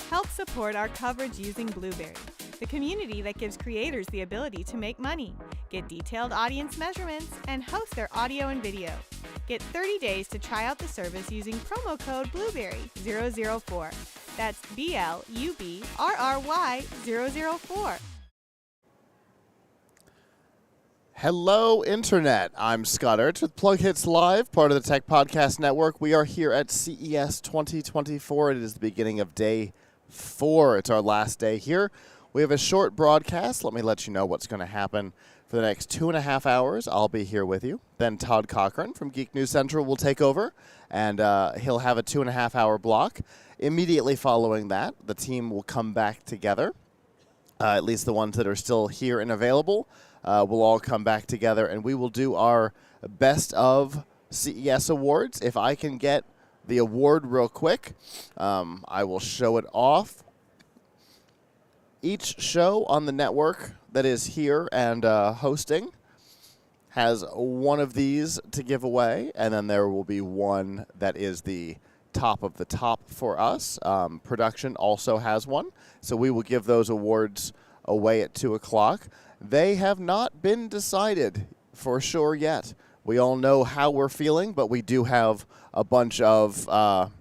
Help support our coverage using Blueberry, the community that gives creators the ability to make money, get detailed audience measurements, and host their audio and video. Get 30 days to try out the service using promo code Blueberry004. That's BLUBRRY004. Hello, Internet. I'm Scott Ertz with Plug Hits Live, part of the Tech Podcast Network. We are here at CES 2024. It is the beginning of day 4. It's our last day here. We have a short broadcast. Let me let you know what's going to happen for the next 2.5 hours. I'll be here with you. Then Todd Cochran from Geek News Central will take over, and he'll have a 2.5-hour block. Immediately following that, the team will come back together, at least the ones that are still here and available. We'll all come back together, and we will do our Best of CES Awards. If I can get the award real quick, I will show it off. Each show on the network that is here and hosting has one of these to give away, and then there will be one that is the top of the top for us. Production also has one, so we will give those awards away at 2 o'clock. They have not been decided for sure yet. We all know how we're feeling, but we do have a bunch of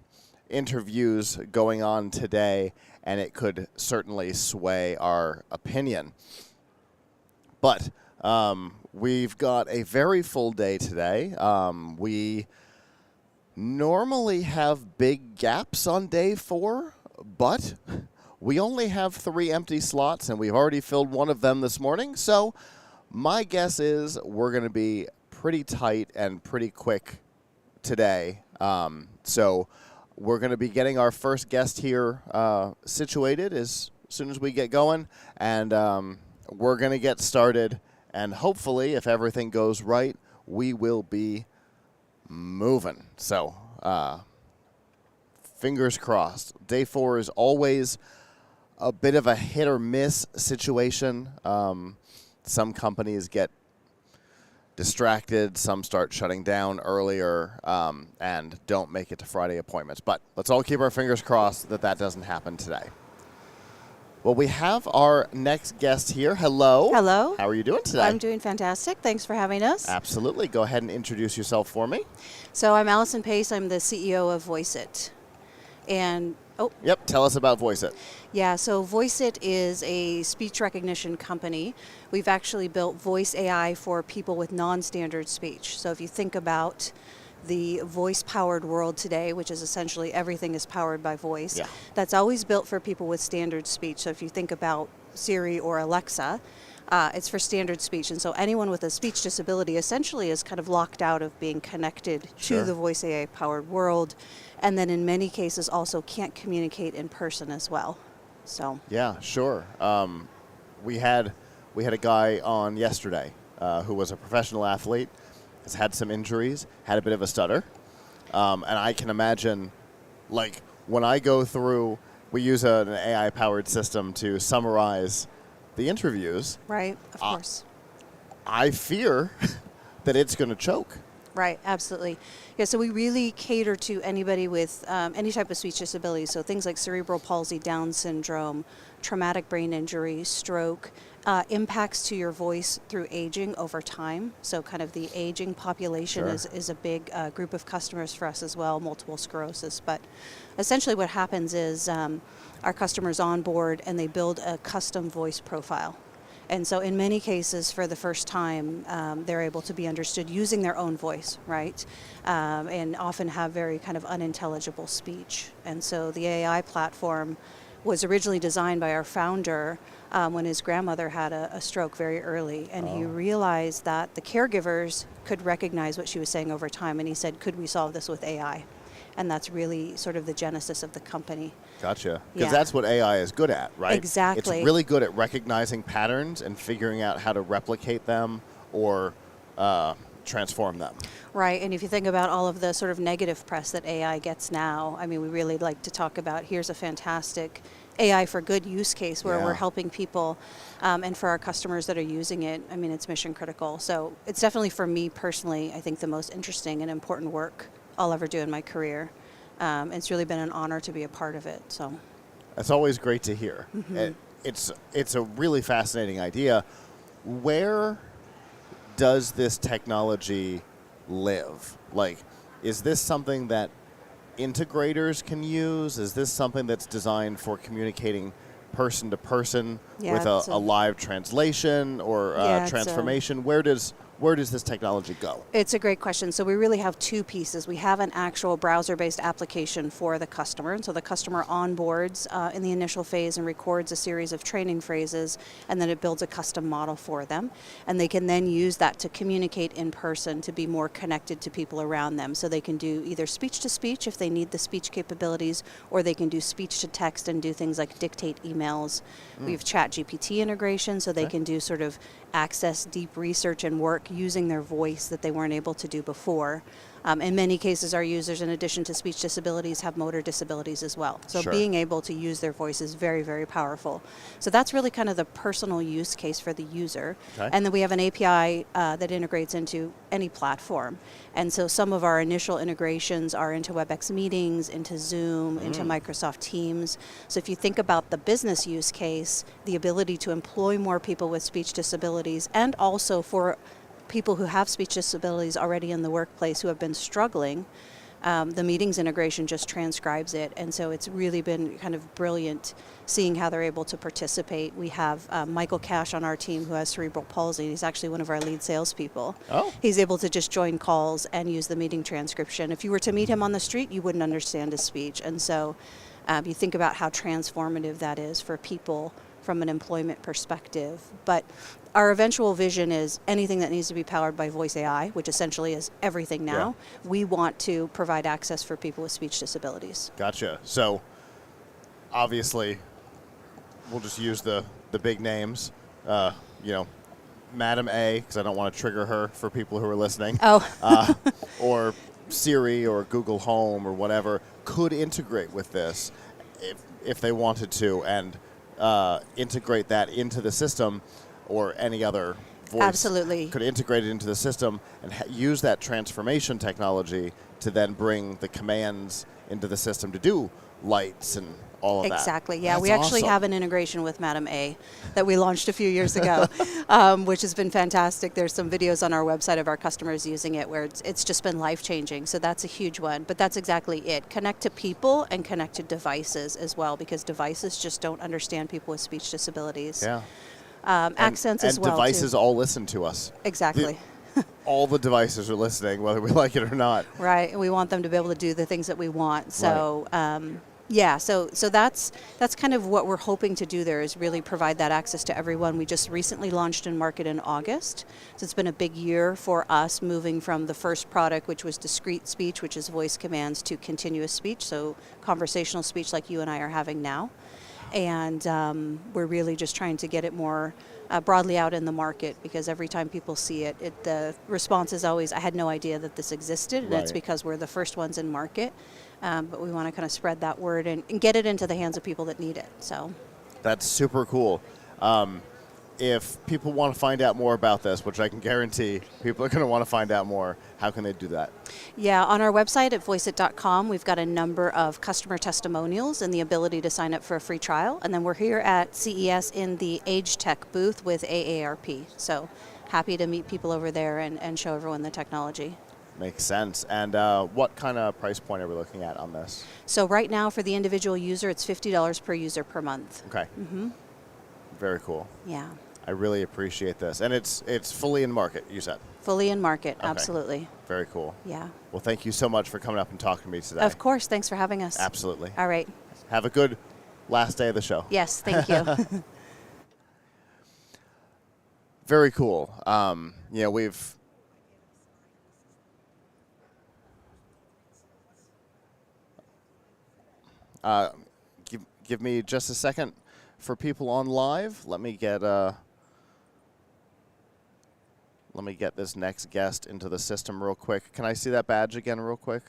interviews going on today, and it could certainly sway our opinion. But we've got a very full day today. We normally have big gaps on day 4, but we only have 3 empty slots, and we've already filled one of them this morning. So my guess is we're going to be pretty tight and pretty quick today. So we're going to be getting our first guest here situated as soon as we get going, and we're going to get started. And hopefully, if everything goes right, we will be moving. So fingers crossed. Day 4 is always a bit of a hit or miss situation. Some companies get distracted, some start shutting down earlier, and don't make it to Friday appointments. But let's all keep our fingers crossed that that doesn't happen today. Well, we have our next guest here. Hello. Hello. How are you doing today? I'm doing fantastic. Thanks for having us. Absolutely. Go ahead and introduce yourself for me. So I'm Allison Pace. I'm the CEO of VoiceIt. And Yep, tell us about VoiceIt. yeah, so VoiceIt is a speech recognition company. We've actually built voice AI for people with non-standard speech. So if you think about the voice-powered world today, which is essentially everything is powered by voice, that's always built for people with standard speech. So if you think about Siri or Alexa, it's for standard speech. And so anyone with a speech disability essentially is kind of locked out of being connected to the voice AI-powered world. And then in many cases also can't communicate in person as well. So yeah, sure. We had a guy on yesterday who was a professional athlete, has had some injuries, had a bit of a stutter, and I can imagine, like, when I go through, we use an AI-powered system to summarize the interviews. Right, of course. I fear that it's going to choke. Right, absolutely. Yeah, so we really cater to anybody with any type of speech disability, so things like cerebral palsy, Down syndrome, traumatic brain injury, stroke, impacts to your voice through aging over time. So kind of the aging population is a big group of customers for us as well, multiple sclerosis. But essentially what happens is our customers on board and they build a custom voice profile. And so in many cases, for the first time, they're able to be understood using their own voice, right? And often have very kind of unintelligible speech. And so the AI platform was originally designed by our founder when his grandmother had a stroke very early. And he realized that the caregivers could recognize what she was saying over time. And he said, could we solve this with AI? And that's really sort of the genesis of the company. Gotcha. Because that's what AI is good at, right? Exactly. It's really good at recognizing patterns and figuring out how to replicate them or transform them. Right, and if you think about all of the sort of negative press that AI gets now, I mean, we really like to talk about, here's a fantastic AI for good use case where Yeah. we're helping people, and for our customers that are using it, I mean, it's mission critical. So it's definitely, for me personally, I think the most interesting and important work I'll ever do in my career. It's really been an honor to be a part of it. So That's always great to hear. It's a really fascinating idea. Where does this technology live? Like, is this something that integrators can use? Is this something that's designed for communicating person to person Yeah, with it's a live translation or Yeah, it's transformation? Where does this technology go? It's a great question. So we really have two pieces. We have an actual browser-based application for the customer. And so the customer onboards in the initial phase and records a series of training phrases, and then it builds a custom model for them. And they can then use that to communicate in person to be more connected to people around them. So they can do either speech-to-speech if they need the speech capabilities, or they can do speech-to-text and do things like dictate emails. We have ChatGPT integration, so they can do sort of access deep research and work using their voice that they weren't able to do before. In many cases, our users, in addition to speech disabilities, have motor disabilities as well. So Sure. being able to use their voice is very, very powerful. So that's really kind of the personal use case for the user. Okay. And then we have an API that integrates into any platform. And so some of our initial integrations are into WebEx meetings, into Zoom, into Microsoft Teams. So if you think about the business use case, the ability to employ more people with speech disabilities, and also for people who have speech disabilities already in the workplace who have been struggling, the meetings integration just transcribes it. And so it's really been kind of brilliant seeing how they're able to participate. We have Michael Cash on our team who has cerebral palsy. He's actually one of our lead salespeople. Oh. He's able to just join calls and use the meeting transcription. If you were to meet him on the street, you wouldn't understand his speech. And so you think about how transformative that is for people from an employment perspective. But our eventual vision is anything that needs to be powered by voice AI, which essentially is everything now. We want to provide access for people with speech disabilities. Gotcha. So, obviously, we'll just use the big names. Madam A, because I don't want to trigger her for people who are listening. Oh. Or Siri or Google Home or whatever could integrate with this if they wanted to, and integrate that into the system, or any other voice Absolutely. could integrate it into the system and use that transformation technology to then bring the commands into the system to do lights and all of that. Exactly. Yeah, That's we actually awesome. have an integration with Madam A that we launched a few years ago, which has been fantastic. There's some videos on our website of our customers using it where it's just been life-changing. So that's a huge one. But that's exactly it. Connect to people and connect to devices as well, because devices just don't understand people with speech disabilities. Yeah. Accents as well, And devices too. all listen to us. Exactly. All the devices are listening, whether we like it or not. Right, and we want them to be able to do the things that we want. So, so that's kind of what we're hoping to do there, is really provide that access to everyone. We just recently launched in market in August, so it's been a big year for us, moving from the first product, which was discrete speech, which is voice commands, to continuous speech, so conversational speech like you and I are having now. And we're really just trying to get it more broadly out in the market, because every time people see it, the response is always, I had no idea that this existed, and it's Right. because we're the first ones in market. But we want to kind of spread that word and get it into the hands of people that need it. So That's super cool. If people want to find out more about this, which I can guarantee people are going to want to find out more, how can they do that? yeah, on our website at voiceit.com, we've got a number of customer testimonials and the ability to sign up for a free trial. And then we're here at CES in the Age Tech booth with AARP. So happy to meet people over there and show everyone the technology. Makes sense. And what kind of price point are we looking at on this? So right now for the individual user, it's $50 per user per month. Okay. Very cool. Yeah, I really appreciate this. And it's fully in market, you said. fully in market, Okay. absolutely. Very cool. Yeah. Well, thank you so much for coming up and talking to me today. Of course, thanks for having us. Absolutely. All right. Have a good last day of the show. Yes, thank you. Very cool. We've... give me just a second. For people on live, let me get this next guest into the system real quick. Can I see that badge again real quick?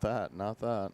that. Not that.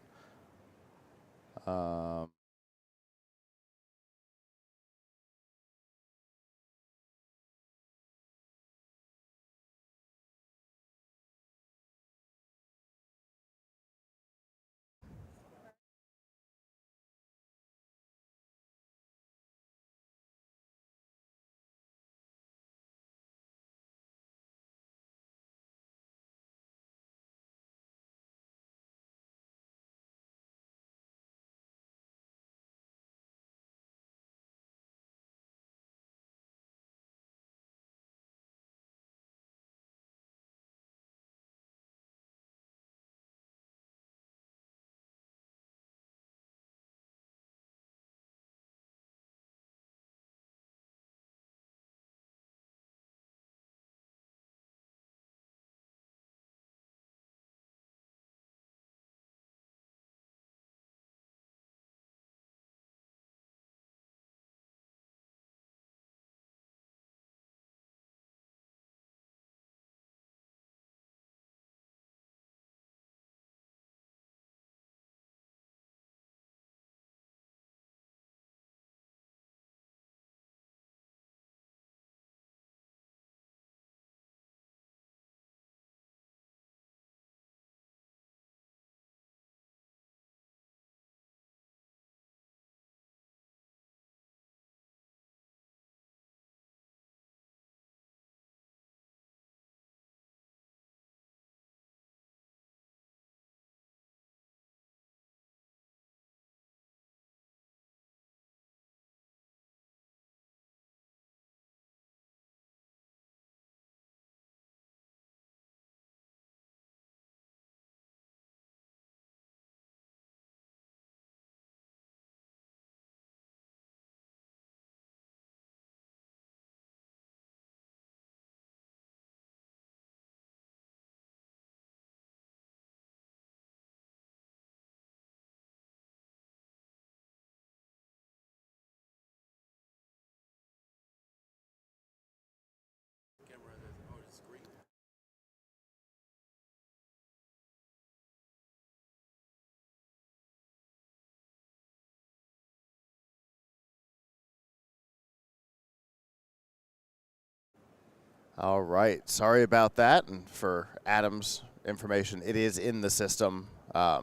All right. Sorry about that. And for Adam's information, it is in the system. All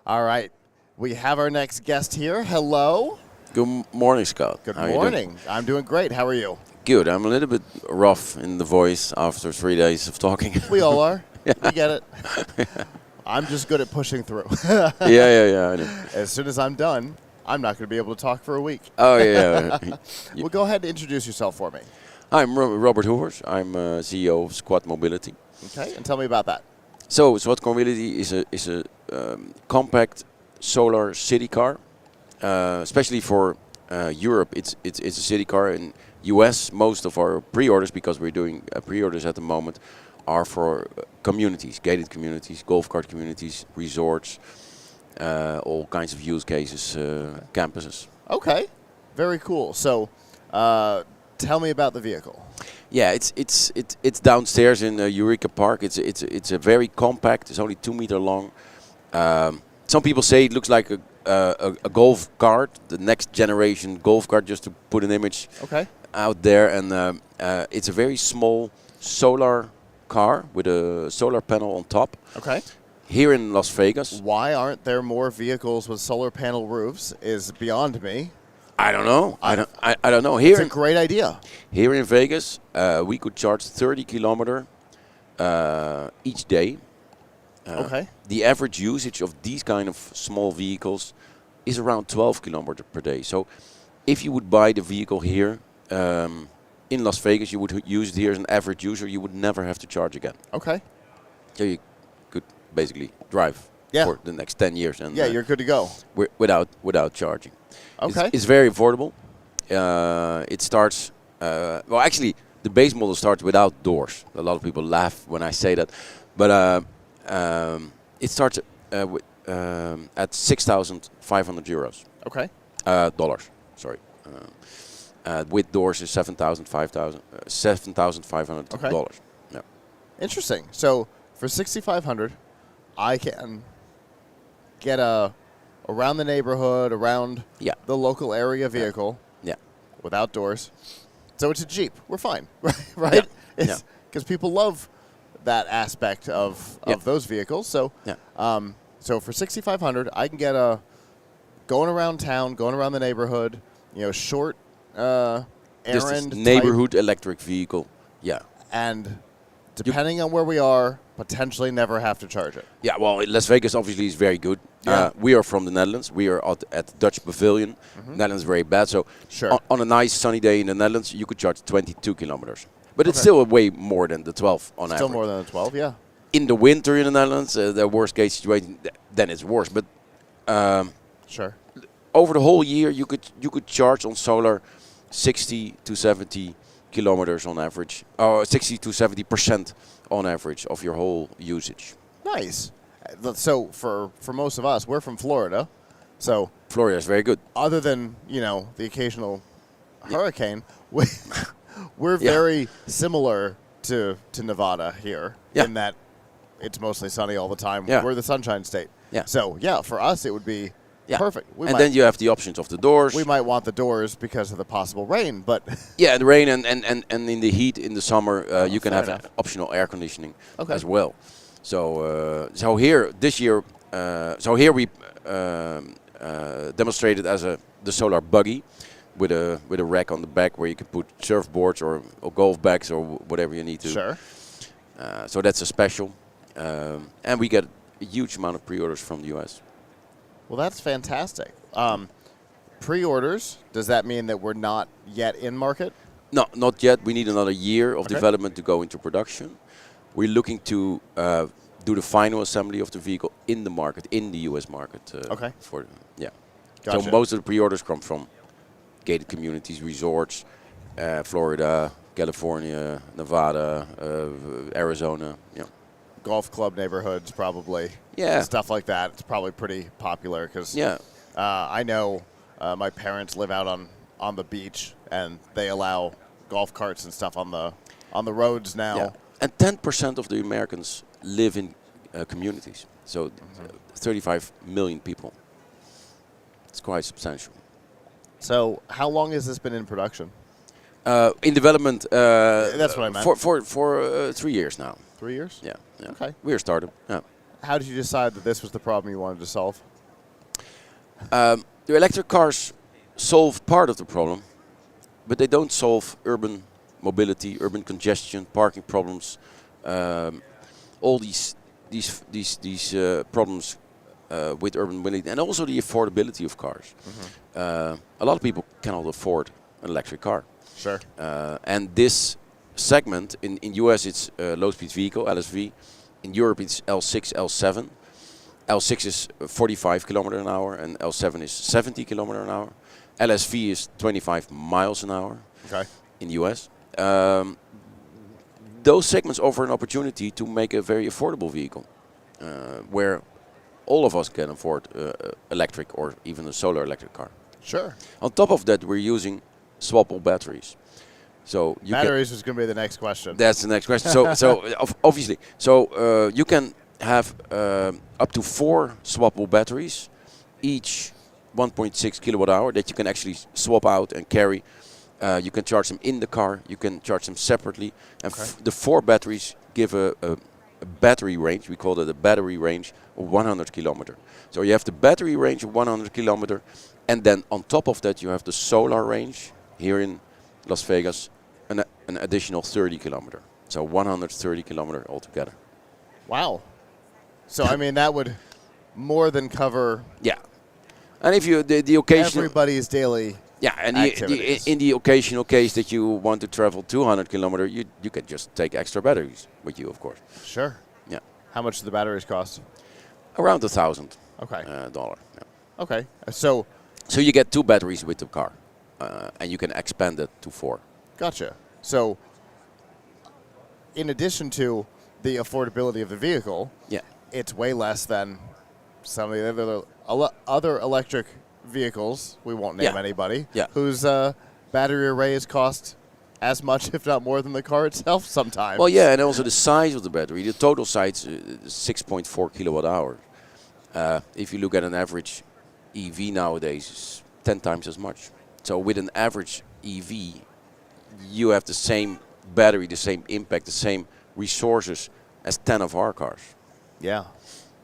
right. We have our next guest here. Hello. Good morning, Scott. Good How you morning. doing? I'm doing great. How are you? Good. I'm a little bit rough in the voice after 3 days of talking. We all are. We get it. I'm just good at pushing through. Yeah. I know. As soon as I'm done, I'm not going to be able to talk for a week. Oh, yeah. Well, go ahead and introduce yourself for me. I'm Robert Hoovers. I'm CEO of Squad Mobility. Okay, and tell me about that. So, Squad Mobility is a compact solar city car, especially for Europe. It's a city car. In US, most of our pre-orders, because we're doing pre-orders at the moment, are for communities, gated communities, golf cart communities, resorts, all kinds of use cases, campuses. Okay, very cool. So, tell me about the vehicle. Yeah, it's downstairs in Eureka Park. It's a very compact. It's only 2 meter long. Some people say it looks like a golf cart, the next generation golf cart, just to put an image out there. And it's a very small solar car with a solar panel on top. Okay. Here in Las Vegas. Why aren't there more vehicles with solar panel roofs is beyond me. I don't know. I don't know. Here it's a great idea. Here in Vegas, we could charge 30 kilometer each day. Okay. The average usage of these kind of small vehicles is around 12 kilometers per day. So if you would buy the vehicle here in Las Vegas, you would use it here as an average user. You would never have to charge again. Okay. So you could basically drive for the next 10 years. And you're good to go. Without charging. Okay. It's very affordable. It starts, well, actually, the base model starts without doors. A lot of people laugh when I say that. But it starts at 6,500 euros. Okay. Dollars, sorry. With doors is $7,500 dollars. Yeah. Interesting. So for 6,500, I can get a around the neighborhood, around Yeah. the local area vehicle Yeah. without doors. So it's a Jeep. We're fine, right? Yeah. Because people love that aspect of Yeah. those vehicles. So, Yeah. so for 6,500, I can get a going around town, going around the neighborhood. Short This is errand type, neighborhood electric vehicle. Yeah. and depending on where we are, potentially never have to charge it. Yeah, well, Las Vegas obviously is very good. Yeah. We are from the Netherlands. We are at the Dutch Pavilion. Netherlands is very bad. So Sure. on a nice sunny day in the Netherlands, you could charge 22 kilometers. But it's Okay. still way more than the 12 on Still average. more than the 12, yeah. In the winter in the Netherlands, the worst case situation, then it's worse. But Sure. over the whole year, you could charge on solar 60 to 70 kilometers on average, or 60 to 70% on average of your whole usage. Nice. So for most of us, we're from Florida. So Florida is very good. other than, the occasional hurricane, we're Yeah. very similar to Nevada here Yeah. in that it's mostly sunny all the time. Yeah. We're the sunshine state. Yeah. So, for us, it would be Yeah. perfect. And then you have the options of the doors. we might want the doors because of the possible rain, but Yeah, the rain and in the heat in the summer, you can fair have enough. optional air conditioning Okay. as well. So here this year, we demonstrated as the solar buggy with a rack on the back where you can put surfboards or golf bags or whatever you need to. sure. So that's a special, and we get a huge amount of pre-orders from the US. Well, that's fantastic. Pre-orders, does that mean that we're not yet in market? No, not yet. We need another year of Okay. development to go into production. We're looking to do the final assembly of the vehicle in the market, in the US market. Okay. So Gotcha. most of the pre-orders come from gated communities, resorts, Florida, California, Nevada, Arizona. Yeah. Golf club neighborhoods, probably. Yeah. Stuff like that. It's probably pretty popular because Yeah. I know my parents live out on the beach, and they allow golf carts and stuff on the roads now. Yeah. And 10% of the Americans live in communities. So 35 million people. It's quite substantial. So how long has this been in production? In development, That's what I meant. For 3 years now. 3 years? Yeah. Okay. We're a startup. Yeah. How did you decide that this was the problem you wanted to solve? The electric cars solve part of the problem, but they don't solve urban mobility, urban congestion, parking problems, all these problems with urban mobility, and also the affordability of cars. A lot of people cannot afford an electric car. Sure. And this segment, in US it's low-speed vehicle, LSV. In Europe it's L6, L7. L6 is 45 kilometer an hour and L7 is 70 kilometer an hour. LSV is 25 miles an hour Okay. in the US. Those segments offer an opportunity to make a very affordable vehicle where all of us can afford electric or even a solar electric car. Sure. On top of that, we're using swappable batteries. So you Batteries was going to be the next question. that's the next question. Obviously, you can have up to 4 swappable batteries, each 1.6 kilowatt hour that you can actually swap out and carry. You can charge them in the car. You can charge them separately. And the 4 batteries give a battery range. We call it a battery range of 100 kilometer. So you have the battery range of 100 kilometer, and then on top of that you have the solar range here in Las Vegas, an additional 30 kilometer. So 130 kilometer altogether. Wow. So, I mean, that would more than cover Yeah. And if you the occasional everybody's daily. yeah, and activities. in the occasional case that you want to travel 200 kilometer, you can just take extra batteries with you, of course. Sure. Yeah. How much do the batteries cost? Around $1,000 Okay. dollar. Yeah. Okay. So, So you get 2 batteries with the car, and you can expand it to 4. gotcha. So, in addition to the affordability of the vehicle, Yeah. it's way less than some of the other electric vehicles. We won't name Yeah. anybody. Yeah. Whose battery arrays cost as much, if not more, than the car itself sometimes. Well, yeah, and also the size of the battery. The total size is 6.4 kilowatt hour. If you look at an average EV nowadays, it's 10 times as much. So with an average EV, you have the same battery, the same impact, the same resources as 10 of our cars. Yeah.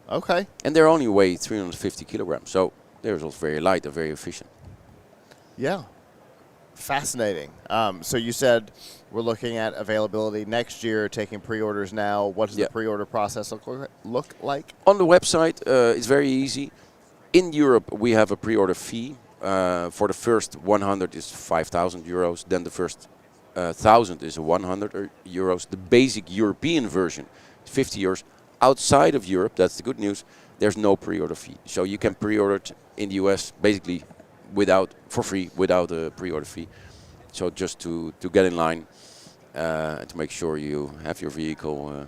Okay. And they only weigh 350 kilograms. So they're also very light and very efficient. Yeah. Fascinating. So you said we're looking at availability next year, taking pre-orders now. What does the pre-order process look like? On the website, it's very easy. In Europe, we have a pre-order fee. For the first 100 is 5,000 euros. Then the first 1,000 is 100 euros. The basic European version is 50 euros. Outside of Europe, that's the good news, there's no pre-order fee. So you can pre-order it in the US basically for free, without a pre-order fee. So just to get in line, to make sure you have your vehicle.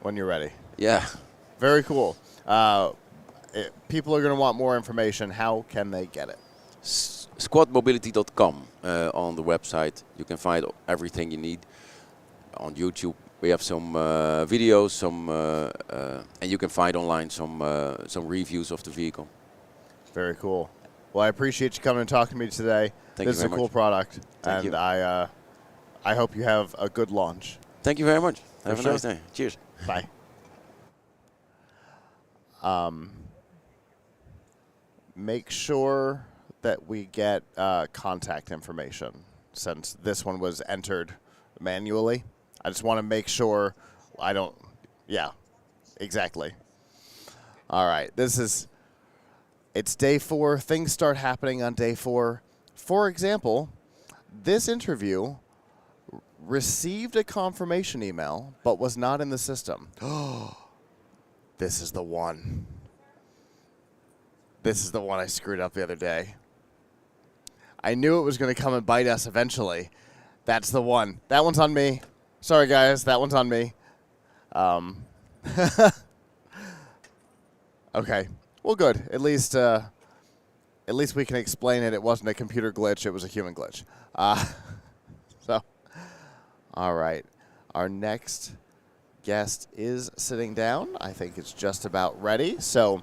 When you're ready. Yeah. Very cool. People are going to want more information. How can they get it? Squadmobility.com on the website. You can find everything you need. On YouTube, we have some videos, and you can find online some reviews of the vehicle. Very cool. Well, I appreciate you coming and talking to me today. This is a cool product, and I hope you have a good launch. Thank you very much. Have a nice day. Cheers. Bye. Make sure that we get contact information, since this one was entered manually. I just want to make sure I don't. Yeah, exactly. All right. It's day 4. Things start happening on day 4. For example, this interview received a confirmation email, but was not in the system. This is the one. This is the one I screwed up the other day. I knew it was going to come and bite us eventually. That's the one. That one's on me. Sorry, guys. That one's on me. Okay. Well, good. At least we can explain it. It wasn't a computer glitch. It was a human glitch. So, all right. Our next guest is sitting down. I think it's just about ready. So,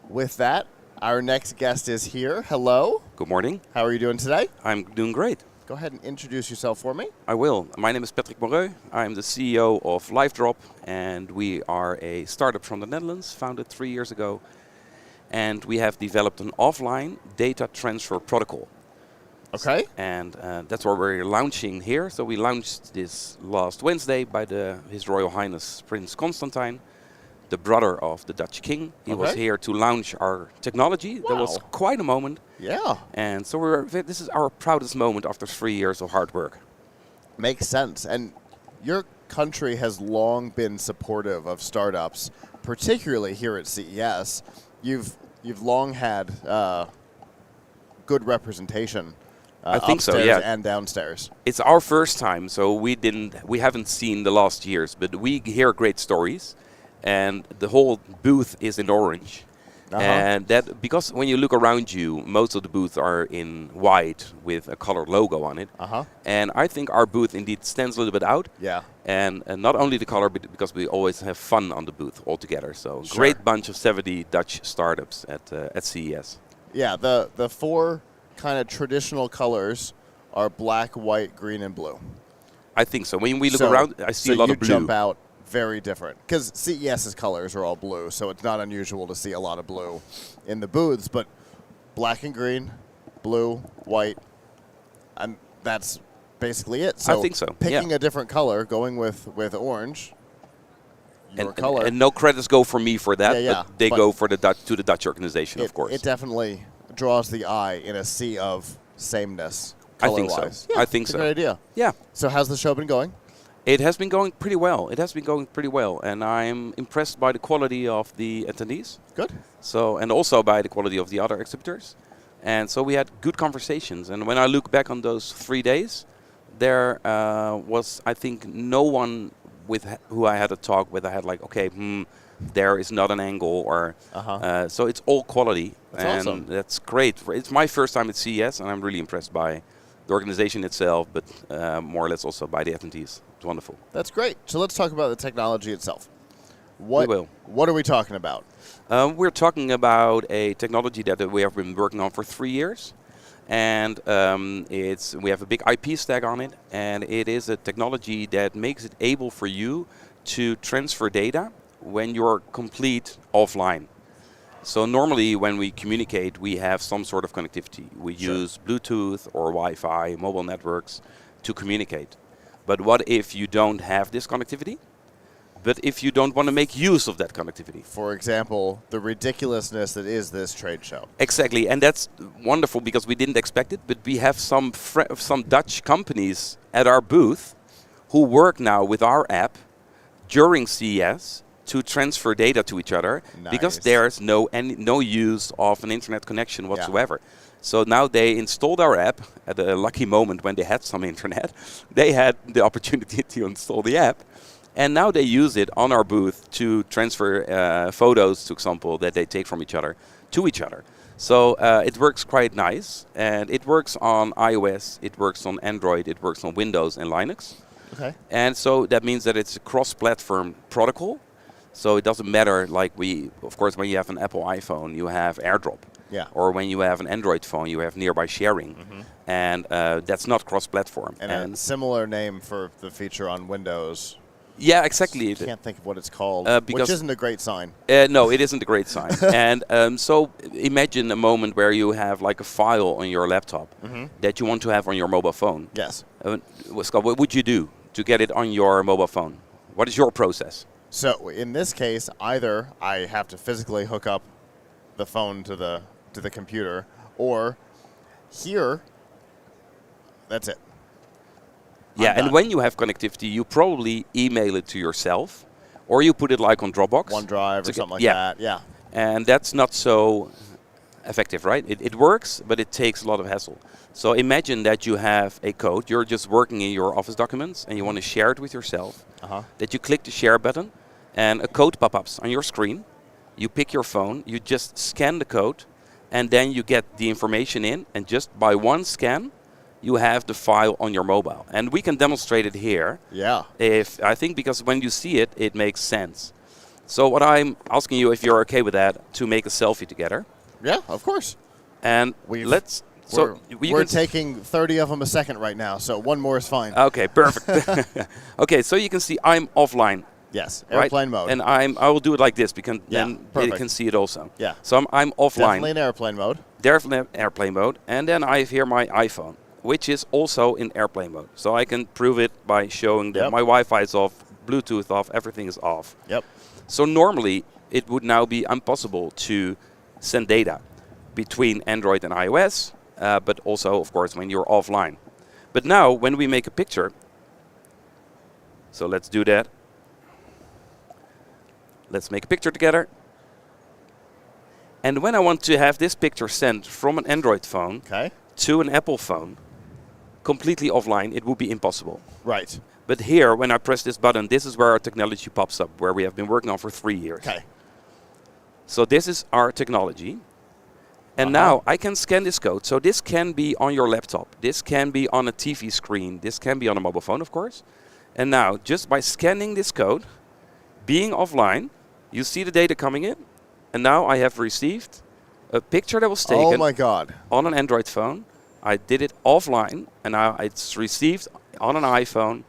with that, our next guest is here. Hello. Good morning. How are you doing today? I'm doing great. Go ahead and introduce yourself for me. I will. My name is Patrick Moreu. I'm the CEO of LiveDrop, and we are a startup from the Netherlands, founded 3 years ago. And we have developed an offline data transfer protocol. Okay. And that's what we're launching here. So we launched this last Wednesday by His Royal Highness Prince Constantine, the brother of the Dutch king. He was here to launch our technology. Wow. That was quite a moment. Yeah. And so this is our proudest moment after 3 years of hard work. Makes sense. And your country has long been supportive of startups, particularly here at CES. You've long had good representation. I think so, upstairs yeah. and downstairs. It's our first time, so we haven't seen the last years, but we hear great stories. And the whole booth is in orange. And that, because when you look around you, most of the booths are in white with a colored logo on it. And I think our booth indeed stands a little bit out. Yeah. And not only the color, but because we always have fun on the booth altogether. So great bunch of 70 Dutch startups at CES. Yeah, the 4 kind of traditional colors are black, white, green, and blue. I think so. When we look around, I see a lot of blue. So you jump out very different, because CES's colors are all blue, so it's not unusual to see a lot of blue in the booths, but black and green, blue, white, and that's basically it. So I think so. Picking a different color, going with orange, your color. And no credits go for me for that, but they go for the Dutch organization, of course. It definitely draws the eye in a sea of sameness. I think so. Yeah, I think so. Great idea. Yeah. So how's the show been going? It has been going pretty well. And I'm impressed by the quality of the attendees. Good. So, and also by the quality of the other exhibitors. And so we had good conversations. And when I look back on those 3 days, there was, I think, no one who I had a talk with. I had like, okay, there is not an angle, or so it's all quality. That's awesome. That's great. It's my first time at CES, and I'm really impressed by the organization itself, but more or less also by the attendees. It's wonderful. That's great. So let's talk about the technology itself. What are we talking about? We're talking about a technology that we have been working on for 3 years. And we have a big IP stack on it, and it is a technology that makes it able for you to transfer data when you're complete offline. So normally when we communicate, we have some sort of connectivity. We use Bluetooth or Wi-Fi, mobile networks to communicate. But what if you don't have this connectivity? But if you don't want to make use of that connectivity? For example, the ridiculousness that is this trade show. Exactly, and that's wonderful because we didn't expect it, but we have some Dutch companies at our booth who work now with our app during CES to transfer data to each other because there's no use of an internet connection whatsoever. So now they installed our app at a lucky moment when they had some internet. They had the opportunity to install the app. And now they use it on our booth to transfer photos, for example, that they take from each other to each other. So it works quite nice. And it works on iOS, it works on Android, it works on Windows and Linux. Okay. And so that means that it's a cross-platform protocol. So it doesn't matter, like of course, when you have an Apple iPhone, you have AirDrop. Yeah. Or when you have an Android phone, you have nearby sharing. And that's not cross-platform. And a similar name for the feature on Windows. Yeah, exactly. I can't think of what it's called, which isn't a great sign. No, it isn't a great sign. And so imagine a moment where you have like a file on your laptop that you want to have on your mobile phone. Yes. Scott, what would you do to get it on your mobile phone? What is your process? So in this case, either I have to physically hook up the phone to the computer, or here, that's it. Yeah, and when you have connectivity, you probably email it to yourself, or you put it like on Dropbox. OneDrive or something like that, yeah. And that's not so effective, right? It works, but it takes a lot of hassle. So imagine that you have a code, you're just working in your Office documents, and you want to share it with yourself, that you click the share button, and a code pop-ups on your screen. You pick your phone, you just scan the code, and then you get the information in, and just by one scan, you have the file on your mobile. And we can demonstrate it here. Yeah. I think because when you see it, it makes sense. So what I'm asking you, if you're okay with that, to make a selfie together. Yeah, of course. And we're taking 30 of them a second right now, so one more is fine. Okay, perfect. Okay, so you can see I'm offline. Yes, airplane mode. And I will do it like this because then they can see it also. Yeah. So I'm offline. Definitely in airplane mode. Definitely airplane mode. And then I have here my iPhone, which is also in airplane mode. So I can prove it by showing that my Wi-Fi is off, Bluetooth off, everything is off. Yep. So normally it would now be impossible to send data between Android and iOS, but also, of course, when you're offline. But now when we make a picture, so let's do that. Let's make a picture together. And when I want to have this picture sent from an Android phone to an Apple phone, completely offline, it would be impossible. Right. But here, when I press this button, this is where our technology pops up, where we have been working on for 3 years. Okay. So this is our technology. And now I can scan this code. So this can be on your laptop. This can be on a TV screen. This can be on a mobile phone, of course. And now, just by scanning this code, being offline, you see the data coming in. And now I have received a picture that was taken on an Android phone. I did it offline, and now it's received on an iPhone,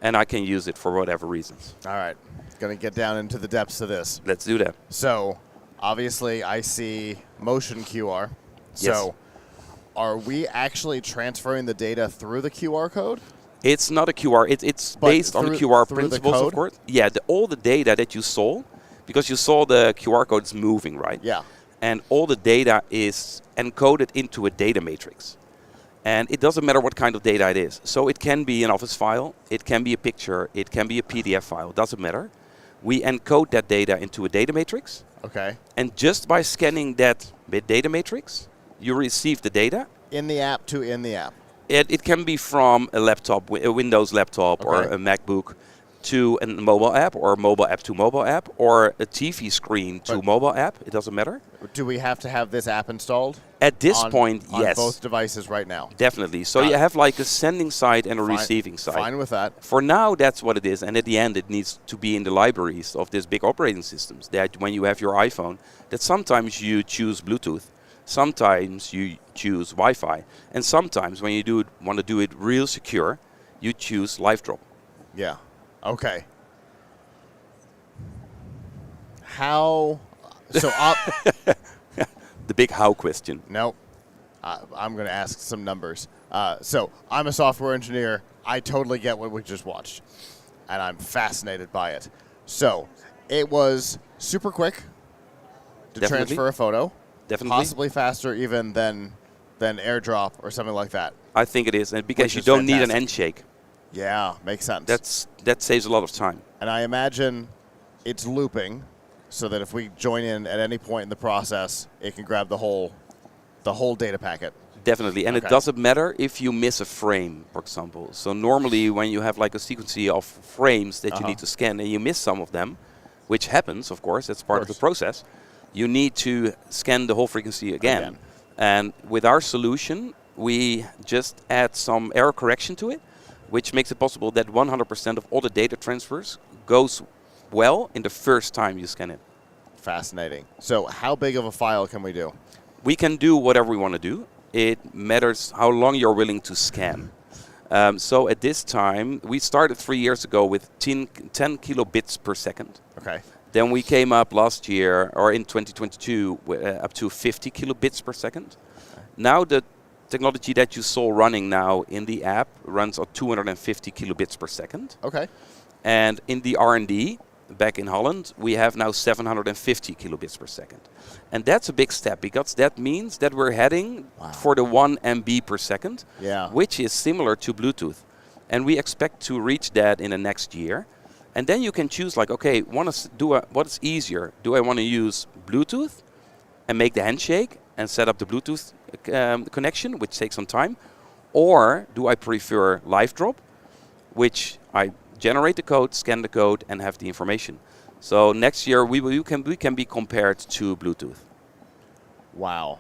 and I can use it for whatever reasons. All right. Going to get down into the depths of this. Let's do that. So, obviously, I see motion QR. Yes. So, are we actually transferring the data through the QR code? It's not a QR. It's based on the QR principles, of course. Yeah, all the data that you saw, because you saw the QR code is moving, right? Yeah. And all the data is encoded into a data matrix. And it doesn't matter what kind of data it is. So it can be an Office file, it can be a picture, it can be a PDF file, it doesn't matter. We encode that data into a data matrix. Okay. And just by scanning that data matrix, you receive the data. In the app to in the app. It can be from a laptop, a Windows laptop or a MacBook. to a mobile app, or a mobile app to mobile app, or a TV screen to But- mobile app. It doesn't matter. Do we have to have this app installed? At this on, point, on yes, both devices right now. definitely. So Got you it. have like a sending side and a Fine- receiving side. Fine with that. For now, that's what it is, and at the end, it needs to be in the libraries of these big operating systems. That when you have your iPhone, that sometimes you choose Bluetooth, sometimes you choose Wi-Fi, and sometimes when you want to do it real secure, you choose LiveDrop. Yeah. Okay. How? So The big how question. no, I'm going to ask some numbers. So I'm a software engineer. I totally get what we just watched, and I'm fascinated by it. So it was super quick to Definitely. transfer a photo, Definitely. possibly faster even than AirDrop or something like that. I think it is, and because Which you is don't need an fantastic. handshake. Yeah, makes sense. That saves a lot of time. And I imagine it's looping, so that if we join in at any point in the process, it can grab the whole data packet. Definitely, and Okay. it doesn't matter if you miss a frame, for example. So normally when you have like a sequence of frames that you need to scan and you miss some of them, which happens, of course, that's part of the process, you need to scan the whole frequency again. And with our solution, we just add some error correction to it, which makes it possible that 100% of all the data transfers goes well in the first time you scan it. Fascinating. So how big of a file can we do? We can do whatever we want to do. It matters how long you're willing to scan. So at this time, we started 3 years ago with 10 kilobits per second. Okay. Then we came up last year, or in 2022, up to 50 kilobits per second. Now the technology that you saw running now in the app runs at 250 kilobits per second. Okay. And in the R&D, back in Holland, we have now 750 kilobits per second. And that's a big step, because that means that we're heading for the 1 MB per second, Yeah. which is similar to Bluetooth. And we expect to reach that in the next year. And then you can choose like, okay, what is easier? Do I want to use Bluetooth and make the handshake and set up the Bluetooth connection, which takes some time? Or do I prefer LiveDrop, which I generate the code, scan the code, and have the information? So next year we can be compared to Bluetooth. Wow.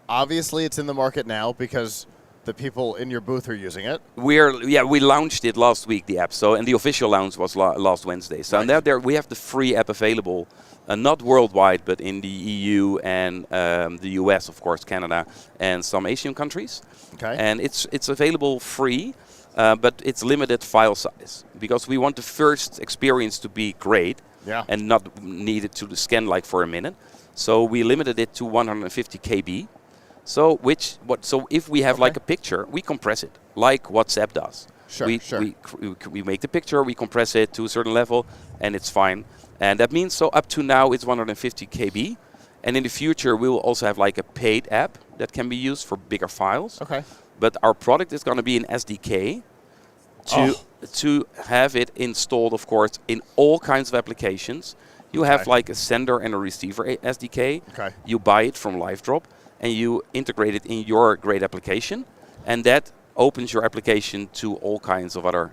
Obviously, it's in the market now because the people in your booth are using it. We launched it last week, the app. So and the official launch was last Wednesday. So Right. and there we have the free app available, not worldwide, but in the EU and the US, of course, Canada, and some Asian countries. Okay. And it's available free, but it's limited file size, because we want the first experience to be great. Yeah. And not needed to scan like for a minute. So we limited it to 150 KB. So if we have like a picture, we compress it like WhatsApp does. Sure, sure. We make the picture, we compress it to a certain level, and it's fine. And that means so up to now it's 150 KB. And in the future we will also have like a paid app that can be used for bigger files. Okay. But our product is going to be an SDK to have it installed, of course, in all kinds of applications. You have like a sender and a receiver SDK. Okay. You buy it from LiveDrop and you integrate it in your great application, and that opens your application to all kinds of other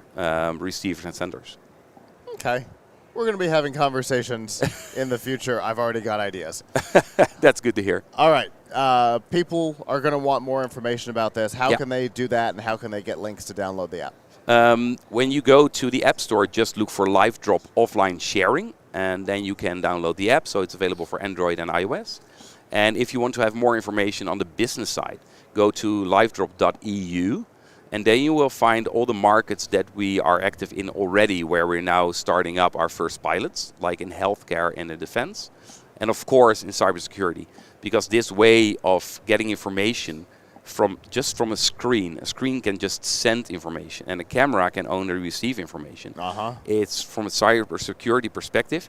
receivers and senders. Okay. We're going to be having conversations in the future. I've already got ideas. That's good to hear. All right. People are going to want more information about this. How Yeah. can they do that, and how can they get links to download the app? When you go to the App Store, just look for LiveDrop Offline Sharing, and then you can download the app. So it's available for Android and iOS. And if you want to have more information on the business side, go to livedrop.eu, and then you will find all the markets that we are active in already, where we're now starting up our first pilots, like in healthcare and in defense, and of course in cybersecurity, because this way of getting information from a screen can just send information, and a camera can only receive information. It's, from a cybersecurity perspective,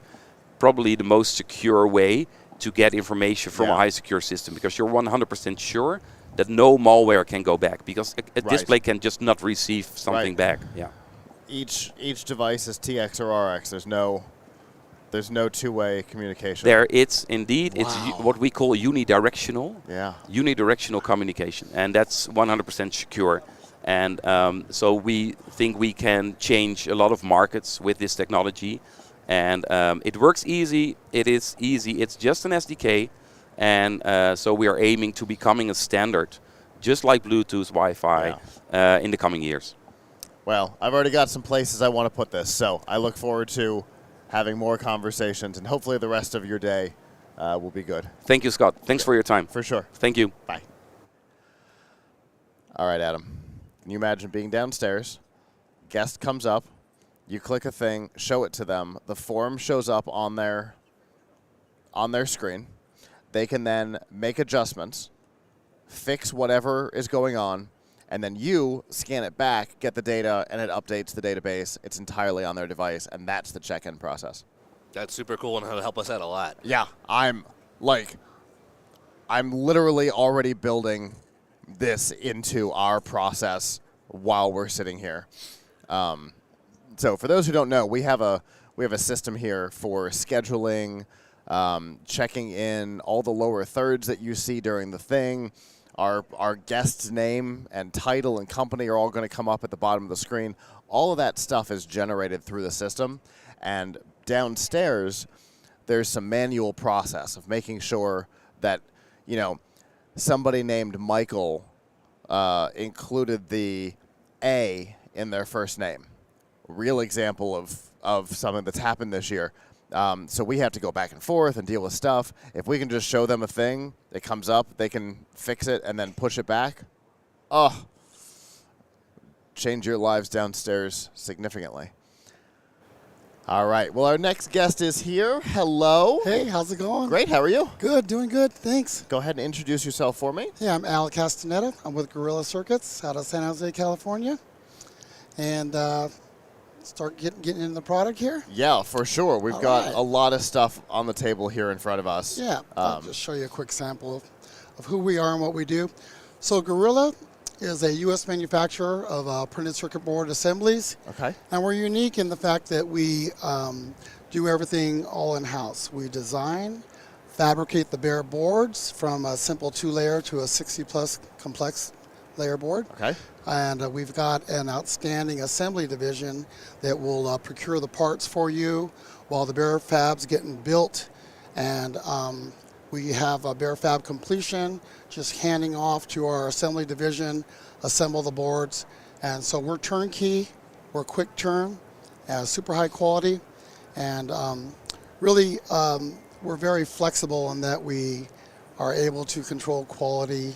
probably the most secure way to get information from a high secure system, because you're 100% sure that no malware can go back, because a display can just not receive something back. Yeah. Each device is TX or RX. There's no two-way communication. There, it's indeed it's what we call unidirectional. Yeah. Unidirectional communication, and that's 100% secure. And so we think we can change a lot of markets with this technology. And it works easy. It is easy. It's just an SDK. And so we are aiming to becoming a standard, just like Bluetooth, Wi-Fi, in the coming years. Well, I've already got some places I want to put this, so I look forward to having more conversations, and hopefully the rest of your day will be good. Thank you, Scott. Thanks for your time. For sure. Thank you. Bye. All right, Adam. Can you imagine being downstairs, guest comes up, you click a thing, show it to them, the form shows up on their screen. They can then make adjustments, fix whatever is going on, and then you scan it back, get the data, and it updates the database. It's entirely on their device, and that's the check-in process. That's super cool and it'll help us out a lot. Yeah, I'm literally already building this into our process while we're sitting here. So for those who don't know, we have a system here for scheduling, checking in all the lower thirds that you see during the thing. Our guest's name and title and company are all going to come up at the bottom of the screen. All of that stuff is generated through the system. And downstairs, there's some manual process of making sure that, somebody named Michael included the A in their first name. Real example of something that's happened this year. So we have to go back and forth and deal with stuff. If we can just show them a thing, it comes up, they can fix it and then push it back. Oh, change your lives downstairs significantly. All right. Well, our next guest is here. Hello. Hey, how's it going? Great. How are you? Good, doing good, thanks. Go ahead and introduce yourself for me. Yeah, I'm Al Castaneda. I'm with Gorilla Circuits out of San Jose, California. And start getting into the product here? Yeah, for sure. We've All got right. a lot of stuff on the table here in front of us. Yeah, I'll just show you a quick sample of who we are and what we do. So Gorilla is a U.S. manufacturer of printed circuit board assemblies. Okay. And we're unique in the fact that we do everything all in-house. We design, fabricate the bare boards from a simple 2-layer to a 60-plus complex layer board. Okay. And we've got an outstanding assembly division that will procure the parts for you while the bare fab's getting built. And we have a bare fab completion, just handing off to our assembly division, assemble the boards. And so we're turnkey, we're quick turn, super high quality. And really, we're very flexible in that we are able to control quality,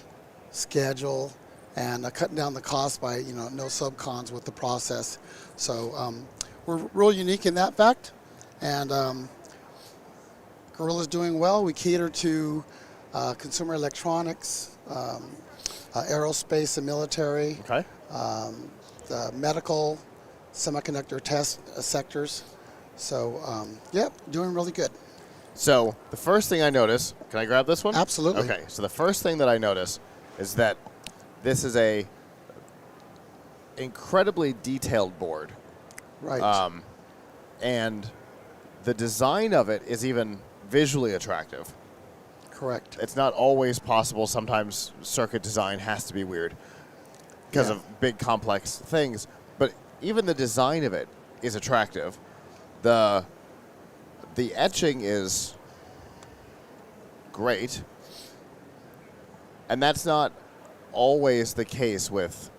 schedule, and cutting down the cost by no subcons with the process. So we're real unique in that fact, and Gorilla's doing well. We cater to consumer electronics, aerospace and military, Okay. the medical, semiconductor test sectors. So yeah, doing really good. So the first thing I notice, can I grab this one? Absolutely. Okay. So the first thing that I notice is that this is a incredibly detailed board. Right. And the design of it is even visually attractive. Correct. It's not always possible. Sometimes circuit design has to be weird because Yeah. of big complex things. But even the design of it is attractive. The etching is great. And that's not always the case with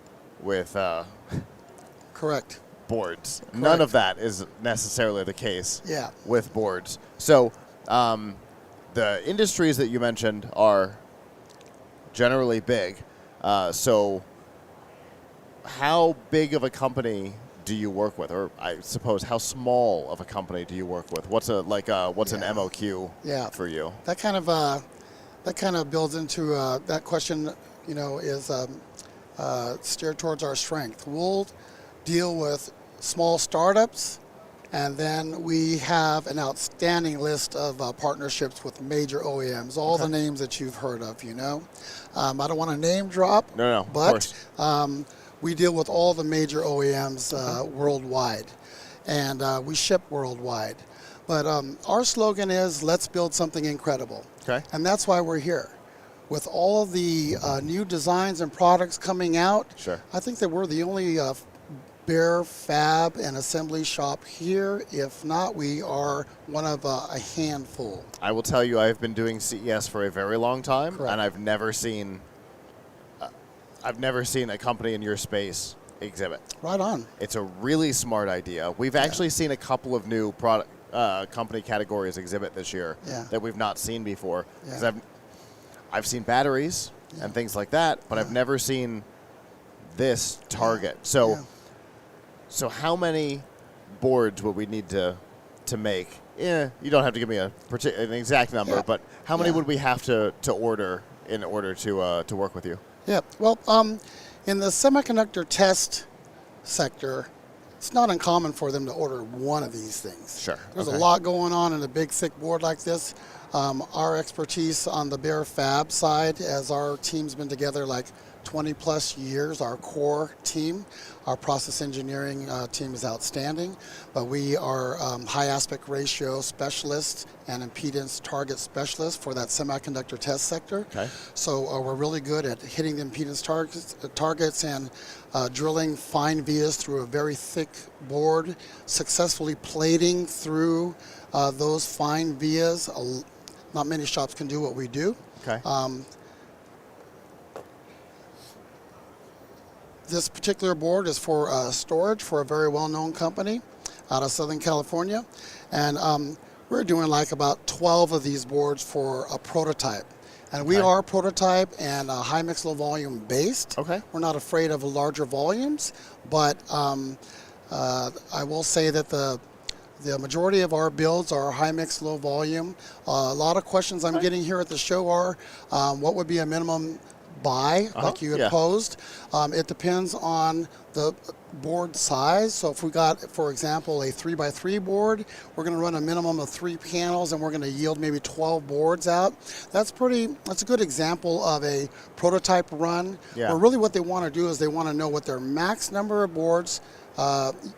Correct. boards. None of that is necessarily the case Yeah. with boards. So the industries that you mentioned are generally big. So how big of a company do you work with, or I suppose how small of a company do you work with? What's an MOQ Yeah. for you? That kind of builds into that question. Is steered towards our strength. We'll deal with small startups, and then we have an outstanding list of partnerships with major OEMs, all the names that you've heard of. I don't want to name drop. No, of but course. we deal with all the major OEMs worldwide, and we ship worldwide. But our slogan is, let's build something incredible. Okay. And that's why we're here. with all of the new designs and products coming out, Sure. I think that we're the only Bear Fab and assembly shop here. If not, we are one of a handful. I will tell you, I've been doing CES for a very long time, Correct. and I've never seen a company in your space exhibit. Right on. It's a really smart idea. We've actually seen a couple of new product company categories exhibit this year Yeah. that we've not seen before. Because Yeah. I've seen batteries and things like that, but I've never seen this target. So. Yeah. So how many boards would we need to make? You don't have to give me an exact number, Yeah. but how many Yeah. would we have to order in order to work with you? Yeah. Well, in the semiconductor test sector, it's not uncommon for them to order one of these things. Sure. There's Okay. a lot going on in a big, thick board like this. Our expertise on the Bear Fab side, as our team's been together like 20 plus years, our core team, our process engineering team is outstanding, but we are high aspect ratio specialists and impedance target specialists for that semiconductor test sector. Okay. So we're really good at hitting the impedance targets and drilling fine vias through a very thick board, successfully plating through those fine vias. Not many shops can do what we do. Okay. This particular board is for storage for a very well-known company out of Southern California. And we're doing like about 12 of these boards for a prototype. And we Okay. are prototype and high mix, low volume based. Okay. We're not afraid of larger volumes, but I will say that the majority of our builds are high mix, low volume. A lot of questions I'm getting here at the show are, what would be a minimum buy, like you had Yeah. posed? It depends on the board size. So if we got, for example, a 3x3 board, we're going to run a minimum of 3 panels, and we're going to yield maybe 12 boards out. That's a good example of a prototype run. Yeah. Where really what they want to do is they want to know what their max number of boards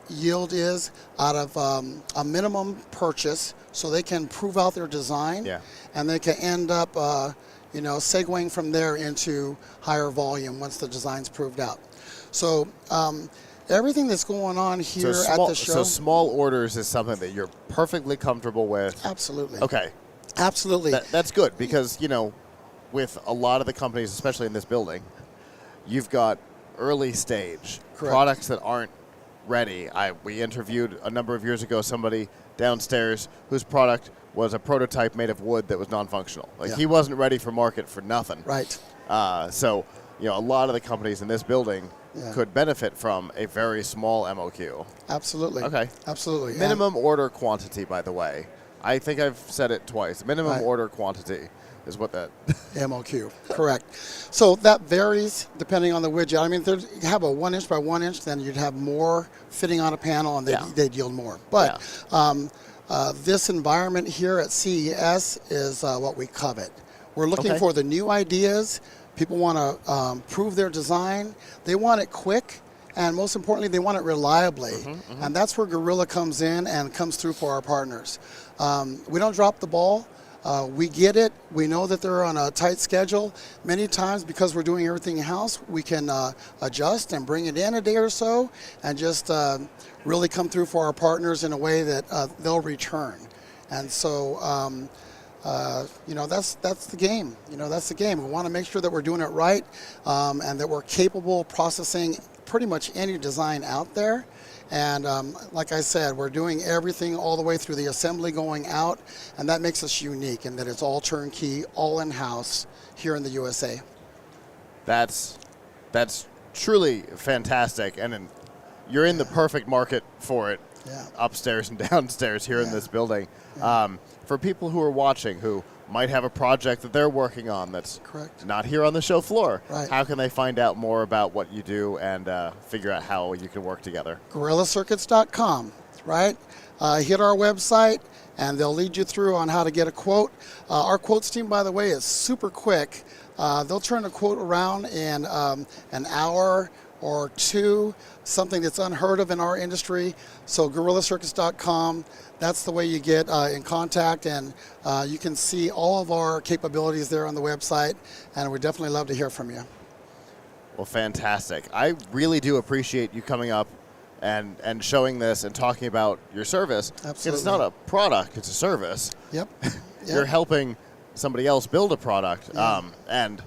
yield is out of a minimum purchase, so they can prove out their design. Yeah. And they can end up segueing from there into higher volume once the design's proved out. So everything that's going on here at the show. So small orders is something that you're perfectly comfortable with. Absolutely. Okay. Absolutely. That's good because, with a lot of the companies, especially in this building, you've got early stage Correct. products that aren't ready. We interviewed a number of years ago somebody downstairs whose product was a prototype made of wood that was non-functional. Like Yeah. he wasn't ready for market for nothing. Right. So, a lot of the companies in this building Yeah. could benefit from a very small MOQ. Absolutely. Okay. Absolutely. Minimum order quantity, by the way. I think I've said it twice. Minimum Right. order quantity is what that. MOQ, correct. So that varies depending on the widget. I mean, you have a 1 inch by 1 inch, then you'd have more fitting on a panel, and they'd yield more. But this environment here at CES is what we covet. We're looking Okay. for the new ideas. People want to prove their design. They want it quick, and most importantly, they want it reliably. And that's where Gorilla comes in and comes through for our partners. We don't drop the ball. We get it. We know that they're on a tight schedule. Many times, because we're doing everything in-house, we can adjust and bring it in a day or so and just really come through for our partners in a way that they'll return. And so, that's the game. That's the game. We want to make sure that we're doing it right and that we're capable of processing pretty much any design out there. And like I said, we're doing everything all the way through the assembly going out, and that makes us unique in that it's all turnkey, all in-house here in the USA. That's truly fantastic, and you're in the perfect market for it. Yeah. Upstairs and downstairs here in Yeah. this building. For people who are watching who might have a project that they're working on that's Correct. not here on the show floor, Right. how can they find out more about what you do and figure out how you can work together? GorillaCircuits.com, right? Hit our website, and they'll lead you through on how to get a quote. Our quotes team, by the way, is super quick. They'll turn a quote around in an hour or 2, something that's unheard of in our industry. So GorillaCircus.com, that's the way you get in contact, and you can see all of our capabilities there on the website, and we'd definitely love to hear from you. Well, fantastic. I really do appreciate you coming up and showing this and talking about your service. Absolutely. It's not a product, it's a service. Yep. You're helping somebody else build a product, Yeah. and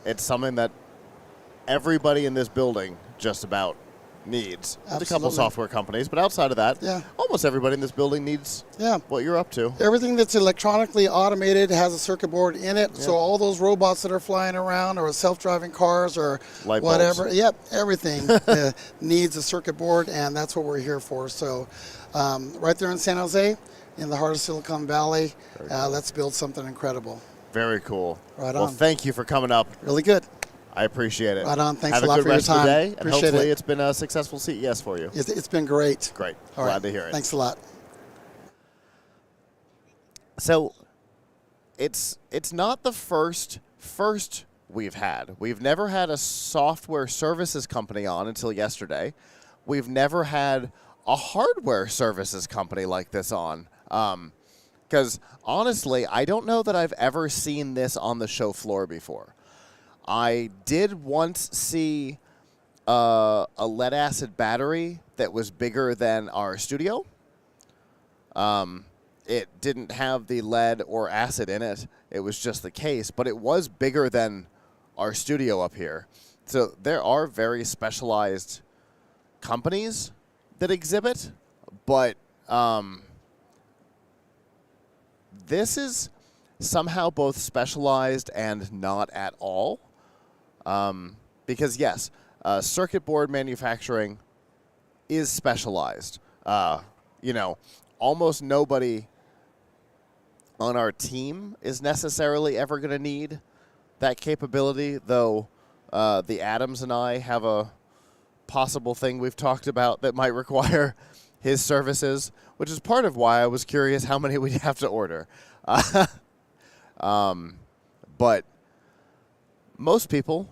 it's something that everybody in this building just about needs. There's a couple Absolutely. software companies, but outside of that, Yeah. almost everybody in this building needs Yeah. what you're up to. Everything that's electronically automated has a circuit board in it. So all those robots that are flying around, or self-driving cars, or Light bulbs. whatever, everything needs a circuit board, and that's what we're here for. So right there in San Jose, in the heart of Silicon Valley, let's build something incredible. Very cool. Right Well, on. thank you for coming up. Really good. I appreciate it. Right on. Thanks Have a lot good for your rest of the time. day, and Appreciate hopefully it. it's been a successful CES for you. It's been great. Great. All Glad right. to hear it. Thanks a lot. So it's not the first we've had. We've never had a software services company on until yesterday. We've never had a hardware services company like this on. Because honestly, I don't know that I've ever seen this on the show floor before. I did once see a lead acid battery that was bigger than our studio. It didn't have the lead or acid in it. It was just the case, but it was bigger than our studio up here. So there are very specialized companies that exhibit, but this is somehow both specialized and not at all. Because yes, circuit board manufacturing is specialized. Almost nobody on our team is necessarily ever going to need that capability, though the Adams and I have a possible thing we've talked about that might require his services, which is part of why I was curious how many we'd have to order. But most people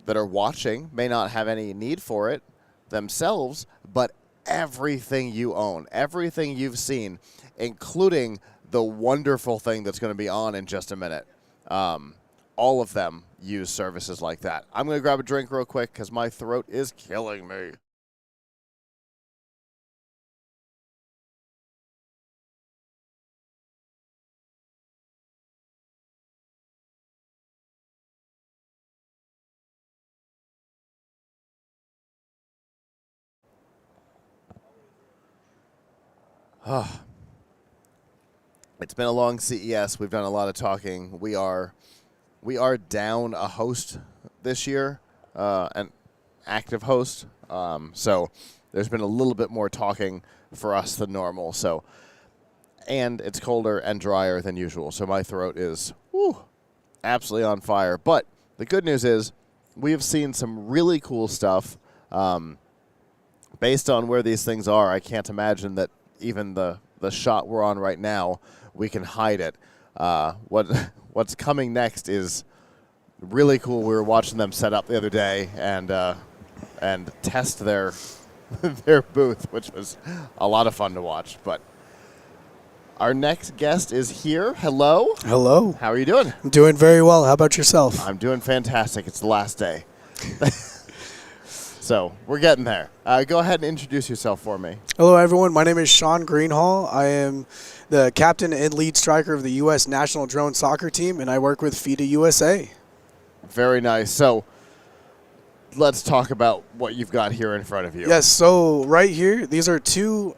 that are watching may not have any need for it themselves, but everything you own, everything you've seen, including the wonderful thing that's going to be on in just a minute, all of them use services like that. I'm going to grab a drink real quick because my throat is killing me. It's been a long CES. We've done a lot of talking. We are down a host this year, an active host. So there's been a little bit more talking for us than normal. So, and it's colder and drier than usual. So my throat is absolutely on fire. But the good news is we have seen some really cool stuff. Based on where these things are, I can't imagine that even the shot we're on right now, we can hide it. What's coming next is really cool. We were watching them set up the other day and test their their booth, which was a lot of fun to watch. But our next guest is here. Hello. Hello. How are you doing? I'm doing very well. How about yourself? I'm doing fantastic. It's the last day. So we're getting there. Go ahead and introduce yourself for me. Hello, everyone. My name is Sean Greenhall. I am the captain and lead striker of the U.S. National Drone Soccer Team, and I work with FIDA USA. Very nice. So let's talk about what you've got here in front of you. Yes, so right here, these are two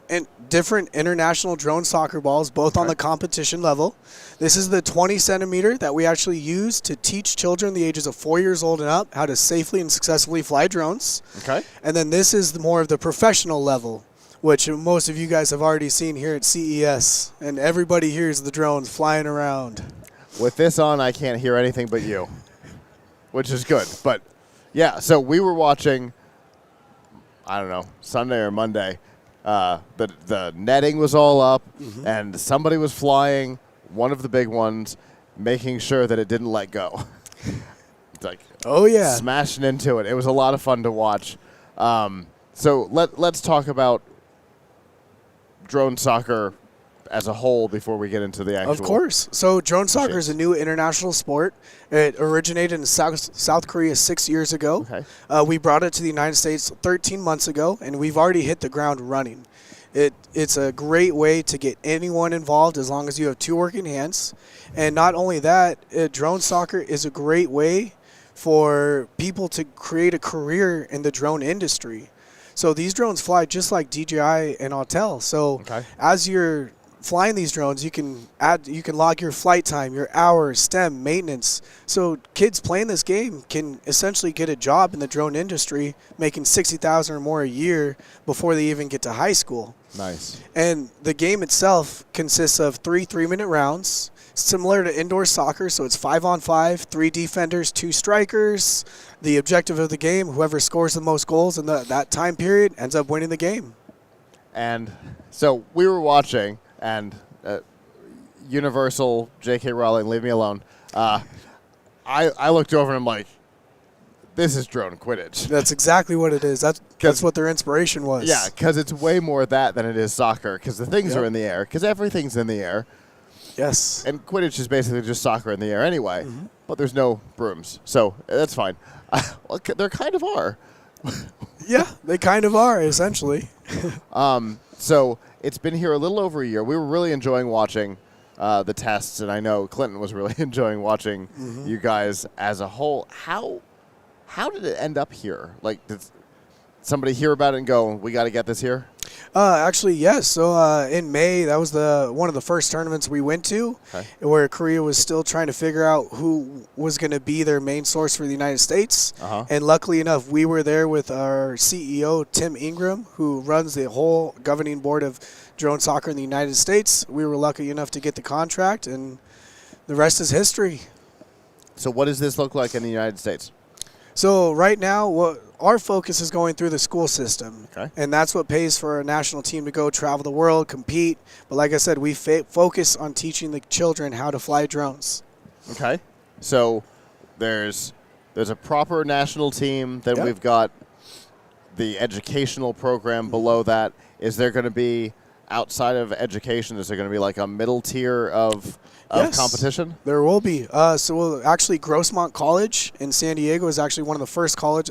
different international drone soccer balls, both on the competition level. This is the 20 centimeter that we actually use to teach children the ages of 4 years old and up how to safely and successfully fly drones. Okay. And then this is more of the professional level, which most of you guys have already seen here at CES. And everybody hears the drones flying around. With this on, I can't hear anything but you, which is good. But yeah, so we were watching, I don't know, Sunday or Monday. The netting was all up, and somebody was flying one of the big ones, making sure that it didn't let go. It's like, oh yeah, smashing into it. It was a lot of fun to watch. So let's talk about drone soccer as a whole before we get into the actual. Of course. So drone soccer is a new international sport. It originated in South Korea 6 years ago. Okay. We brought it to the United States 13 months ago, and we've already hit the ground running. It's a great way to get anyone involved as long as you have two working hands. And not only that, drone soccer is a great way for people to create a career in the drone industry. So these drones fly just like DJI and Autel. So as you're flying these drones, you can log your flight time, your hours, STEM, maintenance. So kids playing this game can essentially get a job in the drone industry, making $60,000 or more a year before they even get to high school. Nice. And the game itself consists of 3 3-minute rounds, similar to indoor soccer. So it's 5-on-5, 3 defenders, 2 strikers. The objective of the game, whoever scores the most goals in that time period ends up winning the game. And so we were watching, and Universal, J.K. Rowling, leave me alone. I looked over and I'm like, this is drone Quidditch. That's exactly what it is. That's what their inspiration was. Yeah, because it's way more that than it is soccer, because the things are in the air, because everything's in the air. Yes. And Quidditch is basically just soccer in the air anyway, but there's no brooms, so that's fine. Well, there kind of are. Yeah, they kind of are, essentially. So it's been here a little over a year. We were really enjoying watching the tests, and I know Clinton was really enjoying watching you guys as a whole. How did it end up here? Like, did somebody hear about it and go, we got to get this here? Actually, yes. So in May, that was one of the first tournaments we went to, where Korea was still trying to figure out who was going to be their main source for the United States. And luckily enough, we were there with our CEO, Tim Ingram, who runs the whole governing board of drone soccer in the United States. We were lucky enough to get the contract, and the rest is history. So what does this look like in the United States? So right now, our focus is going through the school system, and that's what pays for a national team to go travel the world, compete. But like I said, we focus on teaching the children how to fly drones. Okay. So there's a proper national team. Then we've got the educational program below that. Is there going to be, outside of education, is there going to be like a middle tier of competition? There will be. Actually, Grossmont College in San Diego is actually the first college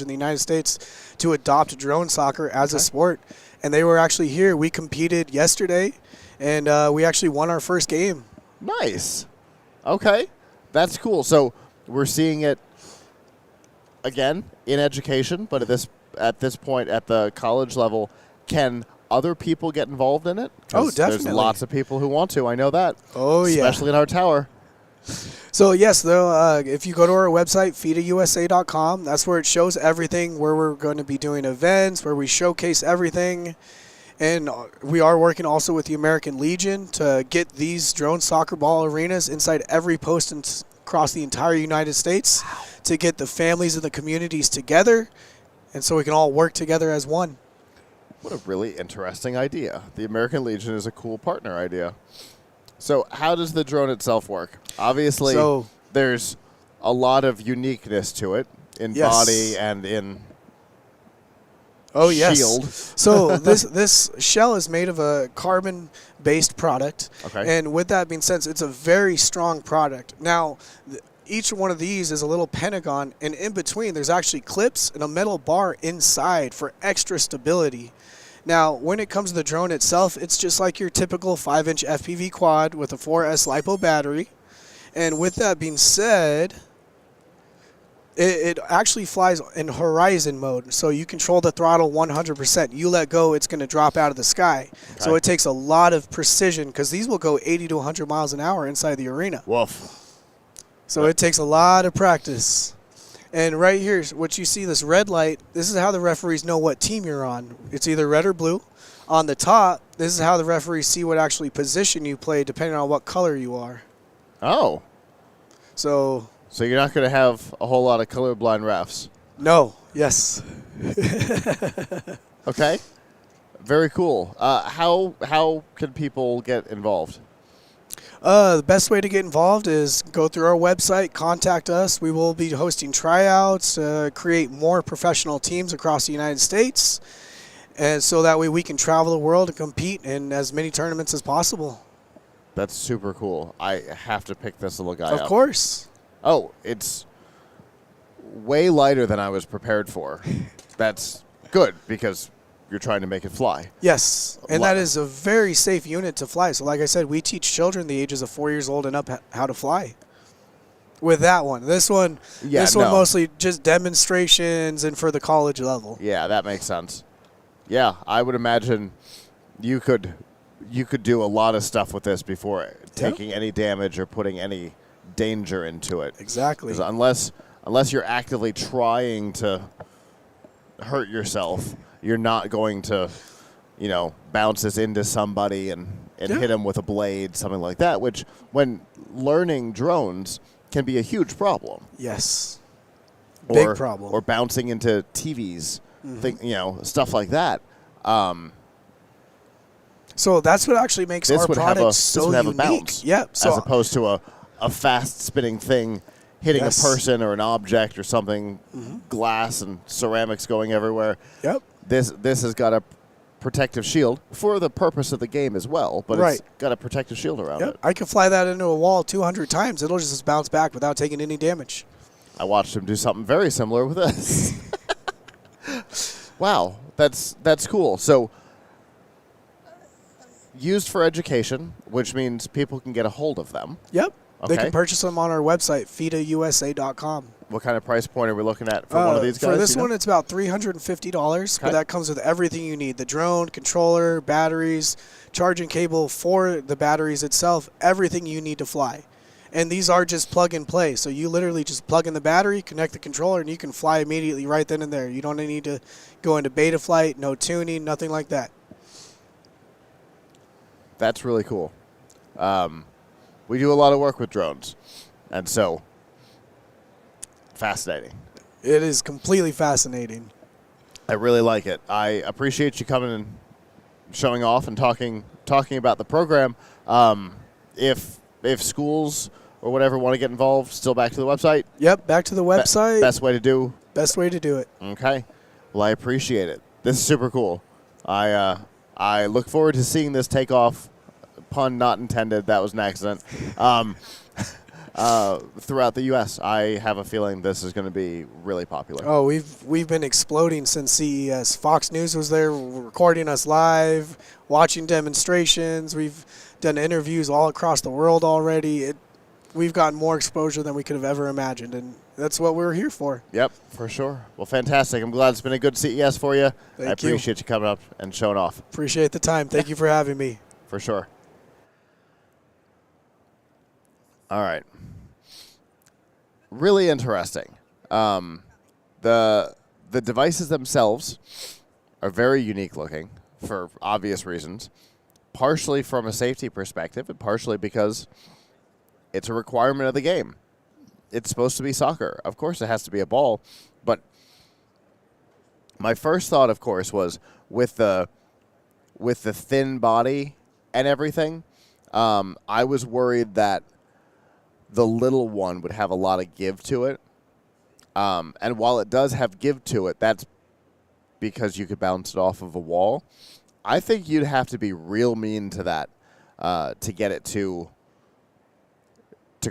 in the United States to adopt drone soccer as a sport. And they were actually here. We competed yesterday, and we actually won our first game. Nice. Okay. That's cool. So we're seeing it, again, in education, but at this point at the college level, can other people get involved in it? Oh, definitely. There's lots of people who want to. I know that. Oh, yeah. Especially in our tower. So, yes, though, if you go to our website, FIDAUSA.com, that's where it shows everything, where we're going to be doing events, where we showcase everything. And we are working also with the American Legion to get these drone soccer ball arenas inside every post across the entire United States to get the families and the communities together, and so we can all work together as one. What a really interesting idea. The American Legion is a cool partner idea. So how does the drone itself work? Obviously, there's a lot of uniqueness to it in body and in shield. So this shell is made of a carbon-based product. And with that being said, it's a very strong product. Now, each one of these is a little pentagon, and in between there's actually clips and a metal bar inside for extra stability. Now, when it comes to the drone itself, it's just like your typical 5-inch FPV quad with a 4S LiPo battery. And with that being said, it actually flies in horizon mode, so you control the throttle 100%. You let go, it's going to drop out of the sky. So it takes a lot of precision, because these will go 80 to 100 miles an hour inside the arena. Woof. So it takes a lot of practice. And right here, what you see, this red light, this is how the referees know what team you're on. It's either red or blue. On the top, this is how the referees see what actually position you play, depending on what color you are. Oh. So you're not going to have a whole lot of colorblind refs? No. Yes. Okay. Very cool. How can people get involved? The best way to get involved is go through our website, contact us. We will be hosting tryouts, create more professional teams across the United States, and so that way we can travel the world and compete in as many tournaments as possible. That's super cool. I have to pick this little guy up. Of course. Oh, it's way lighter than I was prepared for. That's good because you're trying to make it fly. Yes, and that is a very safe unit to fly. So like I said, we teach children the ages of 4 years old and up how to fly. With that one. This one mostly just demonstrations and for the college level. Yeah, that makes sense. Yeah, I would imagine you could do a lot of stuff with this before taking any damage or putting any danger into it. Exactly. 'Cause unless you're actively trying to hurt yourself, you're not going to, bounce this into somebody and hit them with a blade, something like that, which when learning drones can be a huge problem. Yes. Or, Big problem. Or bouncing into TVs, stuff like that. So that's what actually makes our product so unique. A bounce, Yep. So as opposed to a fast spinning thing hitting a person or an object or something, glass and ceramics going everywhere. Yep. This has got a protective shield for the purpose of the game as well, but it's got a protective shield around it. I can fly that into a wall 200 times. It'll just bounce back without taking any damage. I watched him do something very similar with this. Wow, that's cool. So, used for education, which means people can get a hold of them. Yep. Okay. They can purchase them on our website, FIDAUSA.com. What kind of price point are we looking at for one of these guys? For this one, it's about $350, but that comes with everything you need. The drone, controller, batteries, charging cable for the batteries itself, everything you need to fly. And these are just plug and play. So you literally just plug in the battery, connect the controller, and you can fly immediately right then and there. You don't need to go into beta flight, no tuning, nothing like that. That's really cool. We do a lot of work with drones, and so fascinating. It is completely fascinating. I really like it. I appreciate you coming and showing off and talking about the program. If schools or whatever want to get involved, still back to the website? Yep, back to the website. Best way to do? Best way to do it. Okay. Well, I appreciate it. This is super cool. I look forward to seeing this take off. Pun not intended. That was an accident. Throughout the U.S., I have a feeling this is going to be really popular. Oh, we've been exploding since CES. Fox News was there recording us live, watching demonstrations. We've done interviews all across the world already. We've gotten more exposure than we could have ever imagined, and that's what we're here for. Yep, for sure. Well, fantastic. I'm glad it's been a good CES for you. Thank I appreciate you coming up and showing off. Appreciate the time. Thank you for having me. For sure. All right. Really interesting. The devices themselves are very unique looking for obvious reasons, partially from a safety perspective and partially because it's a requirement of the game. It's supposed to be soccer. Of course, it has to be a ball, but my first thought, of course, was with the thin body and everything, I was worried that the little one would have a lot of give to it. And while it does have give to it, that's because you could bounce it off of a wall. I think you'd have to be real mean to that to get it to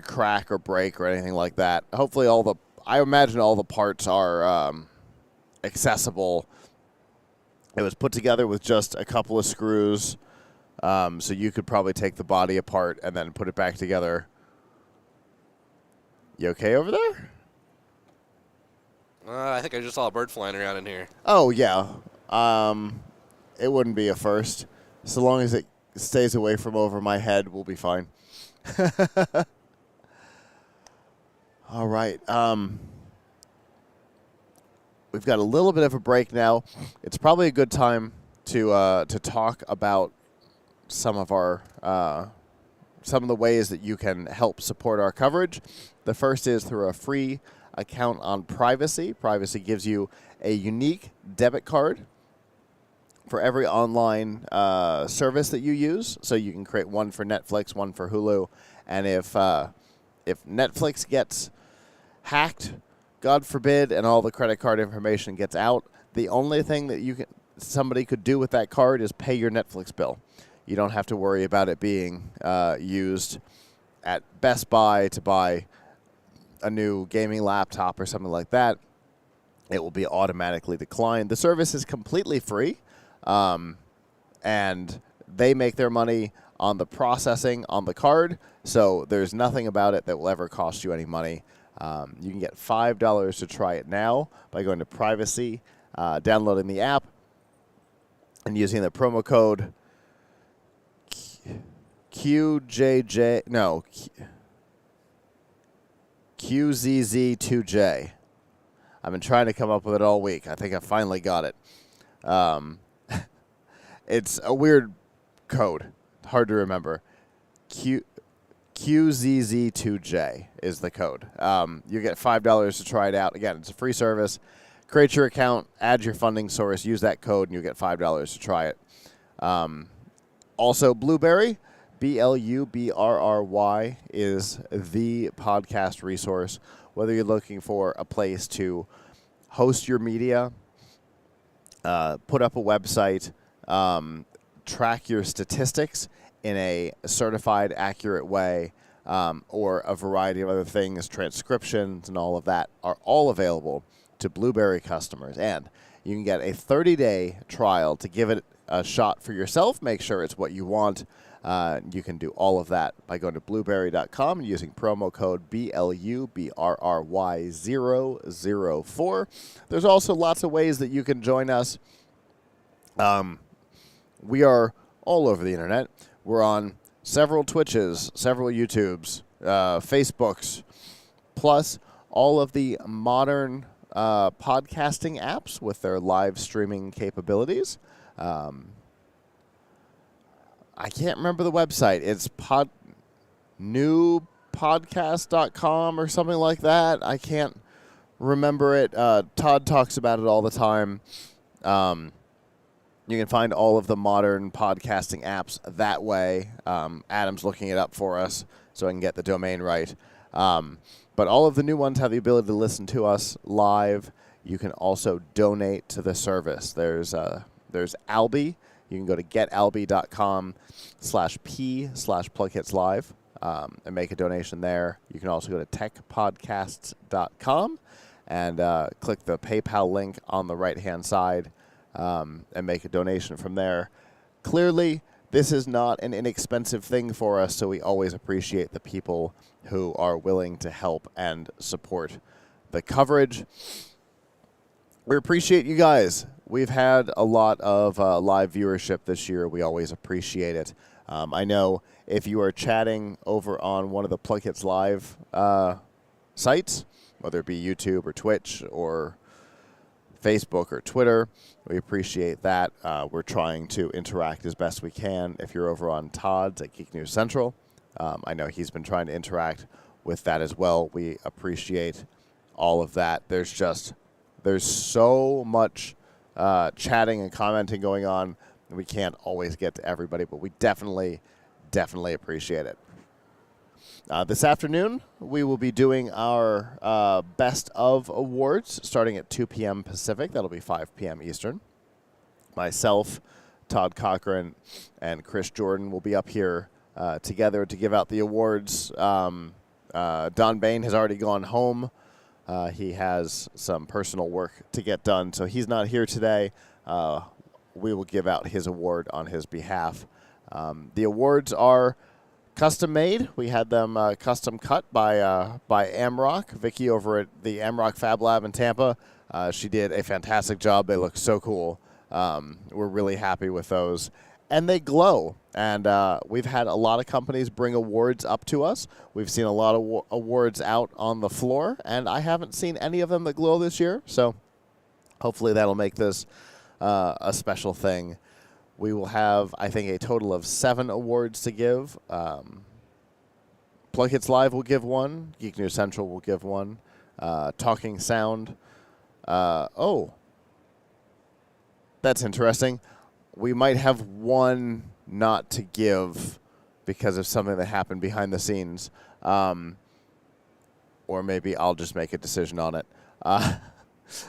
crack or break or anything like that. Hopefully I imagine all the parts are accessible. It was put together with just a couple of screws, so you could probably take the body apart and then put it back together. You okay over there? I think I just saw a bird flying around in here. Oh, yeah. It wouldn't be a first. So long as it stays away from over my head, we'll be fine. All right. We've got a little bit of a break now. It's probably a good time to talk about some of the ways that you can help support our coverage. The first is through a free account on Privacy. Privacy gives you a unique debit card for every online service that you use. So you can create one for Netflix, one for Hulu, and if Netflix gets hacked, God forbid, and all the credit card information gets out, the only thing that somebody could do with that card is pay your Netflix bill. You don't have to worry about it being used at Best Buy to buy a new gaming laptop or something like that. It will be automatically declined. The service is completely free, and they make their money on the processing on the card, so there's nothing about it that will ever cost you any money. You can get $5 to try it now by going to Privacy, downloading the app, and using the promo code QZZ2J. I've been trying to come up with it all week. I think I finally got it. It's a weird code. Hard to remember. QZZ2J is the code. You get $5 to try it out. Again, it's a free service. Create your account, add your funding source, use that code, and you get $5 to try it. Also, Blueberry, BLUBRRY, is the podcast resource. Whether you're looking for a place to host your media, put up a website, track your statistics in a certified, accurate way, or a variety of other things, transcriptions and all of that are all available to Blueberry customers. And you can get a 30-day trial to give it a shot for yourself, make sure it's what you want. You can do all of that by going to blueberry.com and using promo code BLUBRRY004. There's also lots of ways that you can join us. We are all over the internet. We're on several Twitches, several YouTubes, Facebooks, plus all of the modern podcasting apps with their live streaming capabilities. I can't remember the website. It's newpodcast.com or something like that. I can't remember it. Todd talks about it all the time. You can find all of the modern podcasting apps that way. Adam's looking it up for us so I can get the domain right. But all of the new ones have the ability to listen to us live. You can also donate to the service. There's Alby. You can go to getalby.com/p/PlugHitsLive and make a donation there. You can also go to techpodcasts.com and click the PayPal link on the right-hand side and make a donation from there. Clearly, this is not an inexpensive thing for us, so we always appreciate the people who are willing to help and support the coverage. We appreciate you guys. We've had a lot of live viewership this year. We always appreciate it. I know if you are chatting over on one of the Plug Hits Live sites, whether it be YouTube or Twitch or Facebook or Twitter, we appreciate that. We're trying to interact as best we can. If you're over on Todd's at Geek News Central, I know he's been trying to interact with that as well. We appreciate all of that. There's so much chatting and commenting going on. We can't always get to everybody, but we definitely appreciate it. This afternoon, we will be doing our Best of Awards starting at 2 p.m. Pacific. That'll be 5 p.m. Eastern. Myself, Todd Cochran, and Chris Jordan will be up here together to give out the awards. Don Bain has already gone home. He has some personal work to get done, so he's not here today. We will give out his award on his behalf. The awards are custom made. We had them custom cut by Amrock. Vicky over at the Amrock Fab Lab in Tampa. She did a fantastic job. They look so cool. We're really happy with those. And they glow. And we've had a lot of companies bring awards up to us. We've seen a lot of awards out on the floor, and I haven't seen any of them that glow this year. So hopefully that'll make this a special thing. We will have, I think, a total of 7 awards to give. Plug Hits Live will give one. Geek News Central will give one. Talking Sound. That's interesting. we might have one not to give because of something that happened behind the scenes. Or maybe I'll just make a decision on it.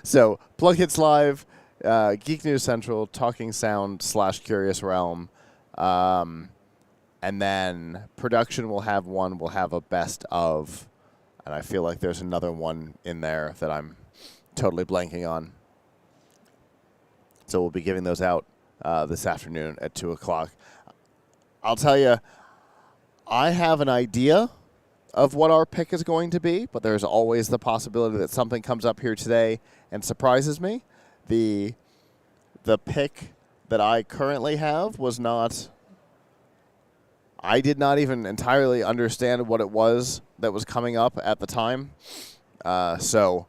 So, Plug Hits Live, Geek News Central, Talking Sound / Curious Realm. And then production will have one. We'll have a best of. And I feel like there's another one in there that I'm totally blanking on. So we'll be giving those out this afternoon at 2 o'clock. I'll tell you, I have an idea of what our pick is going to be, but there's always the possibility that something comes up here today and surprises me. The pick that I currently have was not... I did not even entirely understand what it was that was coming up at the time. So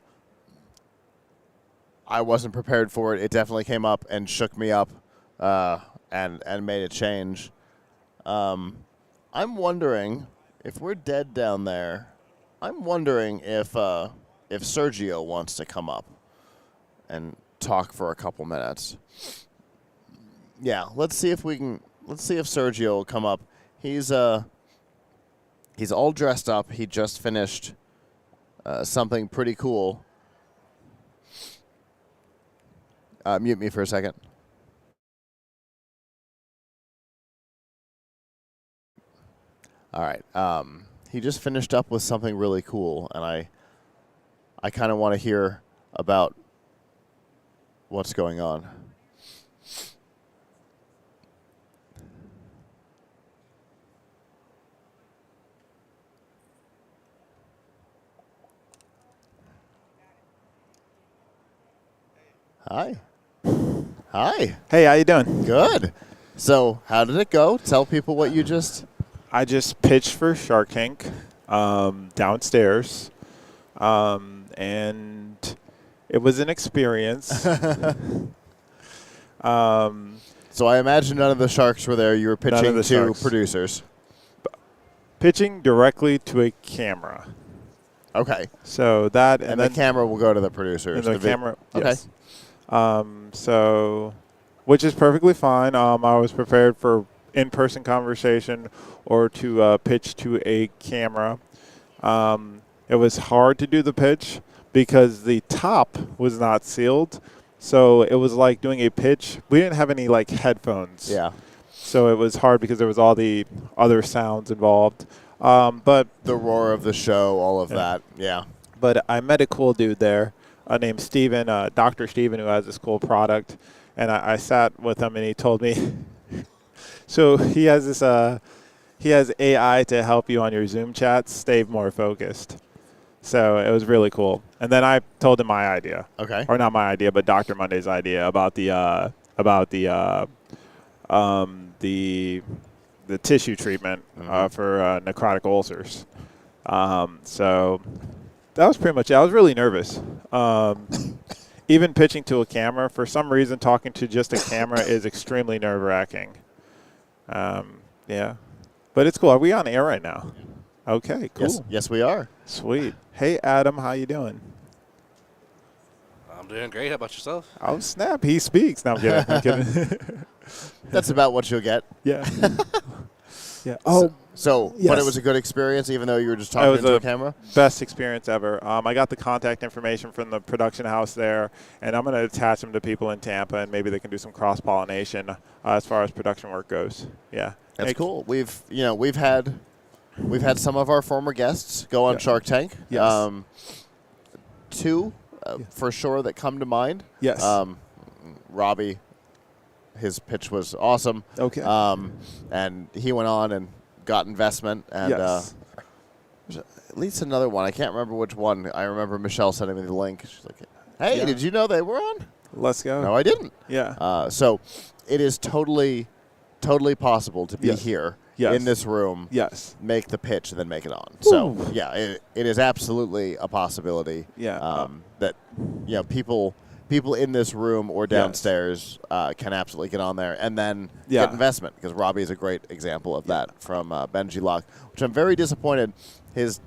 I wasn't prepared for it. It definitely came up and shook me up and made a change. I'm wondering, if we're dead down there, I'm wondering if Sergio wants to come up and talk for a couple minutes. Yeah, let's see if Sergio will come up. He's all dressed up. He just finished something pretty cool. Mute me for a second. All right. He just finished up with something really cool, and I kind of want to hear about what's going on. Hi. Hi. Hey, how you doing? Good. So, how did it go? Tell people what you just... I just pitched for Shark Tank downstairs, and it was an experience. So I imagine none of the sharks were there. You were pitching to sharks. producers. Pitching directly to a camera. Okay. So that and the camera will go to the producers. And the camera, okay. Yes. So, which is perfectly fine. I was prepared for in-person conversation or to pitch to a camera. It was hard to do the pitch because the top was not sealed. So it was like doing a pitch. We didn't have any like headphones. Yeah. So it was hard because there was all the other sounds involved. But the roar of the show, all of that. Yeah. But I met a cool dude there named Steven, Dr. Steven, who has this cool product. And I sat with him and he told me, so he has this, he has AI to help you on your Zoom chats stay more focused. So it was really cool. And then I told him my idea. Okay. Or not my idea, but Dr. Monday's idea about the tissue treatment for necrotic ulcers. So that was pretty much it. I was really nervous. Even pitching to a camera, for some reason, talking to just a camera is extremely nerve-wracking. Yeah. But it's cool. Are we on air right now? Okay, cool. Yes, we are. Sweet. Hey, Adam, how you doing? I'm doing great. How about yourself? Oh, snap. He speaks. No, I'm kidding. I'm kidding. That's about what you'll get. Yeah. Yeah. Oh. So, yes. But it was a good experience, even though you were just talking to a camera? Best experience ever. I got the contact information from the production house there, and I'm going to attach them to people in Tampa, and maybe they can do some cross-pollination as far as production work goes. Yeah. That's cool. We've had some of our former guests go on Shark Tank. Yes. Two, for sure, that come to mind. Yes. Robbie, his pitch was awesome. Okay. And he went on and got investment. And yes. there's at least another one. I can't remember which one. I remember Michelle sending me the link. She's like, hey, did you know they were on? Let's go. No, I didn't. Yeah. So it is totally possible to be here in this room, make the pitch, and then make it on. Ooh. So, yeah, it is absolutely a possibility that people in this room or downstairs can absolutely get on there and then get investment, because Robbie is a great example of that from Benji Locke, which I'm very disappointed. His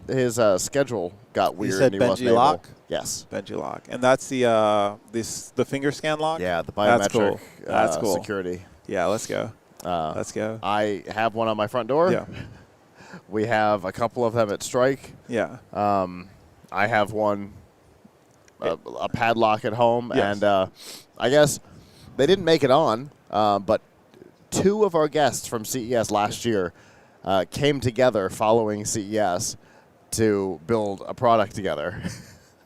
schedule got weird. You said and he wasn't Benji Locke? able. Yes. Benji Locke. And that's the finger scan lock? Yeah, the biometric That's cool. security. Yeah, let's go. Let's go. I have one on my front door. Yeah. We have a couple of them at Strike. Yeah. I have one, a padlock at home, Yes. and I guess they didn't make it on, but 2 of our guests from CES last year came together following CES to build a product together.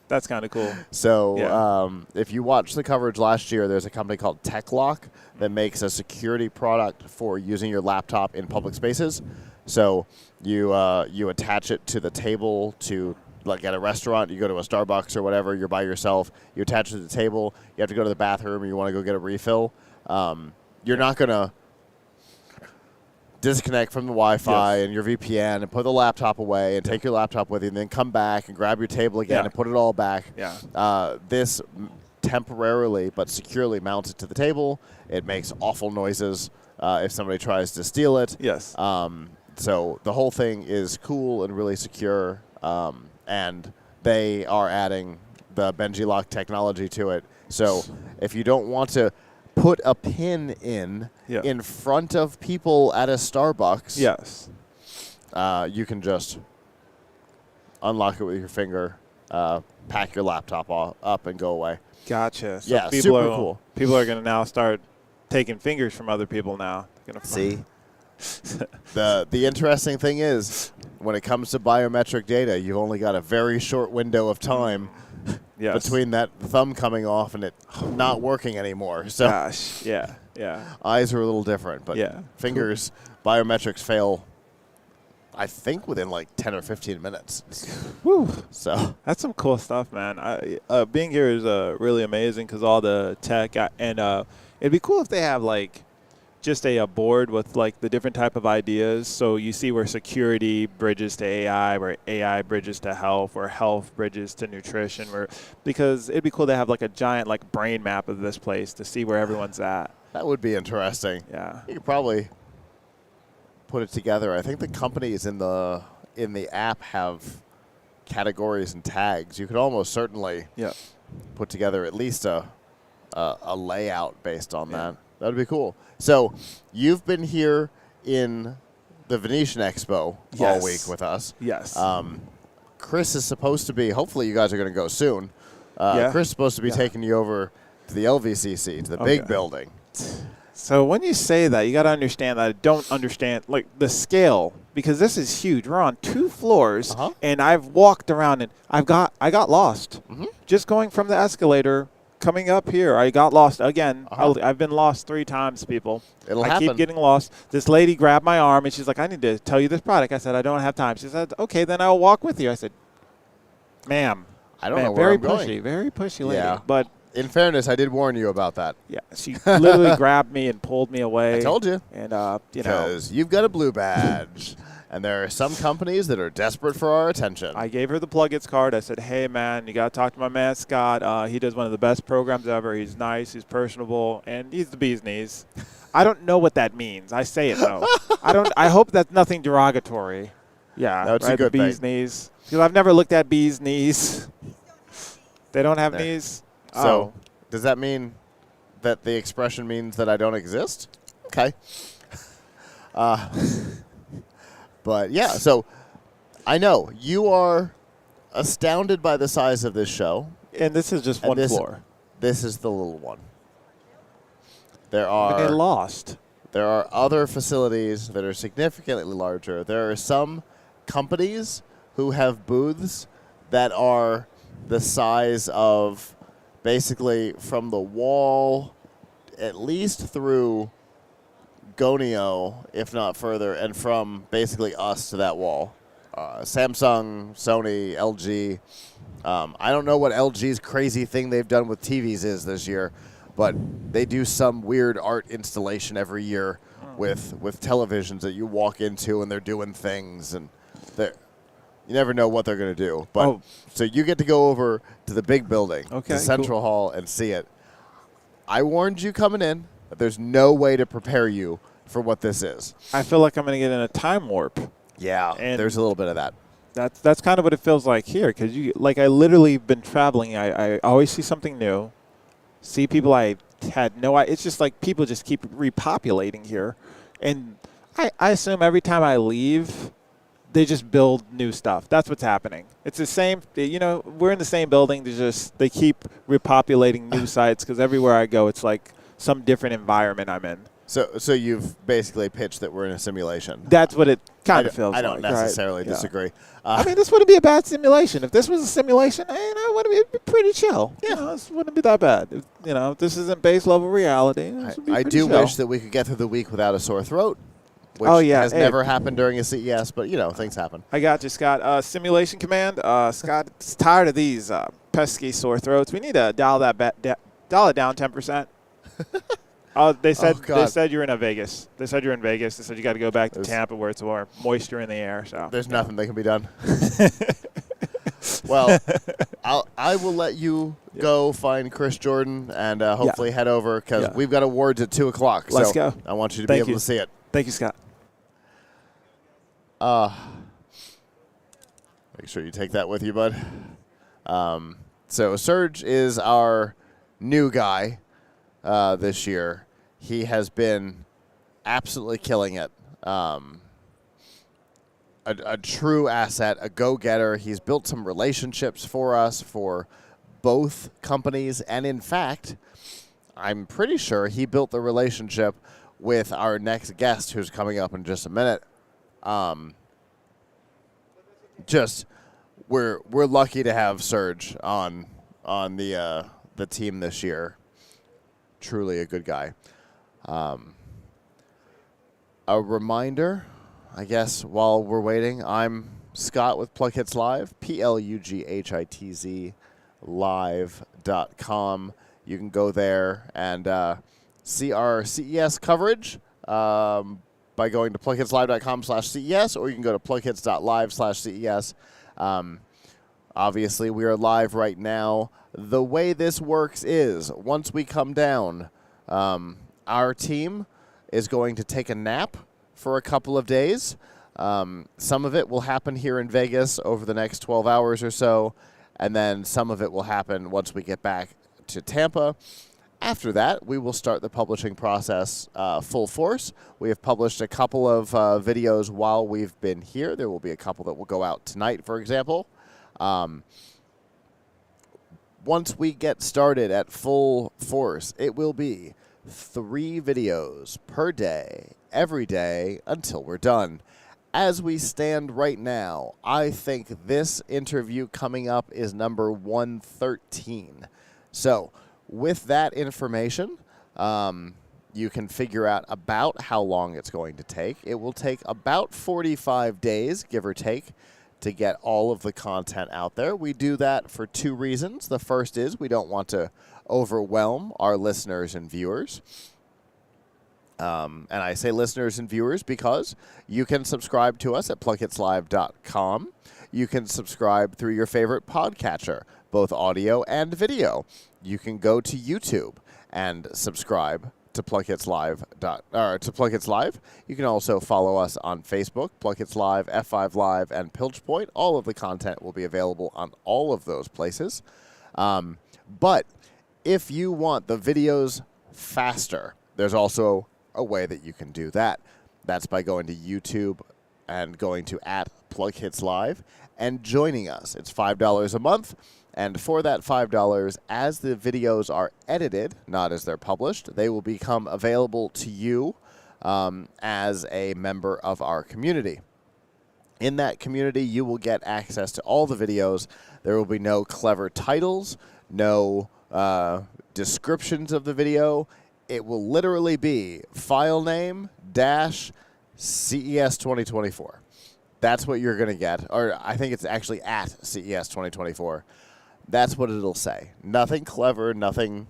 That's kind of cool. So Yeah. if you watch the coverage last year, there's a company called TechLock that makes a security product for using your laptop in public spaces. So you attach it to the table to, like at a restaurant, you go to a Starbucks or whatever, you're by yourself, you attach it to the table, you have to go to the bathroom, you want to go get a refill. You're not going to disconnect from the Wi-Fi and your VPN and put the laptop away and take your laptop with you and then come back and grab your table again and put it all back. Yeah. This temporarily but securely mounts it to the table. It makes awful noises if somebody tries to steal it. Yes. So the whole thing is cool and really secure, and they are adding the BenjiLock technology to it. So if you don't want to put a pin in front of people at a Starbucks, Yes. you can just unlock it with your finger, pack your laptop up, and go away. Gotcha. So Yeah, people super are, cool. People are going to now start taking fingers from other people now. They're gonna See? The interesting thing is, when it comes to biometric data, you've only got a very short window of time Yes. between that thumb coming off and it not working anymore. So Gosh. Yeah. Yeah. eyes are a little different, but Yeah. fingers, biometrics fail, I think, within like 10 or 15 minutes. Woo. So That's some cool stuff, man. Being here is really amazing because all the tech and it'd be cool if they have like just a board with like the different type of ideas. So you see where security bridges to AI, where AI bridges to health, where health bridges to nutrition. Because it'd be cool to have like a giant like brain map of this place to see where everyone's at. that would be interesting. Yeah. You could probably put it together. I think the companies in the app have categories and tags. You could almost certainly Yeah. put together at least a layout based on that. That would be cool. So you've been here in the Venetian Expo all Yes. week with us. Yes. Chris is supposed to be, hopefully you guys are going to go soon. Yeah. Chris is supposed to be taking you over to the LVCC, to the big Okay. building. So when you say that, you got to understand that I don't understand like the scale because this is huge. We're on 2 floors, and I've walked around and I got lost. Just going from the escalator coming up here, I got lost again. I've been lost 3 times, people. It'll I happen. keep getting lost. This lady grabbed my arm and she's like, "I need to tell you this product." I said, "I don't have time." She said, "Okay, then I'll walk with you." I said, "Ma'am, I don't know where very I'm going. pushy, very pushy lady." Yeah. But in fairness, I did warn you about that. yeah, she literally grabbed me and pulled me away. I told you. And you know, Because you've got a blue badge. And there are some companies that are desperate for our attention. I gave her the Plugits card. I said, "Hey, man, you got to talk to my man, Scott. He does one of the best programs ever. He's nice. He's personable. And he's the bee's knees." I don't know what that means. I say it, though. I hope that's nothing derogatory. Yeah, That's a right, good the bee's thing. knees. Because I've never looked at bees' knees. They don't have knees? So does that mean that the expression means that I don't exist? Okay. But yeah, so I know you are astounded by the size of this show. And this is just And one this- floor. This is the little one. There I get are lost. there are other facilities that are significantly larger. There are some companies who have booths that are the size of basically from the wall at least through Gonio, if not further, and from basically us to that wall. Samsung, Sony, LG. I don't know what LG's crazy thing they've done with TVs is this year, but they do some weird art installation every year with televisions that you walk into and they're doing things, and you never know what they're going to do. But so you get to go over to the big building, to Central Hall, and see it. I warned you coming in that there's no way to prepare you for what this is. I feel like I'm going to get in a time warp. Yeah, And there's a little bit of that. That's kind of what it feels like here, because I literally been traveling. I always see something new, see people I had no idea. It's just like people just keep repopulating here. And I assume every time I leave, they just build new stuff. That's what's happening. It's the same, we're in the same building. They keep repopulating new sites because everywhere I go, it's like some different environment I'm in. So you've basically pitched that we're in a simulation. That's what it kind of feels like. I don't necessarily disagree. I mean, this wouldn't be a bad simulation. If this was a simulation, it'd be pretty chill. Yeah. This wouldn't be that bad. If this isn't base level reality. I do wish that we could get through the week without a sore throat, which has never happened during a CES, but, things happen. I got you, Scott. Simulation Command. Scott's tired of these pesky sore throats. We need to dial it down 10%. They said you're in Vegas. They said you're in Vegas. They said you got to go back to Tampa where it's more moisture in the air. So there's nothing that can be done. Well, I will let you go find Chris Jordan and hopefully head over because we've got awards at 2:00. Let's go. I want you to be able to see it. Thank you, Scott. Make sure you take that with you, bud. So Serge is our new guy this year. He has been absolutely killing it. A true asset, a go-getter. He's built some relationships for us for both companies. And in fact, I'm pretty sure he built the relationship with our next guest who's coming up in just a minute. We're lucky to have Serge on the team this year. Truly a good guy. A reminder, I guess, while we're waiting, I'm Scott with Plug Hits Live, PLUGHITZ live.com. You can go there and see our CES coverage by going to plughitslive.com/CES, or you can go to plughits.live/CES. Obviously, we are live right now. The way this works is, once we come down, our team is going to take a nap for a couple of days. Some of it will happen here in Vegas over the next 12 hours or so, and then some of it will happen once we get back to Tampa. After that, we will start the publishing process full force. We have published a couple of videos while we've been here. There will be a couple that will go out tonight, for example. Once we get started at full force, it will be 3 videos per day, every day, until we're done. As we stand right now, I think this interview coming up is number 113. So, with that information, you can figure out about how long it's going to take. It will take about 45 days, give or take, to get all of the content out there. We do that for 2 reasons. The first is we don't want to overwhelm our listeners and viewers. And I say listeners and viewers because you can subscribe to us at plughitslive.com. You can subscribe through your favorite podcatcher, both audio and video. You can go to YouTube and subscribe to Plug Hits Live. You can also follow us on Facebook, Plug Hits Live, F5 Live, and Pilch Point. All of the content will be available on all of those places. But if you want the videos faster, there's also a way that you can do that. That's by going to YouTube and going to @PlugHitsLive and joining us. It's $5 a month. And for that $5, as the videos are edited, not as they're published, they will become available to you as a member of our community. In that community, you will get access to all the videos. There will be no clever titles, no descriptions of the video. It will literally be file name -CES 2024. That's what you're going to get. Or I think it's actually @CES 2024. That's what it'll say. Nothing clever, nothing.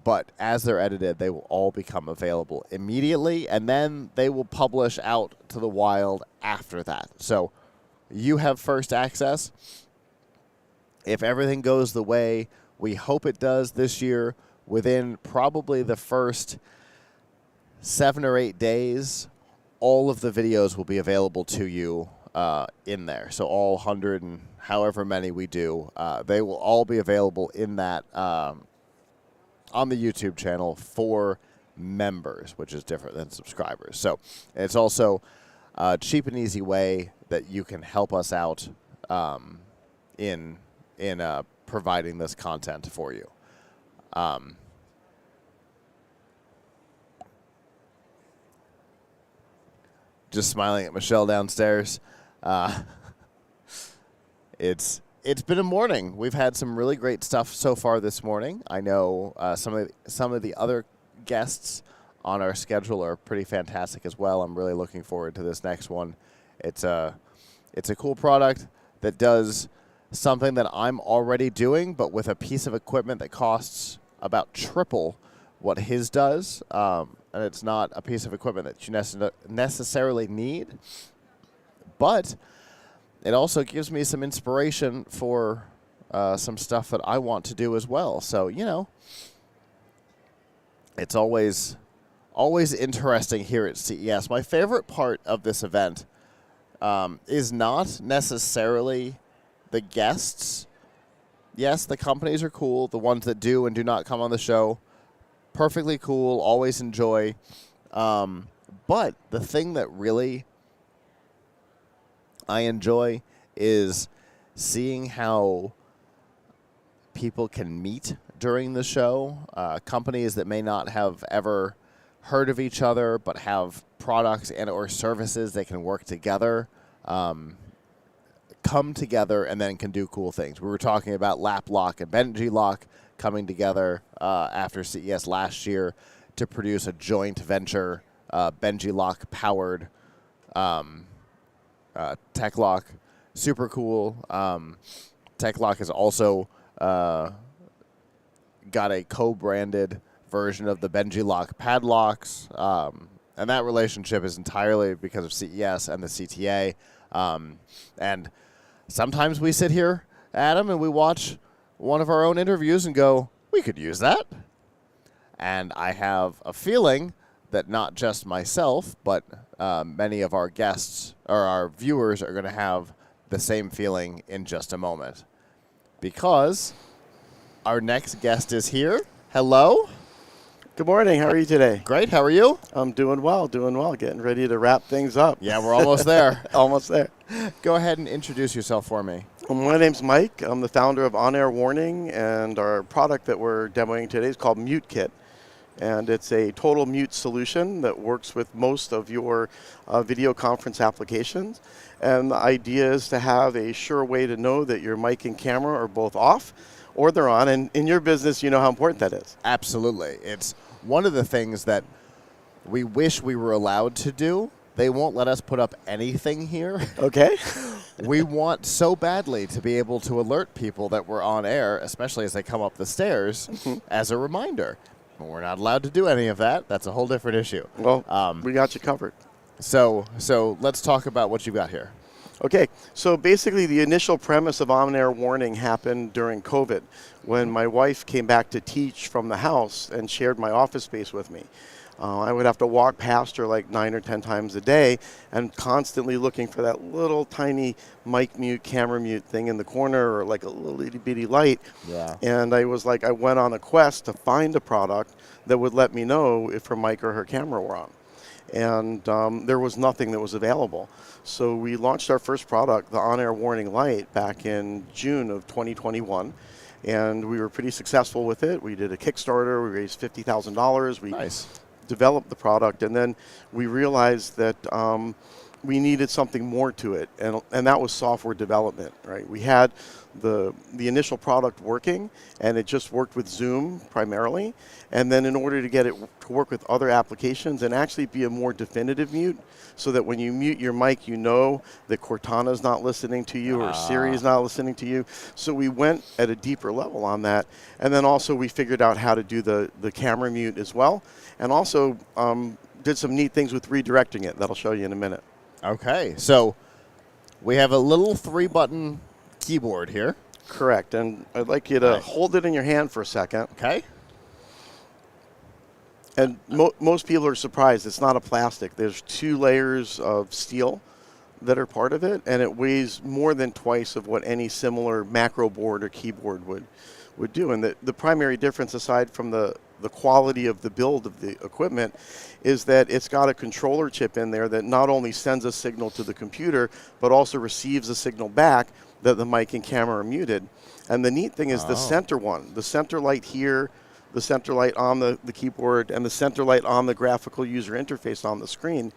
But as they're edited, they will all become available immediately, and then they will publish out to the wild after that. So you have first access. If everything goes the way we hope it does this year, within probably the first 7 or 8 days, all of the videos will be available to you in there. So all 100 and however many we do, they will all be available in that on the YouTube channel for members, which is different than subscribers. So it's also a cheap and easy way that you can help us out in providing this content for you. Just smiling at Michelle downstairs. It's been a morning. We've had some really great stuff so far this morning. I know some of the other guests on our schedule are pretty fantastic as well. I'm really looking forward to this next one. It's a cool product that does something that I'm already doing, but with a piece of equipment that costs about triple what his does. And it's not a piece of equipment that you necessarily need, but it also gives me some inspiration for some stuff that I want to do as well. So, you know, it's always interesting here at CES. My favorite part of this event is not necessarily the guests. Yes, the companies are cool. The ones that do and do not come on the show, perfectly cool, always enjoy. But the thing that really I enjoy is seeing how people can meet during the show. Companies that may not have ever heard of each other but have products and or services that can work together, come together and then can do cool things. We were talking about LapLock and BenjiLock coming together after CES last year to produce a joint venture, BenjiLock powered TechLock. Super cool. TechLock has also got a co-branded version of the BenjiLock padlocks, and that relationship is entirely because of CES and the CTA. And sometimes we sit here, Adam, and we watch one of our own interviews and go, we could use that. And I have a feeling that not just myself, but many of our guests or our viewers are going to have the same feeling in just a moment. Because our next guest is here. Hello. Good morning. How are you today? Great. How are you? I'm doing well, getting ready to wrap things up. Yeah, we're almost there. Almost there. Go ahead and introduce yourself for me. My name's Mike. I'm the founder of On Air Warning, and our product that we're demoing today is called MuteKit. And it's a total mute solution that works with most of your video conference applications. And the idea is to have a sure way to know that your mic and camera are both off or they're on. And in your business, you know how important that is. Absolutely. It's one of the things that we wish we were allowed to do. They won't let us put up anything here. Okay. We want so badly to be able to alert people that we're on air, especially as they come up the stairs, as a reminder. But we're not allowed to do any of that. That's a whole different issue. Well, we got you covered. So let's talk about what you've got here. Okay, so basically the initial premise of On Air Warning happened during COVID when my wife came back to teach from the house and shared my office space with me. I would have to walk past her like 9 or 10 times a day and constantly looking for that little tiny mic mute, camera mute thing in the corner or like a little itty bitty light. Yeah. And I went on a quest to find a product that would let me know if her mic or her camera were on. And there was nothing that was available. So we launched our first product, the On Air Warning Light, back in June of 2021. And we were pretty successful with it. We did a Kickstarter. We raised $50,000. Nice. Developed the product, and then we realized that we needed something more to it, and that was software development, right? We had the initial product working, and it just worked with Zoom primarily, and then in order to get it to work with other applications and actually be a more definitive mute, so that when you mute your mic, you know that Cortana's not listening to you or Siri is not listening to you. So we went at a deeper level on that, and then also we figured out how to do the camera mute as well, and also did some neat things with redirecting it that I'll show you in a minute. Okay, so we have a little 3-button keyboard here. Correct, and I'd like you to hold it in your hand for a second. Okay. And most people are surprised it's not a plastic. There's 2 layers of steel that are part of it, and it weighs more than twice of what any similar macro board or keyboard would would do. And the primary difference, aside from the quality of the build of the equipment, is that it's got a controller chip in there that not only sends a signal to the computer, but also receives a signal back that the mic and camera are muted. And the neat thing is the center one, the center light here, the center light on the keyboard, and the center light on the graphical user interface on the screen,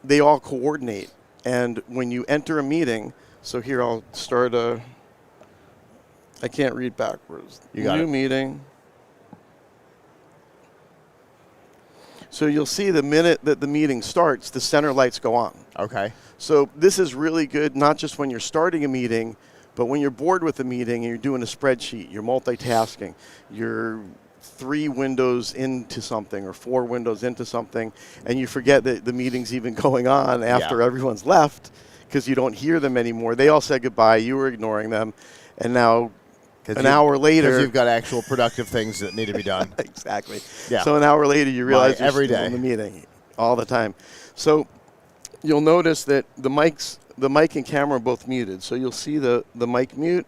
they all coordinate. And when you enter a meeting, so here I'll start I can't read backwards. You got New it. meeting. So you'll see the minute that the meeting starts, the center lights go on. Okay. So this is really good, not just when you're starting a meeting, but when you're bored with a meeting and you're doing a spreadsheet, you're multitasking, you're 3 windows into something or 4 windows into something, and you forget that the meeting's even going on after everyone's left because you don't hear them anymore. They all said goodbye, you were ignoring them, and now an hour later, because you've got actual productive things that need to be done. Exactly. Yeah. So an hour later, you realize you're every still day. in the meeting all the time. So you'll notice that the mic and camera are both muted. So you'll see the mic mute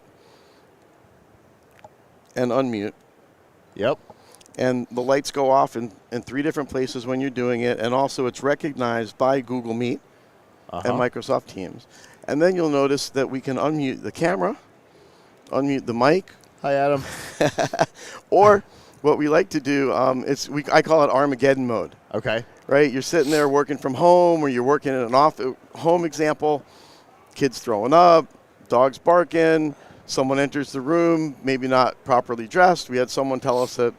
and unmute. Yep. And the lights go off in 3 different places when you're doing it. And also it's recognized by Google Meet and Microsoft Teams. And then you'll notice that we can unmute the camera, unmute the mic. Hi, Adam. Or what we like to do, I call it Armageddon mode. Okay. Right? You're sitting there working from home, or you're working in an home example, kids throwing up, dogs barking, someone enters the room, maybe not properly dressed. We had someone tell us a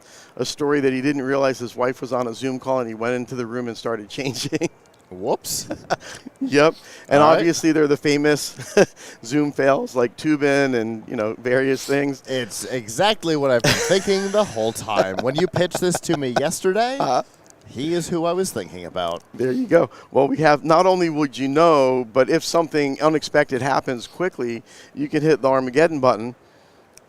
story that he didn't realize his wife was on a Zoom call, and he went into the room and started changing. Whoops. Yep. And All right. obviously they're the famous Zoom fails like Tubin and, various things. It's exactly what I've been thinking the whole time. When you pitched this to me yesterday, he is who I was thinking about. There you go. Well, we have, not only would you know, but if something unexpected happens quickly, you can hit the Armageddon button,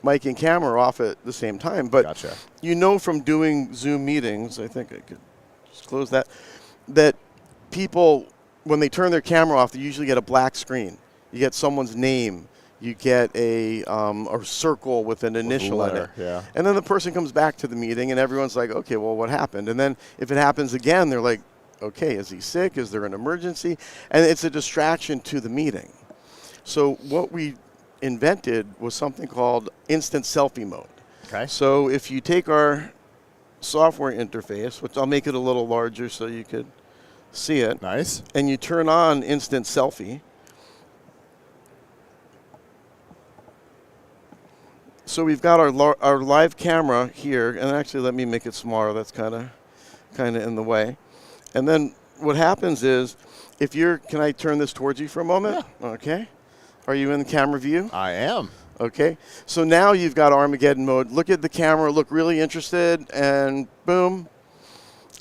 mic and camera off at the same time. But Gotcha. you know from doing Zoom meetings, I think I could just close that people, when they turn their camera off, they usually get a black screen. You get someone's name. You get a circle with an initial in it. letter, yeah. And then the person comes back to the meeting, and everyone's like, okay, well, what happened? And then if it happens again, they're like, okay, is he sick? Is there an emergency? And it's a distraction to the meeting. So what we invented was something called instant selfie mode. Okay. So if you take our software interface, which I'll make it a little larger so you could see it. Nice. And you turn on instant selfie. So we've got our live camera here, and actually let me make it smaller. That's kind of in the way. And then what happens is, can I turn this towards you for a moment? Yeah. Okay. Are you in the camera view? I am. Okay. So now you've got Armageddon mode. Look at the camera, look really interested, and boom.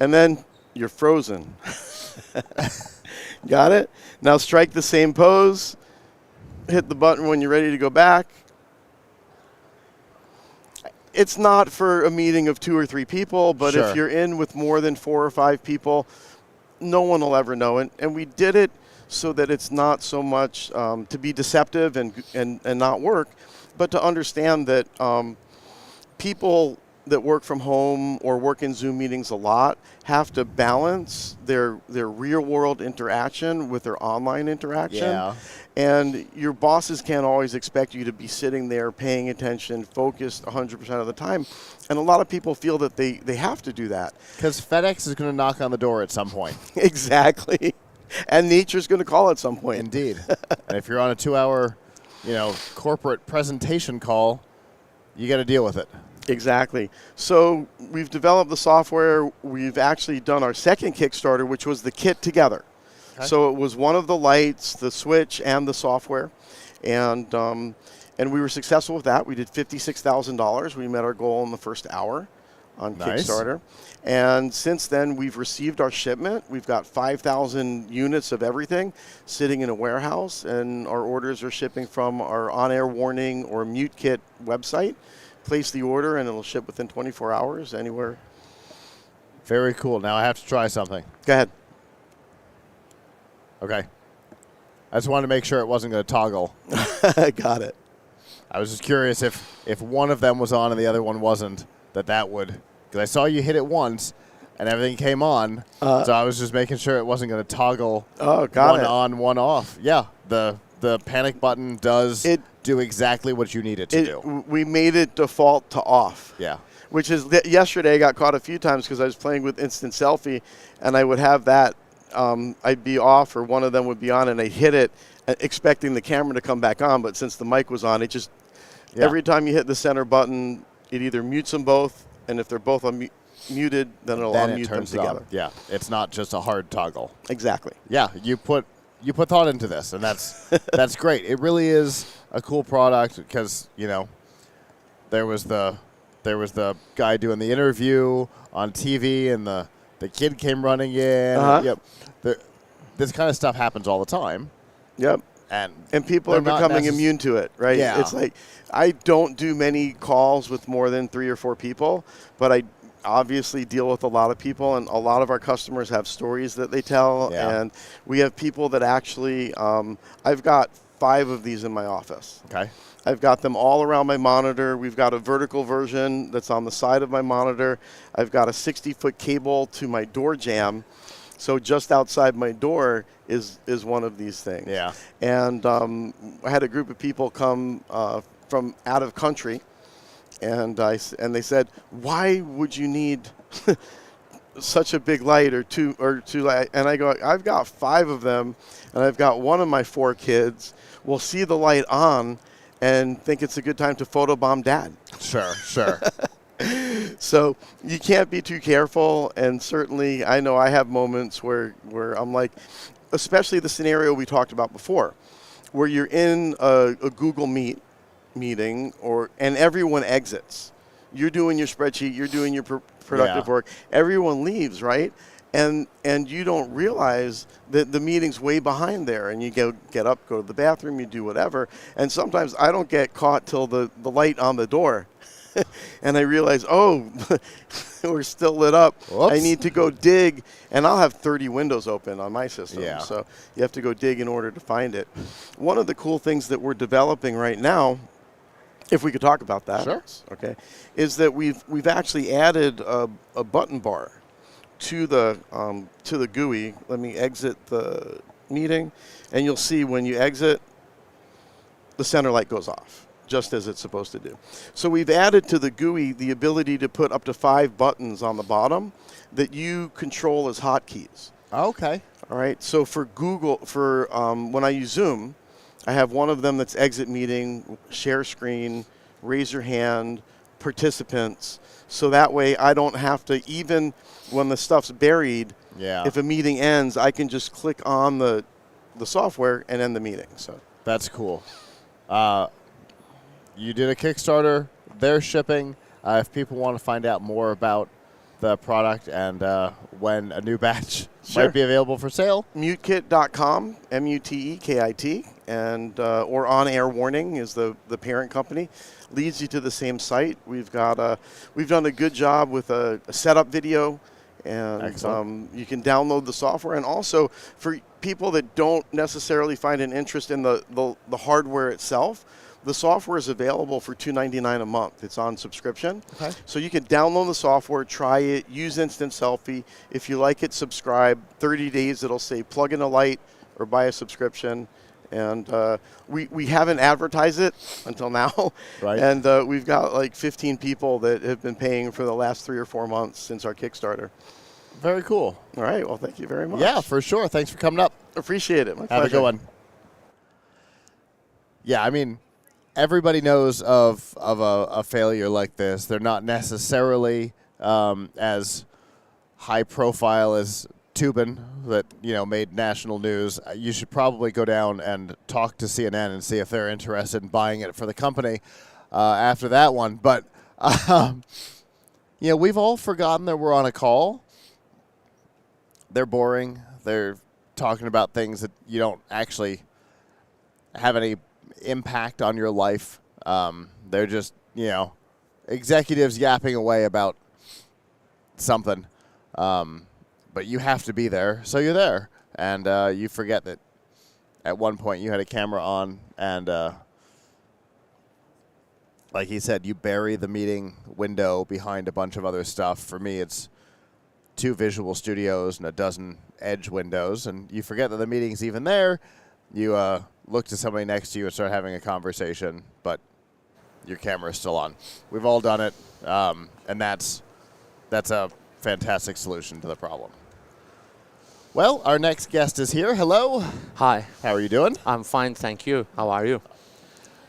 And then you're frozen. Got it? Now strike the same pose. Hit the button when you're ready to go back. It's not for a meeting of 2 or 3 people, but Sure. if you're in with more than 4 or 5 people, no one will ever know it. And we did it so that it's not so much to be deceptive and not work, but to understand that people that work from home or work in Zoom meetings a lot have to balance their real world interaction with their online interaction. Yeah. And your bosses can't always expect you to be sitting there paying attention, focused 100% of the time. And a lot of people feel that they have to do that. Because FedEx is going to knock on the door at some point. Exactly. And nature's going to call at some point. Indeed. And if you're on a 2-hour, corporate presentation call, you got to deal with it. Exactly. So we've developed the software. We've actually done our second Kickstarter, which was the kit together. Okay. So it was one of the lights, the switch, and the software. And we were successful with that. We did $56,000. We met our goal in the first hour on Kickstarter. And since then, we've received our shipment. We've got 5,000 units of everything sitting in a warehouse, and our orders are shipping from our on-air warning or mute kit website. Place the order, and it'll ship within 24 hours anywhere. Very cool. Now I have to try something. Go ahead. Okay. I just wanted to make sure it wasn't going to toggle. Got it. I was just curious if if one of them was on and the other one wasn't, that would, because I saw you hit it once and everything came on, so I was just making sure it wasn't going to toggle one on, one off. Yeah, the panic button does do exactly what you need it to do. We made it default to off. Yeah. Which is yesterday I got caught a few times because I was playing with Instant Selfie, and I would have that. I'd be off, or one of them would be on, and I'd hit it, expecting the camera to come back on. But since the mic was on, it just every time you hit the center button, it either mutes them both, and if they're both muted, then it'll unmute them together. Yeah, it's not just a hard toggle. Exactly. Yeah, you put thought into this, and that's great. It really is a cool product because there was the guy doing the interview on TV, and the kid came running in. Yep. This kind of stuff happens all the time. Yep. And people are becoming immune to it, right? Yeah. It's like I don't do many calls with more than 3 or 4 people, but I obviously deal with a lot of people, and a lot of our customers have stories that they tell, and we have people that actually I've got 5 of these in my office. Okay. I've got them all around my monitor. We've got a vertical version that's on the side of my monitor. I've got a 60-foot cable to my door jamb. So just outside my door is one of these things. Yeah. And I had a group of people come from out of country, and they said, "Why would you need such a big light or two light?" And I go, "I've got 5 of them, and I've got one of my 4 kids will see the light on and think it's a good time to photobomb dad." Sure. So you can't be too careful, and certainly I know I have moments where I'm like, especially the scenario we talked about before, where you're in a Google Meet meeting and everyone exits. You're doing your spreadsheet, you're doing your productive work, everyone leaves, right? And you don't realize that the meeting's way behind there, and you get up, go to the bathroom, you do whatever, and sometimes I don't get caught till the light on the door. And I realize, we're still lit up. Whoops. I need to go dig, and I'll have 30 windows open on my system. Yeah. So you have to go dig in order to find it. One of the cool things that we're developing right now, if we could talk about that, sure. Okay, is that we've actually added a button bar to the GUI. Let me exit the meeting, and you'll see when you exit, the center light goes off, just as it's supposed to do. So we've added to the GUI the ability to put up to 5 buttons on the bottom that you control as hotkeys. Okay. All right. So for Google, when I use Zoom, I have one of them that's exit meeting, share screen, raise your hand, participants. So that way I don't have to, even when the stuff's buried, if a meeting ends, I can just click on the software and end the meeting. So that's cool. You did a Kickstarter. They're shipping. If people want to find out more about the product and when a new batch might be available for sale, mutekit.com, MUTEKIT, and or On Air Warning is the parent company. Leads you to the same site. We've done a good job with a setup video, and you can download the software. And also for people that don't necessarily find an interest in the hardware itself, the software is available for $2.99 a month. It's on subscription. Okay. So you can download the software, try it, use Instant Selfie. If you like it, subscribe. 30 days, it'll say plug in a light or buy a subscription. And we haven't advertised it until now. Right. And we've got like 15 people that have been paying for the last 3 or 4 months since our Kickstarter. Very cool. All right. Well, thank you very much. Yeah, for sure. Thanks for coming up. Appreciate it. My Have pleasure. a good one. Yeah, I mean, everybody knows of a failure like this. They're not necessarily as high profile as Tubin that made national news. You should probably go down and talk to CNN and see if they're interested in buying it for the company after that one. But we've all forgotten that we're on a call. They're boring. They're talking about things that you don't actually have any impact on your life. They're just, executives yapping away about something. But you have to be there, so you're there. And you forget that at one point you had a camera on and like he said, you bury the meeting window behind a bunch of other stuff. For me, it's 2 visual studios and a dozen edge windows, and you forget that the meeting's even there. You look to somebody next to you and start having a conversation, but your camera's still on. We've all done it, and that's a fantastic solution to the problem. Well, our next guest is here. Hello. Hi. How are you doing? I'm fine, thank you. How are you?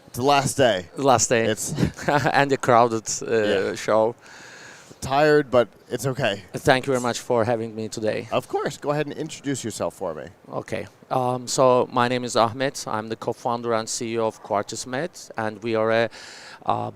It's the last day. Last day. It's and the crowded show. Tired, but it's okay. Thank you very much for having me today. Of course. Go ahead and introduce yourself for me. Okay. So my name is Ahmet. I'm the co-founder and CEO of QuartusMed, and we are a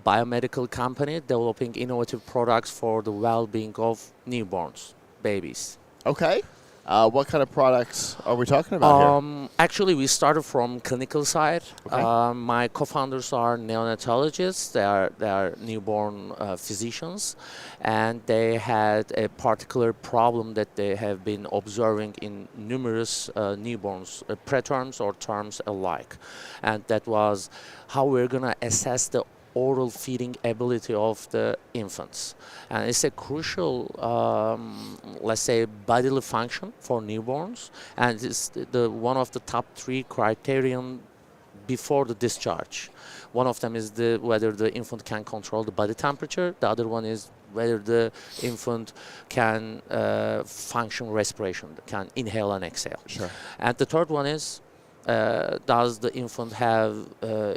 biomedical company developing innovative products for the well-being of newborns, babies. Okay. What kind of products are we talking about here? Actually, we started from clinical side. Okay. My co-founders are neonatologists. They are newborn physicians, and they had a particular problem that they have been observing in numerous newborns, preterms or terms alike, and that was how we're gonna assess the oral feeding ability of the infants. And it's a crucial, let's say, bodily function for newborns, and it's the one of the top 3 criterion before the discharge. One of them is whether the infant can control the body temperature. The other one is whether the infant can function respiration, can inhale and exhale. Sure. And the third one is, does the infant have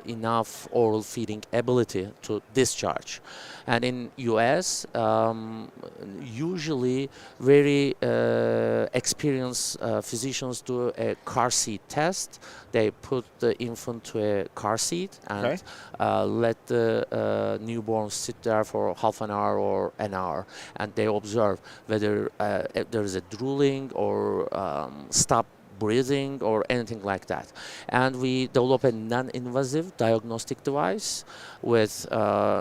enough oral feeding ability to discharge? And in US, usually very experienced physicians do a car seat test. They put the infant to a car seat and let the newborn sit there for half an hour or an hour, and they observe whether there is a drooling or stop breathing or anything like that. And we develop a non-invasive diagnostic device with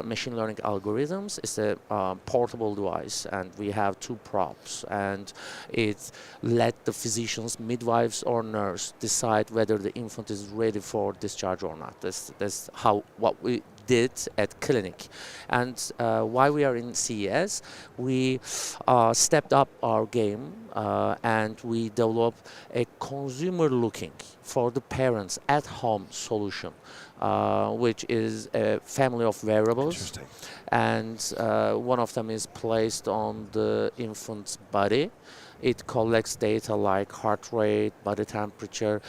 machine learning algorithms. It's a portable device, and we have 2 props, and it let the physicians, midwives or nurse decide whether the infant is ready for discharge or not. That's what we did at clinic. And while we are in CES, we stepped up our game and we developed a consumer looking for the parents at home solution, which is a family of wearables. Interesting. And one of them is placed on the infant's body. It collects data like heart rate, body temperature,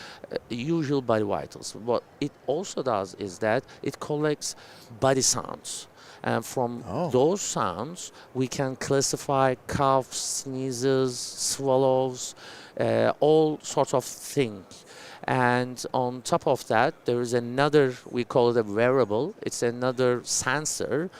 usual body vitals. What it also does is that it collects body sounds. And from those sounds, we can classify coughs, sneezes, swallows, all sorts of things. And on top of that, there is another, we call it a wearable. It's another sensor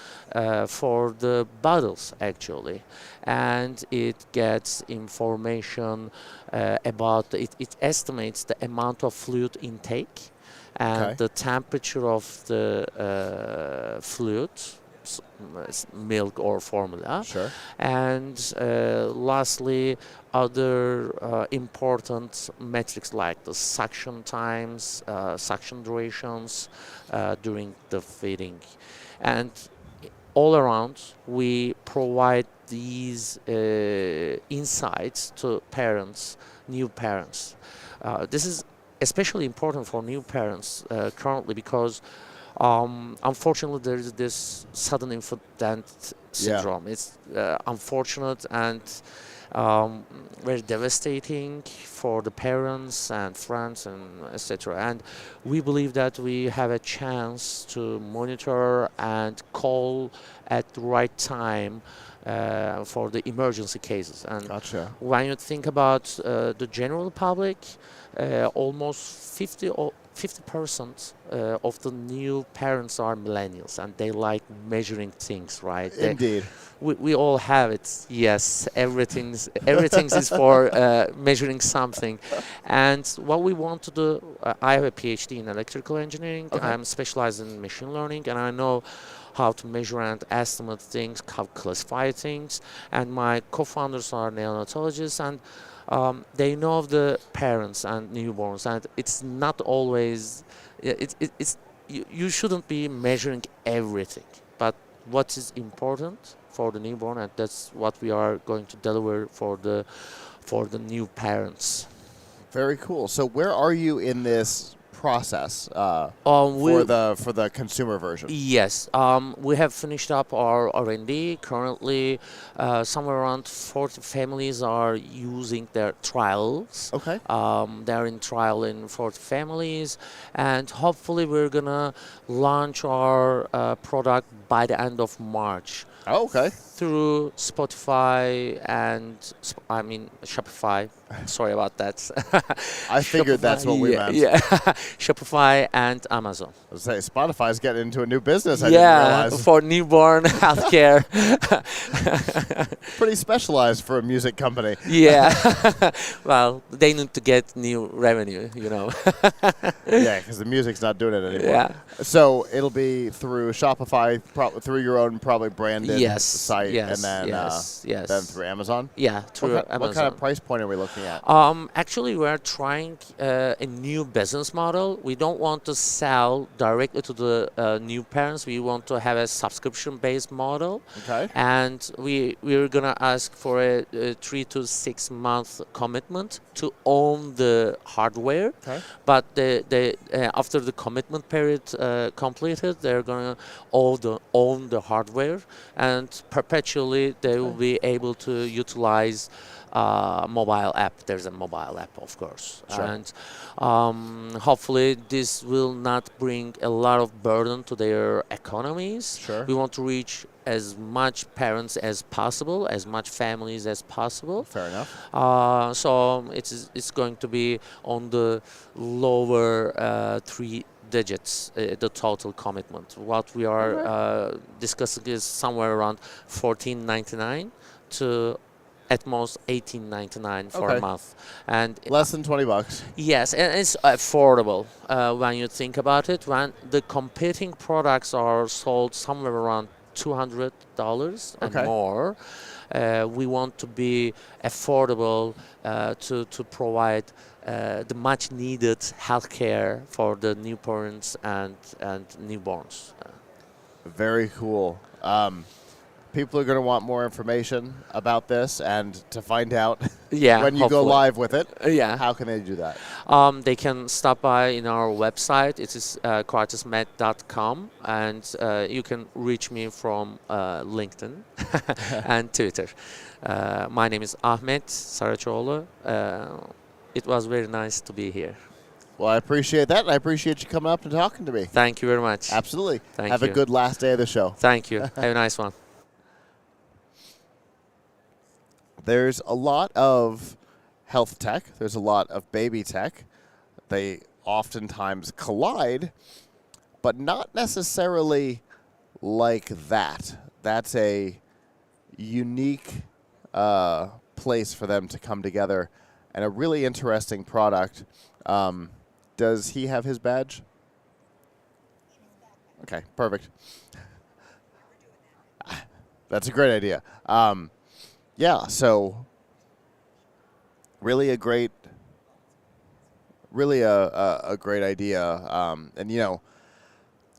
for the bottles, actually. And it gets information about, it estimates the amount of fluid intake and the temperature of the fluid, milk or formula. Sure. And lastly, other important metrics like the suction times, suction durations during the feeding. And all around, we provide these insights to parents, new parents. This is especially important for new parents currently because unfortunately, there is this sudden infant death syndrome. It's unfortunate and very devastating for the parents and friends and etc. And we believe that we have a chance to monitor and call at the right time for the emergency cases. And when you think about the general public, almost 50% of the new parents are millennials, and they like measuring things, right? Indeed. We all have it. Yes, everything's is for measuring something. And what we want to do, I have a PhD in electrical engineering. I'm specialized in machine learning, and I know how to measure and estimate things, how to classify things. And my co-founders are neonatologists, and they know of the parents and newborns, and it's not always, it's you shouldn't be measuring everything, but what is important for the newborn, and that's what we are going to deliver for the new parents. Very cool. So where are you in this process for the consumer version? Yes, we have finished up our R&D. Currently, somewhere around 40 families are using their trials. Okay. They're in trial in 40 families, and hopefully we're gonna launch our product by the end of March. Oh, okay. Through Spotify and Shopify. Sorry about that. I figured that's what we meant. Yeah, Shopify and Amazon. I was saying Spotify's getting into a new business. I didn't realize. For newborn healthcare. Pretty specialized for a music company. Yeah. Well, they need to get new revenue, you know. Yeah, because the music's not doing it anymore. Yeah. So it'll be through Shopify, through your own probably branded site, yes, and then then through Amazon. Yeah, through Amazon. What kind of price point are we looking at? Actually, we're trying a new business model. We don't want to sell directly to the new parents. We want to have a subscription-based model. Okay. And we're gonna ask for a 3 to 6 month commitment to own the hardware. Okay. But after the commitment period completed, they're gonna own the hardware, and perpetually they will be able to utilize mobile app. There's a mobile app, of course. Sure. And hopefully this will not bring a lot of burden to their economies. Sure. We want to reach as much parents as possible, as much families as possible. Fair enough. So it's going to be on the lower 3 digits, the total commitment. What we are discussing is somewhere around $14.99 to at most $18.99 for a month, and less than $20. Yes, and it's affordable when you think about it. When the competing products are sold somewhere around $200 and more, we want to be affordable to provide the much needed healthcare for the new parents and newborns. Very cool. People are going to want more information about this, and to find out when you go live with it, how can they do that? They can stop by in our website. It is quartusmed.com, and you can reach me from LinkedIn and Twitter. My name is Ahmet Saraçoğlu. It was very nice to be here. Well, I appreciate that, and I appreciate you coming up and talking to me. Thank you very much. Absolutely. Thank Have you. a good last day of the show. Thank you. Have a nice one. There's a lot of health tech. There's a lot of baby tech. They oftentimes collide, but not necessarily like that. That's a unique place for them to come together, and a really interesting product. Does he have his badge? Okay, perfect. That's a great idea. Yeah, so really a great idea. And, you know,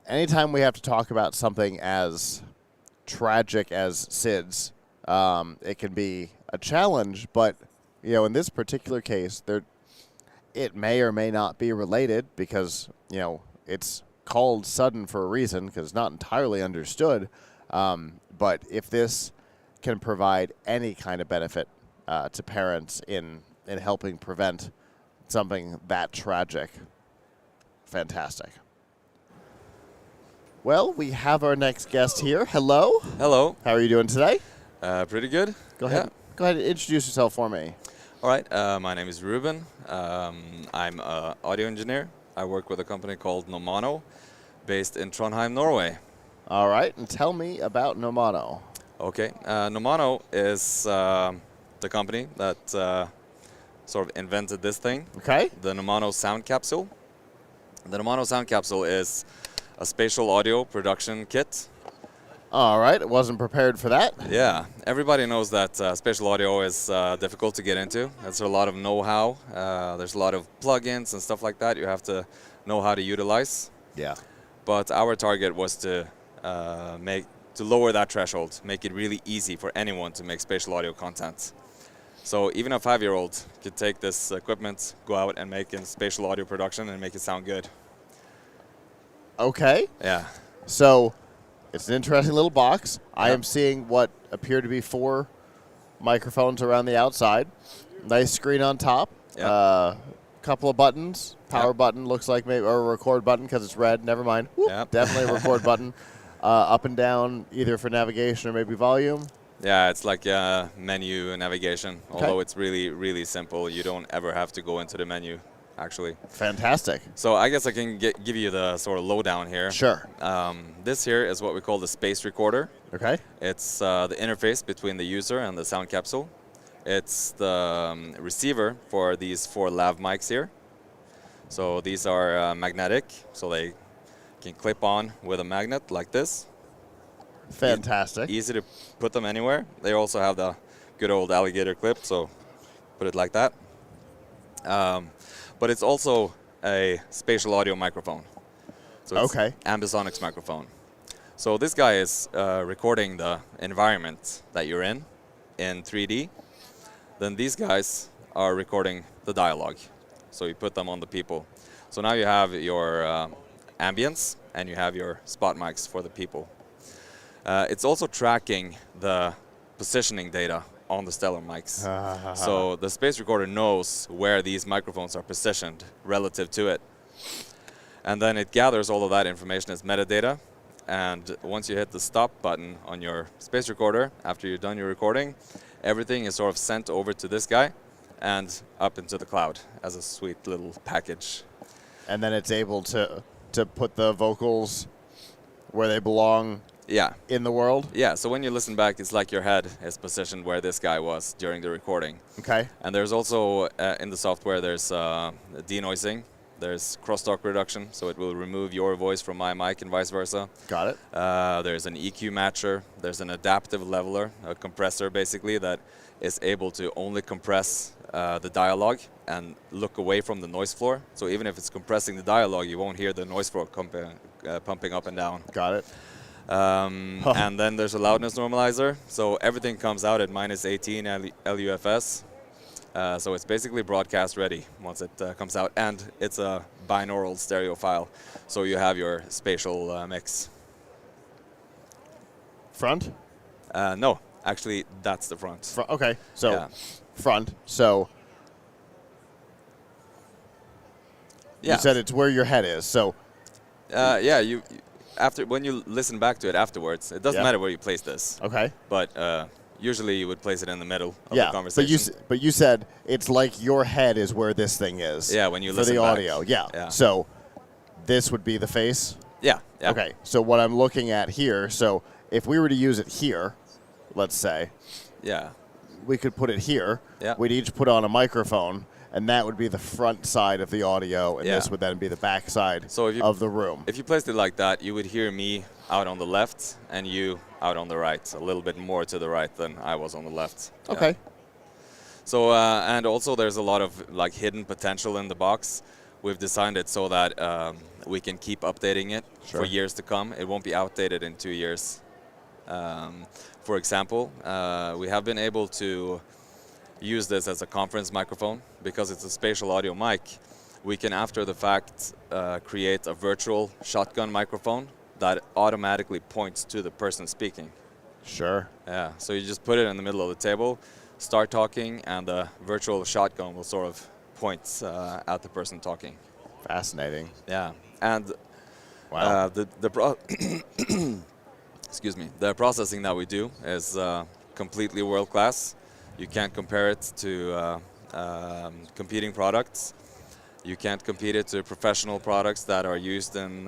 anytime we have to talk about something as tragic as SIDS, it can be a challenge. But, you know, in this particular case, it may or may not be related because, you know, it's called sudden for a reason because it's not entirely understood. But if this can provide any kind of benefit to parents in helping prevent something that tragic, fantastic. Well, we have our next guest here. Hello. Hello. How are you doing today? Pretty good. Go ahead. Go ahead and introduce yourself for me. All right. My name is Ruben. I'm an audio engineer. I work with a company called Nomano, based in Trondheim, Norway. All right. And tell me about Nomano. Okay. Nomano is the company that sort of invented this thing. Okay. The Nomano Sound Capsule. The Nomano Sound Capsule is a spatial audio production kit. All right. I wasn't prepared for that. Yeah. Everybody knows that spatial audio is difficult to get into. There's a lot of know-how. There's a lot of plugins and stuff like that you have to know how to utilize. Yeah. but our target was to lower that threshold, make it really easy for anyone to make spatial audio content. So even a 5-year-old could take this equipment, go out and make a spatial audio production and make it sound good. Okay. Yeah. So it's an interesting little box. I am seeing what appear to be 4 microphones around the outside. Nice screen on top. Couple of buttons. Power button looks like maybe, or a record button because it's red. Never mind. Whoop, definitely a record button. Up and down, either for navigation or maybe volume. Yeah, it's like menu navigation, although it's really, really simple. You don't ever have to go into the menu, actually. Fantastic. So I guess I can give you the sort of lowdown here. Sure. This here is what we call the space recorder. Okay. It's the interface between the user and the sound capsule. It's the receiver for these 4 lav mics here. So these are magnetic, so they can clip on with a magnet like this. Fantastic. Easy to put them anywhere. They also have the good old alligator clip, so put it like that. But it's also a spatial audio microphone. So it's Ambisonics microphone. So this guy is recording the environment that you're in 3D. Then these guys are recording the dialogue. So you put them on the people. So now you have your ambience and you have your spot mics for the people. It's also tracking the positioning data on the stellar mics. So the space recorder knows where these microphones are positioned relative to it. And then it gathers all of that information as metadata. And once you hit the stop button on your space recorder, after you've done your recording, everything is sort of sent over to this guy and up into the cloud as a sweet little package. And then it's able to put the vocals where they belong in the world? Yeah, so when you listen back, it's like your head is positioned where this guy was during the recording. Okay. And there's also, in the software, there's denoising. There's crosstalk reduction, so it will remove your voice from my mic and vice versa. Got it. There's an EQ matcher. There's an adaptive leveler, a compressor basically, that is able to only compress the dialogue and look away from the noise floor. So even if it's compressing the dialogue, you won't hear the noise floor pumping up and down. Got it. And then there's a loudness normalizer. So everything comes out at -18 LUFS. So it's basically broadcast ready once it comes out, and it's a binaural stereo file, so you have your spatial mix. Front? No, actually that's the front. Okay, so front. So you said it's where your head is. So yeah, when you listen back to it afterwards, it doesn't matter where you place this. Okay, but usually you would place it in the middle of the conversation. But you said it's like your head is where this thing is. Yeah, when you for listen the back. audio. Yeah. So this would be the face? Yeah. Okay, so what I'm looking at here, so if we were to use it here, let's say. Yeah. We could put it here. Yeah. We'd each put on a microphone, and that would be the front side of the audio, and this would then be the back side of the room. If you placed it like that, you would hear me out on the left and you out on the right, a little bit more to the right than I was on the left. Okay. So, and also there's a lot of like hidden potential in the box. We've designed it so that we can keep updating it for years to come. It won't be outdated in 2 years. For example, we have been able to use this as a conference microphone because it's a spatial audio mic. We can, after the fact, create a virtual shotgun microphone that automatically points to the person speaking. Sure. Yeah, so you just put it in the middle of the table, start talking, and the virtual shotgun will sort of point at the person talking. Fascinating. Yeah, and wow. Excuse me, the processing that we do is completely world class. You can't compare it to competing products. You can't compete it to professional products that are used in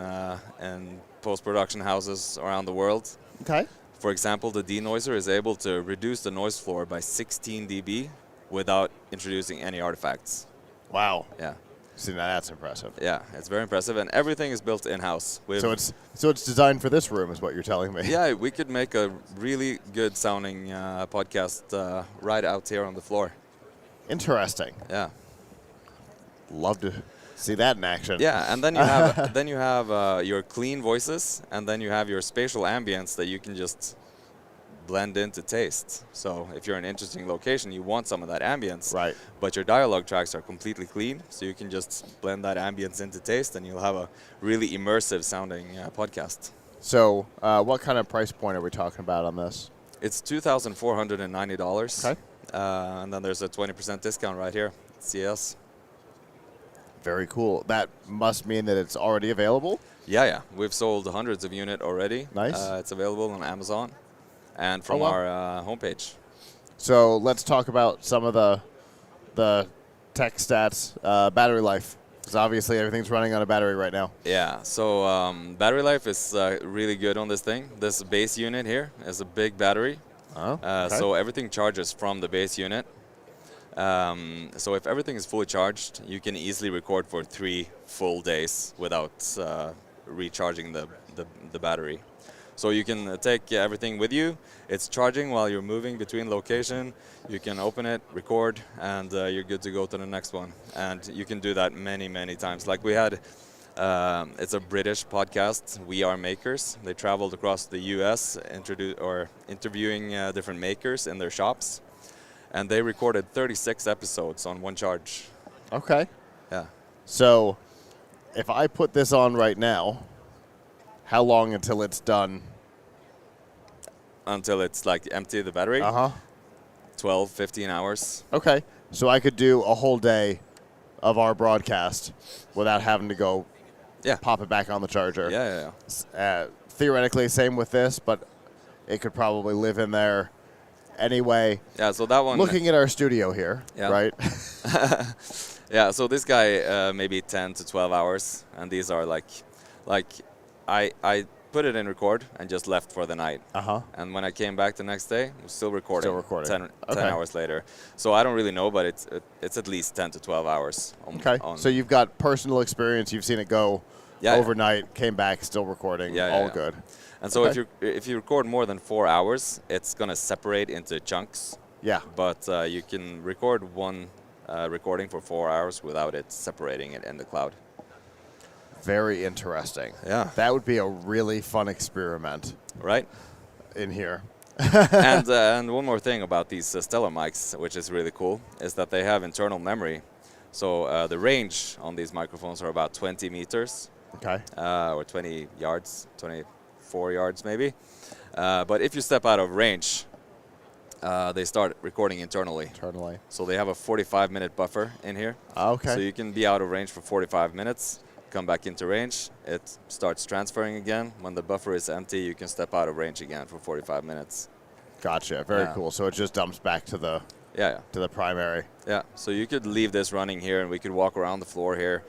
post-production houses around the world. Okay. For example, the denoiser is able to reduce the noise floor by 16 dB without introducing any artifacts. Wow. Yeah. See, now that's impressive. Yeah, it's very impressive, and everything is built in-house. So it's designed for this room, is what you're telling me. Yeah, we could make a really good sounding podcast right out here on the floor. Interesting. Yeah. Love to See that in action. Yeah, and then you have your clean voices, and then you have your spatial ambience that you can just blend into taste. So if you're in an interesting location, you want some of that ambience. Right. But your dialogue tracks are completely clean, so you can just blend that ambience into taste, and you'll have a really immersive sounding podcast. So what kind of price point are we talking about on this? It's $2,490. Okay. And then there's a 20% discount right here. CS. Very cool. That must mean that it's already available? Yeah. We've sold hundreds of units already. Nice. It's available on Amazon and from our homepage. So let's talk about some of the tech stats, battery life. Because obviously everything's running on a battery right now. Yeah, so battery life is really good on this thing. This base unit here is a big battery. Oh, okay. So everything charges from the base unit. So if everything is fully charged, you can easily record for 3 full days without recharging the battery. So you can take everything with you. It's charging while you're moving between location. You can open it, record, and you're good to go to the next one. And you can do that many, many times. Like we had, it's a British podcast, We Are Makers. They traveled across the U.S. interviewing different makers in their shops. And they recorded 36 episodes on one charge. Okay. Yeah. So if I put this on right now, how long until it's done? Until it's like empty the battery? 12, 15 hours. Okay. So I could do a whole day of our broadcast without having to go pop it back on the charger. Yeah. Theoretically, same with this, but it could probably live in there anyway. Yeah, so that one... Looking at our studio here, right? Yeah, so this guy, maybe 10 to 12 hours, and these are like I put it in record and just left for the night. And when I came back the next day, I was still recording. 10 hours later. So I don't really know, but it's at least 10 to 12 hours. So you've got personal experience. You've seen it go overnight, came back, still recording, all good. And so if you record more than 4 hours, it's going to separate into chunks. Yeah. But you can record one recording for 4 hours without it separating it in the cloud. Very interesting. Yeah. That would be a really fun experiment. Right. In here. And one more thing about these Stellar mics, which is really cool, is that they have internal memory. So the range on these microphones are about 20 meters. Okay. Or 20 yards, 24 yards maybe. But if you step out of range, they start recording internally. So they have a 45-minute buffer in here. Okay. So you can be out of range for 45 minutes, come back into range. It starts transferring again. When the buffer is empty, you can step out of range again for 45 minutes. Gotcha. Very cool. So it just dumps back to the to the primary. Yeah. So you could leave this running here, and we could walk around the floor here,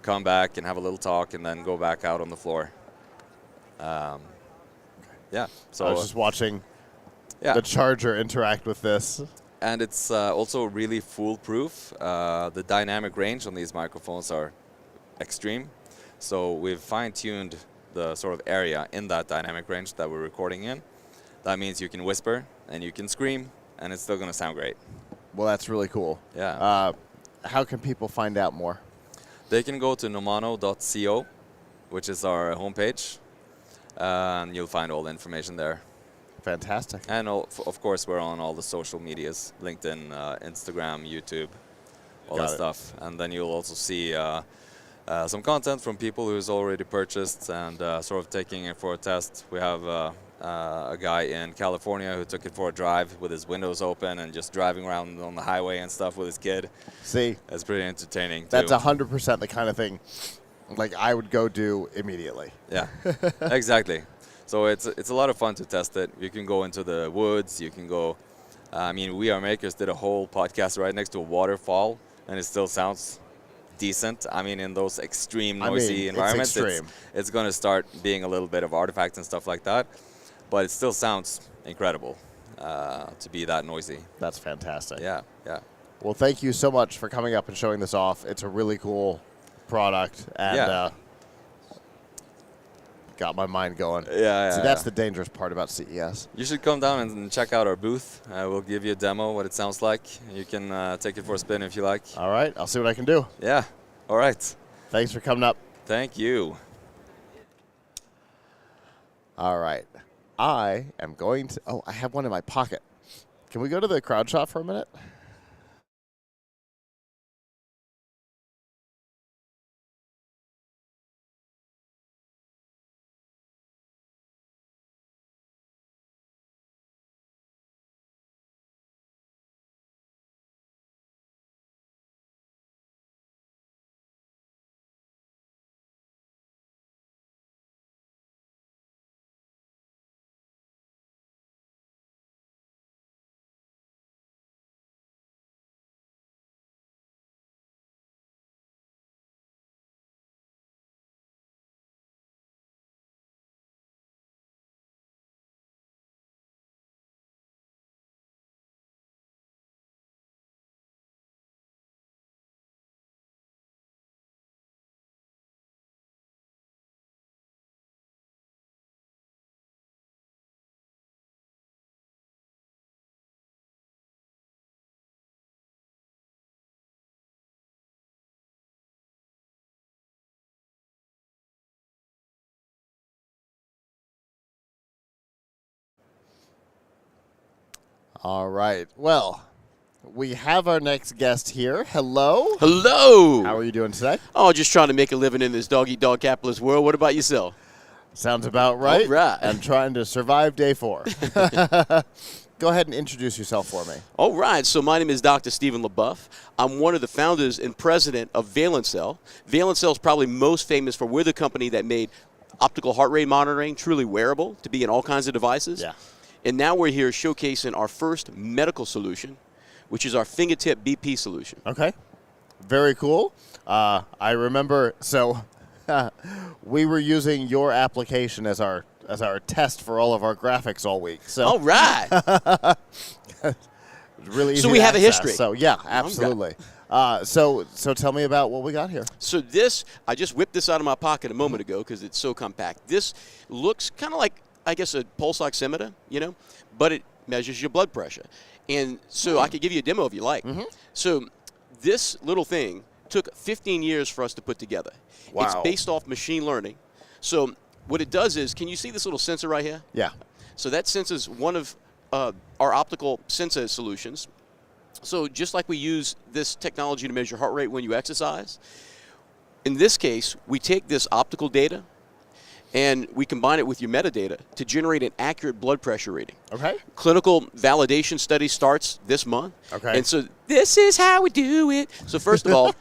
come back and have a little talk, and then go back out on the floor. Yeah. So I was just watching the charger interact with this. And it's also really foolproof. The dynamic range on these microphones are extreme. So we've fine-tuned the sort of area in that dynamic range that we're recording in. That means you can whisper and you can scream, and it's still going to sound great. Well, that's really cool. Yeah. How can people find out more? They can go to nomano.co, which is our homepage, and you'll find all the information there. Fantastic. And of course, we're on all the social medias, LinkedIn, Instagram, YouTube, all that stuff. And then you'll also see some content from people who's already purchased and sort of taking it for a test. We have a guy in California who took it for a drive with his windows open and just driving around on the highway and stuff with his kid. See? That's pretty entertaining, too. That's 100% the kind of thing like I would go do immediately. Yeah, exactly. So it's a lot of fun to test it. You can go into the woods. You can go. I mean, We Are Makers did a whole podcast right next to a waterfall, and it still sounds decent. I mean, in those extreme noisy environments, it's going to start being a little bit of artifacts and stuff like that. But it still sounds incredible to be that noisy. That's fantastic. Yeah, yeah. Well, thank you so much for coming up and showing this off. It's a really cool product, and got my mind going. Yeah. See, that's the dangerous part about CES. You should come down and check out our booth. We'll give you a demo, what it sounds like. You can take it for a spin if you like. All right, I'll see what I can do. Yeah, all right. Thanks for coming up. Thank you. All right. I am going to. Oh, I have one in my pocket. Can we go to the crowd shot for a minute? All right. Well, we have our next guest here. Hello. Hello. How are you doing today? Oh, just trying to make a living in this dog-eat-dog capitalist world. What about yourself? Sounds about right. All right. I'm trying to survive day 4. Go ahead and introduce yourself for me. All right. So my name is Dr. Stephen LaBeouf. I'm one of the founders and president of ValenCell. ValenCell is probably most famous for we're the company that made optical heart rate monitoring truly wearable to be in all kinds of devices. Yeah. And now we're here showcasing our first medical solution, which is our fingertip BP solution. Okay. Very cool. I remember, so we were using your application as our test for all of our graphics all week. So all right. Really easy so we to have a access. history. So yeah, absolutely. So tell me about what we got here. So this, I just whipped this out of my pocket a moment ago because it's so compact. This looks kind of like, I guess, a pulse oximeter, but it measures your blood pressure. And so I could give you a demo if you like. So this little thing took 15 years for us to put together. Wow. It's based off machine learning. So what it does is, can you see this little sensor right here? Yeah. So that senses one of our optical sensor solutions. So just like we use this technology to measure heart rate when you exercise, in this case, we take this optical data and we combine it with your metadata to generate an accurate blood pressure reading. Okay. Clinical validation study starts this month. Okay. And so this is how we do it. So first of all,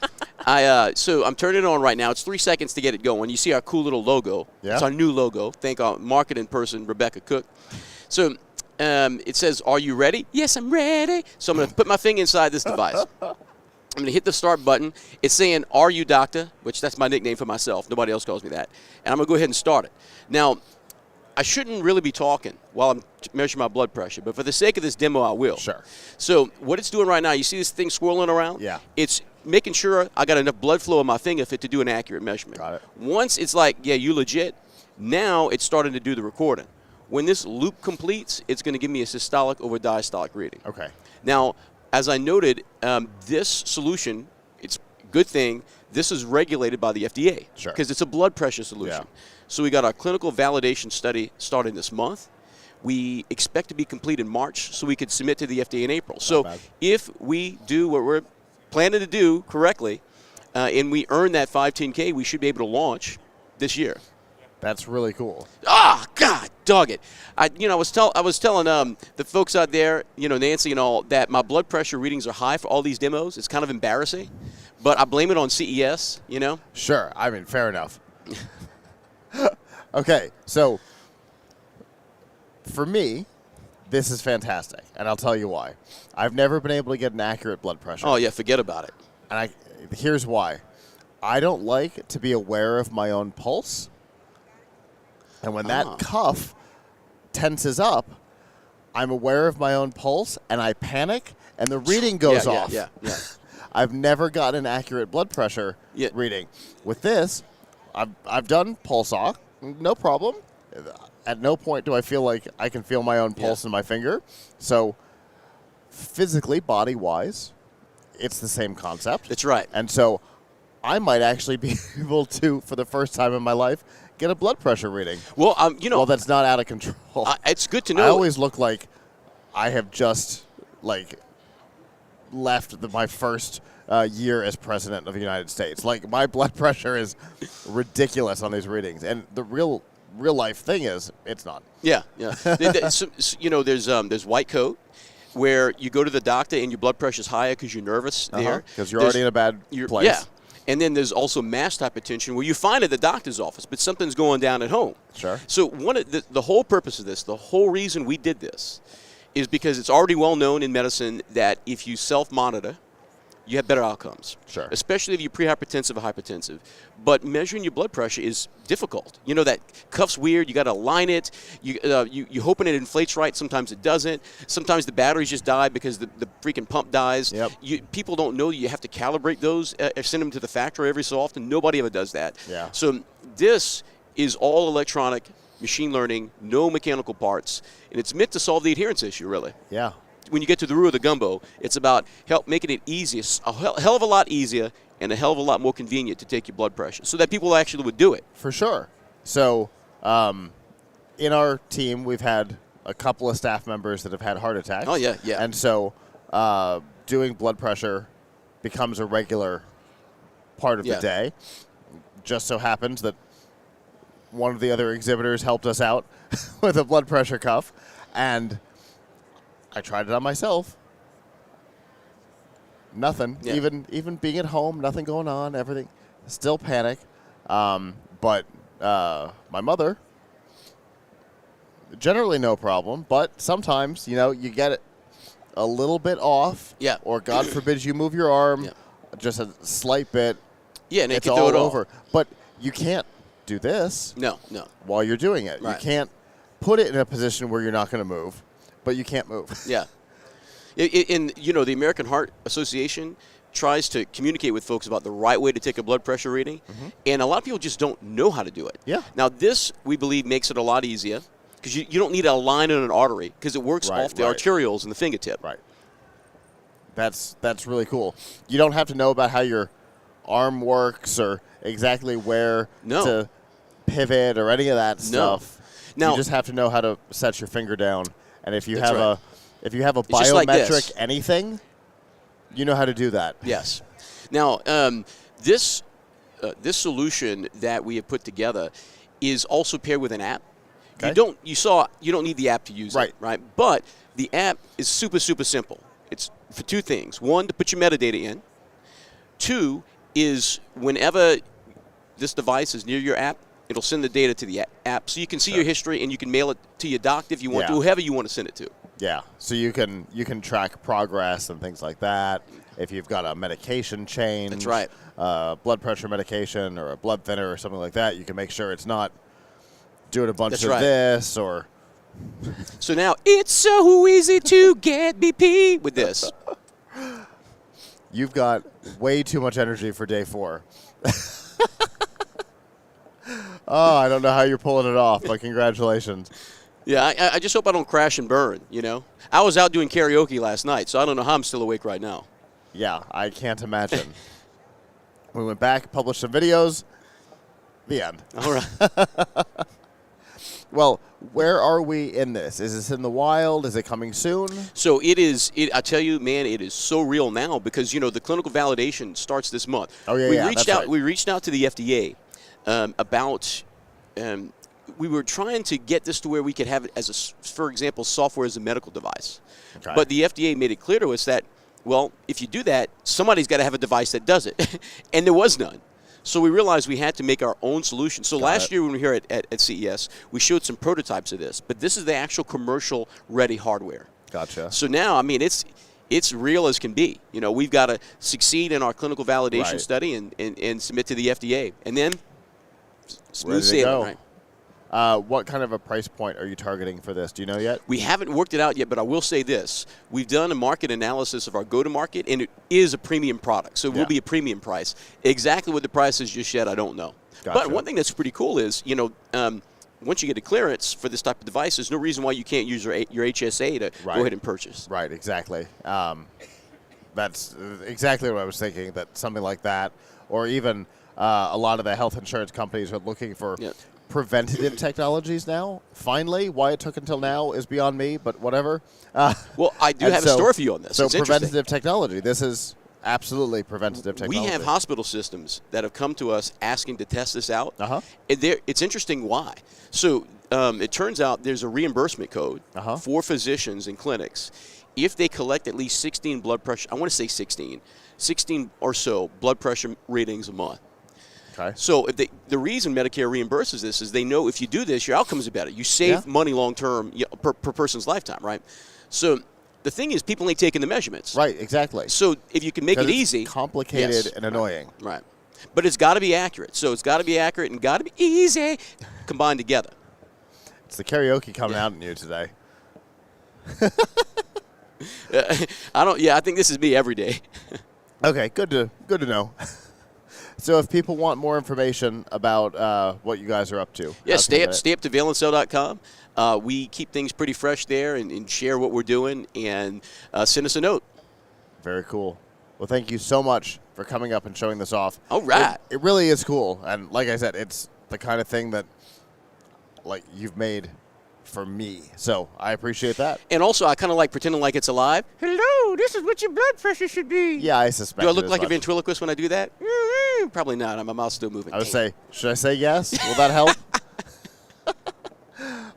I'm turning it on right now. It's 3 seconds to get it going. You see our cool little logo. Yeah. It's our new logo. Thank our marketing person, Rebecca Cook. So it says, "Are you ready?" Yes, I'm ready. So I'm going to put my finger inside this device. I'm going to hit the start button. It's saying, "Are you doctor?" which that's my nickname for myself. Nobody else calls me that. And I'm going to go ahead and start it. Now, I shouldn't really be talking while I'm measuring my blood pressure, but for the sake of this demo, I will. Sure. So what it's doing right now, you see this thing swirling around? Yeah. It's making sure I got enough blood flow in my finger for it to do an accurate measurement. Got it. Once it's like, yeah, you legit, now it's starting to do the recording. When this loop completes, it's going to give me a systolic over diastolic reading. Okay. Now, as I noted, this solution, it's a good thing, this is regulated by the FDA. Sure. Because it's a blood pressure solution. Yeah. So we got our clinical validation study starting this month. We expect to be complete in March so we could submit to the FDA in April. So bad. if we do what we're planning to do correctly and we earn that 510K, we should be able to launch this year. That's really cool. God, dog it. I was telling the folks out there, Nancy and all, that my blood pressure readings are high for all these demos. It's kind of embarrassing, but I blame it on CES, Sure. I mean, fair enough. Okay, so for me, this is fantastic, and I'll tell you why. I've never been able to get an accurate blood pressure. Oh, yeah, forget about it. And here's why. I don't like to be aware of my own pulse. And when that cuff tenses up, I'm aware of my own pulse, and I panic, and the reading goes off. Yeah. I've never gotten an accurate blood pressure reading. With this, I've done pulse ox, no problem. At no point do I feel like I can feel my own pulse in my finger. So physically, body-wise, it's the same concept. That's right. And so I might actually be able to, for the first time in my life, get a blood pressure reading. Well, you know, well, that's not out of control. It's good to know. I always look like I have just left my first year as president of the United States. Like, my blood pressure is ridiculous on these readings, and the real life thing is it's not. Yeah. You know, there's white coat, where you go to the doctor and your blood pressure's higher because you're nervous there. Because you're already in a bad place. Yeah. And then there's also mass hypertension where you find at the doctor's office, but something's going down at home. Sure. So one of the whole purpose of this, the whole reason we did this, is because it's already well known in medicine that if you self-monitor, you have better outcomes. Sure. Especially if you're prehypertensive or hypertensive. But measuring your blood pressure is difficult. You know, that cuff's weird. You got to align it. You hoping it inflates right. Sometimes it doesn't. Sometimes the batteries just die because the freaking pump dies. Yep. People don't know you have to calibrate those, send them to the factory every so often. Nobody ever does that. Yeah. So this is all electronic, machine learning, no mechanical parts, and it's meant to solve the adherence issue, really. Yeah. When you get to the root of the gumbo, it's about making it easier, a hell of a lot easier and a hell of a lot more convenient to take your blood pressure so that people actually would do it. For sure. So in our team, we've had a couple of staff members that have had heart attacks. Oh, yeah. And so doing blood pressure becomes a regular part of the day. Just so happens that one of the other exhibitors helped us out with a blood pressure cuff, and I tried it on myself. Nothing. Yeah. Even being at home, nothing going on, everything. Still panic. But my mother, generally no problem, but sometimes, you get it a little bit off. Yeah. Or God forbid you move your arm just a slight bit. Yeah, and it's it can all do it all. over. But you can't do this. No. While you're doing it. Right. You can't put it in a position where you're not going to move. But you can't move. Yeah. The American Heart Association tries to communicate with folks about the right way to take a blood pressure reading, and a lot of people just don't know how to do it. Yeah. Now, this, we believe, makes it a lot easier because you don't need a line in an artery because it works off the arterioles in the fingertip. Right. That's really cool. You don't have to know about how your arm works or exactly where to pivot or any of that stuff. Now, you just have to know how to set your finger down. And if you That's have right. if you have a It's just like biometric this. anything, you know how to do that. Yes. Now, this solution that we have put together is also paired with an app. Okay. You don't need the app to use Right. it, right? But the app is super, super simple. It's for two things. One, to put your metadata in. Two is whenever this device is near your app, it'll send the data to the app so you can see your history and you can mail it to your doctor if you want to, whoever you want to send it to. Yeah, so you can track progress and things like that. If you've got a medication change, That's right. Blood pressure medication or a blood thinner or something like that, you can make sure it's not doing a bunch That's of right. this or. So now it's so easy to get BP with this. You've got way too much energy for day 4. Oh, I don't know how you're pulling it off, but congratulations. Yeah, I just hope I don't crash and burn, I was out doing karaoke last night, so I don't know how I'm still awake right now. Yeah, I can't imagine. We went back, published some videos. The end. All right. Well, where are we in this? Is this in the wild? Is it coming soon? So I tell you, man, it is so real now because, the clinical validation starts this month. Oh, yeah, that's right. We reached out to the FDA about we were trying to get this to where we could have it as, for example, software as a medical device. Okay. But the FDA made it clear to us that, well, if you do that, somebody's got to have a device that does it. And there was none. So we realized we had to make our own solution. So last year when we were here at CES, we showed some prototypes of this. But this is the actual commercial-ready hardware. Gotcha. So now, it's real as can be. We've got to succeed in our clinical validation study and submit to the FDA. And then smooth sailing, right? What kind of a price point are you targeting for this? Do you know yet? We haven't worked it out yet, but I will say this. We've done a market analysis of our go-to-market, and it is a premium product, so it will be a premium price. Exactly what the price is just yet, I don't know. Gotcha. But one thing that's pretty cool is, once you get a clearance for this type of device, there's no reason why you can't use your HSA to go ahead and purchase. Right, exactly. That's exactly what I was thinking, that something like that. or even a lot of the health insurance companies are looking for preventative technologies now. Finally, why it took until now is beyond me, but whatever. Well, I do have a story for you on this. So it's preventative technology. This is absolutely preventative technology. We have hospital systems that have come to us asking to test this out. Uh-huh. And it's interesting why. So it turns out there's a reimbursement code for physicians and clinics. If they collect at least 16 blood pressure, I want to say 16 or so blood pressure readings a month. Okay. So if the reason Medicare reimburses this is they know if you do this, your outcomes are better. You save money long term per person's lifetime, right? So the thing is, people ain't taking the measurements. Right, exactly. So if you can make it easy. It's complicated and annoying. Right. But it's got to be accurate. So it's got to be accurate and got to be easy combined together. It's the karaoke coming out in you today. I think this is me every day. Okay, good to know. So if people want more information about what you guys are up to. Stay up to valencell.com. We keep things pretty fresh there and share what we're doing, and send us a note. Very cool. Well, thank you so much for coming up and showing this off. All right. It really is cool. And like I said, it's the kind of thing that you've made for me. So I appreciate that. And also, I kind of like pretending like it's alive. Hello, this is what your blood pressure should be. Yeah, I suspect. Do I look like a ventriloquist when I do that? Probably not. My mouth's still moving. I would say, should I say yes? Will that help?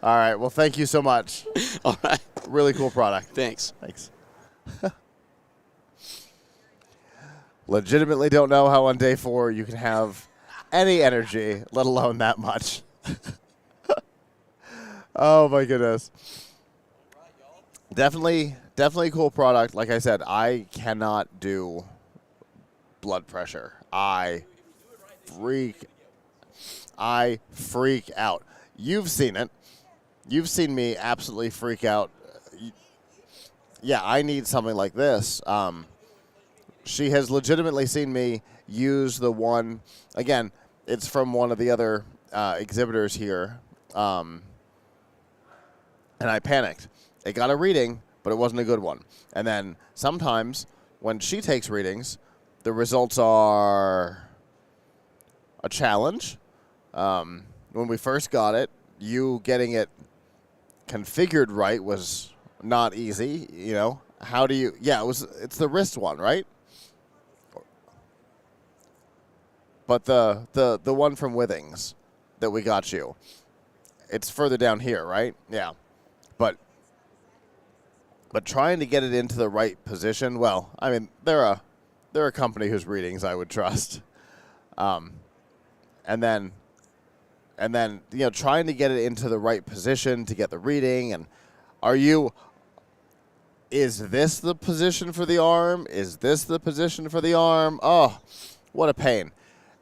All right. Well, thank you so much. All right. Really cool product. Thanks. Legitimately don't know how on day 4 you can have any energy, let alone that much. Oh, my goodness. Definitely a cool product. Like I said, I cannot do blood pressure. I freak out. You've seen it. You've seen me absolutely freak out. Yeah, I need something like this. She has legitimately seen me use the one. Again, it's from one of the other exhibitors here. And I panicked. It got a reading, but it wasn't a good one. And then sometimes when she takes readings, the results are a challenge. When we first got it, you getting it configured right was not easy. You know, how do you? Yeah, it's the wrist one, right? But the one from Withings that we got you, it's further down here, right? Yeah. But trying to get it into the right position, well, I mean, they're a company whose readings I would trust. And then trying to get it into the right position to get the reading, and is this the position for the arm? Is this the position for the arm? Oh, what a pain.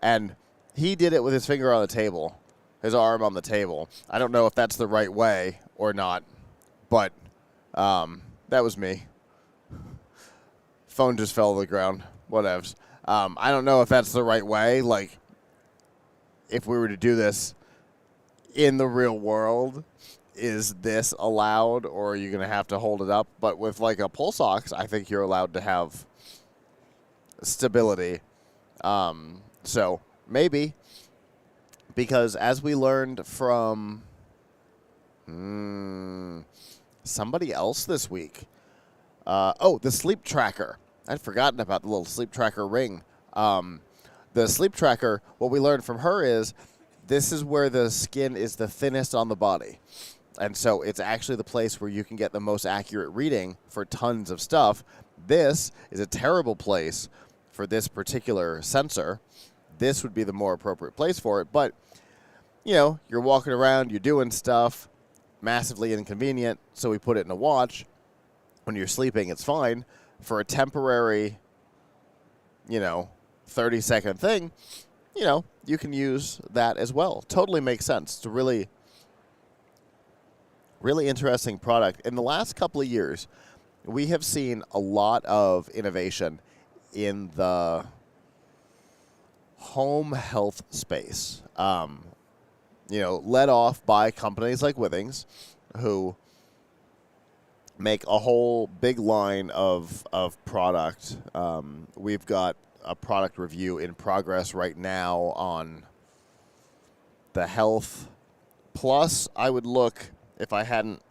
And he did it with his finger on the table, his arm on the table. I don't know if that's the right way or not, but that was me. Phone just fell to the ground. Whatevs. I don't know if that's the right way. Like, if we were to do this in the real world, is this allowed, or are you going to have to hold it up? But with like a pulse ox, I think you're allowed to have stability. So maybe, because as we learned from somebody else this week, the sleep tracker. I'd forgotten about the little sleep tracker ring. The sleep tracker, what we learned from her is this is where the skin is the thinnest on the body. And so it's actually the place where you can get the most accurate reading for tons of stuff. This is a terrible place for this particular sensor. This would be the more appropriate place for it. But, you're walking around, you're doing stuff, massively inconvenient, so we put it in a watch. When you're sleeping, it's fine. For a temporary, 30-second thing, you can use that as well. Totally makes sense. It's a really, really interesting product. In the last couple of years, we have seen a lot of innovation in the home health space. Led off by companies like Withings, who make a whole big line of product. We've got a product review in progress right now on the Health Plus. I would look, if I hadn't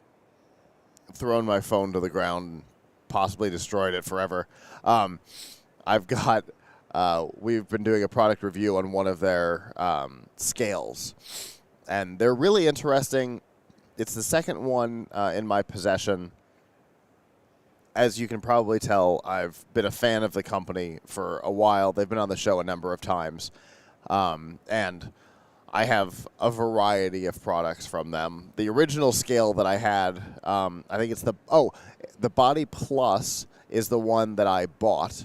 thrown my phone to the ground and possibly destroyed it forever. I've got, we've been doing a product review on one of their scales, and they're really interesting. It's the second one in my possession. As you can probably tell, I've been a fan of the company for a while. They've been on the show a number of times, and I have a variety of products from them. The original scale that I had, I think it's the Body Plus is the one that I bought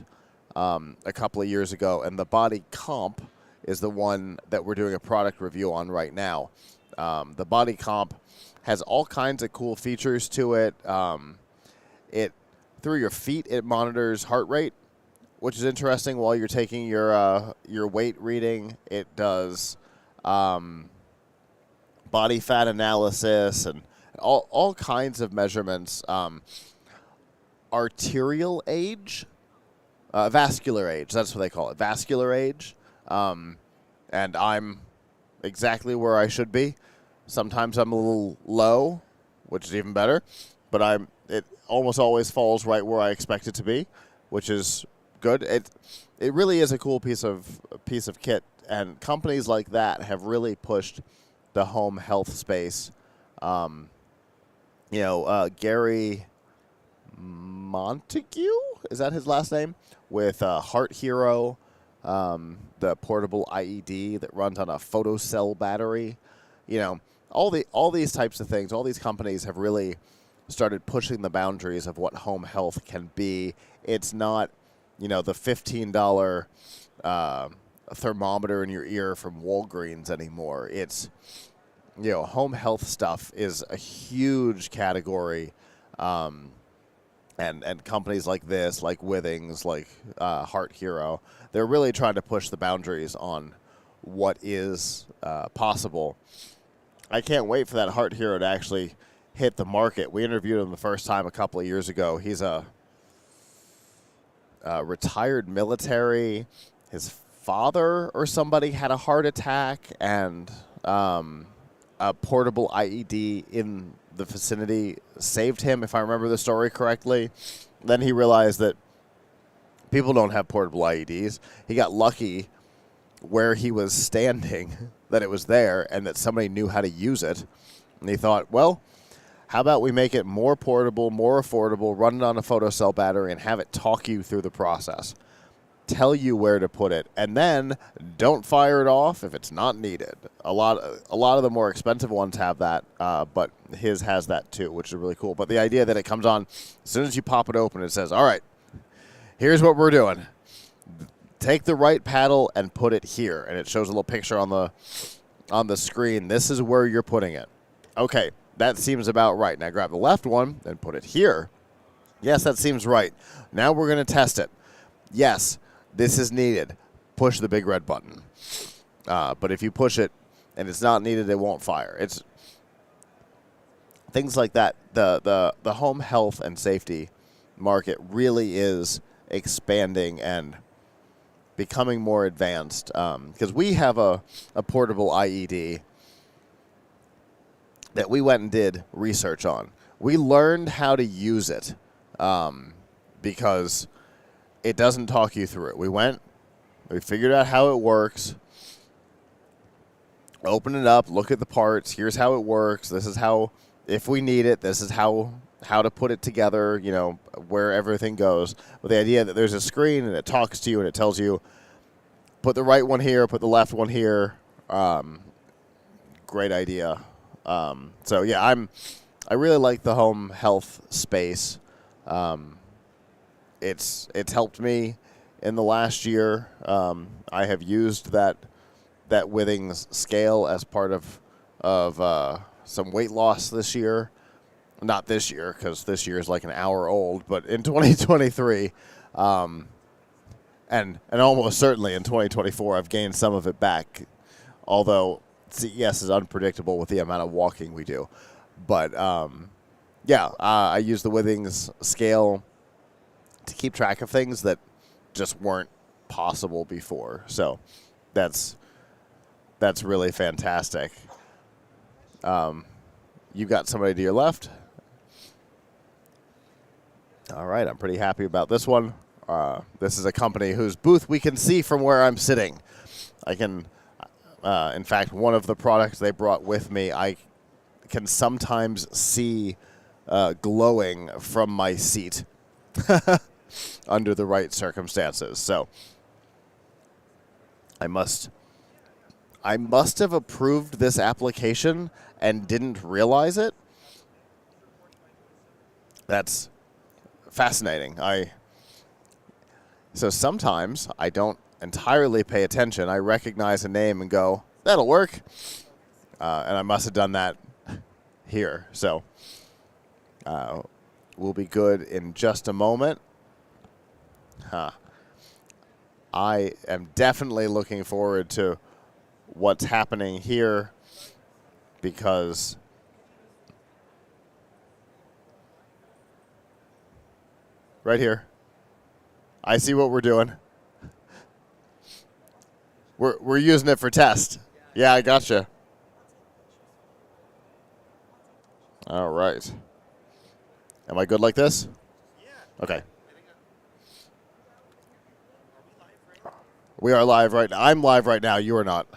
a couple of years ago, and the Body Comp is the one that we're doing a product review on right now. The Body Comp has all kinds of cool features to it. Through your feet, it monitors heart rate, which is interesting while you're taking your weight reading. It does body fat analysis and all kinds of measurements. Arterial age, vascular age, that's what they call it, vascular age. And I'm exactly where I should be. Sometimes I'm a little low, which is even better, but it almost always falls right where I expect it to be, which is good. It really is a cool piece of kit, and companies like that have really pushed the home health space. Gary Montague, is that his last name? With Heart Hero, the portable IED that runs on a photocell battery. All these types of things, all these companies have really started pushing the boundaries of what home health can be. It's not, the $15 thermometer in your ear from Walgreens anymore. It's, home health stuff is a huge category. And companies like this, like Withings, like Heart Hero, they're really trying to push the boundaries on what is possible. I can't wait for that Heart Hero to actually hit the market. We interviewed him the first time a couple of years ago. He's a retired military. His father or somebody had a heart attack, and a portable IED in the vicinity saved him, if I remember the story correctly. Then he realized that people don't have portable IEDs. He got lucky where he was standing that it was there and that somebody knew how to use it. And he thought, well, how about we make it more portable, more affordable, run it on a photocell battery, and have it talk you through the process, tell you where to put it, and then don't fire it off if it's not needed. A lot of the more expensive ones have that, but his has that too, which is really cool. But the idea that it comes on as soon as you pop it open, it says, all right, here's what we're doing. Take the right paddle and put it here, and it shows a little picture on the screen. This is where you're putting it. Okay, that seems about right. Now grab the left one and put it here. Yes, that seems right. Now we're going to test it. Yes, this is needed. Push the big red button. But if you push it and it's not needed, it won't fire. It's things like that. The home health and safety market really is expanding and becoming more advanced. Because we have a portable IED that we went and did research on. We learned how to use it because it doesn't talk you through it. We figured out how it works, open it up, look at the parts, here's how it works, this is how, if we need it, this is how to put it together, where everything goes. With the idea that there's a screen and it talks to you and it tells you, put the right one here, put the left one here. Great idea. So yeah, I really like the home health space. It's helped me in the last year. I have used that Withings scale as part of some weight loss this year. Not this year, because this year is like an hour old, but in 2023, and almost certainly in 2024, I've gained some of it back. Although CES is unpredictable with the amount of walking we do. But I use the Withings scale to keep track of things that just weren't possible before. So that's really fantastic. You got somebody to your left. All right, I'm pretty happy about this one. This is a company whose booth we can see from where I'm sitting. I can, in fact, one of the products they brought with me, I can sometimes see glowing from my seat under the right circumstances. So I must have approved this application and didn't realize it. That's fascinating. So sometimes I don't entirely pay attention. I recognize a name and go, that'll work. And I must have done that here. So we'll be good in just a moment. I am definitely looking forward to what's happening here because right here, I see what we're doing. We're using it for test. Yeah, I gotcha. All right. Am I good like this? Yeah. Okay. We are live right now. I'm live right now. You are not.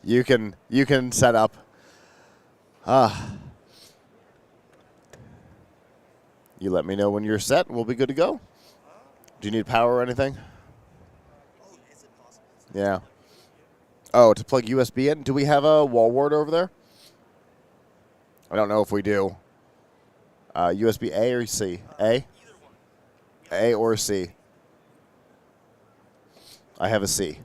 You can set up. You let me know when you're set, and we'll be good to go. Do you need power or anything? Yeah. Oh, to plug USB in? Do we have a wall wart over there? I don't know if we do. USB A or C? A? A or C? I have a C.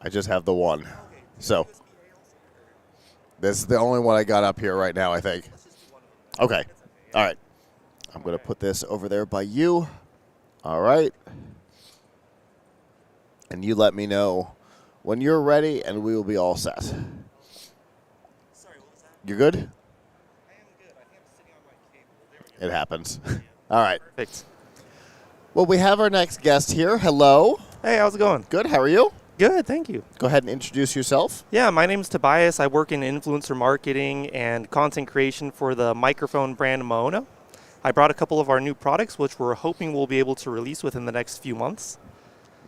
I just have the one. So this is the only one I got up here right now, I think. Okay. All right. I'm going to put this over there by you. All right. And you let me know when you're ready, and we will be all set. Sorry, what was that? You're good? I am good. I think I'm sitting on my cable. It happens. All right. Perfect. Well, we have our next guest here. Hello. Hey, how's it going? Good. How are you? Good, thank you. Go ahead and introduce yourself. Yeah, my name is Tobias. I work in influencer marketing and content creation for the microphone brand Maono. I brought a couple of our new products, which we're hoping we'll be able to release within the next few months.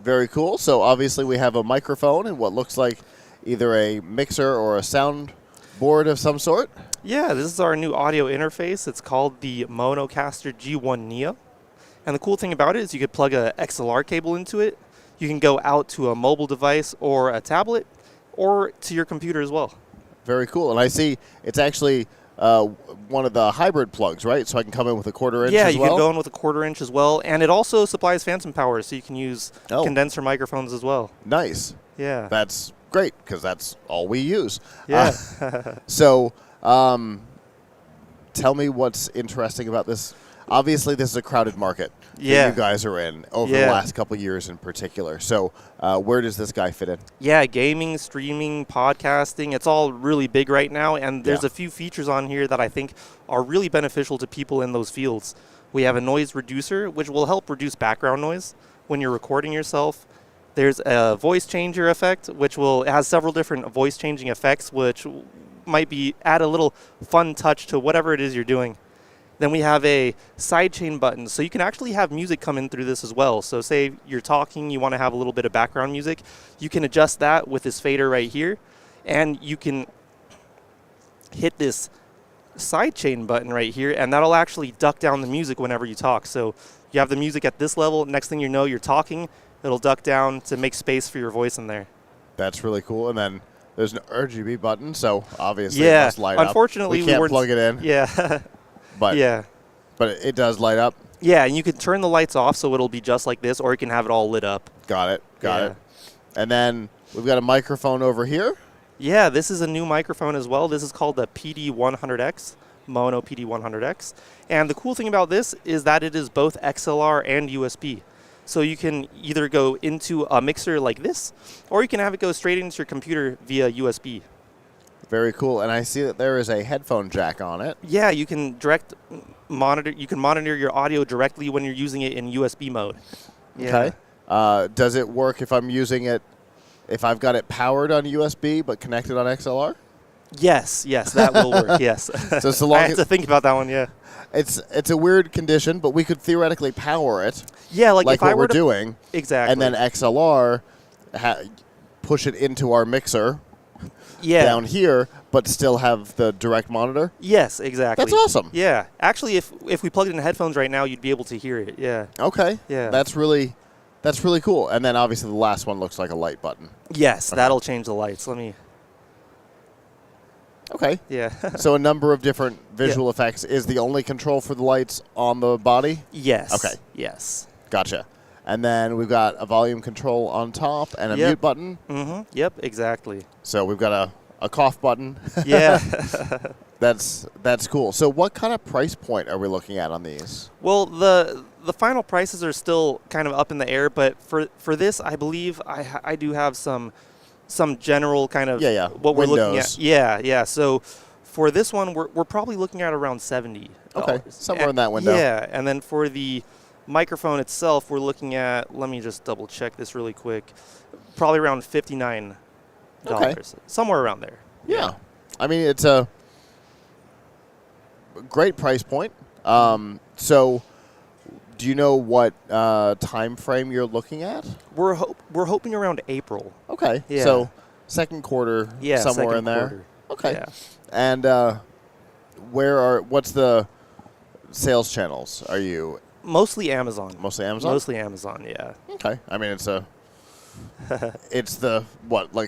Very cool. So obviously we have a microphone and what looks like either a mixer or a sound board of some sort. Yeah, this is our new audio interface. It's called the Monocaster G1 Neo. And the cool thing about it is you could plug a XLR cable into it. You can go out to a mobile device or a tablet or to your computer as well. Very cool. And I see it's actually one of the hybrid plugs, right? So I can come in with a 1/4 inch Yeah, as you well? can go in with a 1/4 inch as well. And it also supplies phantom power, so you can use condenser microphones as well. Nice. Yeah. That's great because that's all we use. Yeah. So tell me what's interesting about this. Obviously, this is a crowded market that you guys are in over the last couple of years in particular. So where does this guy fit in? Yeah, gaming, streaming, podcasting, it's all really big right now. And there's a few features on here that I think are really beneficial to people in those fields. We have a noise reducer, which will help reduce background noise when you're recording yourself. There's a voice changer effect, which it has several different voice changing effects, which might add a little fun touch to whatever it is you're doing. Then we have a sidechain button, so you can actually have music come in through this as well. So say you're talking, you want to have a little bit of background music, you can adjust that with this fader right here, and you can hit this sidechain button right here, and that'll actually duck down the music whenever you talk. So you have the music at this level, next thing you know, you're talking, it'll duck down to make space for your voice in there. That's really cool. And then there's an RGB button, so obviously it must light up. Unfortunately, we can't plug it in. Yeah. But it does light up. Yeah, and you can turn the lights off so it'll be just like this, or you can have it all lit up. Got it. And then We've got a microphone over here. Yeah, this is a new microphone as well. This is called the PD100X, Mono PD100X. And the cool thing about this is that it is both XLR and USB. So you can either go into a mixer like this, or you can have it go straight into your computer via USB. Very cool. And I see that there is a headphone jack on it. Yeah, you can monitor your audio directly when you're using it in USB mode. Yeah. Okay. Does it work if I'm using it, if I've got it powered on USB but connected on XLR? Yes, that will work, yes. So long I had to think about that one, yeah. It's a weird condition, but we could theoretically power it. Yeah, like if what I were we're doing. Exactly. And then XLR, push it into our mixer down here, but still have the direct monitor? Yes, exactly. That's awesome. Yeah. Actually, if we plugged it in headphones right now, you'd be able to hear it, yeah. Okay. Yeah. That's really cool. And then obviously the last one looks like a light button. Yes, that'll change the lights. Let me... Okay. Yeah. So a number of different visual effects. Is the only control for the lights on the body? Yes. Okay. Yes. Gotcha. And then we've got a volume control on top and a mute button. Mm-hmm. Yep, exactly. So we've got a cough button. Yeah. That's cool. So what kind of price point are we looking at on these? Well, the final prices are still kind of up in the air, but for this, I believe I do have some general kind of what we're looking at. Yeah. So for this one, we're probably looking at around $70. Okay, somewhere in that window. Yeah, and then for the microphone itself, we're looking at, let me just double check this really quick, probably around $59. Okay. Somewhere around there. Yeah. I mean, it's a great price point. So do you know what time frame you're looking at? We're hoping around April. Okay. Yeah. So second quarter, somewhere in there. Quarter. Okay. Yeah. And what's the sales channels? Are you mostly Amazon? Mostly Amazon. Mostly Amazon. Yeah. Okay. I mean, it's the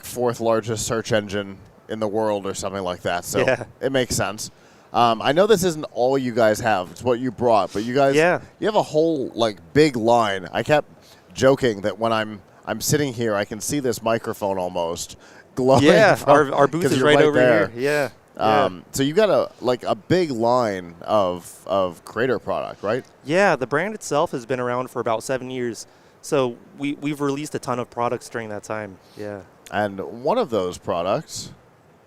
fourth largest search engine in the world or something like that. So it makes sense. I know this isn't all you guys have. It's what you brought, but you guys, you have a whole big line. I kept joking that when I'm sitting here, I can see this microphone almost glowing. Yeah, our booth is right over there. Here. Yeah. So you got a big line of Creator product, right? Yeah, the brand itself has been around for about 7 years. So we've released a ton of products during that time. Yeah. And one of those products.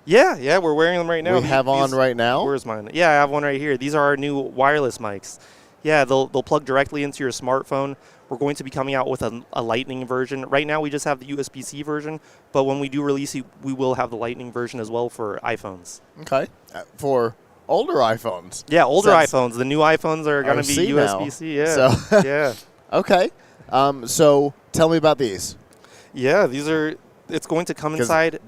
Yeah, we're wearing them right now. We have on right now? Where's mine? Yeah, I have one right here. These are our new wireless mics. Yeah, they'll plug directly into your smartphone. We're going to be coming out with a Lightning version. Right now we just have the USB-C version, but when we do release it, we will have the Lightning version as well for iPhones. Okay. For older iPhones. Yeah, older iPhones. The new iPhones are going to be USB-C. Yeah. So yeah. Okay. So tell me about these. Yeah, it's going to come inside.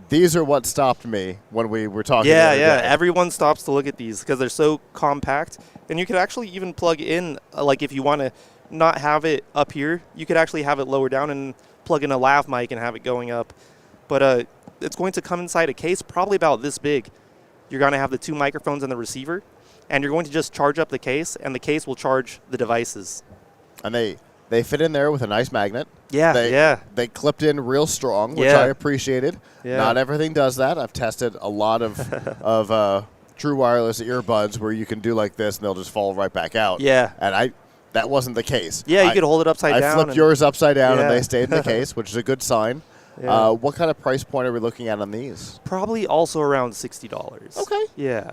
These are what stopped me when we were talking. Yeah. Everyone stops to look at these because they're so compact, and you could actually even plug in, if you want to not have it up here, you could actually have it lower down and plug in a lav mic and have it going up. But it's going to come inside a case probably about this big. You're going to have the two microphones and the receiver, and you're going to just charge up the case, and the case will charge the devices. And they fit in there with a nice magnet. Yeah, They clipped in real strong, which I appreciated. Yeah. Not everything does that. I've tested a lot of true wireless earbuds where you can do like this and they'll just fall right back out. Yeah. And that wasn't the case. Yeah, you could hold it upside down. I flipped yours upside down and they stayed in the case, which is a good sign. Yeah. What kind of price point are we looking at on these? Probably also around $60. Okay. Yeah.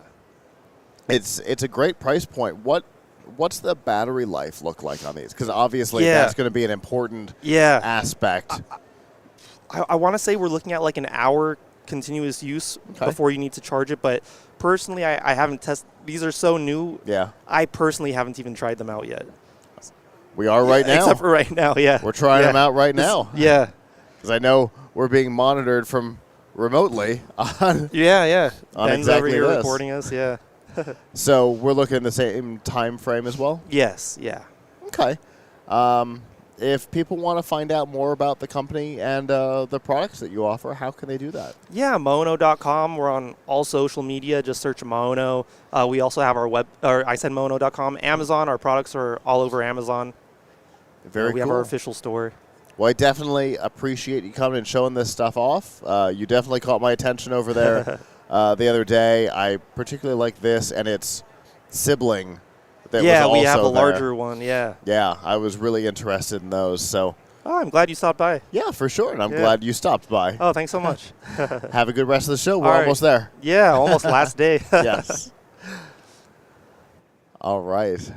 It's a great price point. What's the battery life look like on these? Because obviously that's going to be an important aspect. I want to say we're looking at an hour continuous use before you need to charge it. But personally, I haven't tested. These are so new. Yeah. I personally haven't even tried them out yet. We are right now. Except for right now, yeah. We're trying them out right now. Yeah. Because I know we're being monitored from remotely on on Ben's over exactly here this. recording us, yeah. So we're looking at the same time frame as well? Yes, yeah. Okay. If people want to find out more about the company and the products that you offer, how can they do that? Yeah, Mono.com. We're on all social media. Just search Mono. We also have our I said Mono.com. Amazon. Our products are all over Amazon. Very cool. We have our official store. Well, I definitely appreciate you coming and showing this stuff off. You definitely caught my attention over there the other day. I particularly like this and its sibling. That yeah, was we have a also there. larger one, yeah. Yeah, I was really interested in those. So. Oh, I'm glad you stopped by. Yeah, for sure, and I'm glad you stopped by. Oh, thanks so much. Have a good rest of the show. We're All right. almost there. Yeah, almost last day. Yes. All right.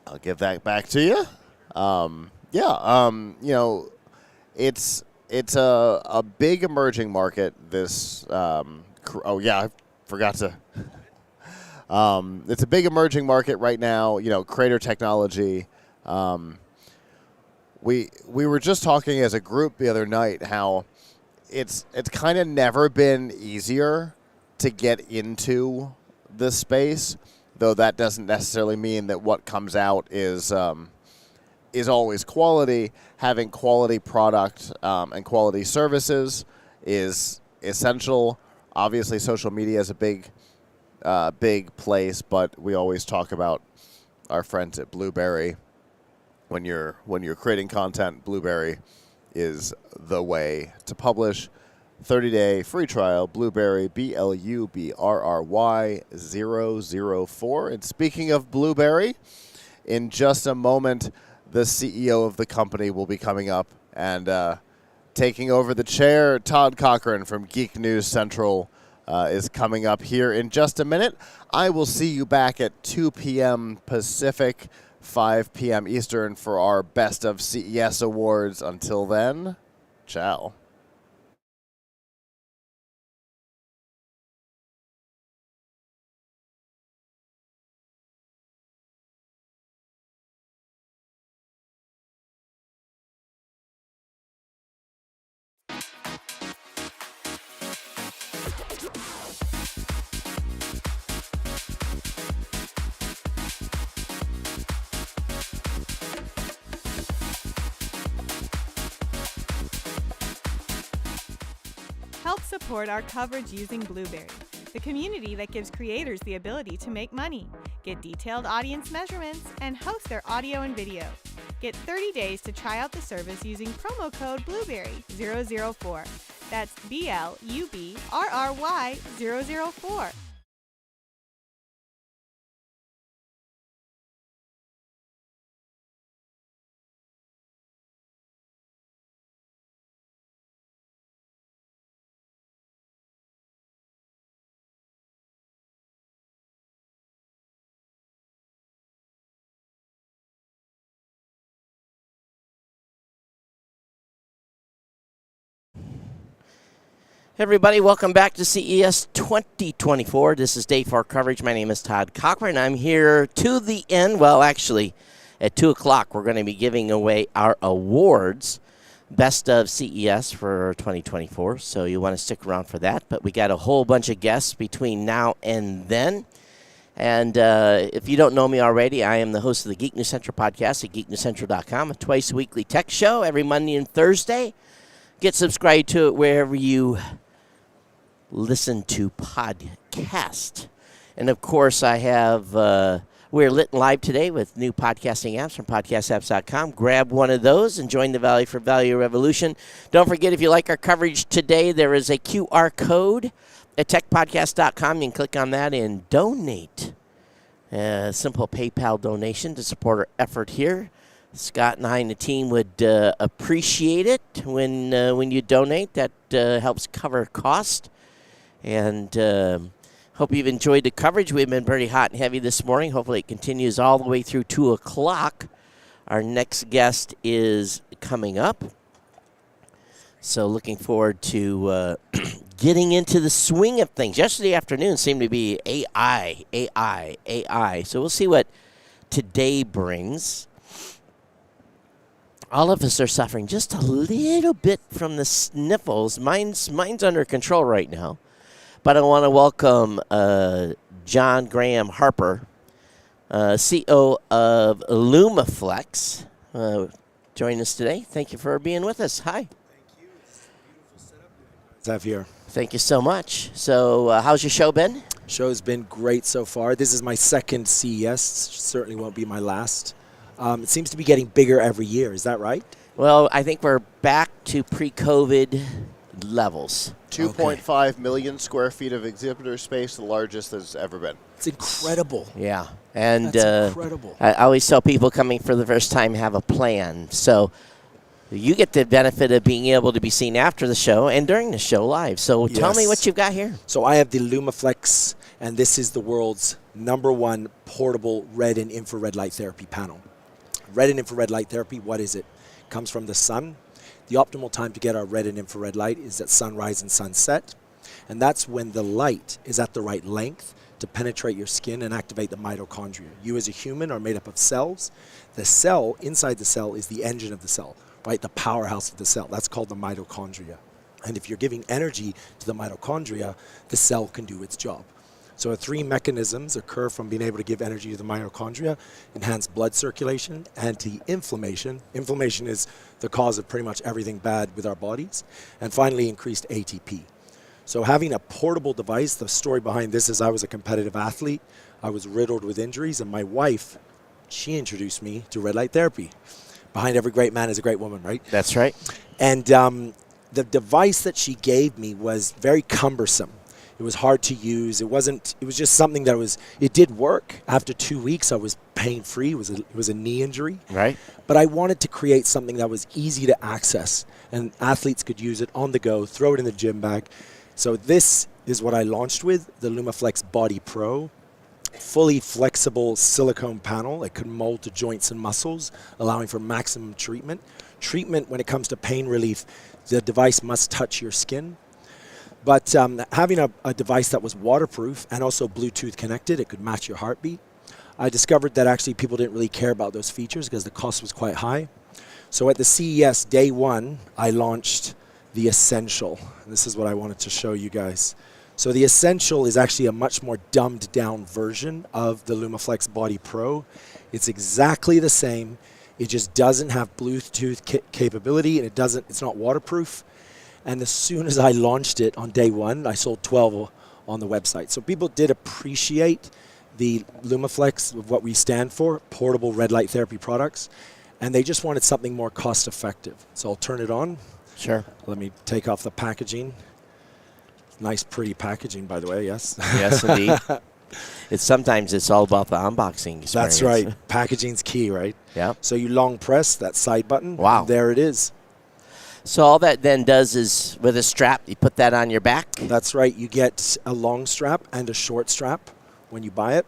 I'll give that back to you. You know, it's a big emerging market. This I forgot to. It's a big emerging market right now. You know, creator technology. We were just talking as a group the other night how it's kind of never been easier to get into this space, though that doesn't necessarily mean that what comes out is always quality. Having quality product and quality services is essential. Obviously, social media is a big place, but we always talk about our friends at Blueberry. When you're creating content, Blueberry is the way to publish. 30-day free trial, Blueberry, BLUBRRY 004. And speaking of Blueberry, in just a moment, the CEO of the company will be coming up and taking over the chair. Todd Cochran from Geek News Central is coming up here in just a minute. I will see you back at 2 p.m. Pacific, 5 p.m. Eastern for our Best of CES Awards. Until then, ciao. Help support our coverage using Blueberry, the community that gives creators the ability to make money, get detailed audience measurements, and host their audio and video. Get 30 days to try out the service using promo code Blueberry004. That's BLUBRRY 004. Hey everybody, welcome back to CES 2024. This is Day 4 coverage. My name is Todd Cochran. I'm here to the end. Well, actually, at 2 o'clock, we're going to be giving away our awards, Best of CES for 2024. So you want to stick around for that. But we got a whole bunch of guests between now and then. And if you don't know me already, I am the host of the Geek News Central podcast at geeknewscentral.com, a twice-weekly tech show every Monday and Thursday. Get subscribed to it wherever you listen to podcast. And of course, I have we're lit and live today with new podcasting apps from podcastapps.com. Grab one of those and join the Value for Value revolution. Don't forget, if you like our coverage today, there is a QR code at techpodcast.com. You can click on that and donate. A simple PayPal donation to support our effort here. Scott and I and the team would appreciate it when you donate. That helps cover cost. And hope you've enjoyed the coverage. We've been pretty hot and heavy this morning. Hopefully it continues all the way through 2 o'clock. Our next guest is coming up. So looking forward to getting into the swing of things. Yesterday afternoon seemed to be AI. So we'll see what today brings. All of us are suffering just a little bit from the sniffles. Mine's under control right now. But I want to welcome John Graham Harper, CEO of Lumaflex, join us today. Thank you for being with us. Hi. Xavier. Thank you so much. So how's your show been? Show's been great so far. This is my second CES. Certainly won't be my last. It seems to be getting bigger every year. Is that right? Well, I think we're back to pre-COVID levels. 2.5 million square feet of exhibitor space, the largest there's ever been. It's incredible. Yeah. And That's incredible. I always tell people coming for the first time have a plan. So you get the benefit of being able to be seen after the show and during the show live. So tell me what you've got here. So I have the LumaFlex, and this is the world's #1 portable red and infrared light therapy panel. Red and infrared light therapy, what is it? It comes from the sun. The optimal time to get our red and infrared light is at sunrise and sunset. And that's when the light is at the right length to penetrate your skin and activate the mitochondria. You as a human are made up of cells. The cell, inside the cell, is the engine of the cell, right? The powerhouse of the cell. That's called the mitochondria. And if you're giving energy to the mitochondria, the cell can do its job. So 3 mechanisms occur from being able to give energy to the mitochondria: enhanced blood circulation, anti-inflammation. Inflammation is the cause of pretty much everything bad with our bodies. And finally, increased ATP. So having a portable device, the story behind this is I was a competitive athlete. I was riddled with injuries, and my wife, she introduced me to red light therapy. Behind every great man is a great woman, right? That's right. And the device that she gave me was very cumbersome. It was hard to use. It was just something that it did work. After 2 weeks, I was pain-free. It was a knee injury. Right. But I wanted to create something that was easy to access, and athletes could use it on the go, throw it in the gym bag. So this is what I launched with, the LumaFlex Body Pro. Fully flexible silicone panel. It can mold to joints and muscles, allowing for maximum treatment. Treatment, when it comes to pain relief, the device must touch your skin. But having a device that was waterproof and also Bluetooth connected, it could match your heartbeat. I discovered that actually people didn't really care about those features because the cost was quite high. So at the CES day 1, I launched the Essential. And this is what I wanted to show you guys. So the Essential is actually a much more dumbed down version of the LumaFlex Body Pro. It's exactly the same. It just doesn't have Bluetooth capability, and it's not waterproof. And as soon as I launched it on day 1, I sold 12 on the website. So people did appreciate the LumaFlex, of what we stand for, portable red light therapy products, and they just wanted something more cost effective. So I'll turn it on. Sure. Let me take off the packaging. Nice, pretty packaging, by the way, yes? Yes, indeed. Sometimes it's all about the unboxing experience. That's right. Packaging's key, right? Yeah. So you long press that side button. Wow. And there it is. So all that then does is, with a strap, you put that on your back? That's right. You get a long strap and a short strap when you buy it.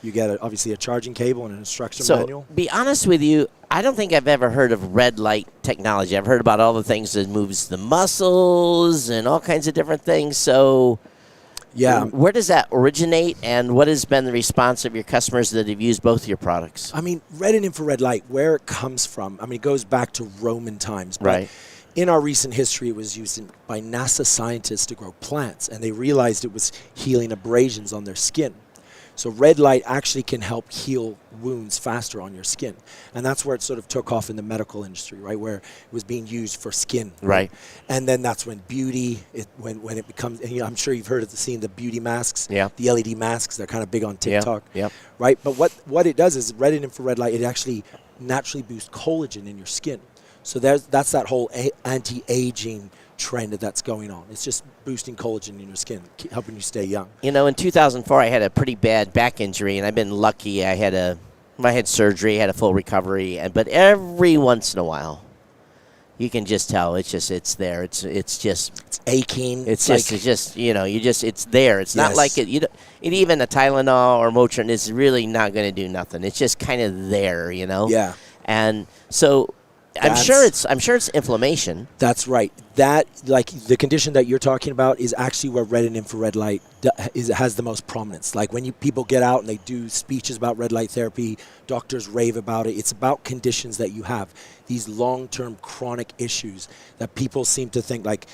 You get, obviously, a charging cable and an instruction manual. So, be honest with you, I don't think I've ever heard of red light technology. I've heard about all the things that moves the muscles and all kinds of different things. So, yeah, where does that originate, and what has been the response of your customers that have used both your products? I mean, red and infrared light, where it comes from, I mean, it goes back to Roman times. But right. In our recent history, it was used by NASA scientists to grow plants, and they realized it was healing abrasions on their skin. So red light actually can help heal wounds faster on your skin. And that's where it sort of took off in the medical industry, right, where it was being used for skin. Right. And then that's when beauty, when it becomes, and, I'm sure you've heard of seeing the beauty masks, yeah. the LED masks, they're kind of big on TikTok. Yeah. Right? But what it does is red and infrared light, it actually naturally boosts collagen in your skin. So that's that whole anti-aging trend that's going on. It's just boosting collagen in your skin, helping you stay young. You know, in 2004, I had a pretty bad back injury, and I've been lucky. I had surgery, had a full recovery, but every once in a while, you can just tell it's there. It's aching. It's there. It's not like it. Even a Tylenol or Motrin is really not going to do nothing. It's just kind of there, Yeah. And so. I'm sure it's inflammation. That's right. That, like, the condition that you're talking about is actually where red and infrared light has the most prominence. Like, when people get out and they do speeches about red light therapy, doctors rave about it. It's about conditions that you have, these long-term chronic issues that people seem to think, like,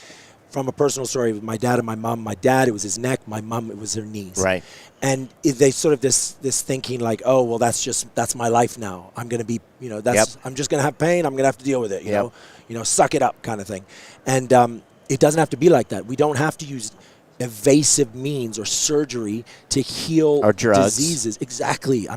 from a personal story with my dad and my mom. My dad, it was his neck. My mom, it was her knees. Right. And they sort of this thinking like, oh, well, that's my life now. I'm going to be, I'm just going to have pain. I'm going to have to deal with it. You know, suck it up kind of thing. And it doesn't have to be like that. We don't have to use evasive means or surgery to heal or drugs. diseases. Exactly.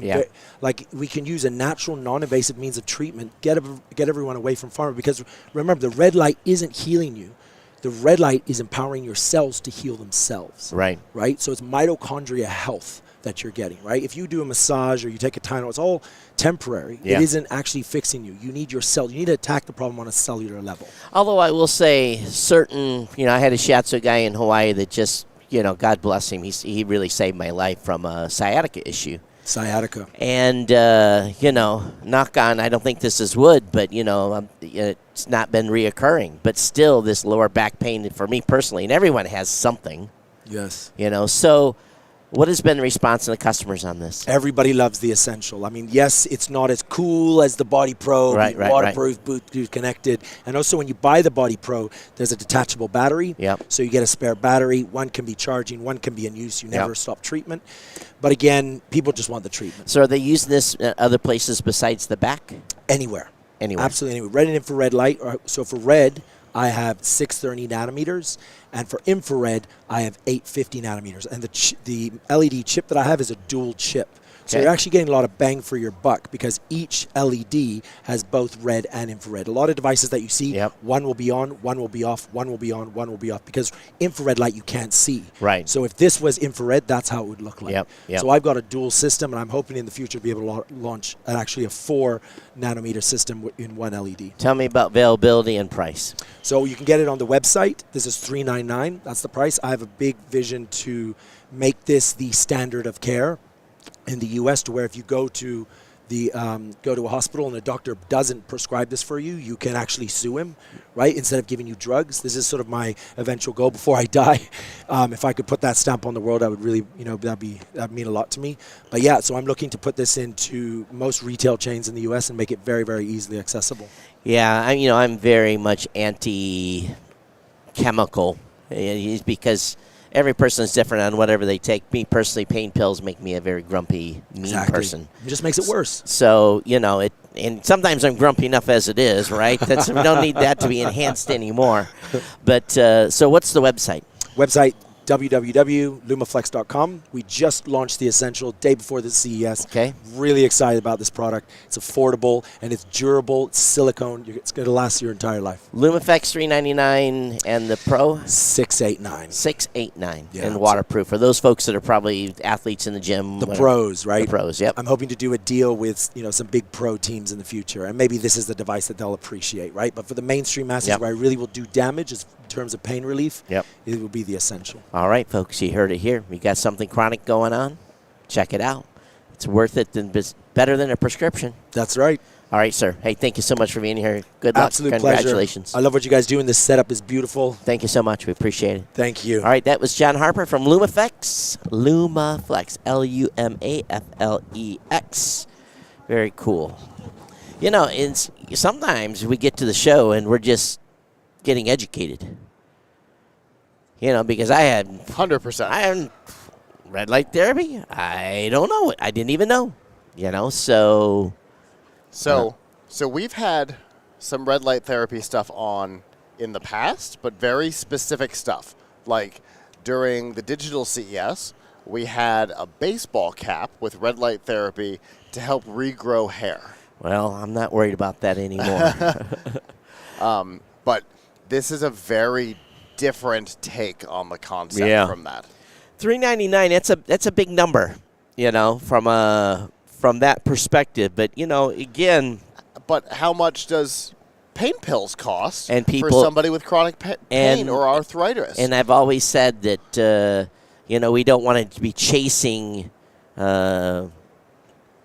Like we can use a natural, non-invasive means of treatment, get everyone away from pharma, because remember, the red light isn't healing you. The red light is empowering your cells to heal themselves. Right. Right? So it's mitochondria health that you're getting, right? If you do a massage or you take a Tylenol, it's all temporary. Yeah. It isn't actually fixing you. You need your cell. You need to attack the problem on a cellular level. Although I will say certain, I had a shiatsu guy in Hawaii that just, God bless him, he really saved my life from a sciatica issue. Sciatica. And, knock on, I don't think this is wood, but, it's not been reoccurring. But still, this lower back pain for me personally, and everyone has something. Yes. So what has been the response of the customers on this? Everybody loves the Essential. I mean, yes, it's not as cool as the Body Pro, waterproof, Bluetooth connected. And also when you buy the Body Pro, there's a detachable battery. Yep. So you get a spare battery. One can be charging, one can be in use. You never stop treatment. But again, people just want the treatment. So are they using this at other places besides the back? Anywhere. Anywhere. Absolutely anywhere. Red and infrared light. So for red, I have 630 nanometers, and for infrared, I have 850 nanometers. And the LED chip that I have is a dual chip. So you're actually getting a lot of bang for your buck because each LED has both red and infrared. A lot of devices that you see, one will be on, one will be off, one will be on, one will be off, because infrared light you can't see. Right. So if this was infrared, that's how it would look like. Yep. So I've got a dual system, and I'm hoping in the future to be able to launch actually a 4 nanometer system in one LED. Tell me about availability and price. So you can get it on the website. This is $399. That's the price. I have a big vision to make this the standard of care in the U.S., to where if you go to a hospital and the doctor doesn't prescribe this for you, you can actually sue him, right? Instead of giving you drugs. This is sort of my eventual goal before I die. If I could put that stamp on the world, I would really, that'd mean a lot to me. But yeah, so I'm looking to put this into most retail chains in the U.S. and make it very, very easily accessible. Yeah, I'm very much anti-chemical, because every person is different on whatever they take. Me personally, pain pills make me a very grumpy, mean person. It just makes it worse. So, and sometimes I'm grumpy enough as it is, right? We don't need that to be enhanced anymore. But, so what's the website? Website, www.lumaflex.com. We just launched the Essential day before the CES. Okay. Really excited about this product. It's affordable and it's durable. It's silicone. It's going to last your entire life. LumaFlex $399 and the Pro $689. $689 Yeah, and waterproof. For those folks that are probably athletes in the gym. The pros, right? The pros, yep. I'm hoping to do a deal with some big pro teams in the future, and maybe this is the device that they'll appreciate, right? But for the mainstream masses, where I really will do damage in terms of pain relief, it will be the Essential. All right, folks, you heard it here. We got something chronic going on. Check it out. It's worth it. Better than a prescription. That's right. All right, sir. Hey, thank you so much for being here. Good luck. Absolute Congratulations. Pleasure. I love what you guys do, and this setup is beautiful. Thank you so much. We appreciate it. Thank you. All right, that was John Harper from LumaFlex. LumaFlex. LumaFlex. Very cool. Sometimes we get to the show and we're just getting educated. Because I had 100%. I had red light therapy. I don't know it. I didn't even know. So we've had some red light therapy stuff on in the past, but very specific stuff. Like during the digital CES, we had a baseball cap with red light therapy to help regrow hair. Well, I'm not worried about that anymore. But this is a very different take on the concept from that. $399. That's a big number, from that perspective. But again. But how much does pain pills cost for somebody with chronic pain or arthritis? And I've always said that we don't want to be chasing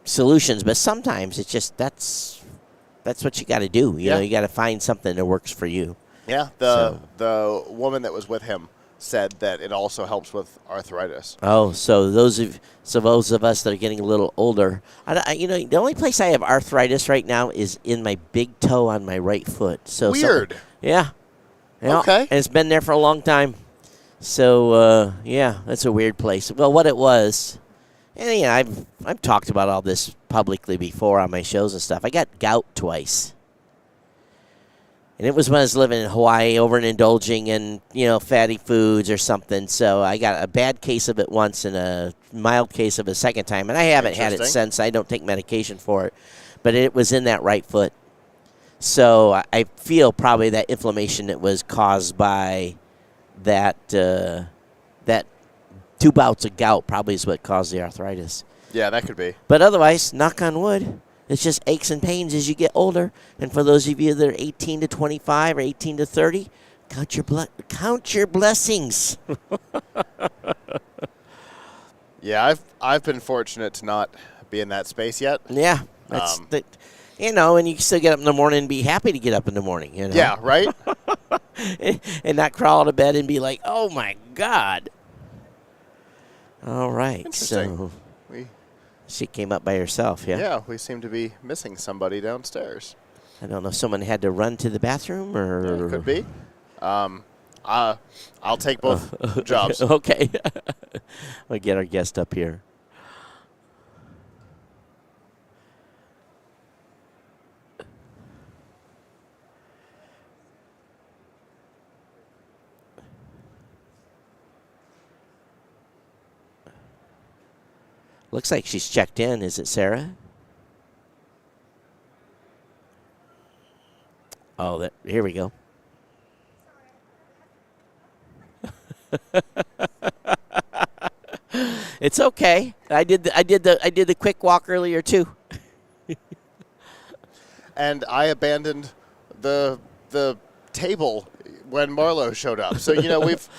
solutions, but sometimes it's just that's what you got to do. You got to find something that works for you. Yeah, the woman that was with him said that it also helps with arthritis. Oh, so those of us that are getting a little older, the only place I have arthritis right now is in my big toe on my right foot. So weird. Yeah. Okay. And it's been there for a long time. So that's a weird place. Well, what it was, and I've talked about all this publicly before on my shows and stuff. I got gout twice. And it was when I was living in Hawaii, overindulging in, fatty foods or something. So I got a bad case of it once and a mild case of it a second time. And I haven't had it since. I don't take medication for it. But it was in that right foot. So I feel probably that inflammation that was caused by that 2 bouts of gout probably is what caused the arthritis. Yeah, that could be. But otherwise, knock on wood, it's just aches and pains as you get older. And for those of you that are 18 to 25 or 18 to 30, count your blessings. Yeah, I've been fortunate to not be in that space yet. Yeah, that's and you can still get up in the morning and be happy to get up in the morning. Yeah, right. And not crawl out of bed and be like, "Oh my God." All right, so she came up by herself. Yeah. Yeah, we seem to be missing somebody downstairs. I don't know. Someone had to run to the bathroom, or yeah, it could be. I'll take both jobs. Okay. We'll get our guest up here. Looks like she's checked in. Is it Sarah? Oh, here we go. It's okay. I did the quick walk earlier too. And I abandoned the table when Marlo showed up. So we've.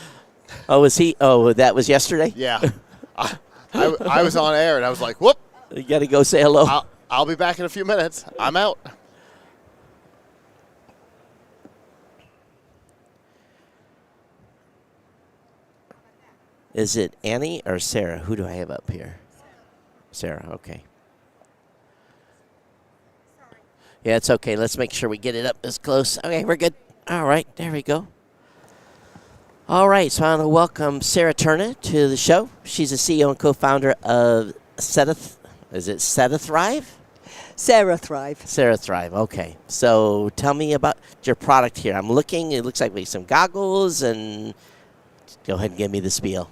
Oh, was he? Oh, that was yesterday. Yeah. I was on air and I was like, whoop. You got to go say hello. I'll be back in a few minutes. I'm out. Is it Annie or Sarah? Who do I have up here? Sarah, okay. Yeah, it's okay. Let's make sure we get it up this close. Okay, we're good. All right, there we go. All right, so I want to welcome Sarah Turner to the show. She's the CEO and co-founder of Cetathrive? Cerathrive. Cerathrive, okay. So tell me about your product here. I'm looking, it looks like we have some goggles, and go ahead and give me the spiel.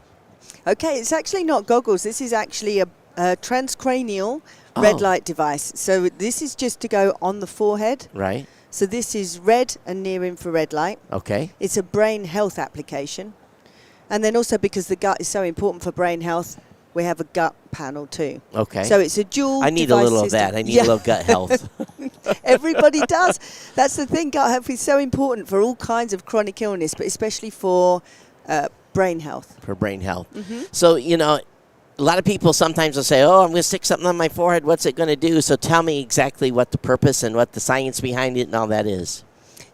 Okay, it's actually not goggles. This is actually a transcranial red light device. So this is just to go on the forehead. Right. So this is red and near infrared light. Okay. It's a brain health application. And then also because the gut is so important for brain health, we have a gut panel too. Okay. So it's a dual I need a little system. of that. I need a little gut health. Everybody does. That's the thing. Gut health is so important for all kinds of chronic illness, but especially for brain health. For brain health. Mm-hmm. So, a lot of people sometimes will say, oh, I'm going to stick something on my forehead. What's it going to do? So tell me exactly what the purpose and what the science behind it and all that is.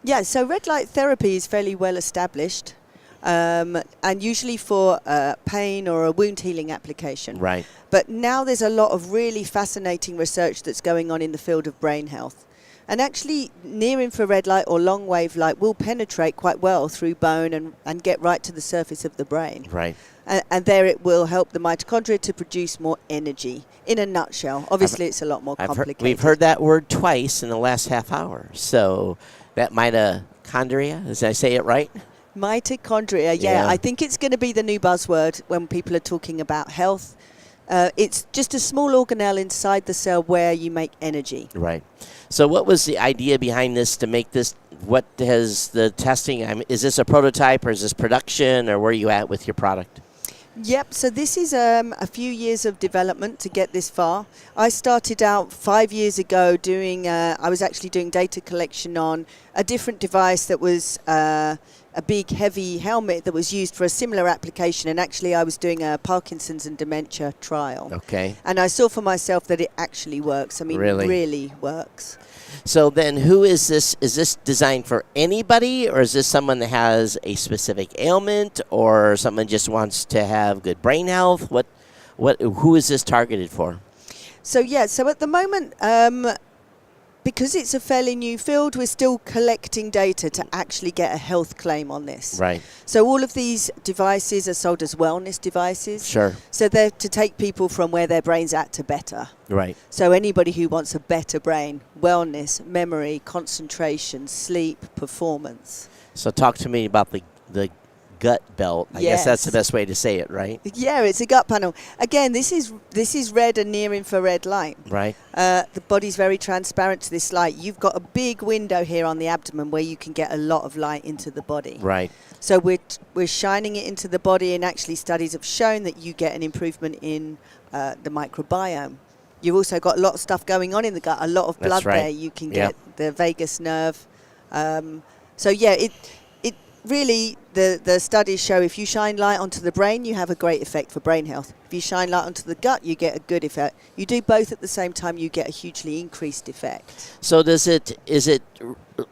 Yeah, so red light therapy is fairly well established, and usually for pain or a wound healing application. Right. But now there's a lot of really fascinating research that's going on in the field of brain health. And actually, near infrared light or long wave light will penetrate quite well through bone and get right to the surface of the brain. Right. And there it will help the mitochondria to produce more energy. In a nutshell, obviously it's a lot more complicated. We've heard that word twice in the last half hour. So that mitochondria, did I say it right? Mitochondria, yeah. I think it's going to be the new buzzword when people are talking about health. It's just a small organelle inside the cell where you make energy. Right. So what was the idea behind this to make this? What has the testing? Is this a prototype or is this production, or where are you at with your product? Yep, so this is a few years of development to get this far. I started out 5 years ago I was actually doing data collection on a different device that was a big heavy helmet that was used for a similar application, and actually I was doing a Parkinson's and dementia trial. Okay. And I saw for myself that it actually works. I mean, really works. So then who is this? Is this designed for anybody, or is this someone that has a specific ailment, or someone just wants to have good brain health? Who is this targeted for? So at the moment, because it's a fairly new field, we're still collecting data to actually get a health claim on this. Right. So all of these devices are sold as wellness devices. Sure. So they're to take people from where their brain's at to better. Right. So anybody who wants a better brain, wellness, memory, concentration, sleep, performance. So talk to me about the gut belt. I guess that's the best way to say it, right? Yeah, it's a gut panel. Again, this is red and near infrared light. Right. The body's very transparent to this light. You've got a big window here on the abdomen where you can get a lot of light into the body. Right. So we're shining it into the body, and actually studies have shown that you get an improvement in the microbiome. You've also got a lot of stuff going on in the gut, a lot of blood there. You can get the vagus nerve. So yeah, it really, the studies show if you shine light onto the brain, you have a great effect for brain health. If you shine light onto the gut, you get a good effect. You do both at the same time, you get a hugely increased effect. So is it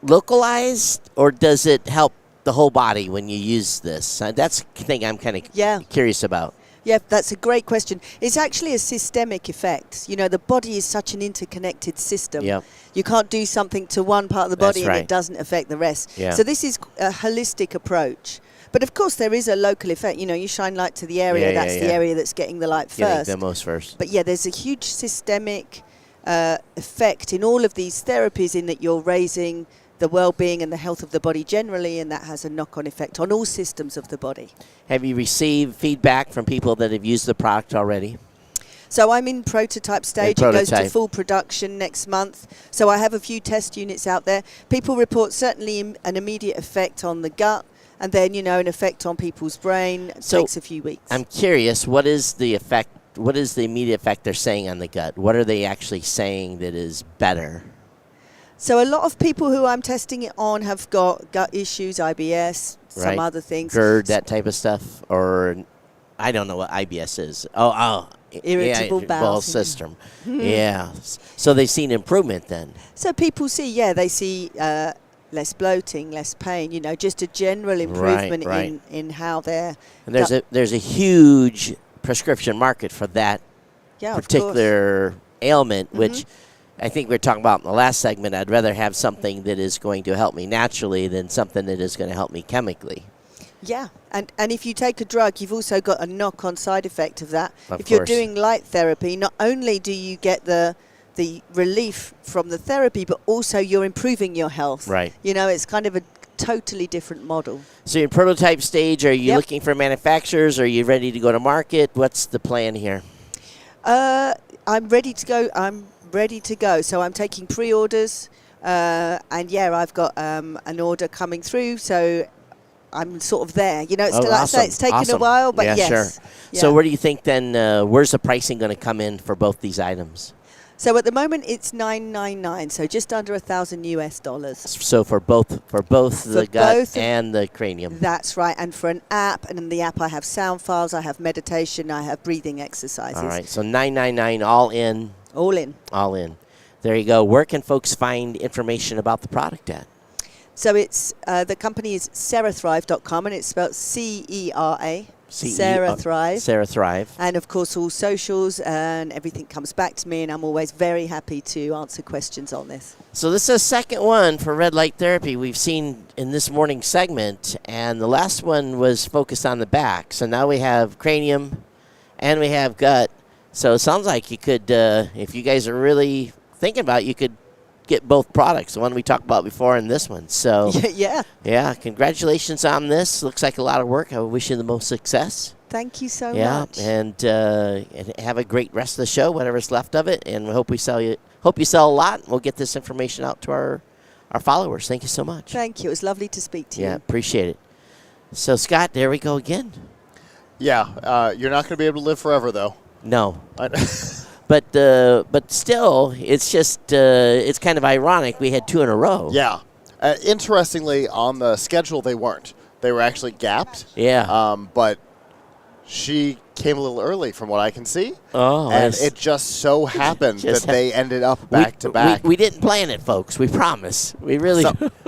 localized, or does it help the whole body when you use this? That's the thing I'm kind of curious about. Yeah, that's a great question. It's actually a systemic effect. You know, the body is such an interconnected system. Yep. You can't do something to one part of the body That's and right. it doesn't affect the rest. Yeah. So this is a holistic approach. But of course, there is a local effect. You know, you shine light to the area, that's the area that's getting the light first. Getting the most first. But yeah, there's a huge systemic effect in all of these therapies in that you're raising the well-being and the health of the body generally, and that has a knock-on effect on all systems of the body. Have you received feedback from people that have used the product already? So I'm in prototype stage. It goes to prototype. full production next month. So I have a few test units out there. People report certainly an immediate effect on the gut, and then, you know, an effect on people's brain. It takes a few weeks. I'm curious, what is the effect? What is the immediate effect they're saying on the gut? What are they actually saying that is better? So a lot of people who I'm testing it on have got gut issues, IBS, some other things. GERD, that type of stuff, or I don't know what IBS is. Irritable bowel system. Yeah. So they've seen improvement then. So people see, they see less bloating, less pain, you know, just a general improvement in how they're... And there's a huge prescription market for that particular ailment, which I think we were talking about in the last segment. I'd rather have something that is going to help me naturally than something that is going to help me chemically. Yeah, and if you take a drug, you've also got a knock-on side effect of that. Of you're course. doing light therapy, not only do you get the relief from the therapy, but also you're improving your health. Right. You know, it's kind of a totally different model. So you're in prototype stage. Are you looking for manufacturers? Are you ready to go to market? What's the plan here? I'm ready to go. So I'm taking pre-orders, and I've got an order coming through. So I'm sort of there. You know, it's still, awesome. it's taken a while, but yes. Sure. Yeah. So where do you think then? Where's the pricing going to come in for both these items? So at the moment it's $999, so just under $1,000 US. So for both the gut and the cranium. That's right, and for an app, and in the app I have sound files, I have meditation, I have breathing exercises. All right, so $999 all in. All in. All in. There you go. Where can folks find information about the product at? So it's the company is CeraThrive.com, and it's spelled CERA. CeraThrive. CeraThrive. And of course all socials, and everything comes back to me, and I'm always very happy to answer questions on this. So this is the second one for red light therapy we've seen in this morning's segment, and the last one was focused on the back. So now we have cranium and we have gut. So it sounds like you could, if you guys are really thinking about it, you could get both products, the one we talked about before and this one. So yeah, congratulations on this. Looks like a lot of work. I wish you the most success. Thank you so much. And have a great rest of the show, whatever's left of it, and we hope you sell a lot. We'll get this information out to our followers. Thank you so much. Thank you. It was lovely to speak to you. Yeah, appreciate it. So Scott, there we go again. Yeah, you're not going to be able to live forever though. No. But still, it's just it's kind of ironic. We had two in a row. Yeah. Interestingly, on the schedule, they weren't. They were actually gapped. Yeah. But she came a little early, from what I can see. Oh. And it just so happened that they ended up back to back. We didn't plan it, folks. We promise. We really.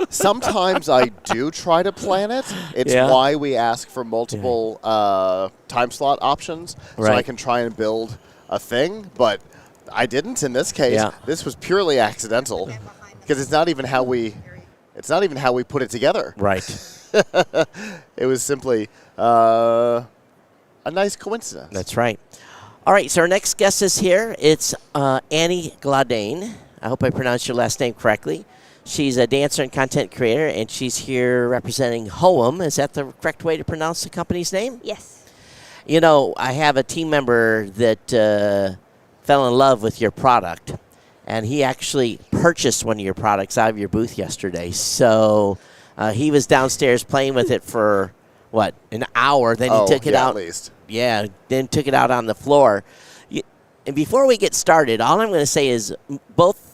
Sometimes I do try to plan it. It's why we ask for multiple time slot options, so I can try and build a thing. But I didn't in this case. Yeah. This was purely accidental because it's not even how we put it together. Right. It was simply a nice coincidence. That's right. All right, so our next guest is here. It's Annie Gladane. I hope I pronounced your last name correctly. She's a dancer and content creator, and she's here representing Hoem. Is that the correct way to pronounce the company's name? Yes. You know, I have a team member that fell in love with your product, and he actually purchased one of your products out of your booth yesterday. So he was downstairs playing with it for, what, an hour. Then he took it out. At least. Yeah, then took it out on the floor. And before we get started, all I'm going to say is both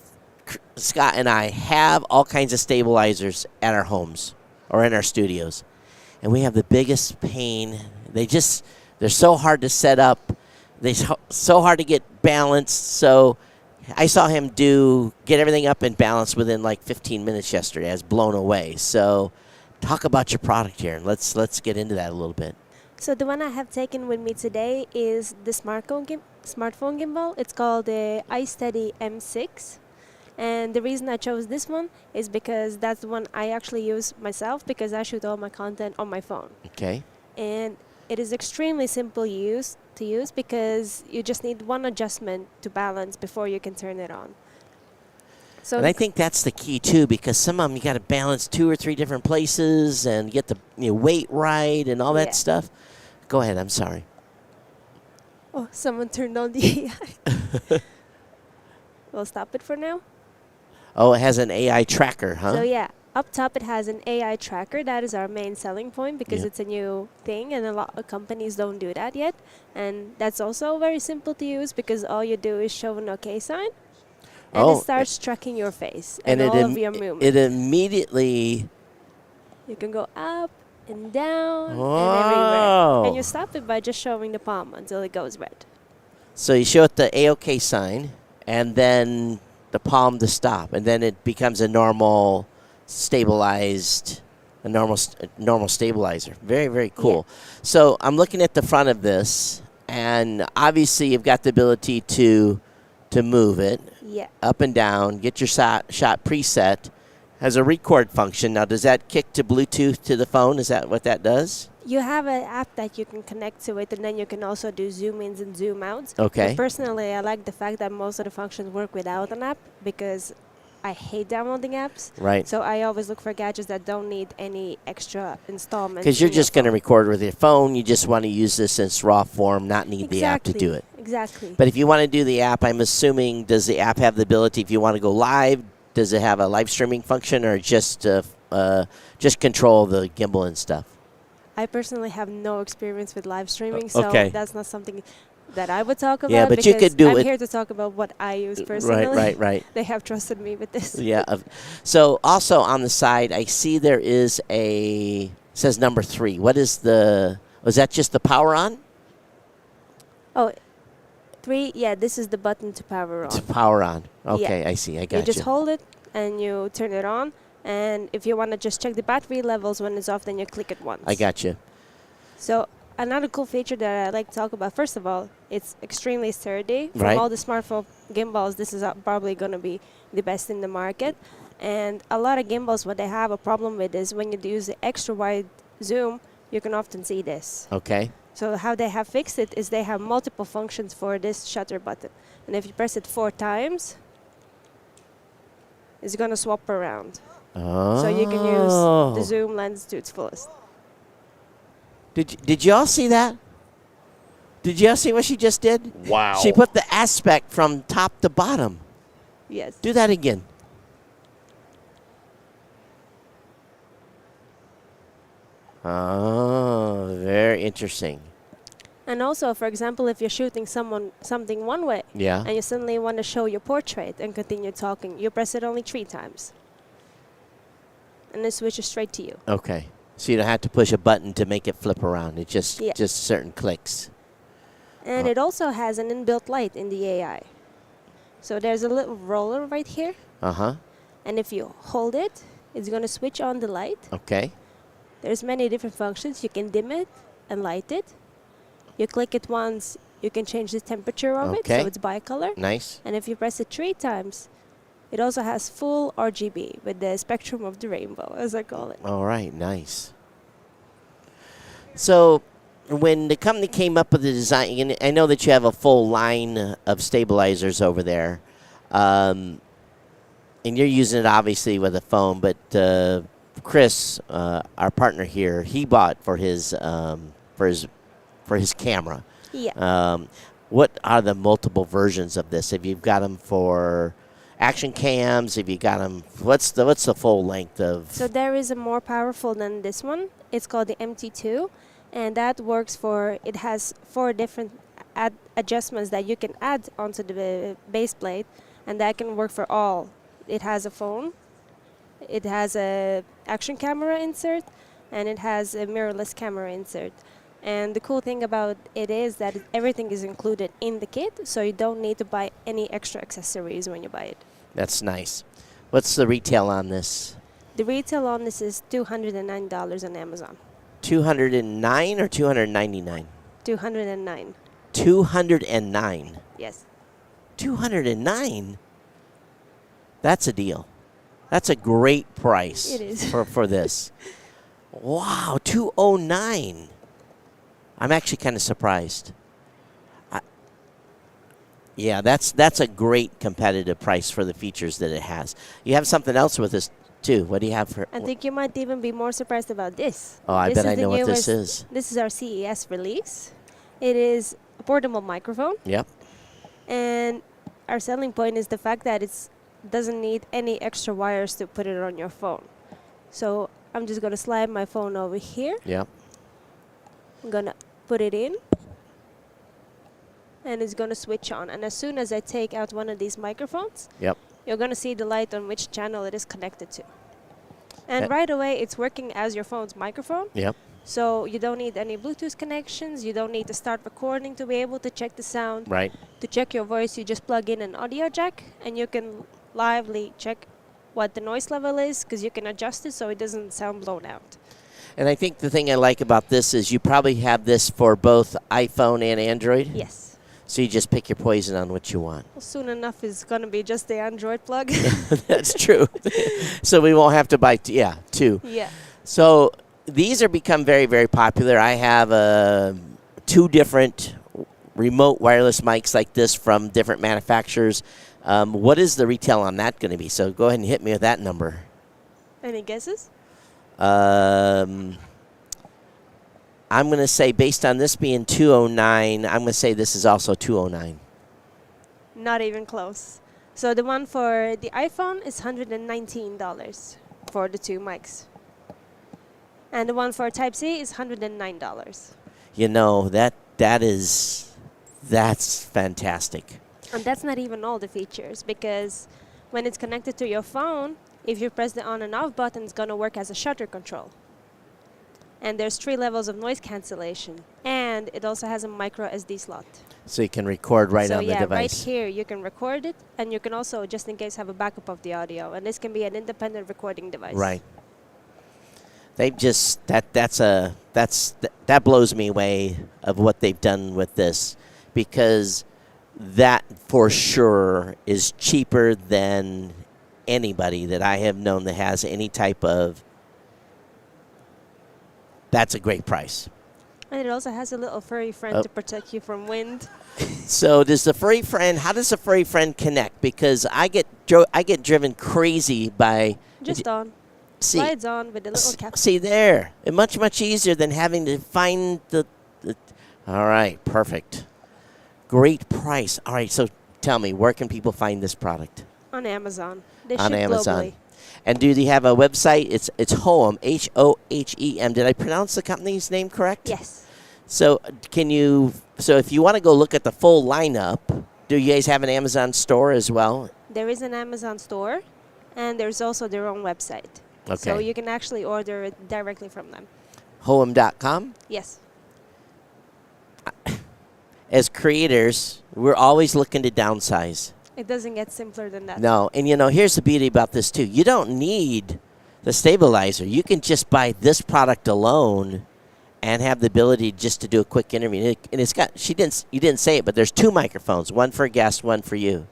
Scott and I have all kinds of stabilizers at our homes or in our studios. And we have the biggest pain. They're so hard to set up. They're so hard to get balanced. So I saw him get everything up and balanced within like 15 minutes yesterday. I was blown away. So talk about your product here, and let's get into that a little bit. So the one I have taken with me today is the smartphone gimbal. It's called the iSteady M6. And the reason I chose this one is because that's the one I actually use myself because I shoot all my content on my phone. Okay. And it is extremely simple to use because you just need one adjustment to balance before you can turn it on. So and I think that's the key too, because some of them you got to balance 2 or 3 different places and get the weight right and all that stuff. Go ahead. I'm sorry. Oh, someone turned on the AI. We'll stop it for now. Oh, it has an AI tracker, huh? So yeah, up top it has an AI tracker. That is our main selling point because it's a new thing and a lot of companies don't do that yet. And that's also very simple to use because all you do is show an OK sign and it starts tracking your face and all of your movements. It immediately... You can go up and down and everywhere. And you stop it by just showing the palm until it goes red. So you show it the A-OK sign and then the palm to stop, and then it becomes a normal stabilized, normal stabilizer. Very, very cool. Yeah. So I'm looking at the front of this, and obviously you've got the ability to move it up and down, get your shot preset. Has a record function. Now, does that kick to Bluetooth to the phone? Is that what that does? You have an app that you can connect to it, and then you can also do zoom-ins and zoom-outs. Okay. But personally, I like the fact that most of the functions work without an app because I hate downloading apps. Right. So I always look for gadgets that don't need any extra installments. Because you're just going to record with your phone. You just want to use this in raw form, not need the app to do it. Exactly. But if you want to do the app, I'm assuming, does the app have the ability, if you want to go live, does it have a live streaming function or just control the gimbal and stuff? I personally have no experience with live streaming, so that's not something that I would talk about. Yeah, but you could do it. I'm here to talk about what I use personally. Right. They have trusted me with this. Yeah. So also on the side, I see there is says number 3. What is was that just the power on? Oh, 3, yeah, this is the button to power on. To power on. Okay, I see. I got you. You just hold it and you turn it on. And if you want to just check the battery levels when it's off, then you click it once. I got you. So another cool feature that I like to talk about, first of all, it's extremely sturdy. From Right. all the smartphone gimbals, this is probably going to be the best in the market. And a lot of gimbals, what they have a problem with is when you use the extra wide zoom, you can often see this. Okay. So how they have fixed it is they have multiple functions for this shutter button. And if you press it 4 times, it's going to swap around. Oh. So you can use the zoom lens to its fullest. Did you all see that? Did you all see what she just did? Wow. She put the aspect from top to bottom. Yes. Do that again. Oh, very interesting. And also, for example, if you're shooting something one way, and you suddenly want to show your portrait and continue talking, you press it only 3 times. And it switches straight to you. Okay. So you don't have to push a button to make it flip around. It's just certain clicks. And it also has an inbuilt light in the AI. So there's a little roller right here. Uh-huh. And if you hold it, it's going to switch on the light. Okay. There's many different functions. You can dim it and light it. You click it once, you can change the temperature of it, Okay. so it's bicolor. Nice. And if you press it 3 times, it also has full RGB with the spectrum of the rainbow, as I call it. All right, nice. So, when the company came up with the design, and I know that you have a full line of stabilizers over there, and you're using it obviously with a phone, but Chris, our partner here, he bought for his camera. Yeah. What are the multiple versions of this? Have you got them for action cams? Have you got them? What's the full length of? So there is a more powerful than this one. It's called the MT2, and that works for, it has 4 different adjustments that you can add onto the base plate, and that can work for all. It has a phone, it has a action camera insert, and it has a mirrorless camera insert. And the cool thing about it is that everything is included in the kit, so you don't need to buy any extra accessories when you buy it. That's nice. What's the retail on this? The retail on this is $209 on Amazon. 209 or 299? 209. 209. Yes. 209. That's a deal. That's a great price. It is. for this. Wow, 209. I'm actually kind of surprised. Yeah, that's a great competitive price for the features that it has. You have something else with this too. What do you have for? I think you might even be more surprised about this. Oh, I This bet is I the know what this newest- is. This is our CES release. It is a portable microphone, Yep. and our selling point is the fact that it doesn't need any extra wires to put it on your phone. So I'm just going to slide my phone over here. Yep. I'm going to put it in, and it's going to switch on. And as soon as I take out one of these microphones, Yep. you're going to see the light on which channel it is connected to. And Uh, right away, it's working as your phone's microphone. Yep. So you don't need any Bluetooth connections. You don't need to start recording to be able to check the sound. Right. To check your voice, you just plug in an audio jack, and you can lively check what the noise level is, because you can adjust it so it doesn't sound blown out. And I think the thing I like about this is you probably have this for both iPhone and Android. Yes. So you just pick your poison on what you want. Well, soon enough, it's going to be just the Android plug. That's true. So we won't have to buy, two. Yeah. So these are become very, very popular. I have 2 different remote wireless mics like this from different manufacturers. What is the retail on that going to be? So go ahead and hit me with that number. Any guesses? I'm going to say, based on this being 209, I'm going to say this is also 209. Not even close. So the one for the iPhone is $119 for the 2 mics. And the one for Type-C is $109. You know, that's fantastic. And that's not even all the features, because when it's connected to your phone, if you press the on and off button, it's going to work as a shutter control. And there's 3 levels of noise cancellation. And it also has a micro SD slot. So you can record right so on the right device. here you can record it, and you can also, just in case, have a backup of the audio. And this can be an independent recording device. Right. They've just that blows me away of what they've done with this, because that for sure is cheaper than anybody that I have known that has any type of. That's a great price. And it also has a little furry friend Oh. to protect you from wind. So does the furry friend? How does the furry friend connect? Because I get driven crazy by. Just on. See, Slides on with the little cap. See there, and much easier than having to find the. All right, perfect. Great price. All right, so tell me, where can people find this product? On Amazon. They On ship Amazon. globally. And do they have a website? It's Hohem, Hohem. Did I pronounce the company's name correct? Yes. So so if you want to go look at the full lineup, do you guys have an Amazon store as well? There is an Amazon store, and there's also their own website. So Okay. you can actually order it directly from them. Hohem.com? Yes. As creators, we're always looking to downsize. It doesn't get simpler than that. No, and here's the beauty about this too. You don't need the stabilizer. You can just buy this product alone and have the ability just to do a quick interview. And it's got, you didn't say it, but there's 2 microphones, one for a guest, one for you.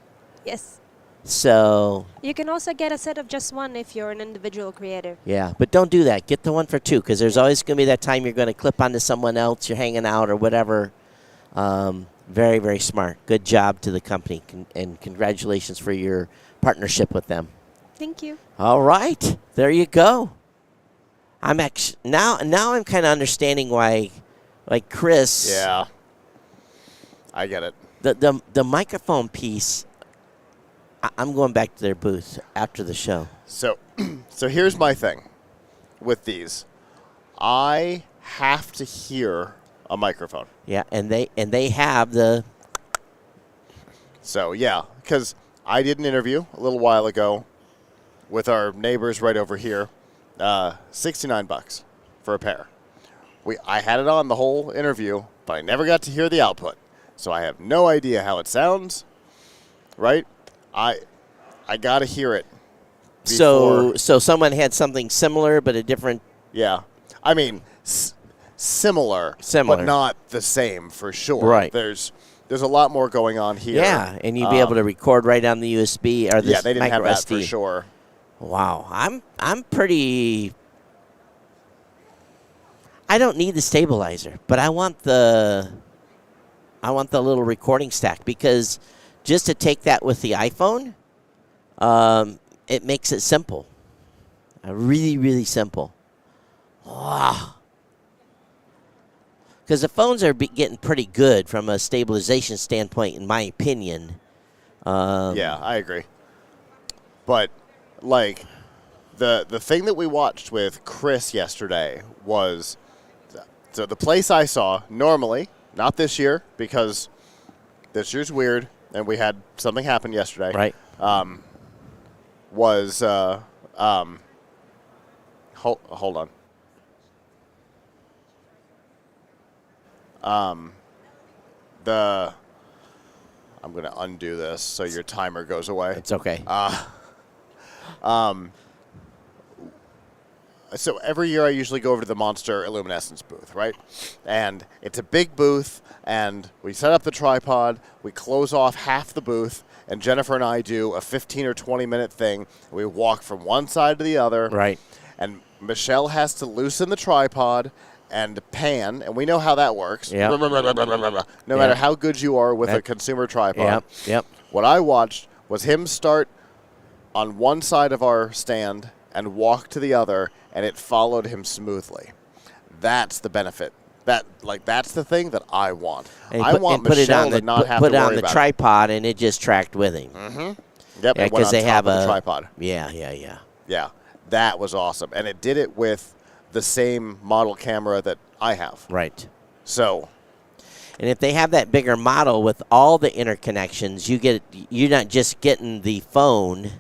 Yes. So. You can also get a set of just one if you're an individual creator. Yeah, but don't do that. Get the one for 2, because there's always going to be that time you're going to clip onto someone else, you're hanging out or whatever. Very, very smart. Good job to the company, and congratulations for your partnership with them. Thank you. All right, there you go. I'm now I'm kind of understanding why, like Chris. Yeah, I get it. The microphone piece. I'm going back to their booth after the show. So here's my thing with these. I have to hear a microphone. Yeah, and they have the. So yeah, because I did an interview a little while ago with our neighbors right over here. $69 for a pair. I had it on the whole interview, but I never got to hear the output, so I have no idea how it sounds. Right? I got to hear it. So someone had something similar, but a different. Yeah, I mean similar, but not the same for sure. Right. There's a lot more going on here. Yeah, and you'd be able to record right on the USB or the yeah, they didn't have micro that SD. for sure. Wow, I'm pretty. I don't need the stabilizer, but I want the little recording stack, because just to take that with the iPhone, it makes it simple. Really, really simple. Wow. Because the phones are getting pretty good from a stabilization standpoint, in my opinion. Yeah, I agree. But, like, the thing that we watched with Chris yesterday was, so the place I saw, normally, not this year, because this year's weird, and we had something happen yesterday. Right. Was, hold on. I'm going to undo this so your timer goes away. It's okay. So every year I usually go over to the Monster Illuminescence booth, right? And it's a big booth, and we set up the tripod, we close off half the booth, and Jennifer and I do a 15 or 20-minute thing. We walk from one side to the other. Right. And Michelle has to loosen the tripod and pan, and we know how that works. Yep. No matter how good you are with a consumer tripod. Yep. What I watched was him start on one side of our stand and walk to the other, and it followed him smoothly. That's the benefit. That's the thing that I want. I want Michelle to not have to worry about it. Put it on the tripod, and it just tracked with him. Mm-hmm. Yep, because they have a tripod. Yeah. That was awesome, and it did it with the same model camera that I have. Right. So. And if they have that bigger model with all the interconnections, you're not just getting the phone.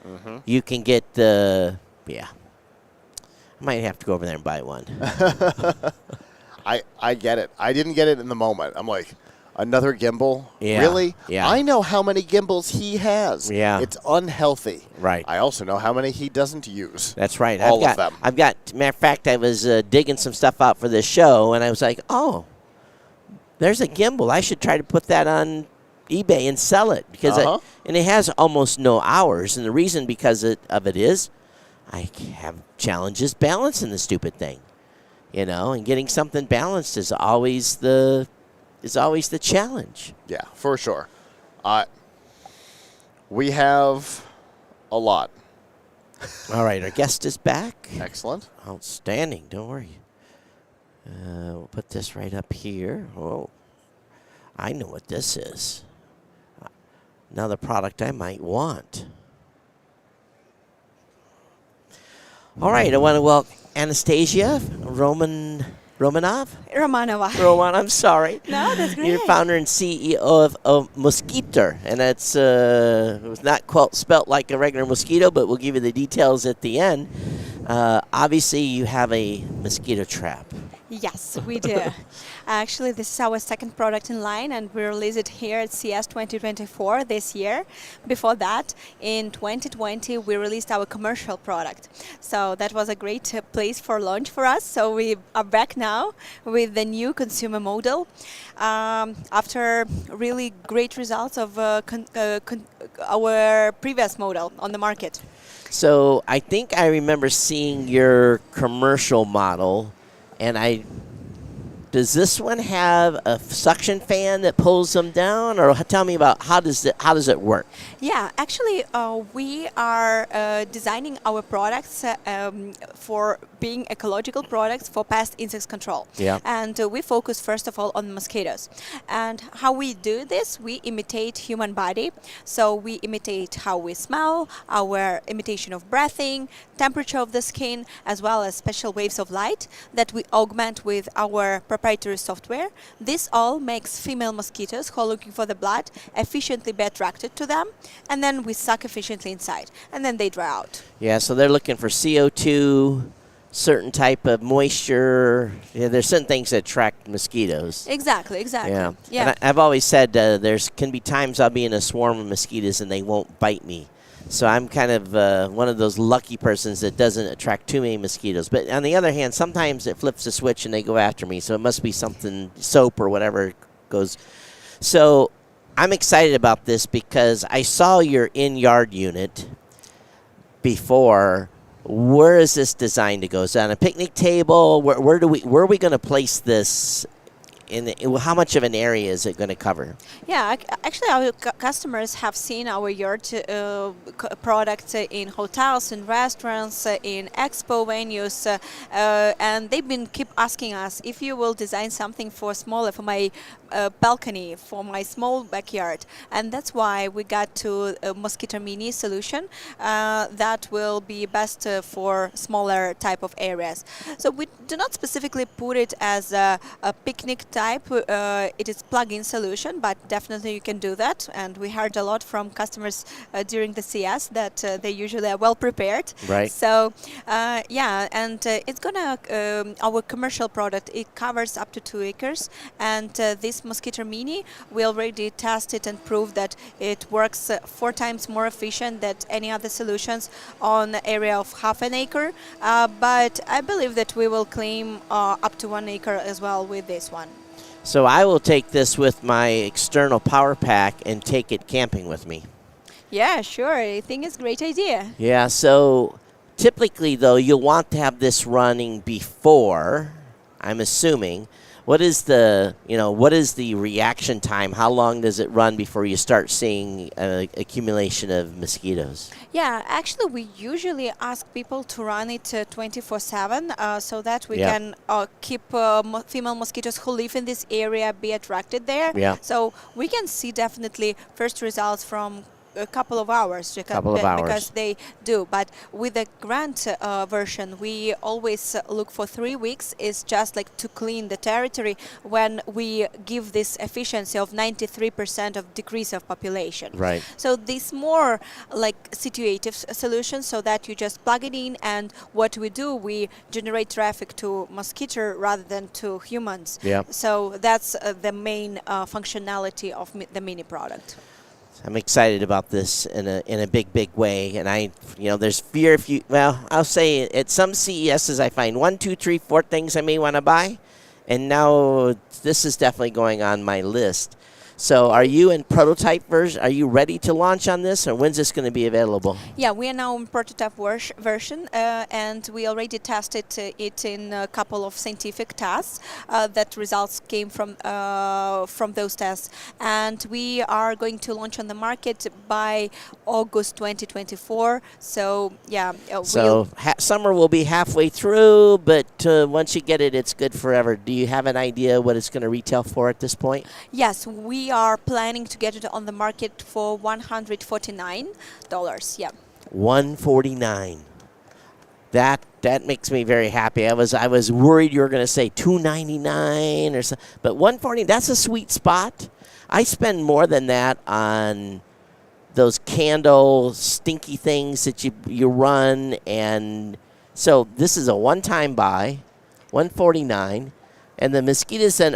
Mm-hmm. You can get the I might have to go over there and buy one. I get it. I didn't get it in the moment. I'm like, another gimbal? Yeah. Really? Yeah. I know how many gimbals he has. Yeah. It's unhealthy. Right. I also know how many he doesn't use. That's right. All of them. I've got, matter of fact, I was digging some stuff out for this show, and I was like, oh, there's a gimbal. I should try to put that on eBay and sell it, because and it has almost no hours. And the reason because of it is I have challenges balancing the stupid thing, and getting something balanced is always the challenge. Yeah, for sure. We have a lot. All right, our guest is back. Excellent. Outstanding. Don't worry. We'll put this right up here. Oh, I know what this is. Another product I might want. All right, I want to welcome Anastasia Romanov. Romanova. I'm sorry. No, that's great. You're founder and CEO of Mosquito, and it's it was not spelt like a regular mosquito, but we'll give you the details at the end. Obviously, you have a mosquito trap. Yes, we do. Actually, this is our second product in line, and we released it here at CES 2024 this year. Before that, in 2020, we released our commercial product. So that was a great place for launch for us. So we are back now with the new consumer model. After really great results of our previous model on the market. So I think I remember seeing your commercial model, and does this one have a suction fan that pulls them down, or tell me about how does it work? Yeah, actually, we are designing our products for being ecological products for pest insects control. Yeah. And we focus first of all on mosquitoes. And how we do this, we imitate human body. So we imitate how we smell, our imitation of breathing, temperature of the skin, as well as special waves of light that we augment with our proprietary software. This all makes female mosquitoes who are looking for the blood efficiently be attracted to them, and then we suck efficiently inside, and then they dry out. Yeah, so they're looking for CO2, certain type of moisture. Yeah, there's certain things that attract mosquitoes. Exactly. Yeah. Yeah. And I've always said there's can be times I'll be in a swarm of mosquitoes and they won't bite me. So I'm kind of one of those lucky persons that doesn't attract too many mosquitoes. But on the other hand, sometimes it flips a switch and they go after me. So it must be something, soap or whatever goes. So I'm excited about this because I saw your in-yard unit before. Where is this designed to go? Is it on a picnic table? Where are we going to place this? How much of an area is it going to cover? Yeah, actually our customers have seen our yard products in hotels, in restaurants, in expo venues, and they've been keep asking us if you will design something for my balcony, for my small backyard. And that's why we got to a Mosquito Mini solution that will be best for smaller type of areas. So we do not specifically put it as a picnic type. It is plug-in solution, but definitely you can do that. And we heard a lot from customers during the CES that they usually are well prepared. Right. So yeah, and it's gonna our commercial product. It covers up to 2 acres, and this Mosquito Mini, we already tested and proved that it works 4 times more efficient than any other solutions on an area of half an acre. But I believe that we will claim up to 1 acre as well with this one. So I will take this with my external power pack and take it camping with me. Yeah, sure. I think it's a great idea. Yeah, so typically, though, you'll want to have this running before, I'm assuming. What is the reaction time? How long does it run before you start seeing accumulation of mosquitoes? Yeah, actually, we usually ask people to run it 24/7 so that we can keep female mosquitoes who live in this area be attracted there. Yeah. So we can see definitely first results from a couple of hours because they do. But with the grant version, we always look for 3 weeks. It's just like to clean the territory when we give this efficiency of 93% of decrease of population. Right. So this more like situative solution, so that you just plug it in, and what we do, we generate traffic to mosquito rather than to humans. Yeah. So that's the main functionality of the mini product. I'm excited about this in a big way, and there's fear I'll say at some CESs I find 1, 2, 3, 4 things I may want to buy, and now this is definitely going on my list. So are you in prototype version? Are you ready to launch on this, or when's this going to be available? Yeah, we are now in prototype version, and we already tested it in a couple of scientific tests. That results came from those tests, and we are going to launch on the market by August 2024. So yeah. So summer will be halfway through, but once you get it, it's good forever. Do you have an idea what it's going to retail for at this point? Yes, we are planning to get it on the market for $149. Yeah. $149. That makes me very happy. I was worried you were going to say $299 or something, but $140. That's a sweet spot. I spend more than that on those candle stinky things that you run, and So this is a one-time buy, $149. And the mosquitoes then,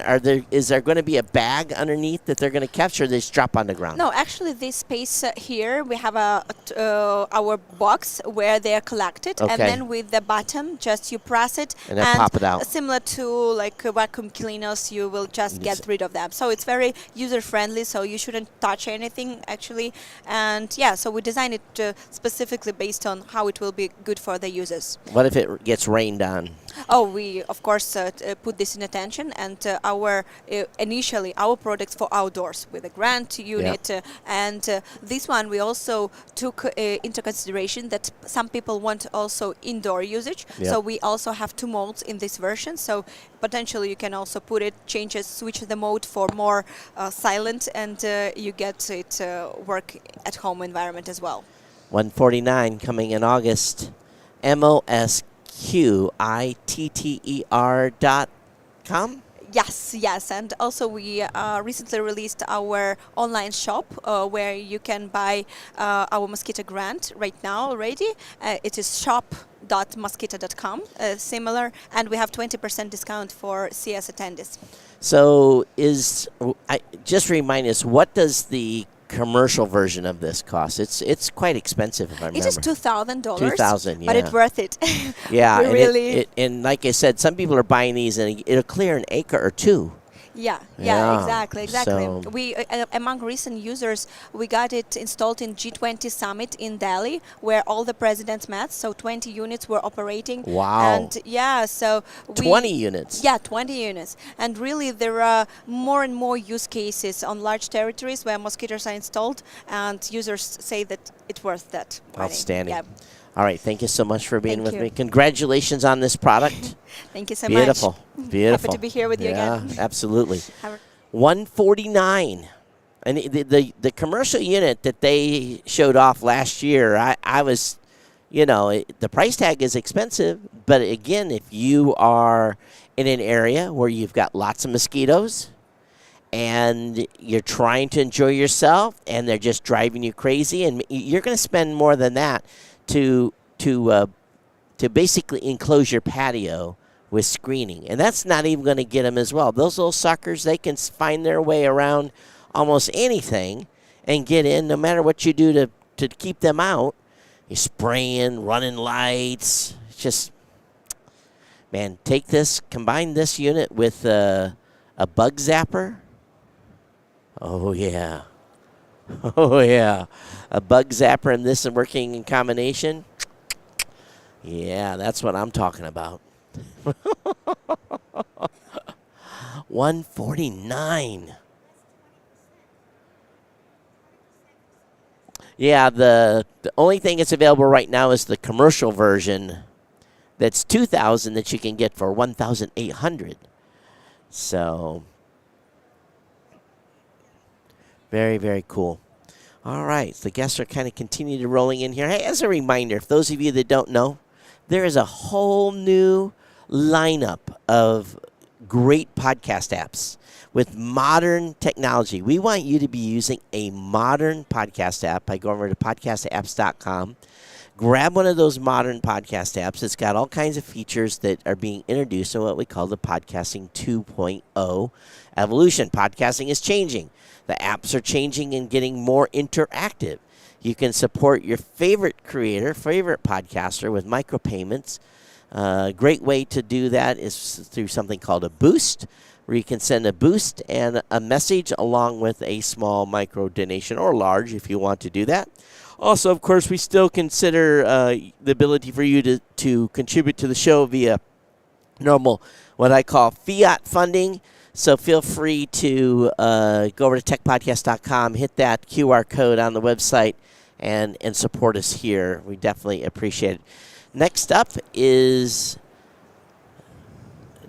is there going to be a bag underneath that they're going to capture, or they just drop on the ground? No, actually, this space here, we have our box where they are collected, and Okay. then with the button, just you press it, And then pop it out. Similar to like vacuum cleaners, you will just get rid of them. So it's very user friendly. So you shouldn't touch anything actually, and yeah, so we designed it specifically based on how it will be good for the users. What if it gets rained on? Oh, we of course put this in attention, and initially our products for outdoors with a grant unit, and this one we also took into consideration that some people want also indoor usage. Yeah. So we also have 2 modes in this version. So potentially you can also put it, switch the mode for more silent, and you get it work at home environment as well. $149 coming in August. MOSQITTER.com. Yes, and also we recently released our online shop where you can buy our mosquito grant right now already. It is shop.mosquito.com, similar, and we have 20% discount for CS attendees. So just remind us, what does the commercial version of this cost? It's quite expensive, if I remember. It is $2,000. $2,000, yeah. But it's worth it. Yeah, We and really. and like I said, some people are buying these, and it'll clear an acre or two. Yeah, Yeah, exactly. so- We among recent users, we got it installed in G20 Summit in Delhi, where all the presidents met. So 20 units were operating. Wow. And yeah, so 20 units. Yeah, 20 units. And really, there are more and more use cases on large territories where mosquitoes are installed, and users say that it's worth that money. Outstanding. Yeah. All right, thank you so much for being Thank with you. me. Congratulations on this product. Thank you so Beautiful. much. Beautiful. Happy to be here with you again. Yeah, absolutely. Have a- $149. And the commercial unit that they showed off last year, I was, the price tag is expensive. But again, if you are in an area where you've got lots of mosquitoes and you're trying to enjoy yourself and they're just driving you crazy, and you're going to spend more than that to basically enclose your patio with screening. And that's not even going to get them as well. Those little suckers, they can find their way around almost anything and get in no matter what you do to keep them out. You're spraying, running lights. It's just, man, take this, combine this unit with a bug zapper. Oh, yeah. Oh, yeah. A bug zapper and this and working in combination. Yeah, that's what I'm talking about. $149. Yeah, the only thing that's available right now is the commercial version. That's $2,000 that you can get for $1,800. So, very, very cool. All right, the guests are kind of continuing to rolling in here. Hey, as a reminder, if those of you that don't know, there is a whole new lineup of great podcast apps with modern technology. We want you to be using a modern podcast app by going over to podcastapps.com. Grab one of those modern podcast apps. It's got all kinds of features that are being introduced in what we call the Podcasting 2.0 evolution. Podcasting is changing. The apps are changing and getting more interactive. You can support your favorite creator, favorite podcaster with micropayments. A great way to do that is through something called a Boost, where you can send a boost and a message along with a small micro donation, or large if you want to do that. Also, of course, we still consider the ability for you to contribute to the show via normal, what I call fiat funding. So feel free to go over to techpodcast.com, hit that QR code on the website, and support us here. We definitely appreciate it. Next up is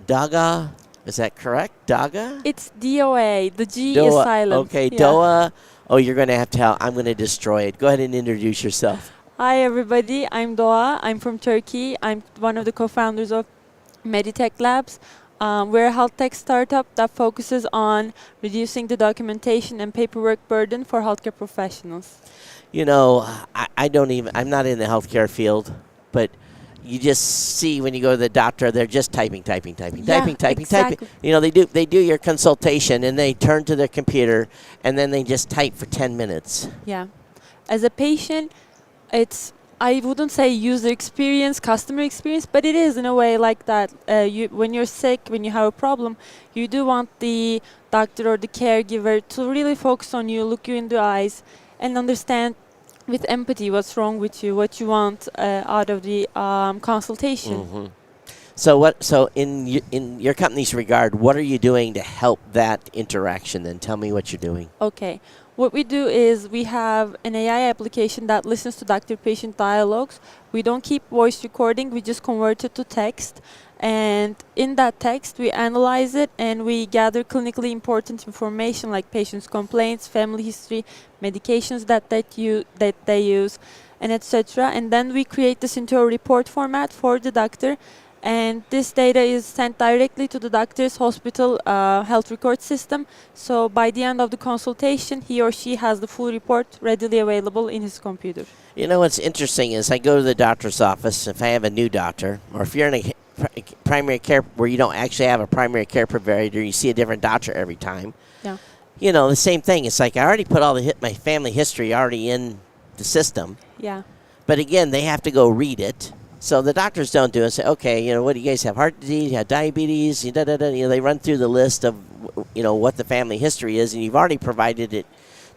Daga. Is that correct? Daga? It's DOA. The G is Doa. silent. Okay, Yeah. Doa. Oh, you're going to have to help. I'm going to destroy it. Go ahead and introduce yourself. Hi, everybody. I'm Doa. I'm from Turkey. I'm one of the co-founders of Meditech Labs. We're a health tech startup that focuses on reducing the documentation and paperwork burden for healthcare professionals. I'm not in the healthcare field, but you just see when you go to the doctor, they're just typing. exactly. You know, they do your consultation, and they turn to their computer, and then they just type for 10 minutes. Yeah. As a patient, I wouldn't say user experience, customer experience, but it is in a way like that. When you're sick, when you have a problem, you do want the doctor or the caregiver to really focus on you, look you in the eyes, and understand with empathy what's wrong with you, what you want out of the consultation. Mm-hmm. So in your company's regard, what are you doing to help that interaction? Then tell me what you're doing. Okay. What we do is we have an AI application that listens to doctor-patient dialogues. We don't keep voice recording, we just convert it to text. And in that text, we analyze it and we gather clinically important information like patient's complaints, family history, medications that they use, and etc. And then we create this into a report format for the doctor. And this data is sent directly to the doctor's hospital health record system. So by the end of the consultation, he or she has the full report readily available in his computer. You know what's interesting is I go to the doctor's office if I have a new doctor, or if you're in a primary care where you don't actually have a primary care provider, you see a different doctor every time. Yeah. You know, the same thing. It's like I already put all my family history already in the system. Yeah. But again, they have to go read it. So the doctors don't do it and say, okay, you know, what do you guys have? Heart disease, you have diabetes, you know, they run through the list of, you know, what the family history is, and you've already provided it.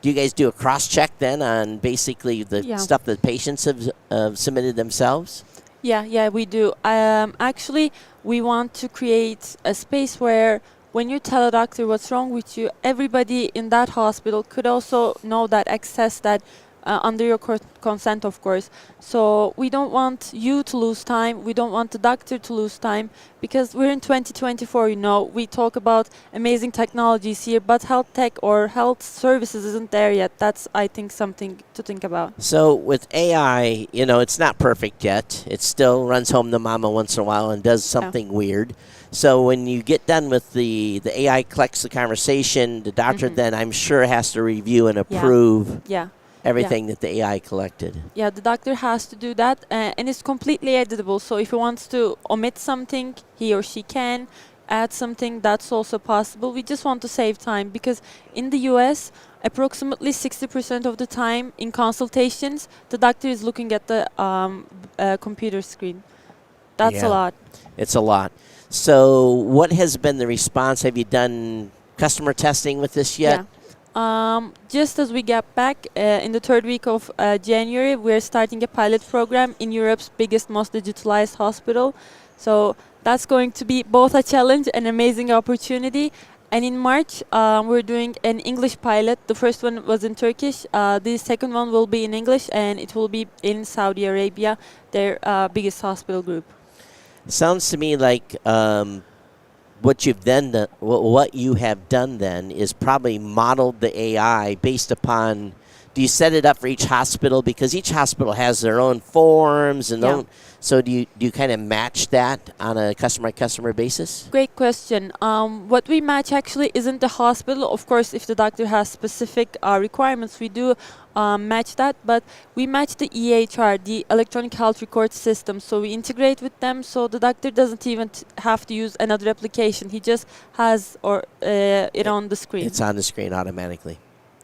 Do you guys do a cross-check then on basically the stuff that patients have submitted themselves? Yeah, we do. Actually, we want to create a space where when you tell a doctor what's wrong with you, everybody in that hospital could also know that, access that under your consent, of course. So we don't want you to lose time. We don't want the doctor to lose time, because we're in 2024, you know. We talk about amazing technologies here, but health tech or health services isn't there yet. That's, I think, something to think about. So with AI, you know, it's not perfect yet. It still runs home to mama once in a while and does something weird. So when you get done with the AI collects the conversation, the doctor then, I'm sure, has to review and approve everything that the AI collected. Yeah, the doctor has to do that, and it's completely editable. So if he wants to omit something, he or she can add something. That's also possible. We just want to save time, because in the US, approximately 60% of the time in consultations, the doctor is looking at the computer screen. That's a lot. It's a lot. So what has been the response? Have you done customer testing with this yet? Just as we get back in the third week of January, we're starting a pilot program in Europe's biggest, most digitalized hospital. So that's going to be both a challenge and amazing opportunity. And in March, we're doing an English pilot. The first one was in Turkish. The second one will be in English, and it will be in Saudi Arabia, their biggest hospital group. Sounds to me like what you have done then is probably modeled the AI based upon. Do you set it up for each hospital, because each hospital has their own forms and own? So do you kind of match that on a customer basis? Great question. What we match actually isn't the hospital. Of course, if the doctor has specific requirements, we do match that. But we match the EHR, the electronic health record system. So we integrate with them, so the doctor doesn't even have to use another application. He just has it on the screen. It's on the screen automatically.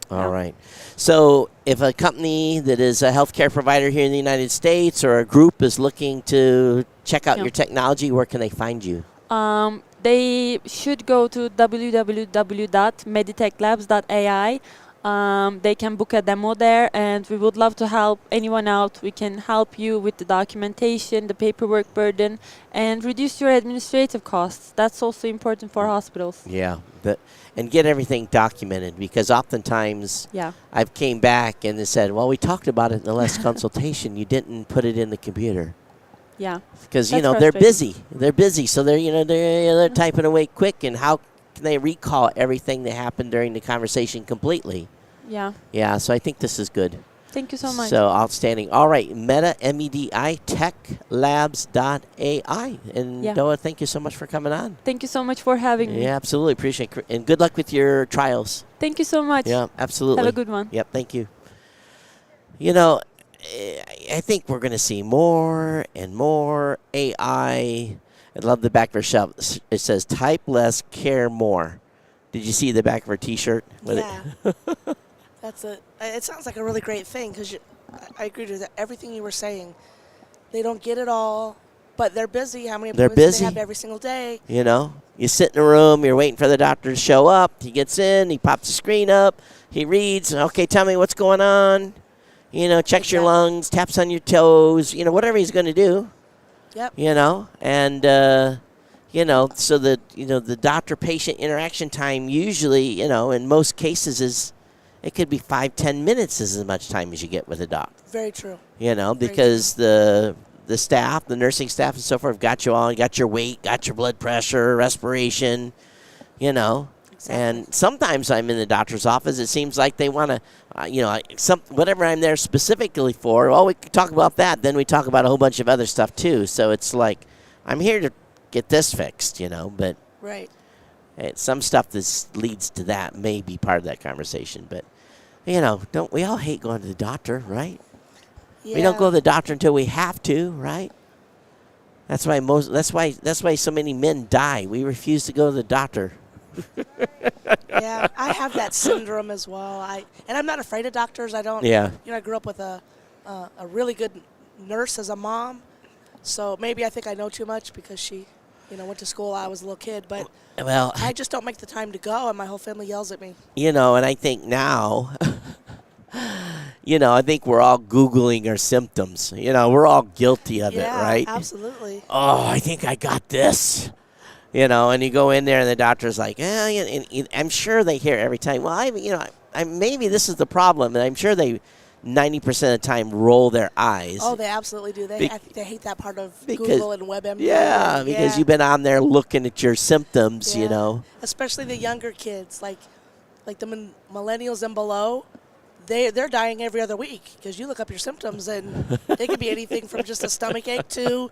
All right. So if a company that is a healthcare provider here in the United States or a group is looking to check out your technology, where can they find you? They should go to www.meditechlabs.ai. They can book a demo there, and we would love to help anyone out. We can help you with the documentation, the paperwork burden, and reduce your administrative costs. That's also important for hospitals. Yeah, and get everything documented, because oftentimes I've came back and they said, well, we talked about it in the last consultation. You didn't put it in the computer. Yeah. Because, you know, they're busy. They're busy, so they're typing away quick, and how can they recall everything that happened during the conversation completely? Yeah. Yeah, so I think this is good. Thank you so much. So outstanding. All right, Meta, MEDI, techlabs.ai. And Doa, thank you so much for coming on. Thank you so much for having me. Yeah, absolutely. Appreciate it. And good luck with your trials. Thank you so much. Yeah, absolutely. Have a good one. Yep, thank you. You know, I think we're going to see more and more AI. I love the back of her shelf. It says, type less, care more. Did you see the back of her T-shirt? Yeah. It sounds like a really great thing because I agree with everything you were saying. They don't get it all, but they're busy. How many appointments do they have every single day? You know, you sit in a room, you're waiting for the doctor to show up. He gets in, he pops the screen up, he reads, okay, tell me what's going on. You know, checks your lungs, taps on your toes, you know, whatever he's going to do. Yep. You know, and, you know, so the doctor-patient interaction time usually, you know, in most cases it could be 5-10 minutes is as much time as you get with a doc. Very true. You know, because the staff, the nursing staff and so forth, got you on, got your weight, got your blood pressure, respiration, you know. Exactly. And sometimes I'm in the doctor's office, it seems like they want to, you know, whatever I'm there specifically for, well, we can talk about that. Then we talk about a whole bunch of other stuff, too. So it's like, I'm here to get this fixed, you know, but right. Some stuff that leads to that may be part of that conversation. But, you know, don't we all hate going to the doctor, right? Yeah. We don't go to the doctor until we have to, right? That's why so many men die. We refuse to go to the doctor. Yeah, I have that syndrome as well. And I'm not afraid of doctors. I don't. Yeah. You know, I grew up with a really good nurse as a mom, so maybe I think I know too much because she, you know, went to school. I was a little kid, but well, I just don't make the time to go, and my whole family yells at me. You know, and I think now. You know, I think we're all Googling our symptoms. You know, we're all guilty of it, right? Absolutely. Oh, I think I got this. You know, and you go in there and the doctor's like, and I'm sure they hear every time, well, maybe this is the problem. And I'm sure they 90% of the time roll their eyes. Oh, they absolutely do. They hate that part of Google and WebMD. Yeah, because you've been on there looking at your symptoms, you know. Especially the younger kids, like the millennials and below. They're dying every other week because you look up your symptoms and it could be anything from just a stomach ache to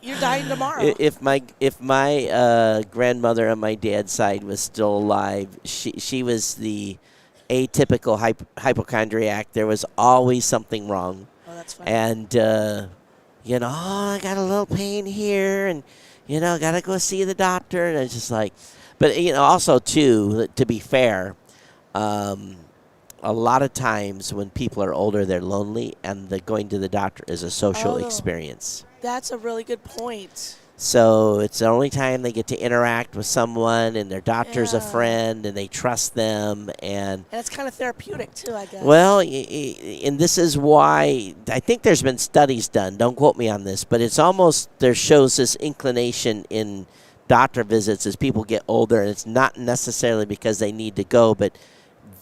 you're dying tomorrow. If my grandmother on my dad's side was still alive, she was the atypical hypochondriac. There was always something wrong. Oh, that's funny. And you know, I got a little pain here, and you know, gotta go see the doctor. And it's just like, but you know, also too, to be fair. A lot of times when people are older, they're lonely, and the going to the doctor is a social experience. That's a really good point. So it's the only time they get to interact with someone, and their doctor's a friend, and they trust them. And it's kind of therapeutic, too, I guess. Well, and this is why I think there's been studies done. Don't quote me on this, but it's almost there shows this inclination in doctor visits as people get older, and it's not necessarily because they need to go, but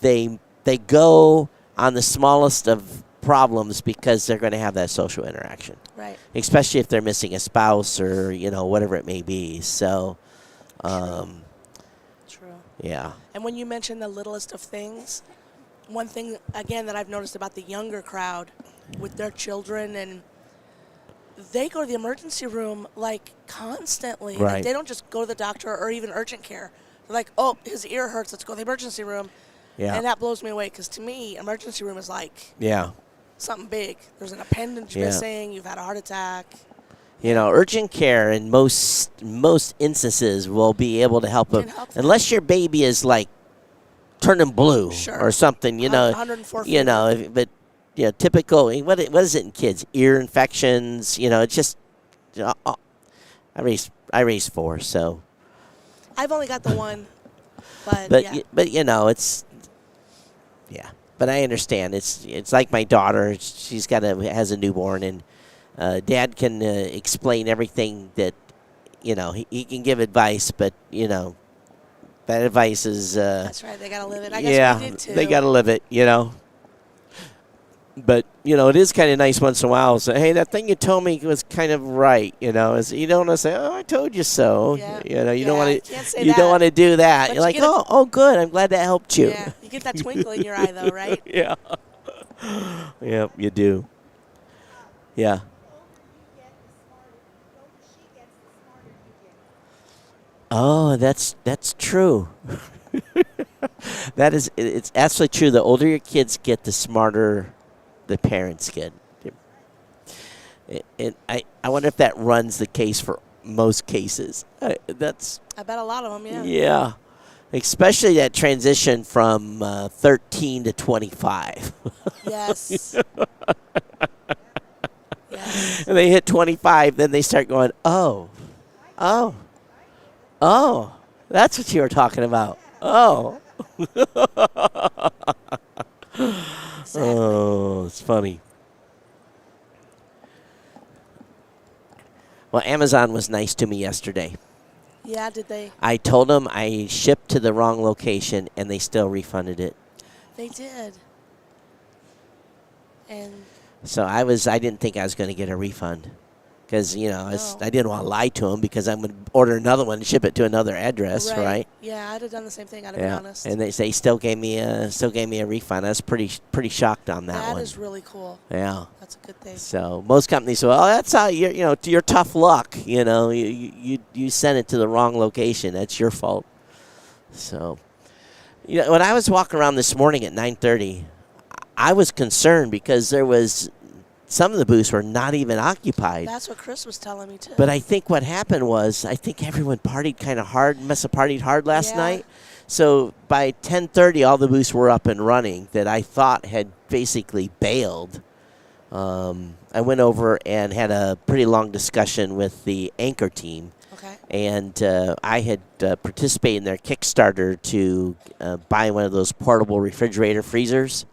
they go on the smallest of problems because they're going to have that social interaction. Right. Especially if they're missing a spouse or, you know, whatever it may be. So, True. Yeah. And when you mention the littlest of things, one thing, again, that I've noticed about the younger crowd with their children, and they go to the emergency room, like, constantly. Right. Like, they don't just go to the doctor or even urgent care. They're like, oh, his ear hurts, let's go to the emergency room. Yeah. And that blows me away because to me, emergency room is like something big. There's an appendage missing. You've had a heart attack. You know, urgent care in most instances will be able to help them unless your baby is like turning blue or something. You know, 104 you know, but you know, typical. What is it in kids? Ear infections. You know, it's just. You know, I raised 4, so. I've only got the one, but but you know, it's. Yeah, but I understand. It's like my daughter. She's has a newborn, and Dad can explain everything that, you know, he can give advice, but you know, that advice is. That's right. They gotta live it. I guess we did too. They gotta live it. You know. But you know, it is kind of nice once in a while to say, "Hey, that thing you told me was kind of right." You know, you don't want to say, "Oh, I told you so." Yeah. You know, you don't want to. You don't want to do that. But you're like, "Oh, good. I'm glad that helped you." Yeah, you get that twinkle in your eye, though, right? Yeah. Yeah, you do. Yeah. Oh, that's true. It's absolutely true. The older your kids get, the smarter the parents get. I wonder if that runs the case for most cases. That's I bet a lot of them, yeah. yeah, especially that transition from 13 to 25. Yes. And they hit 25, then they start going, oh, that's what you were talking about. Oh. Oh, it's funny. Well, Amazon was nice to me yesterday. Yeah, did they? I told them I shipped to the wrong location, and they still refunded it. They did. And So I didn't think I was going to get a refund because, I didn't want to lie to them because I'm going to order another one and ship it to another address, right? Yeah, I'd have done the same thing, I'd have been honest. And they still gave me a refund. I was pretty shocked on that one. That is really cool. Yeah. That's a good thing. So most companies say, well, that's how you're tough luck. You sent it to the wrong location. That's your fault. So, when I was walking around this morning at 9:30, I was concerned because some of the booths were not even occupied. That's what Chris was telling me too. But I think what happened was everyone partied kind of hard, must have partied hard last night. So by 10:30, all the booths were up and running that I thought had basically bailed. I went over and had a pretty long discussion with the Anchor team. Okay. And I had participated in their Kickstarter to buy one of those portable refrigerator freezers.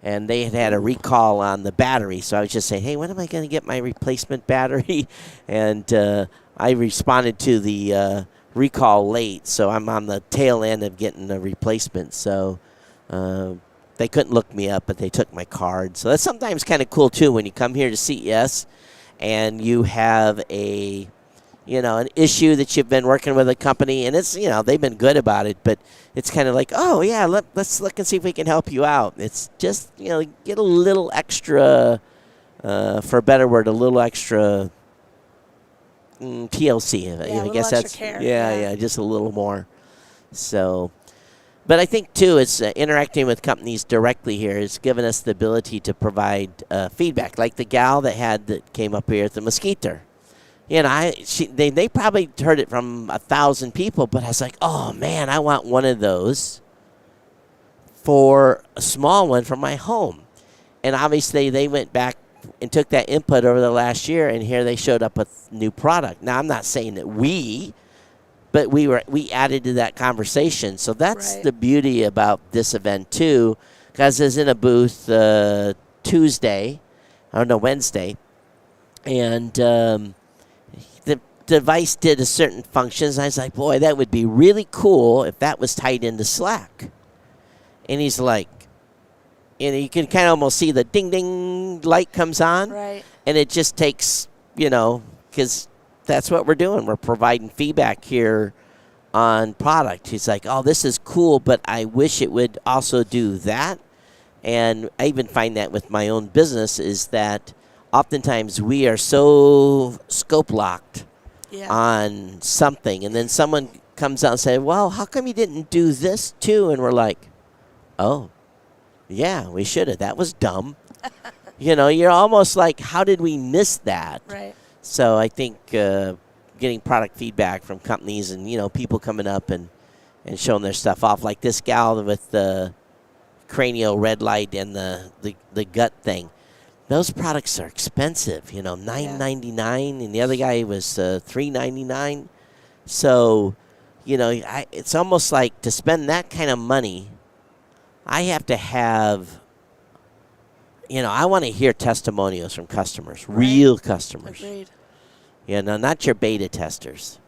And they had a recall on the battery. So I was just saying, hey, when am I going to get my replacement battery? And I responded to the recall late. So I'm on the tail end of getting a replacement. So they couldn't look me up, but they took my card. So that's sometimes kind of cool, too, when you come here to CES and you have an issue that you've been working with a company, and it's, they've been good about it, but it's kind of like, oh, yeah, let's look and see if we can help you out. It's just, get a little extra, for a better word, a little extra TLC. I guess that's, care. Yeah, just a little more. So, but I think, too, it's interacting with companies directly here has given us the ability to provide feedback, like the gal that came up here at the Mosquito. They probably heard it from 1,000 people, but I was like, oh, man, I want one of those for a small one for my home. And obviously they went back and took that input over the last year, and here they showed up with new product. Now, I'm not saying that but we added to that conversation. So that's the beauty about this event, too, because I was in a booth Wednesday, and device did a certain functions. I was like, boy, that would be really cool if that was tied into Slack. And he's like, you can kind of almost see the ding ding light comes on. Right. And it just takes, because that's what we're doing. We're providing feedback here on product. He's like, oh, this is cool, but I wish it would also do that. And I even find that with my own business is that oftentimes we are so scope locked on something, and then someone comes out and says, well, how come you didn't do this too? And we're like, oh, yeah, we should have. That was dumb. You're almost like, how did we miss that? Right. So I think getting product feedback from companies and, people coming up and showing their stuff off, like this gal with the cranial red light and the gut thing. Those products are expensive, $9.99, and the other guy was $3.99. So, it's almost like to spend that kind of money, I have to have, I want to hear testimonials from customers, real customers. Agreed. Not your beta testers,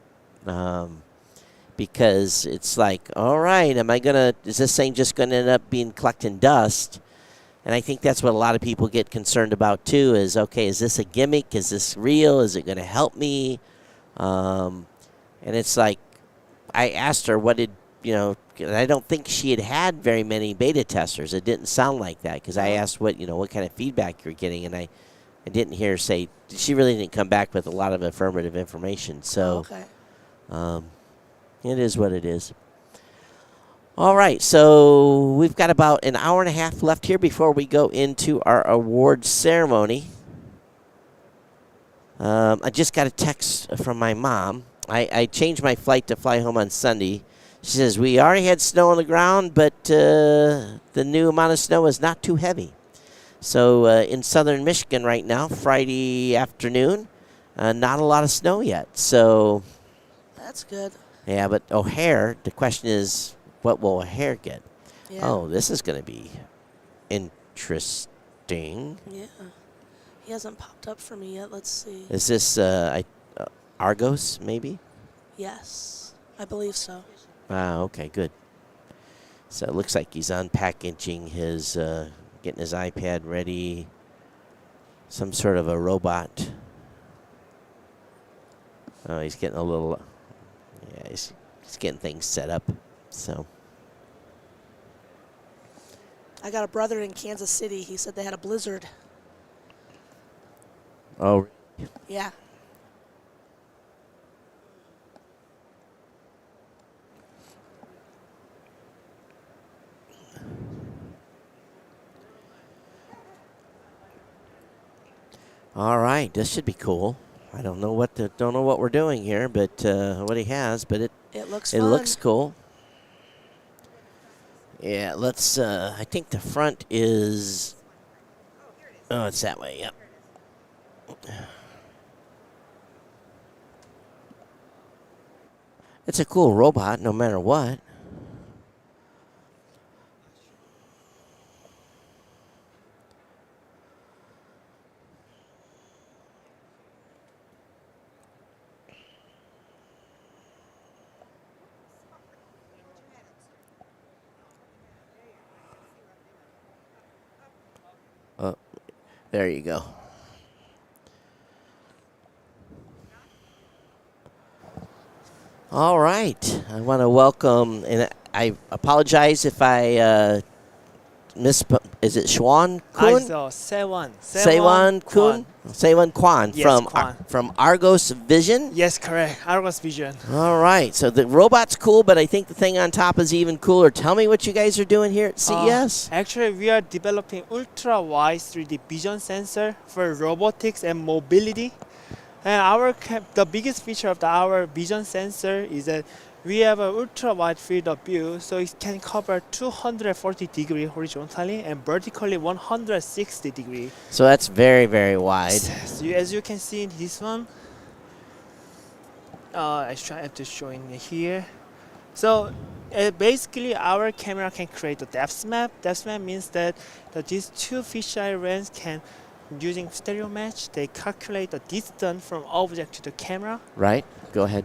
because it's like, all right, is this thing just going to end up being collecting dust? And I think that's what a lot of people get concerned about, too, is, okay, is this a gimmick? Is this real? Is it going to help me? And it's like, I asked her I don't think she had very many beta testers. It didn't sound like that, because I asked what kind of feedback you're getting, and I didn't hear her say, she really didn't come back with a lot of affirmative information. So it is what it is. All right, so we've got about an hour and a half left here before we go into our awards ceremony. I just got a text from my mom. I changed my flight to fly home on Sunday. She says, we already had snow on the ground, but the new amount of snow is not too heavy. So in southern Michigan right now, Friday afternoon, not a lot of snow yet. So That's good. yeah, but O'Hare, the question is, what will O'Hare get? Yeah. Oh, this is going to be interesting. Yeah. He hasn't popped up for me yet. Let's see. Is this Argos, maybe? Yes, I believe so. Ah, okay, good. So it looks like he's unpackaging his, getting his iPad ready. Some sort of a robot. Oh, he's getting a little, yeah, he's getting things set up, so. I got a brother in Kansas City. He said they had a blizzard. Oh, Yeah. all right, this should be cool. I don't know what we're doing here, but what he has, but it looks looks fun. cool. Yeah, let's. I think the front is. Oh, it's that way. Yep. It's a cool robot, no matter what. Oh, there you go. All right. I want to welcome, and I apologize if I is it Schwan Kun? Sewon. Sewon Kun? Sewon Kwan Yes, from Kwan. From Argos Vision? Yes, correct. Argos Vision. All right. So the robot's cool, but I think the thing on top is even cooler. Tell me what you guys are doing here at CES. Actually, we are developing ultra-wide 3D vision sensor for robotics and mobility. And the biggest feature of our vision sensor is that we have an ultra-wide field of view, so it can cover 240 degrees horizontally and vertically 160 degrees. So that's very, very wide. So as you can see in this one, I have to show in here. So basically, our camera can create a depth map. Depth map means that these two fisheye lens can, using stereo match, they calculate the distance from object to the camera. Right. Go ahead.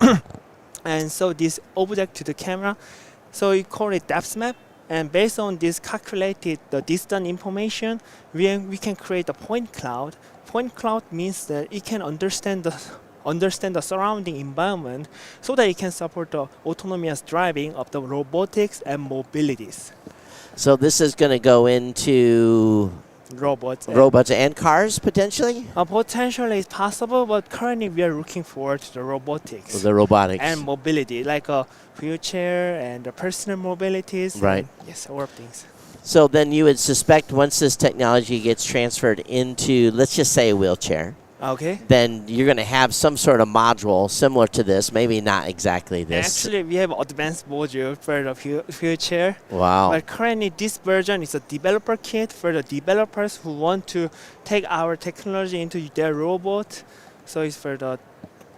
And so this object to the camera, so we call it depth map. And based on this calculated the distance information, we can create a point cloud. Point cloud means that it can understand the surrounding environment, so that it can support the autonomous driving of the robotics and mobilities. So this is going to go into Robots and cars potentially. Potentially it's possible, but currently we are looking forward to the robotics. The robotics and mobility, like a wheelchair and the personal mobilities. Right. And yes, all of things. So then you would suspect once this technology gets transferred into, let's just say, a wheelchair. Okay. Then you're going to have some sort of module similar to this, maybe not exactly this. Actually, we have advanced module for the wheelchair. Wow. But currently, this version is a developer kit for the developers who want to take our technology into their robot. So it's for the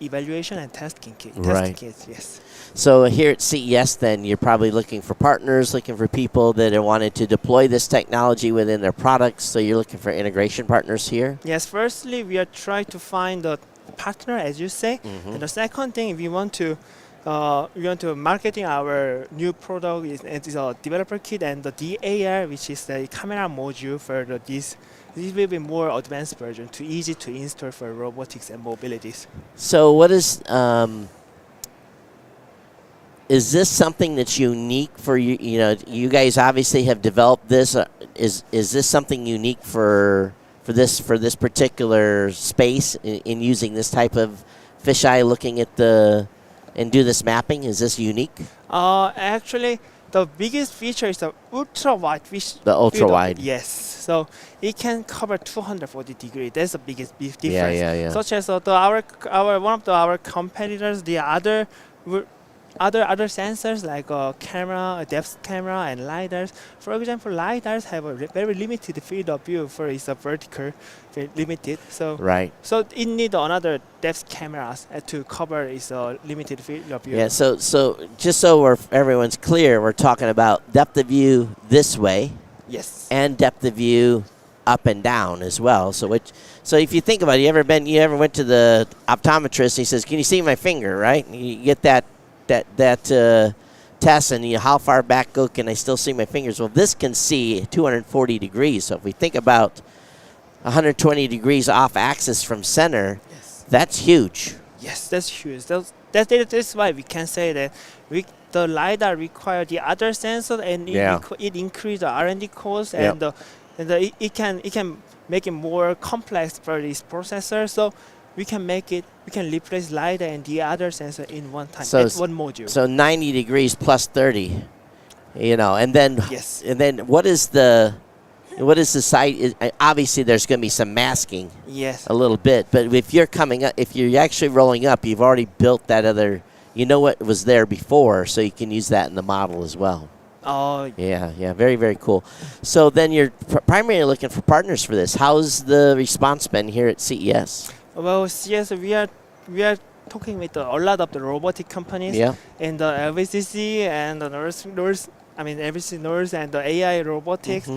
evaluation and testing kit. Right. Testing kits, yes. So here at CES, then, you're probably looking for partners, looking for people that are wanting to deploy this technology within their products. So you're looking for integration partners here? Yes, firstly, we are trying to find a partner, as you say. Mhm. And the second thing, we want to marketing our new product is a developer kit and the DAR, which is the camera module for this. This will be more advanced version, too easy to install for robotics and mobilities. So what is this something that's unique for you? You know, you guys obviously have developed this. Is this something unique for this particular space in using this type of fisheye looking at and do this mapping? Is this unique? Actually, the biggest feature is the ultra wide field. The ultra wide. Yes. So it can cover 240 degrees. That's the biggest difference. Yeah. Such as our one of our competitors, the other sensors like camera, a depth camera, and lidars. For example, lidars have a very limited field of view for its vertical, very limited. So right. So it needs another depth cameras to cover its limited field of view. Yeah. So just so everyone's clear, we're talking about depth of view this way. Yes. And depth of view up and down as well. So if you think about it, you ever went to the optometrist and he says, "Can you see my finger?" Right? You get that test, and how far back can I still see my fingers? Well, this can see 240 degrees. So if we think about 120 degrees off axis from center, that's huge. Yes, that's huge. That's why we can say that the LiDAR require the other sensor, and it increase the R&D cost, and it can make it more complex for this processor. So we can replace LiDAR and the other sensor in one time, one module. So 90 degrees plus 30, and then what is the side? Obviously, there's going to be some masking. Yes. A little bit, but if you're coming up, if you're actually rolling up, you've already built that other. You know what was there before, so you can use that in the model as well. Oh. Yeah, very, very cool. So then you're primarily looking for partners for this. How's the response been here at CES? Well, CES, we are talking with a lot of the robotic companies, and the LVCC and the NORS and the AI robotics.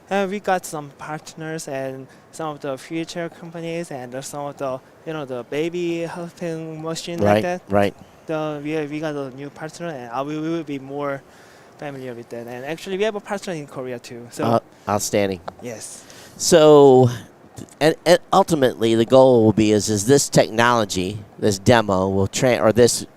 And we got some partners and some of the future companies and some of the the baby helping machine like that. Right. We got a new partner, and we will be more familiar with that. And actually, we have a partner in Korea too. So outstanding. Yes. So, and ultimately, the goal will be is this technology, this demo will this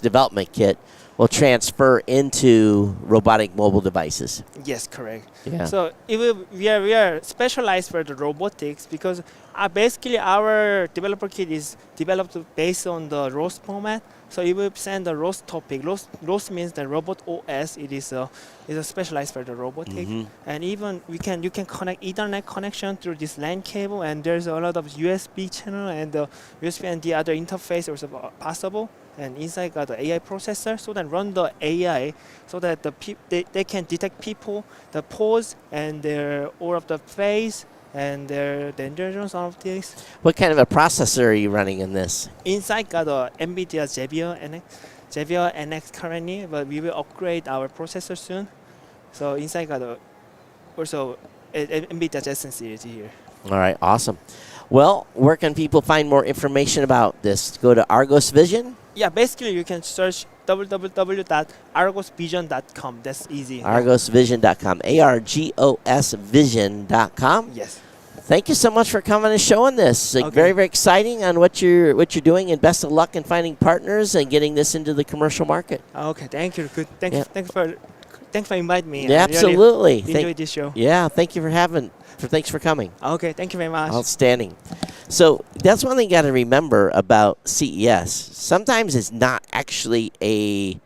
development kit will transfer into robotic mobile devices. Yes, correct. Yeah. So we are specialized for the robotics because basically our developer kit is developed based on the ROS format. So it will send the ROS topic. ROS means the robot OS. It is a specialized for the robotic, and even you can connect Ethernet connection through this LAN cable, and there's a lot of USB channel and the USB and the other interface also possible. And inside got the AI processor, so then run the AI so that they can detect people, the pose, and their all of the face and their danger zones, all of this. What kind of a processor are you running in this? Inside got a NVIDIA Xavier NX currently, but we will upgrade our processor soon. So inside got also NVIDIA Jetson series here. All right, awesome. Well, where can people find more information about this? Go to Argos Vision? Yeah, basically you can search www.argosvision.com. That's easy. Argosvision.com. ARGOS Vision.com. Yes. Thank you so much for coming and showing this. Very, very exciting on what you're doing, and best of luck in finding partners and getting this into the commercial market. Okay, thank you. Good. Thanks for inviting me. Yeah, absolutely. Really enjoyed this show. Yeah, thank you for thanks for coming. Okay, thank you very much. Outstanding. So that's one thing you got to remember about CES. Sometimes it's not actually a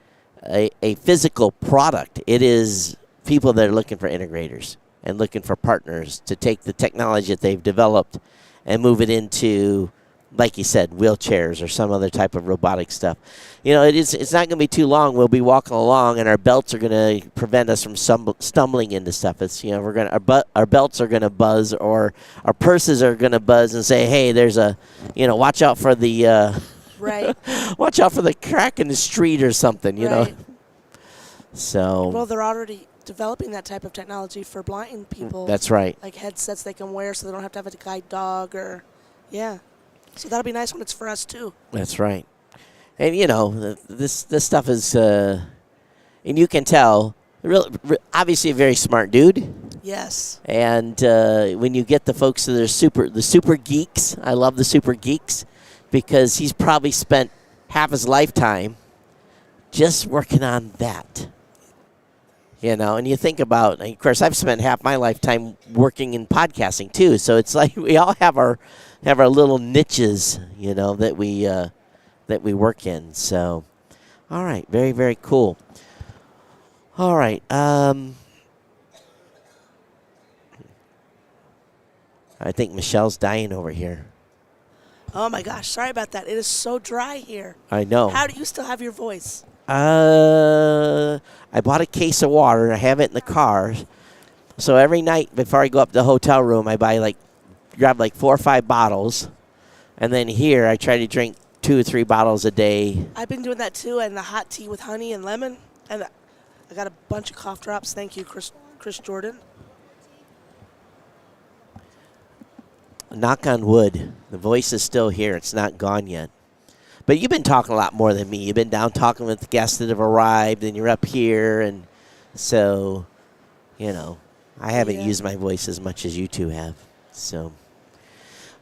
physical product. It is people that are looking for integrators and looking for partners to take the technology that they've developed and move it into, like you said, wheelchairs or some other type of robotic stuff. It's not going to be too long. We'll be walking along, and our belts are going to prevent us from stumbling into stuff. It's our belts are going to buzz, or our purses are going to buzz and say, "Hey, there's watch out for the watch out for the crack in the street or something." So. Well, they're already developing that type of technology for blind people. That's right. Like headsets they can wear, so they don't have to have a guide dog or, So that'll be nice when it's for us too. That's right. And this stuff is, and you can tell, obviously a very smart dude. Yes. And when you get the folks that are the super geeks, I love the super geeks, because he's probably spent half his lifetime just working on that. And you think about, of course, I've spent half my lifetime working in podcasting too. So it's like we all have our little niches, that we work in. So, all right, very, very cool. All right. I think Michelle's dying over here. Oh my gosh, sorry about that. It is so dry here. I know. How do you still have your voice? I bought a case of water. I have it in the car. So every night before I go up to the hotel room, I grab like 4 or 5 bottles. And then here, I try to drink 2 or 3 bottles a day. I've been doing that too, and the hot tea with honey and lemon. And I got a bunch of cough drops. Thank you, Chris Jordan. Knock on wood. The voice is still here. It's not gone yet. But you've been talking a lot more than me. You've been down talking with the guests that have arrived, and you're up here. And so, I haven't used my voice as much as you two have. So,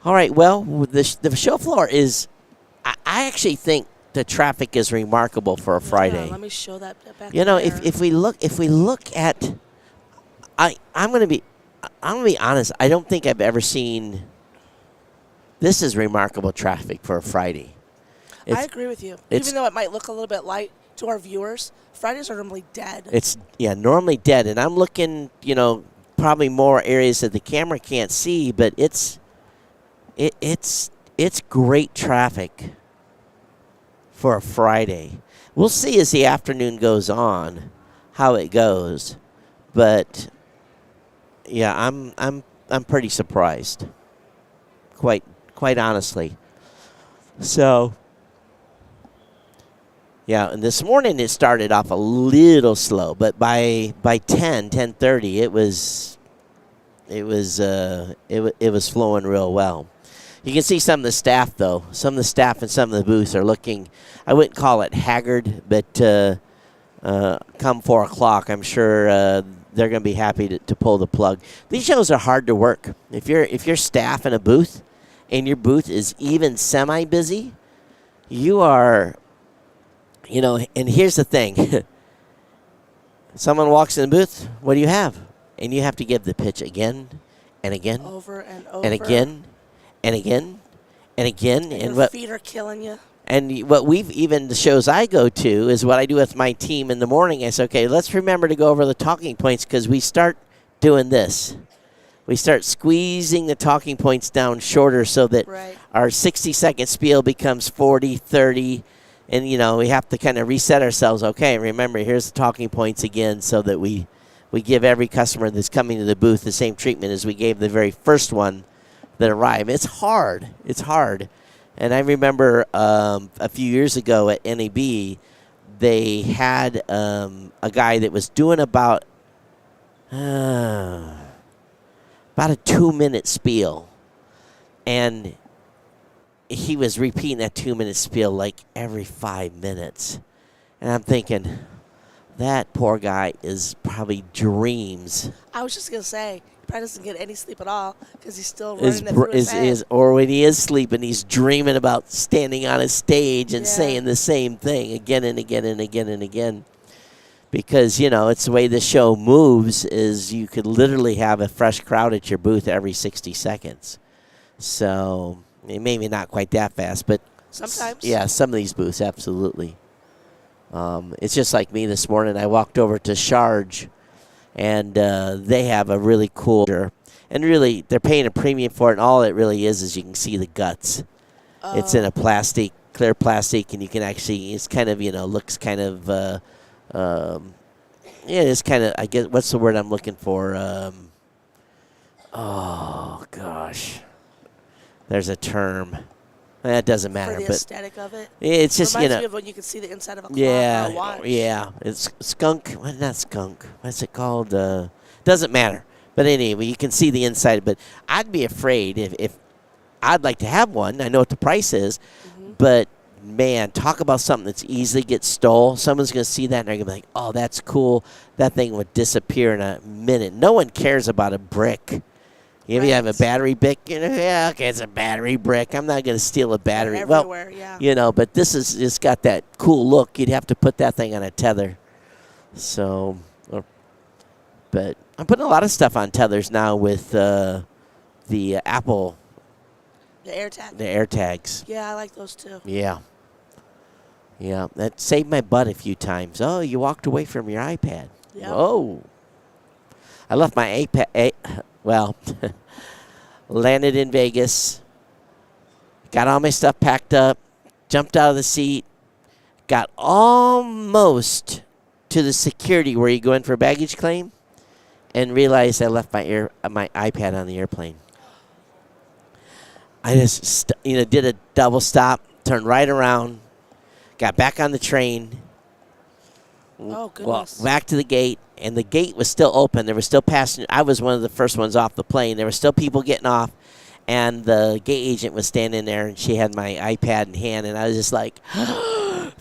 all right. Well, the show floor is, I actually think the traffic is remarkable for a Friday. Let me show that back. If we look at, I'm going to be honest. I don't think I've ever seen. This is remarkable traffic for a Friday. I agree with you. Even though it might look a little bit light to our viewers, Fridays are normally dead. It's normally dead, and I'm looking, probably more areas that the camera can't see, but it's great traffic for a Friday. We'll see as the afternoon goes on how it goes, but yeah, I'm pretty surprised, quite honestly. So, yeah, and this morning it started off a little slow, but by 10:30 it was flowing real well. You can see some of the staff though. Some of the staff and some of the booths are looking, I wouldn't call it haggard, but come 4 o'clock, I'm sure they're going to be happy to pull the plug. These shows are hard to work. If you're staff in a booth, and your booth is even semi-busy, you are, and here's the thing. Someone walks in the booth, what do you have? And you have to give the pitch again and again. Over and over. And again and again and again. And your feet are killing you. And what the shows I go to is what I do with my team in the morning. I say, okay, let's remember to go over the talking points because we start doing this. We start squeezing the talking points down shorter so that our 60-second spiel becomes 40, 30, and, we have to kind of reset ourselves. Okay, remember, here's the talking points again so that we give every customer that's coming to the booth the same treatment as we gave the very first one that arrived. It's hard. It's hard. And I remember a few years ago at NAB, they had a guy that was doing about a 2-minute spiel. And he was repeating that 2-minute spiel like every 5 minutes. And I'm thinking, that poor guy is probably dreams. I was just going to say, he probably doesn't get any sleep at all because he's still running it through his head. Or when he is sleeping, he's dreaming about standing on a stage and saying the same thing again and again and again and again. Because, it's the way the show moves is you could literally have a fresh crowd at your booth every 60 seconds. So, maybe not quite that fast, but sometimes. Yeah, some of these booths, absolutely. It's just like me this morning. I walked over to Charge, and they have a really cool, and really they're paying a premium for it, and all it really is you can see the guts. It's in a clear plastic, and you can actually, it's kind of, looks kind of, it's kind of, I guess, what's the word I'm looking for? Oh, gosh. There's a term. That doesn't matter. For the aesthetic of it? It's just, Reminds me of when you can see the inside of a clock or a watch. Yeah. It's skunk. Well, not skunk. What's it called? Doesn't matter. But anyway, you can see the inside. But I'd be afraid if I'd like to have one. I know what the price is. Mm-hmm. But, man, talk about something that's easily gets stole. Someone's going to see that and they're going to be like, oh, that's cool. That thing would disappear in a minute. No one cares about a brick. If you have a battery brick, yeah, okay, it's a battery brick. I'm not going to steal a battery. Everywhere, but this is it's got that cool look. You'd have to put that thing on a tether. So, but I'm putting a lot of stuff on tethers now with the Apple. The AirTag. The AirTags. Yeah, I like those too. Yeah. Yeah, that saved my butt a few times. Oh, you walked away from your iPad. Yeah. Oh. I left my iPad. Landed in Vegas. Got all my stuff packed up. Jumped out of the seat. Got almost to the security where you go in for a baggage claim, and realized I left my iPad on the airplane. I just did a double stop, turned right around, got back on the train. Oh, goodness. Walked back to the gate, and the gate was still open. There were still passengers. I was one of the first ones off the plane. There were still people getting off, and the gate agent was standing there, and she had my iPad in hand, and I was just like, thank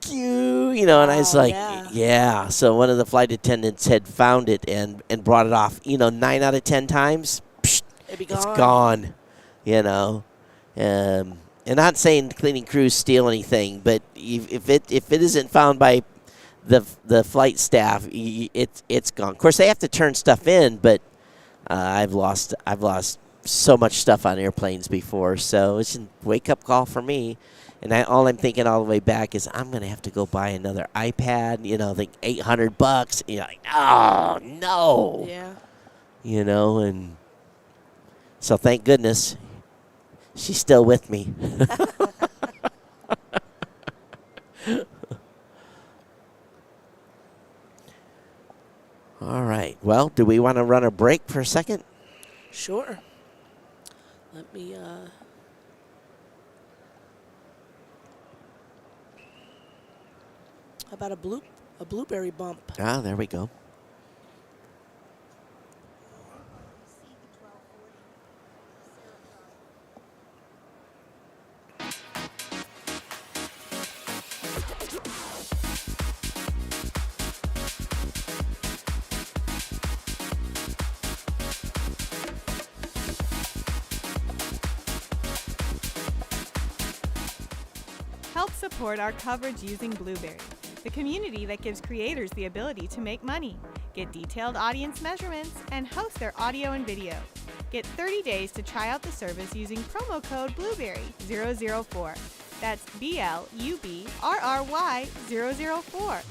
you, and I was like, yeah. So one of the flight attendants had found it and brought it off. 9 out of 10 times, it's gone. And not saying cleaning crews steal anything, but if it isn't found by the flight staff, it's gone. Of course, they have to turn stuff in, but I've lost so much stuff on airplanes before, so it's a wake-up call for me. And all I'm thinking all the way back is I'm going to have to go buy another iPad, think $800. You're like, oh, no. Yeah. And so thank goodness she's still with me. All right. Well, do we want to run a break for a second? Sure. Let me, how about a blueberry bump? Ah, there we go. Help support our coverage using Blueberry, the community that gives creators the ability to make money, get detailed audience measurements, and host their audio and video. Get 30 days to try out the service using promo code Blueberry004. That's BLUBRRY004.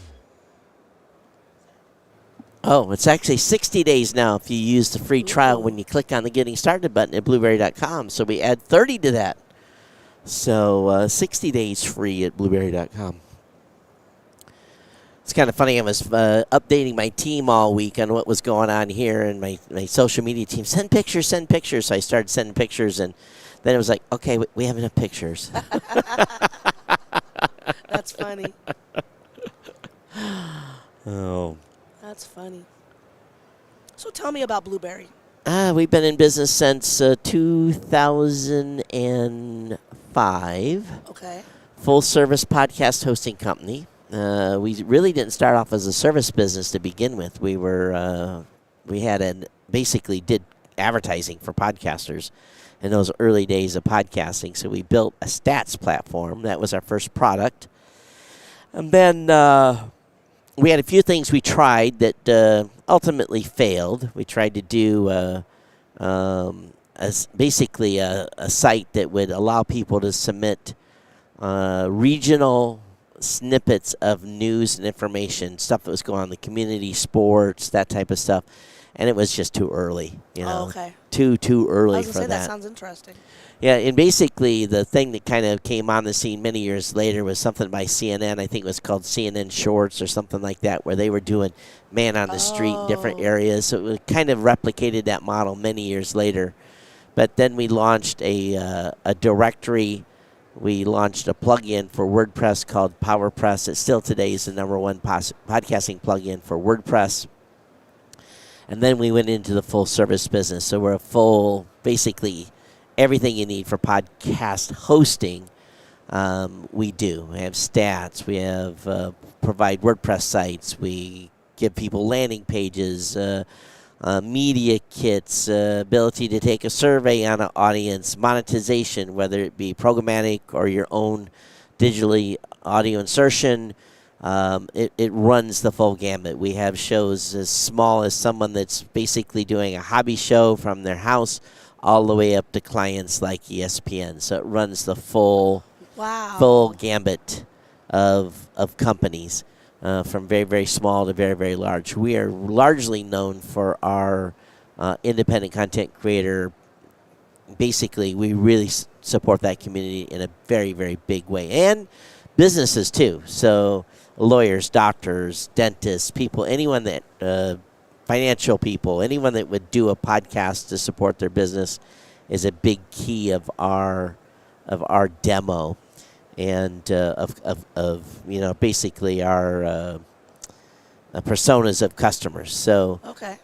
Oh, it's actually 60 days now if you use the free trial when you click on the Getting Started button at Blueberry.com. So we add 30 to that. So 60 days free at Blueberry.com. It's kind of funny. I was updating my team all week on what was going on here, and my social media team, send pictures. So I started sending pictures, and then it was like, okay, we have enough pictures. That's funny. Oh. That's funny. So tell me about Blueberry. We've been in business since 2005. Okay. Full-service podcast hosting company. We really didn't start off as a service business to begin with. We basically did advertising for podcasters in those early days of podcasting. So we built a stats platform. That was our first product. And then we had a few things we tried that ultimately failed. We tried to do basically a site that would allow people to submit regional snippets of news and information, stuff that was going on in the community, sports, that type of stuff. And it was just too early, Oh, okay. Too early I was for gonna say, that. that sounds interesting. Yeah, and basically the thing that kind of came on the scene many years later was something by CNN. I think it was called CNN Shorts or something like that, where they were doing man on the street in different areas. So it kind of replicated that model many years later. But then we launched a directory. We launched a plugin for WordPress called PowerPress. It still today is the #1 podcasting plugin for WordPress. And then we went into the full service business. So we're a full, basically, everything you need for podcast hosting, we do. We have stats. We have provide WordPress sites. We give people landing pages, media kits, ability to take a survey on an audience, monetization, whether it be programmatic or your own digitally audio insertion. It runs the full gamut. We have shows as small as someone that's basically doing a hobby show from their house all the way up to clients like ESPN. So it runs the full gambit of companies. from very, very small to very, very large. We are largely known for our independent content creator. Basically, we really support that community in a very, very big way. And businesses, too. So lawyers, doctors, dentists, people, anyone that, financial people, anyone that would do a podcast to support their business is a big key of our demo. And of basically our personas of customers. So, okay.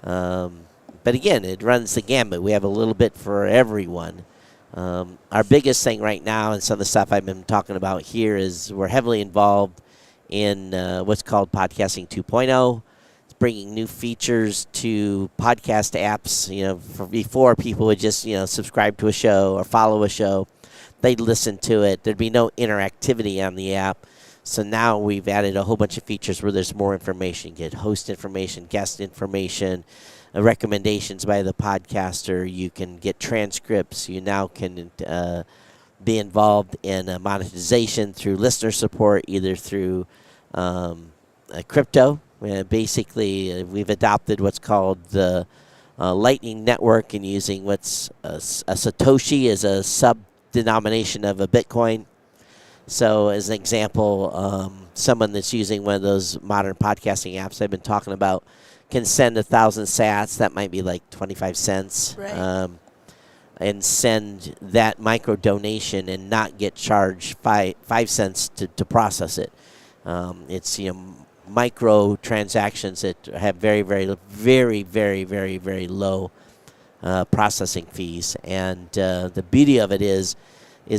But again, it runs the gamut. We have a little bit for everyone. Our biggest thing right now, and some of the stuff I've been talking about here, is we're heavily involved in what's called Podcasting 2.0. It's bringing new features to podcast apps. Before people would just subscribe to a show or follow a show. They'd listen to it. There'd be no interactivity on the app. So now we've added a whole bunch of features where there's more information. Get host information, guest information, recommendations by the podcaster. You can get transcripts. You now can be involved in monetization through listener support, either through crypto. Basically, we've adopted what's called the Lightning Network, and using what's a Satoshi as a sub-denomination of a Bitcoin. So as an example, someone that's using one of those modern podcasting apps I've been talking about can send 1,000 sats. That might be like 25 cents. Right. And send that micro donation and not get charged 5 cents to process it. It's micro transactions that have very, very, very, very, very, very low processing fees. And the beauty of it is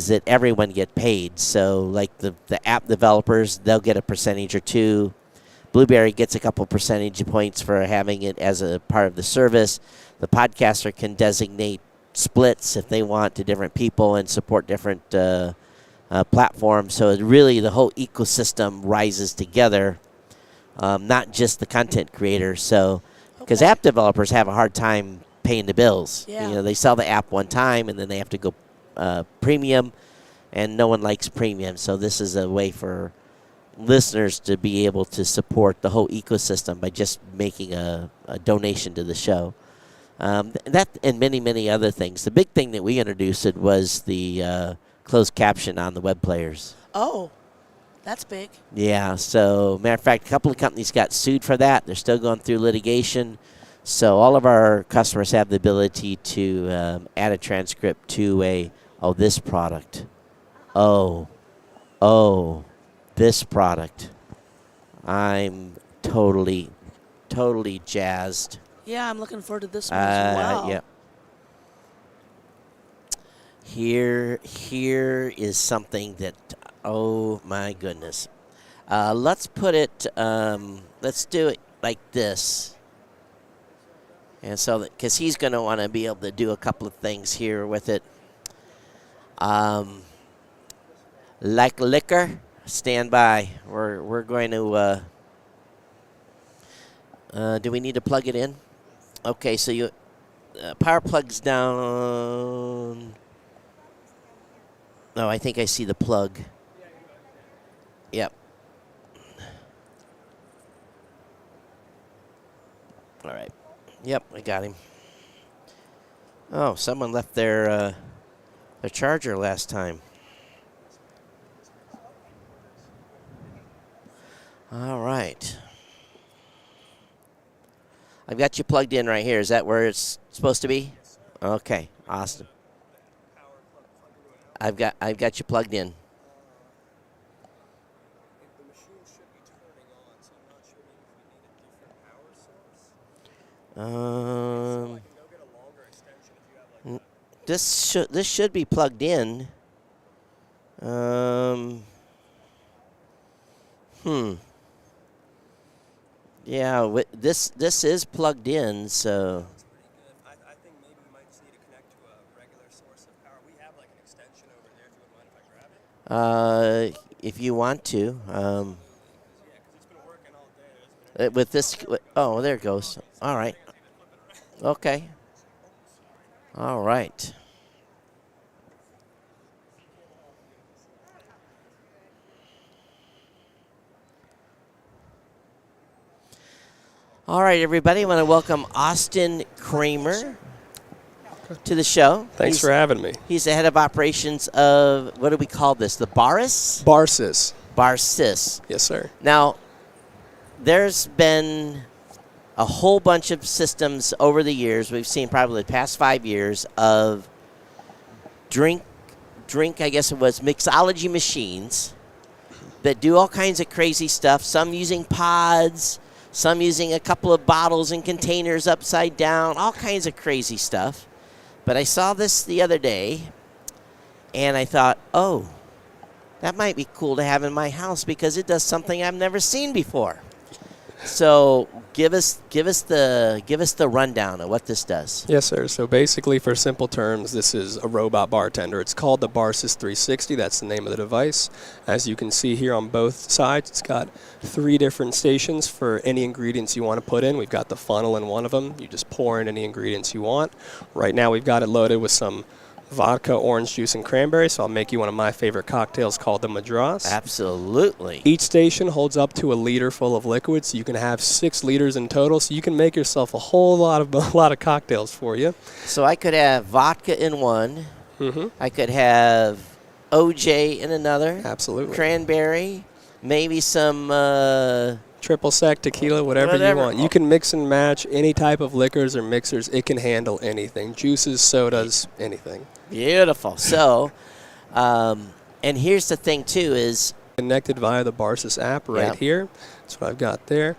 that everyone get paid. So like the app developers, they'll get a percentage or two. Blueberry gets a couple percentage points for having it as a part of the service. The podcaster can designate splits if they want to different people and support different platforms. So it really, the whole ecosystem rises together, not just the content creator. So because app developers have a hard time paying the bills. Yeah. They sell the app one time and then they have to go premium, and no one likes premium. So this is a way for listeners to be able to support the whole ecosystem by just making a donation to the show. That and many, many other things. The big thing that we introduced was the closed caption on the web players. Oh, that's big. Yeah, so matter of fact, a couple of companies got sued for that. They're still going through litigation. So all of our customers have the ability to add a transcript to this product. This product. I'm totally jazzed. Yeah, I'm looking forward to this one as well. Yeah. Here is something that, oh my goodness. Let's put it, let's do it like this. And so, because he's going to want to be able to do a couple of things here with it. Like liquor, stand by. We're going to, do we need to plug it in? Okay, so you, power plug's down. No, I think I see the plug. Yep. All right. Yep, I got him. Oh, someone left their charger last time. All right. I've got you plugged in right here. Is that where it's supposed to be? Okay, awesome. I've got you plugged in. This should be plugged in. Yeah, this is plugged in, so. I think maybe we might just need to connect to a regular source of power. We have like an extension over there. If you wouldn't mind if I grab it. If you want to. With this, oh, there it goes. All right. Okay. All right. All right, everybody. I want to welcome Austin Kramer to the show. Thanks for having me. He's the head of operations of, what do we call this, the Barsys? Barsys. Barsys. Yes, sir. Now, there's been a whole bunch of systems over the years. We've seen probably the past 5 years of drink, I guess it was, mixology machines that do all kinds of crazy stuff, some using pods, some using a couple of bottles and containers upside down, all kinds of crazy stuff. But I saw this the other day, and I thought, oh, that might be cool to have in my house because it does something I've never seen before. So give us the rundown of what this does. Yes, sir. So basically, for simple terms, this is a robot bartender. It's called the Barsys 360. That's the name of the device. As you can see here on both sides, it's got 3 different stations for any ingredients you want to put in. We've got the funnel in one of them. You just pour in any ingredients you want. Right now, we've got it loaded with some vodka, orange juice, and cranberry, so I'll make you one of my favorite cocktails called the Madras. Absolutely. Each station holds up to a liter full of liquid, so you can have 6 liters in total, so you can make yourself a whole lot of cocktails for you. So I could have vodka in one. Mm-hmm. I could have OJ in another. Absolutely. Cranberry, maybe some triple sec, tequila, whatever you want. You can mix and match any type of liquors or mixers. It can handle anything. Juices, sodas, anything. Beautiful. So, and here's the thing, too, is connected via the Barsys app right here. That's what I've got there.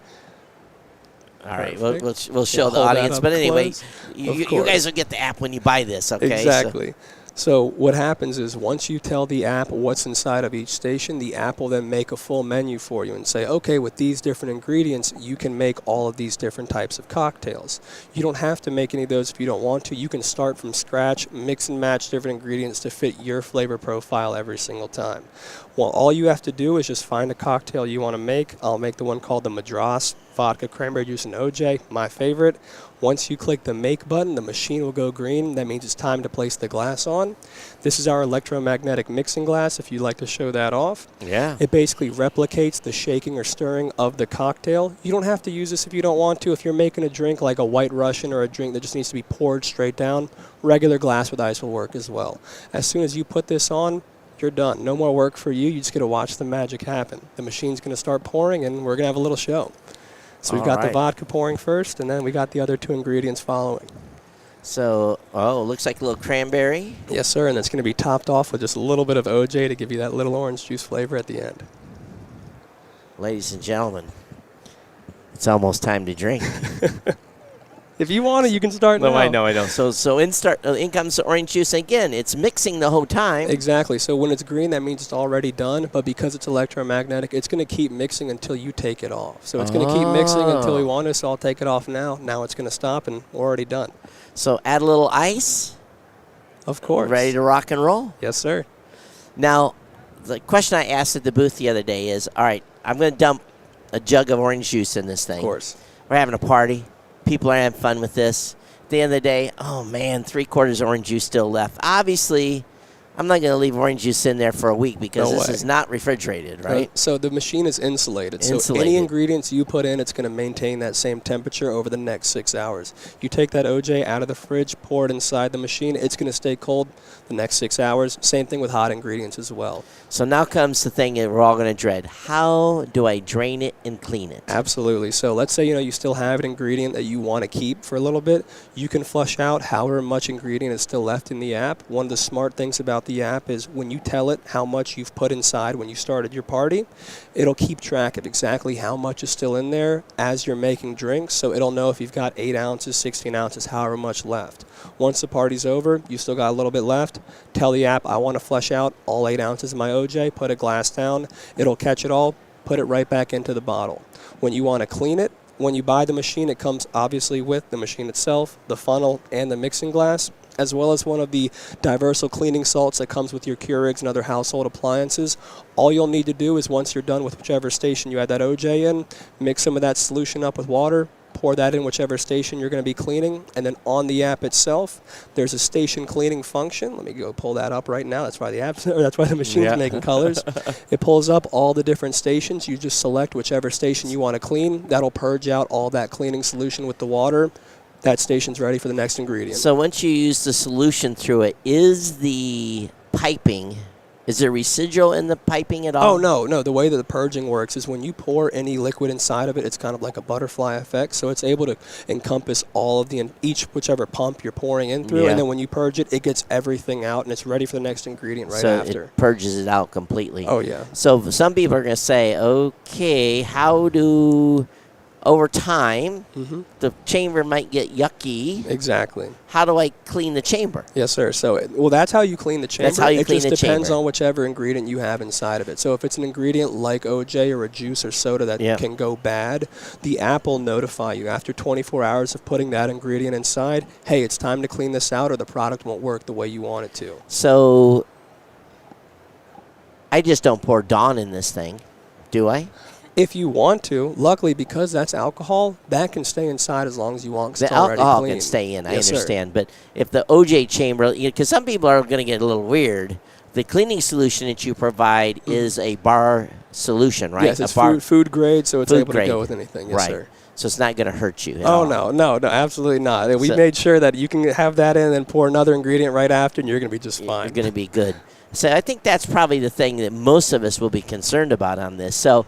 All right, we'll show the audience. But anyway, you guys will get the app when you buy this, okay? Exactly. So what happens is once you tell the app what's inside of each station, the app will then make a full menu for you and say, okay, with these different ingredients, you can make all of these different types of cocktails. You don't have to make any of those if you don't want to. You can start from scratch, mix and match different ingredients to fit your flavor profile every single time. Well, all you have to do is just find a cocktail you want to make. I'll make the one called the Madras, vodka, cranberry juice, and OJ, my favorite. Once you click the make button, the machine will go green. That means it's time to place the glass on. This is our electromagnetic mixing glass, if you'd like to show that off. Yeah. It basically replicates the shaking or stirring of the cocktail. You don't have to use this if you don't want to. If you're making a drink like a White Russian or a drink that just needs to be poured straight down, regular glass with ice will work as well. As soon as you put this on, you're done. No more work for you. You just get to watch the magic happen. The machine's going to start pouring, and we're going to have a little show. So we've got the vodka pouring first, and then we got the other 2 ingredients following. So, looks like a little cranberry. Yes, sir, and it's going to be topped off with just a little bit of OJ to give you that little orange juice flavor at the end. Ladies and gentlemen, it's almost time to drink. If you want to, you can start now. No, I know. So in comes the orange juice. Again, it's mixing the whole time. Exactly. So when it's green, that means it's already done. But because it's electromagnetic, it's going to keep mixing until you take it off. So it's going to keep mixing until we want to. So I'll take it off now. Now it's going to stop, and we're already done. So add a little ice. Of course. Ready to rock and roll? Yes, sir. Now, the question I asked at the booth the other day is, all right, I'm going to dump a jug of orange juice in this thing. Of course. We're having a party. People are having fun with this. At the end of the day, oh, man, 3/4 orange juice still left. Obviously, I'm not going to leave orange juice in there for a week because this is not refrigerated, right? So the machine is insulated. So any ingredients you put in, it's going to maintain that same temperature over the next 6 hours. You take that OJ out of the fridge, pour it inside the machine, it's going to stay cold the next 6 hours. Same thing with hot ingredients as well. So now comes the thing that we're all going to dread. How do I drain it and clean it? Absolutely. So let's say you still have an ingredient that you want to keep for a little bit. You can flush out however much ingredient is still left in the app. One of the smart things about the app is when you tell it how much you've put inside when you started your party, it'll keep track of exactly how much is still in there as you're making drinks. So it'll know if you've got 8 ounces, 16 ounces, however much left. Once the party's over, you still got a little bit left. Tell the app, I want to flush out all 8 ounces of my OJ, put a glass down. It'll catch it all, put it right back into the bottle. When you want to clean it, when you buy the machine, it comes obviously with the machine itself, the funnel, and the mixing glass, as well as one of the Diversal cleaning salts that comes with your Keurigs and other household appliances. All you'll need to do is once you're done with whichever station you had that OJ in, mix some of that solution up with water, pour that in whichever station you're going to be cleaning, and then on the app itself, there's a station cleaning function. Let me go pull that up right now. That's why the app's, or that's why the machine's making colors. It pulls up all the different stations. You just select whichever station you want to clean. That'll purge out all that cleaning solution with the water. That station's ready for the next ingredient. So once you use the solution through it, is the piping, is there residual in the piping at all? Oh, no. The way that the purging works is when you pour any liquid inside of it, it's kind of like a butterfly effect. So it's able to encompass all of whichever pump you're pouring in through. And then when you purge it, it gets everything out, and it's ready for the next ingredient right after. So it purges it out completely. Oh, yeah. So some people are going to say, okay, over time, the chamber might get yucky. Exactly. How do I clean the chamber? Yes, sir. So, that's how you clean the chamber. That's how you clean the chamber. It just depends on whichever ingredient you have inside of it. So if it's an ingredient like OJ or a juice or soda that can go bad, the app will notify you after 24 hours of putting that ingredient inside, hey, it's time to clean this out or the product won't work the way you want it to. So I just don't pour Dawn in this thing, do I? If you want to, luckily because that's alcohol, that can stay inside as long as you want. The alcohol can stay in, I understand. But if the OJ chamber, because some people are going to get a little weird, the cleaning solution that you provide is a bar solution, right? Yes, it's food grade, so it's able to go with anything. Yes, sir. So it's not going to hurt you at all. Oh, no, absolutely not. We made sure that you can have that in and then pour another ingredient right after, and you're going to be just fine. You're going to be good. So I think that's probably the thing that most of us will be concerned about on this. So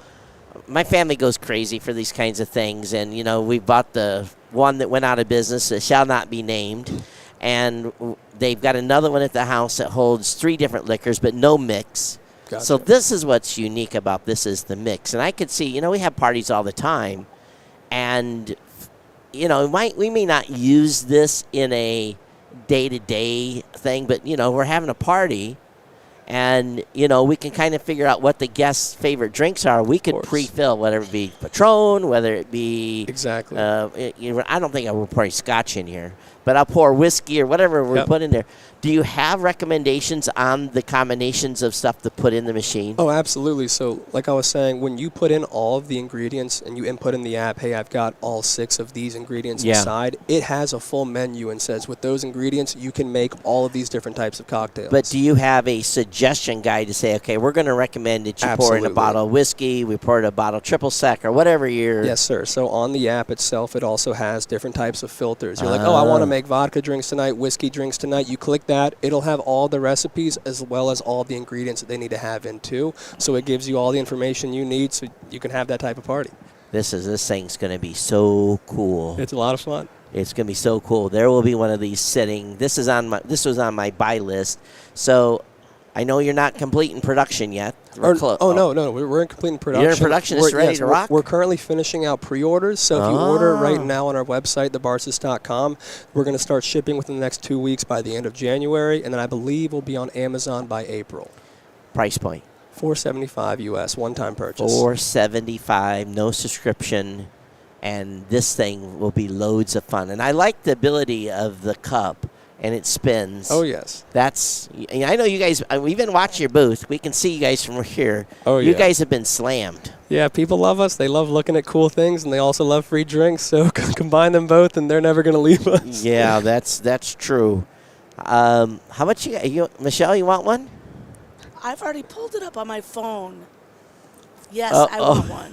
my family goes crazy for these kinds of things, and we bought the one that went out of business that shall not be named, and they've got another one at the house that holds 3 different liquors but no mix. Gotcha. So this is what's unique about this is the mix. And I could see, we have parties all the time, and we may not use this in a day-to-day thing, but we're having a party. And, we can kind of figure out what the guests' favorite drinks are. We could pre-fill, whether it be Patron, whether it be... Exactly. I don't think I will pour Scotch in here, but I'll pour whiskey or whatever we put in there. Do you have recommendations on the combinations of stuff to put in the machine? Oh, absolutely. So, like I was saying, when you put in all of the ingredients and you input in the app, hey, I've got all 6 of these ingredients inside, it has a full menu and says, with those ingredients, you can make all of these different types of cocktails. But do you have a suggestion guide to say, okay, we're going to recommend that you pour in a bottle of whiskey, we pour in a bottle of triple sec, or whatever you're... Yes, sir. So on the app itself, it also has different types of filters. You're like, I want to make vodka drinks tonight, whiskey drinks tonight. You click that, it'll have all the recipes as well as all the ingredients that they need to have in too. So it gives you all the information you need so you can have that type of party. This thing's going to be so cool. It's a lot of fun. It's going to be so cool. There will be one of these sitting. This was on my buy list. So I know you're not complete in production yet. No, we're in complete production. You're in production. It's ready to rock. We're currently finishing out pre-orders. So if you order right now on our website, thebarsis.com, we're going to start shipping within the next 2 weeks by the end of January, and then I believe we'll be on Amazon by April. Price point? $475 US, one-time purchase. $475, no subscription, and this thing will be loads of fun. And I like the ability of the cup. And it spins. Oh, yes. I know you guys, we've been watching your booth. We can see you guys from here. Oh, yeah. You guys have been slammed. Yeah, people love us. They love looking at cool things, and they also love free drinks. So combine them both, and they're never going to leave us. Yeah, that's true. How much Michelle, you want one? I've already pulled it up on my phone. Yes, I want one.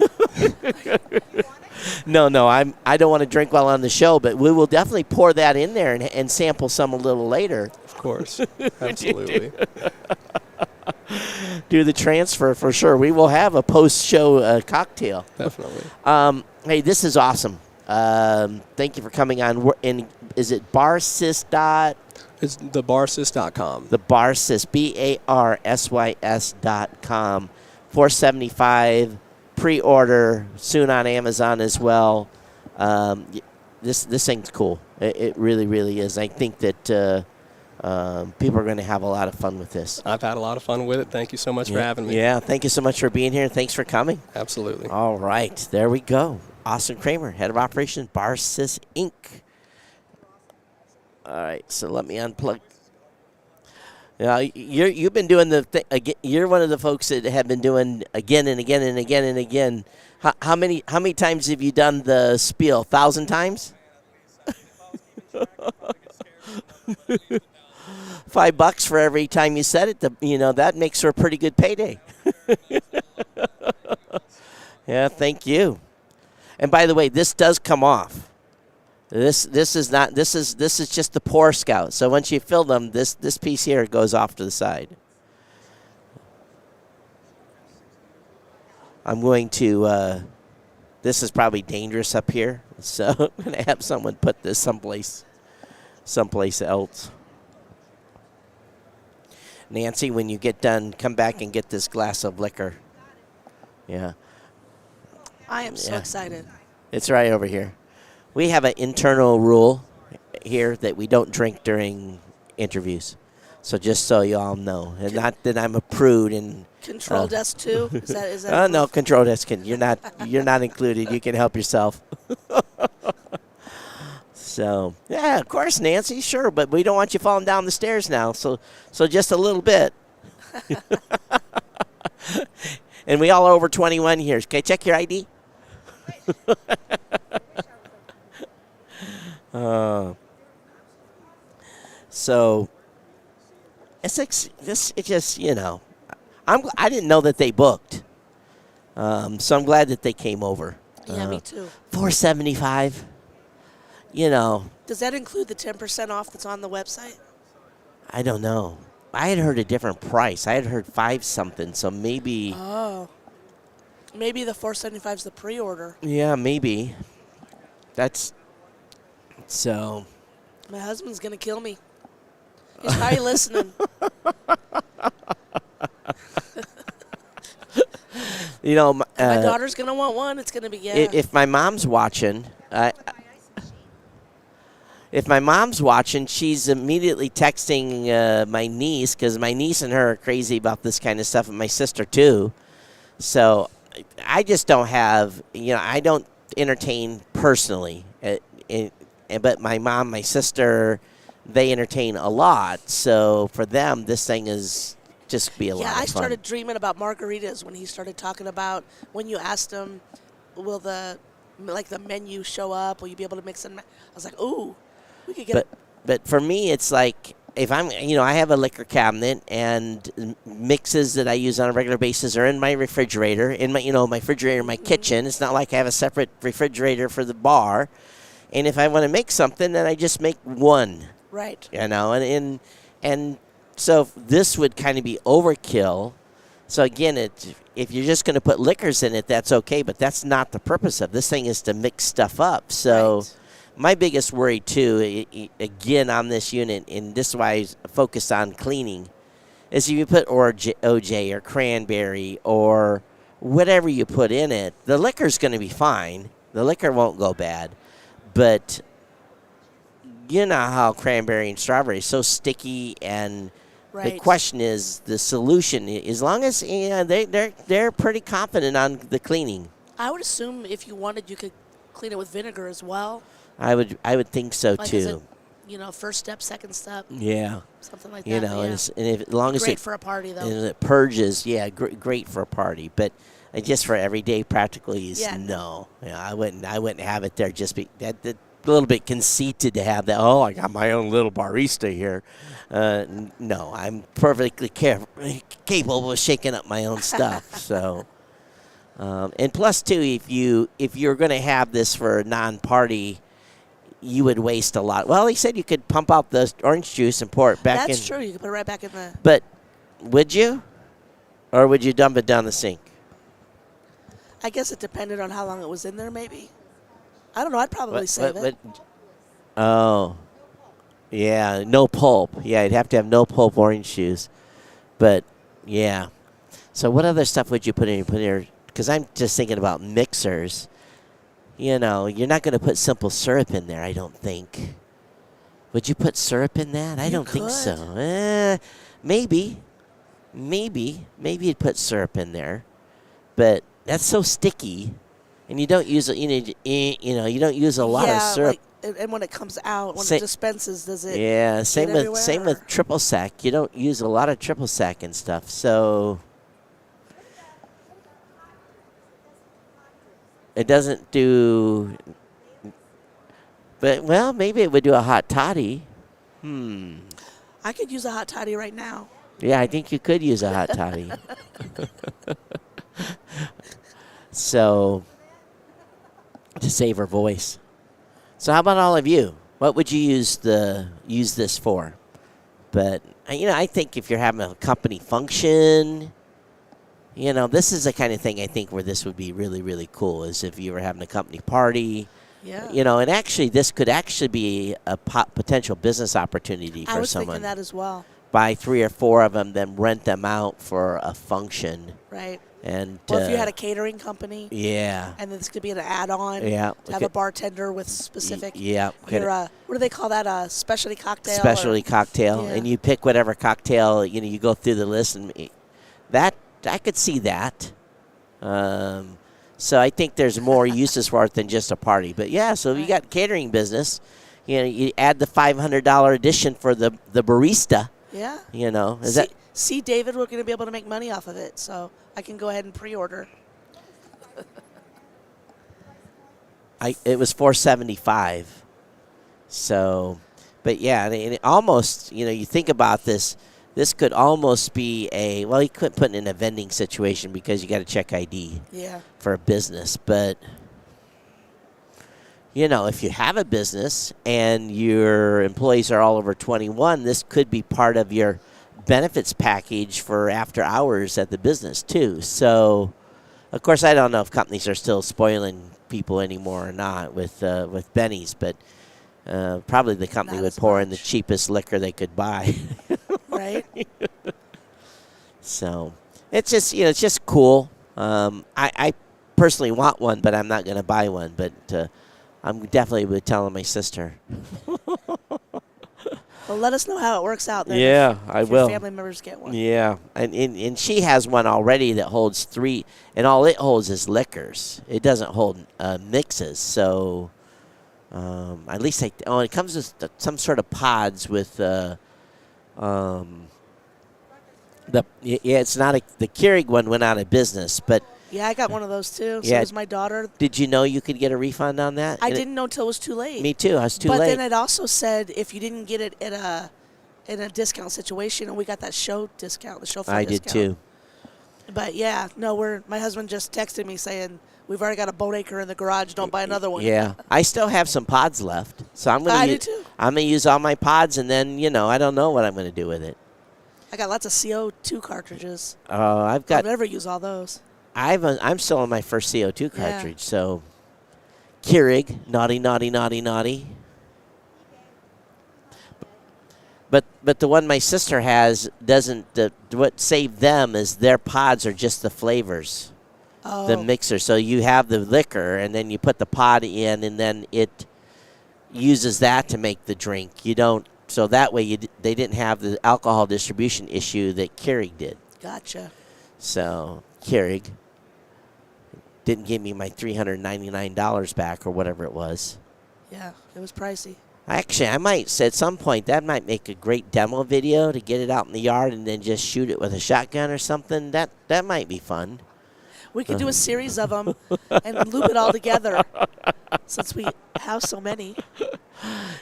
No, I don't want to drink while on the show, but we will definitely pour that in there and sample some a little later. Of course, absolutely. Do the transfer for sure. We will have a post-show cocktail. Definitely. Hey, this is awesome. Thank you for coming on. Is it Barsys ? It's thebarsys.com. The Barsys, BARSYS.com. $475. Pre-order soon on Amazon as well. This thing's cool. It really, really is. I think that people are going to have a lot of fun with this. I've had a lot of fun with it. Thank you so much for having me. Yeah, thank you so much for being here. Thanks for coming. Absolutely. All right, there we go. Austin Kramer, Head of Operations, Barsys Inc. All right, so let me unplug. You've been doing you're one of the folks that have been doing again and again and again and again. How many times have you done the spiel? 1,000 times? $5 for every time you said it. That makes for a pretty good payday. Yeah, thank you. And by the way, this does come off. This is just the pour Scout. So once you fill them, this piece here goes off to the side. I'm going to. This is probably dangerous up here, so I'm going to have someone put this someplace else. Nancy, when you get done, come back and get this glass of liquor. Yeah. I am so excited. It's right over here. We have an internal rule here that we don't drink during interviews. So just so you all know, and not that I'm a prude and Control desk too. Is that? No, control desk. You're not included. You can help yourself. So yeah, of course, Nancy. Sure, but we don't want you falling down the stairs now. So just a little bit. And we all are over 21 here. Okay, check your ID. So it just I didn't know that they booked, so I'm glad that they came over. Yeah, me too. $475. Does that include the 10% off that's on the website? I don't know. I had heard a different price. I had heard 5 something, so maybe. Oh. Maybe the $475 is the pre-order. Yeah, maybe. That's so. My husband's gonna kill me. He's probably listening. My daughter's gonna want one. It's gonna be If my mom's watching, she's immediately texting my niece, because my niece and her are crazy about this kind of stuff, and my sister too. So I just don't have, I don't entertain personally. But my mom, my sister, they entertain a lot. So for them, this thing is just be a lot of fun. Yeah, I started dreaming about margaritas when he started talking about, when you asked him, will the menu show up? Will you be able to mix and match? I was like, ooh, we could get But for me, it's like, if I'm, I have a liquor cabinet, and mixes that I use on a regular basis are in my refrigerator, my refrigerator in my kitchen. It's not like I have a separate refrigerator for the bar. And if I want to make something, then I just make one. Right. And so this would kind of be overkill. So again, if you're just going to put liquors in it, that's okay, but that's not the purpose of this thing. Is to mix stuff up. So my biggest worry too, again on this unit, and this is why I focused on cleaning, is if you put OJ or cranberry or whatever you put in it, the liquor's going to be fine. The liquor won't go bad. But you know how cranberry and strawberry is so sticky, and the question is the solution. As long as they're pretty confident on the cleaning. I would assume if you wanted, you could clean it with vinegar as well. I would think so too. First step, second step. Yeah. Something like that. As long as great for a party though. And it purges. Yeah, great for a party, but. Just for everyday practical use, no. I wouldn't have it there. Just be a little bit conceited to have that. Oh, I got my own little barista here. No, I'm perfectly capable of shaking up my own stuff. So, and plus too, if you're going to have this for a non-party, you would waste a lot. Well, he said you could pump out the orange juice and pour it back in. That's true. You could put it right back in the. But would you, or would you dump it down the sink? I guess it depended on how long it was in there, maybe. I don't know. I'd probably save it. Oh, yeah, no pulp. Yeah, you'd have to have no pulp orange juice. But, yeah. So what other stuff would you put in? Because I'm just thinking about mixers. You're not going to put simple syrup in there, I don't think. Would you put syrup in that? I don't think so. Maybe. Maybe you'd put syrup in there. But that's so sticky, and you don't use you don't use a lot of syrup. and when it comes out, when Sa- it dispenses, does it? Yeah, same get with everywhere, same or- with triple sec. You don't use a lot of triple sec and stuff, so it doesn't do. But well, maybe it would do a hot toddy. I could use a hot toddy right now. Yeah, I think you could use a hot toddy. So, to save her voice. So how about all of you? What would you use this for? But I think if you're having a company function, this is the kind of thing I think where this would be really, really cool. Is if you were having a company party. Yeah. And actually, this could actually be a potential business opportunity for I was someone. thinking that as well. Buy 3 or 4 of them, then rent them out for a function. Right. And Well, if you had a catering company. Yeah. And this could be an add-on. Yeah, To have a bartender with specific. yeah, Your, what do they call that? Specialty cocktail. specialty cocktail, Yeah. and you pick whatever cocktail. You go through the list, and that I could see that. So I think there's more uses for it than just a party. But yeah, so if you got catering business, you add the $500 addition for the barista. Yeah. Is that See, David, we're going to be able to make money off of it, so I can go ahead and pre-order. It was $475. So, but yeah, and it almost, you think about this. This could almost be you couldn't put it in a vending situation because you got to check ID for a business. But, if you have a business and your employees are all over 21, this could be part of your benefits package for after hours at the business too. So, of course, I don't know if companies are still spoiling people anymore or not with bennies, but probably the company would pour in the cheapest liquor they could buy. Right. So it's just it's just cool. I personally want one, but I'm not going to buy one. But I'm definitely would tell my sister. Well, let us know how it works out. Then Yeah, I if will. Your family members get one. Yeah, and she has one already that holds 3, and all it holds is liquors. It doesn't hold mixes. So at least it comes with some sort of pods with it's not the Keurig one went out of business, but Yeah, I got one of those too. So Yeah. does my daughter. did you know you could get a refund on that? I And didn't know until it was too late. Me too. I was too but late. then it also said if you didn't get it in a discount situation, and we got that show discount, the show fund I did discount. too. But yeah, no, my husband just texted me saying we've already got a boat anchor in the garage. Don't buy another one. Yeah, I still have some pods left, so I'm I gonna. do too. I'm gonna use all my pods, and then I don't know what I'm gonna do with it. I got lots of CO2 cartridges. I've got. I'll never use all those. I'm still on my first CO2 Yeah. cartridge, so Keurig, naughty. But the one my sister has doesn't. What saved them is their pods are just the flavors, the Oh. mixer. So you have the liquor, and then you put the pod in, and then it uses that to make the drink. You don't. So that way they didn't have the alcohol distribution issue that Keurig did. Gotcha. So Keurig didn't give me my $399 back or whatever it was. Yeah, it was pricey. Actually, I might say at some point that might make a great demo video to get it out in the yard and then just shoot it with a shotgun or something. That might be fun. We could do a series of them and loop it all together since we have so many.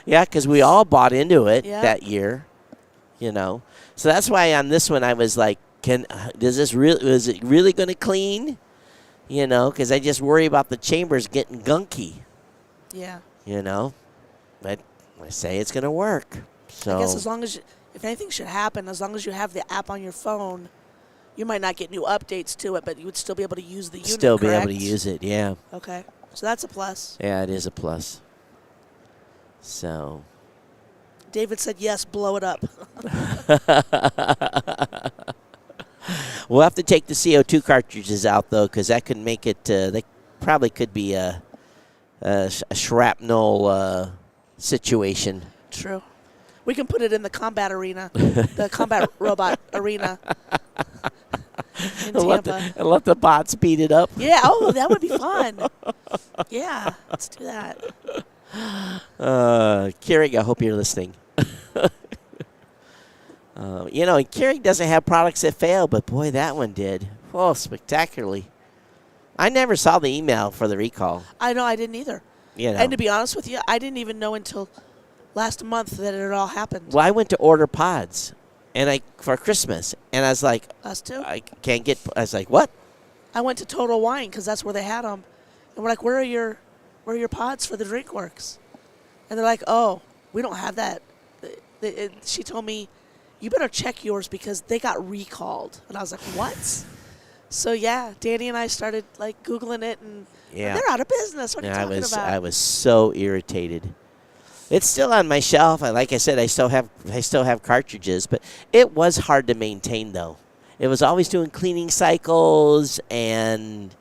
Yeah, because we all bought into it Yeah. that year, So that's why on this one I was like, is it really going to clean? Because I just worry about the chambers getting gunky. Yeah. But I say it's going to work. So I guess as long as, if anything should happen, as long as you have the app on your phone, you might not get new updates to it, but you would still be able to use the unit, still be able to correct? use it, yeah. Okay. So that's a plus. Yeah, it is a plus. So David said, yes, blow it up. we'll have to take the CO2 cartridges out, though, because that could make it, they probably could be a shrapnel situation. True. We can put it in the combat arena, the combat robot arena in Tampa. Let the bot speed it up. Yeah, oh, that would be fun. Yeah, let's do that. Keurig, I hope you're listening. You know, and Keurig doesn't have products that fail, but boy, that one did. Oh, spectacularly. I never saw the email for the recall. I know, I didn't either. You know. And to be honest with you, I didn't even know until last month that it all happened. Well, I went to order pods, and for Christmas, and I was like, Us too. I can't get. I was like, what? I went to Total Wine because that's where they had them, and we're like, where are your pods for the DrinkWorks? And they're like, oh, we don't have that. She told me, you better check yours because they got recalled. And I was like, what? So yeah, Danny and I started like Googling it, and they're out of business. What are you talking about? I was so irritated. It's still on my shelf. Like I said, I still have cartridges, but it was hard to maintain though. It was always doing cleaning cycles, and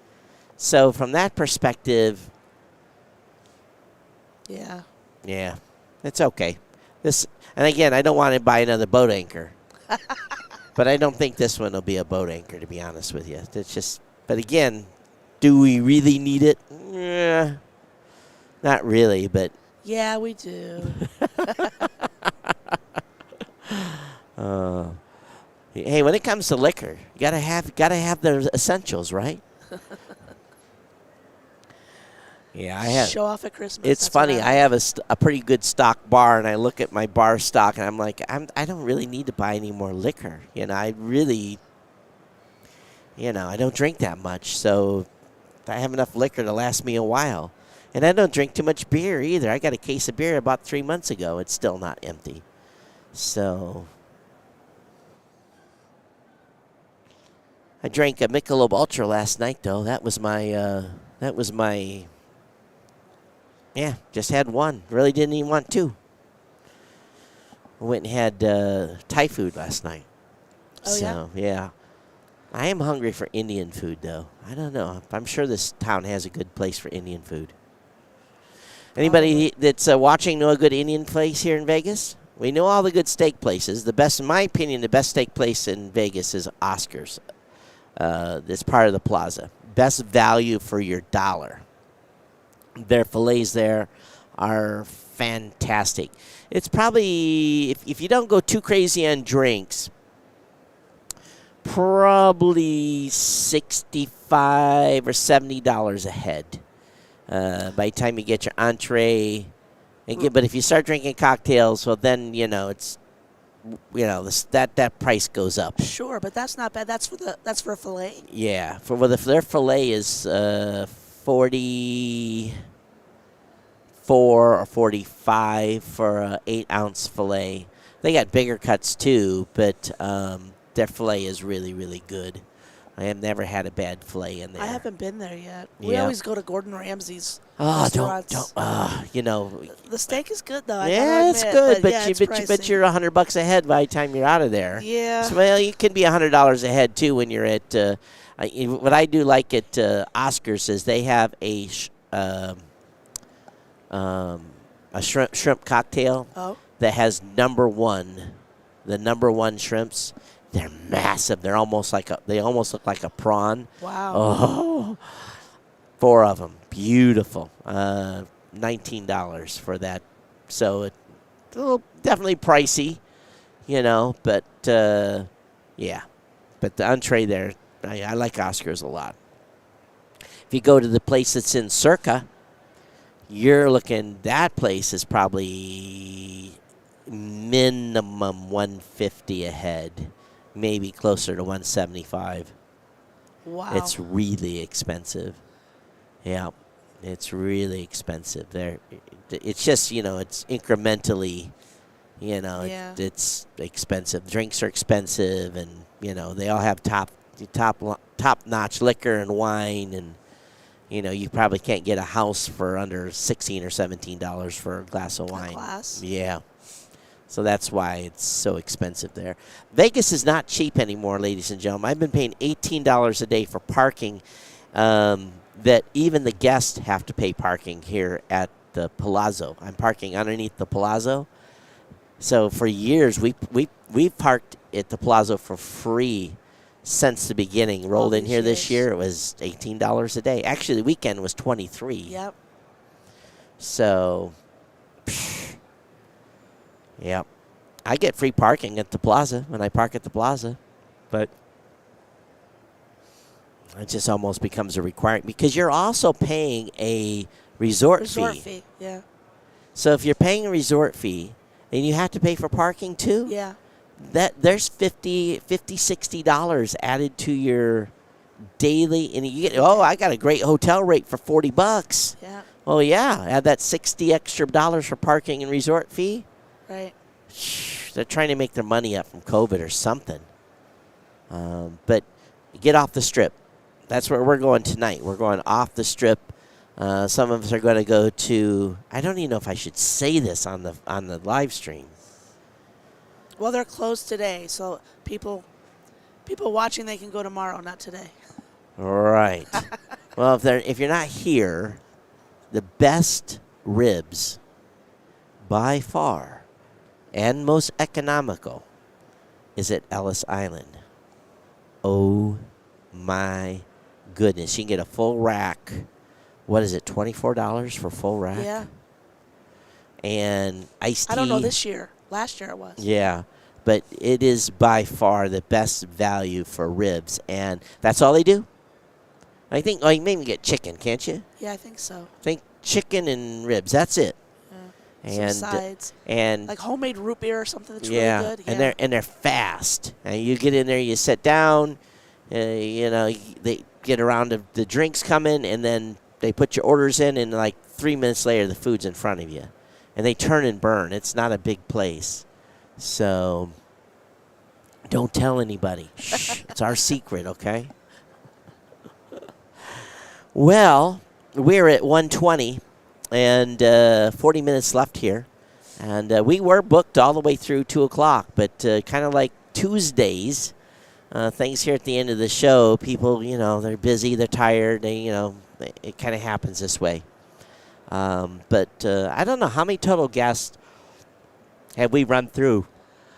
so from that perspective, yeah, it's okay. And again, I don't want to buy another boat anchor, but I don't think this one will be a boat anchor, to be honest with you. It's just, but again, do we really need it? Not really, but. Yeah, we do. Hey, when it comes to liquor, you gotta have the essentials, right? Yeah, I have. Show off at Christmas. It's funny. I have a pretty good stock bar, and I look at my bar stock, and I'm like, I don't really need to buy any more liquor. You know, I really, I don't drink that much, so I have enough liquor to last me a while. And I don't drink too much beer either. I got a case of beer about 3 months ago. It's still not empty. So I drank a Michelob Ultra last night, though. That was my just had one. Really didn't even want two. I went and had Thai food last night. Oh, yeah. I am hungry for Indian food, though. I don't know. I'm sure this town has a good place for Indian food. Anybody that's watching know a good Indian place here in Vegas? We know all the good steak places. The best, in my opinion, the best steak place in Vegas is Oscar's. That's part of the plaza. Best value for your dollar. Their fillets there are fantastic. It's probably, if you don't go too crazy on drinks, probably $65 or $70 a head. By the time you get your entree, but if you start drinking cocktails, well then it's, that price goes up. Sure, but that's not bad. That's for a fillet. Yeah, their fillet is 44 or 45 for an 8-ounce fillet. They got bigger cuts too, but their fillet is really, really good. I have never had a bad fillet in there. I haven't been there yet. We always go to Gordon Ramsay's restaurants. The steak is good though. It's good, but you're $100 a head by the time you're out of there. Yeah. So, well, you can be $100 a head too when you're at. What I do like at Oscar's is they have a shrimp cocktail that has the number one shrimps. They're massive. They almost look like a prawn. Wow. Oh, 4 of them. Beautiful. $19 for that. So it's a little definitely pricey, but yeah. But the entree there, I like Oscar's a lot. If you go to the place that's in Circa, you're looking, that place is probably minimum $150 a head. Maybe closer to $175. Wow. It's really expensive. Yeah, it's really expensive. There, it's just it's incrementally, it's expensive. Drinks are expensive, and they all have top notch liquor and wine, and you probably can't get a house for under $16 or $17 for a glass of wine. Yeah. So that's why it's so expensive there. Vegas is not cheap anymore, ladies and gentlemen. I've been paying $18 a day for parking that even the guests have to pay parking here at the Palazzo. I'm parking underneath the Palazzo. So for years, we've parked at the Palazzo for free since the beginning. Rolled in here this year, it was $18 a day. Actually, the weekend was $23. Yep. So, yeah. I get free parking at the plaza when I park at the plaza, but it just almost becomes a requirement because you're also paying a resort fee. Yeah. So if you're paying a resort fee and you have to pay for parking too, Yeah. there's $60 added to your daily, and you get, I got a great hotel rate for $40. Yeah. Well, yeah, add that $60 extra for parking and resort fee. Right. They're trying to make their money up from COVID or something. But get off the strip. That's where we're going tonight. We're going off the strip. Some of us are going to go to, I don't even know if I should say this on the live stream. Well, they're closed today, so people watching, they can go tomorrow, not today. Right. Well, if you're not here, the best ribs by far and most economical is at Ellis Island. Oh my goodness. You can get a full rack. What is it, $24 for full rack? Yeah. And iced tea. I don't know this year. Last year it was. Yeah. But it is by far the best value for ribs. And that's all they do? I think, you maybe get chicken, can't you? Yeah, I think so. I think chicken and ribs. That's it. Yeah. Some sides. And like homemade root beer or something that's yeah, really good. And they're fast. And you get in there, you sit down, they get around to the drinks coming, and then they put your orders in, and like 3 minutes later, the food's in front of you. And they turn and burn. It's not a big place. So don't tell anybody. Shh, it's our secret, okay? Well, we're at 1:20 and 40 minutes left here. And we were booked all the way through 2 o'clock, but kind of like Tuesdays, things here at the end of the show, people, they're busy, they're tired, it kind of happens this way. But I don't know how many total guests have we run through.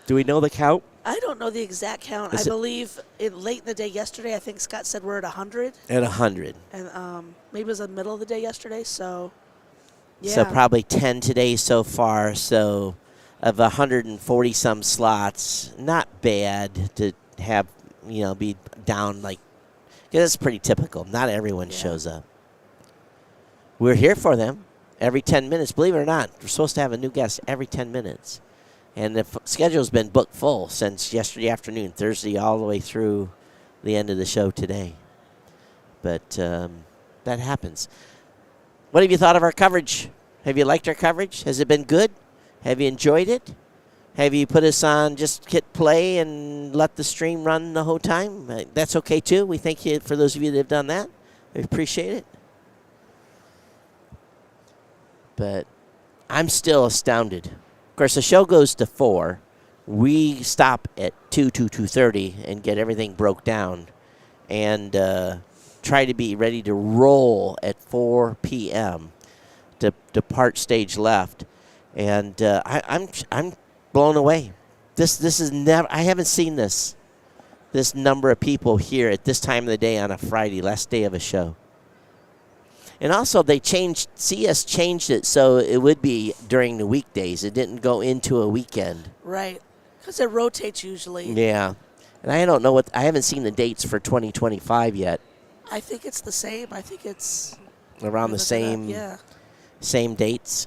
Do we know the count? I don't know the exact count. I believe late in the day yesterday, I think Scott said we're at 100. At 100. And maybe it was the middle of the day yesterday, so yeah. So probably 10 today so far. So of 140 some slots, not bad to have, be down like, because it's pretty typical. Not everyone shows up. We're here for them every 10 minutes. Believe it or not, we're supposed to have a new guest every 10 minutes. And the schedule's been booked full since yesterday afternoon, Thursday, all the way through the end of the show today. But that happens. What have you thought of our coverage? Have you liked our coverage? Has it been good? Have you enjoyed it? Have you put us on, just hit play and let the stream run the whole time? That's okay, too. We thank you for those of you that have done that. We appreciate it. But I'm still astounded. Of course, the show goes to 4. We stop at 2:30 and get everything broke down and try to be ready to roll at 4 p.m. to depart stage left. And I'm blown away. This is never. I haven't seen this number of people here at this time of the day on a Friday, last day of a show. And also, CS changed it so it would be during the weekdays. It didn't go into a weekend. Right, because it rotates usually. Yeah, and I don't know I haven't seen the dates for 2025 yet. I think it's the same. I think it's around the same. Yeah. Same dates.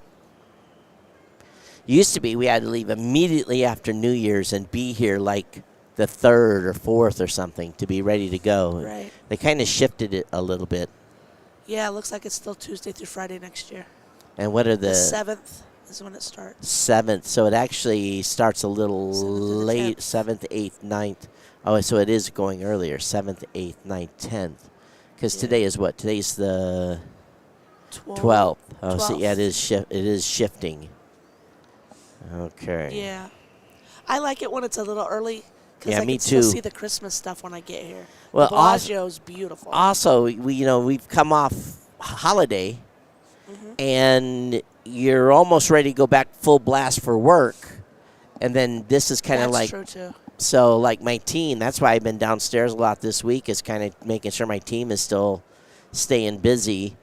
Used to be we had to leave immediately after New Year's and be here like the 3rd or 4th or something to be ready to go. Right. They kind of shifted it a little bit. Yeah, it looks like it's still Tuesday through Friday next year. And what are the 7th is when it starts. 7th, so it actually starts a little late, 7th, 8th, 9th. Oh, so it is going earlier, 7th, 8th, 9th, 10th. Because today is what? Today's the 12th. Oh, so yeah, it is shifting. Okay. Yeah. I like it when it's a little early. Yeah, I me can still too. see the Christmas stuff when I get here. Well, Bellagio's beautiful. Also, we've come off holiday, and you're almost ready to go back full blast for work, and then this is kind of like. That's true too. So, like my team, that's why I've been downstairs a lot this week, is kind of making sure my team is still staying busy,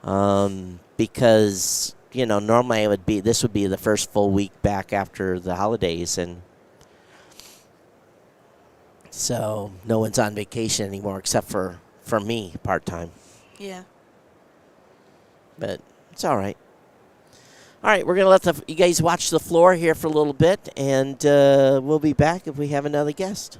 because normally this would be the first full week back after the holidays, and so no one's on vacation anymore except for me part-time. Yeah. But it's all right. All right, we're going to let you guys watch the floor here for a little bit, and we'll be back if we have another guest.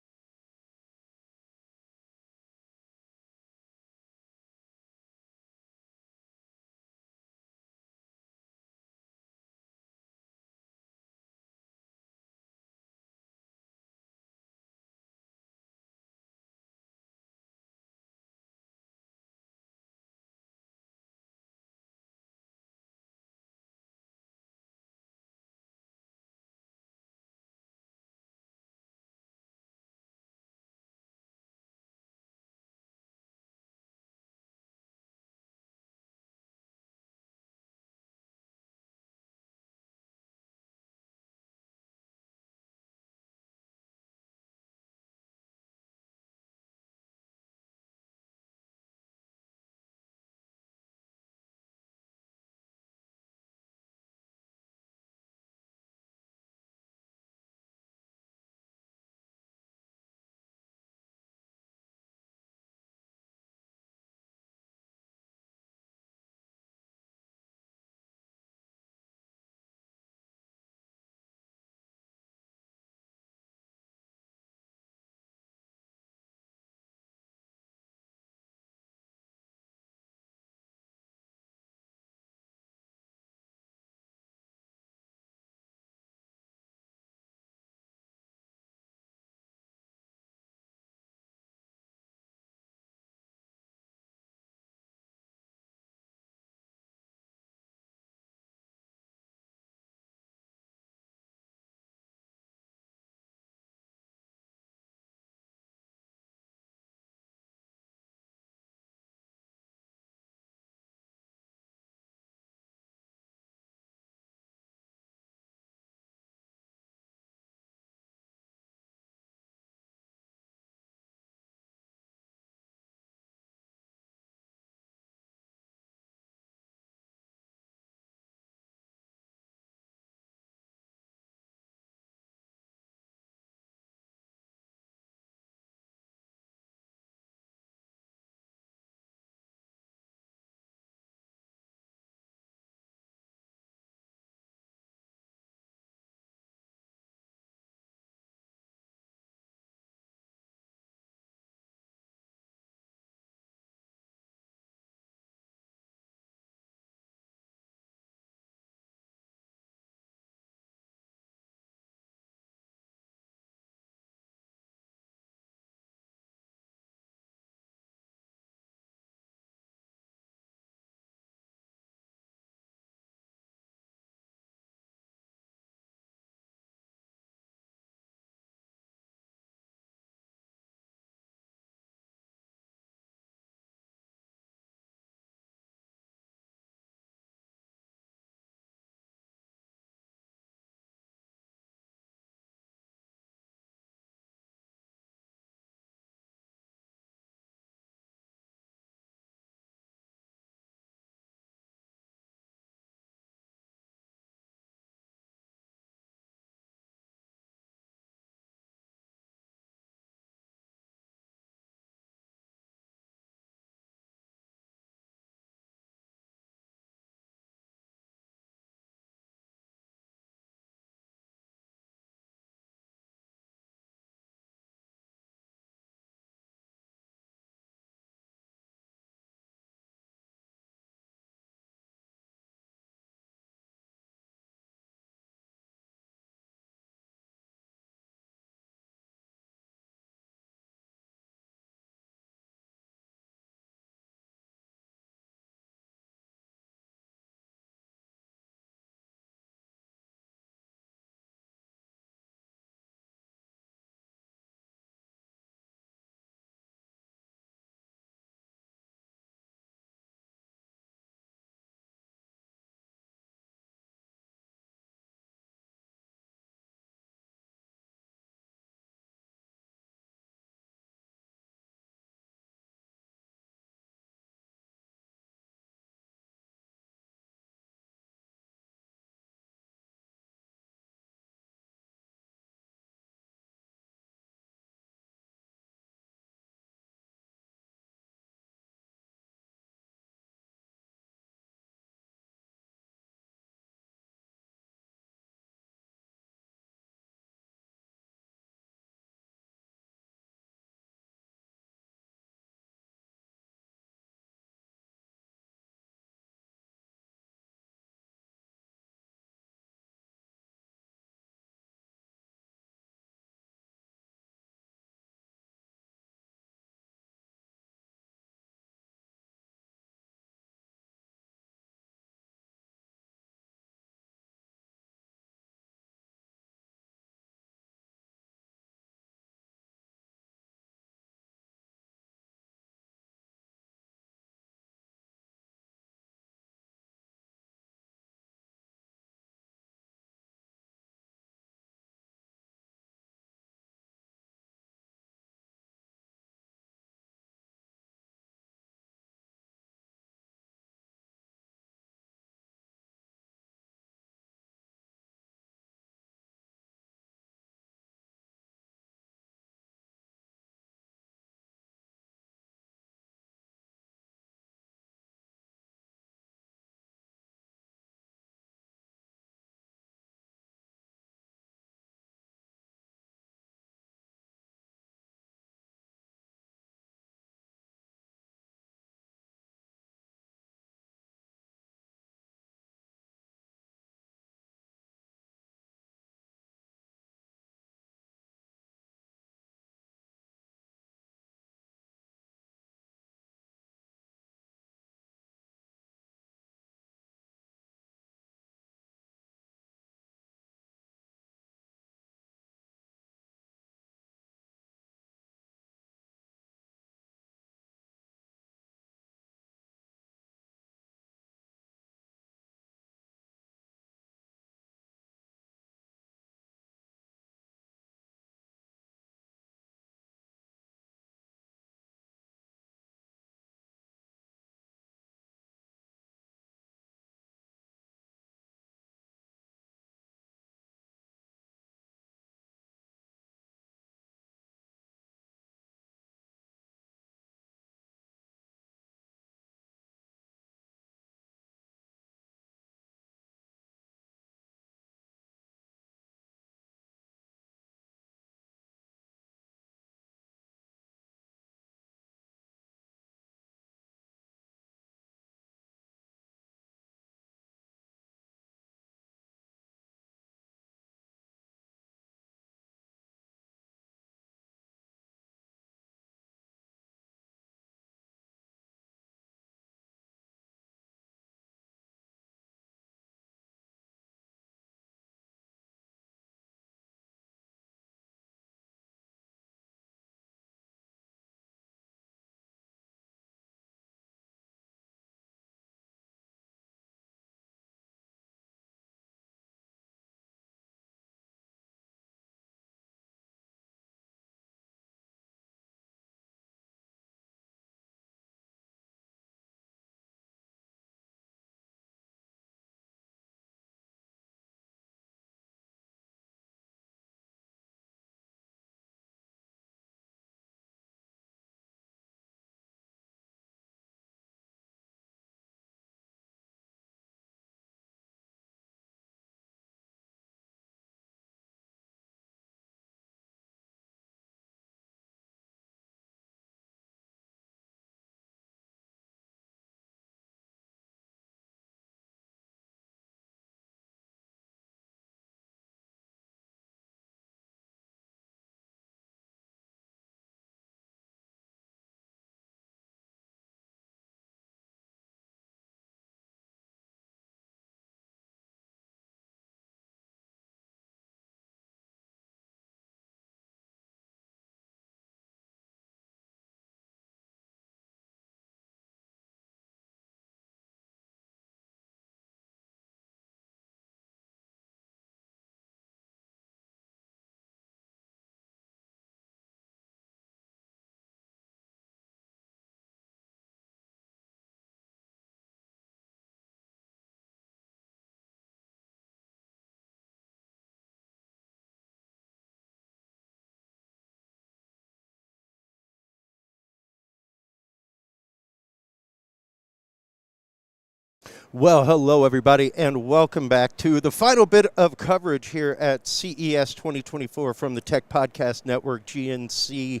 Well, hello, everybody, and welcome back to the final bit of coverage here at CES 2024 from the Tech Podcast Network, GNC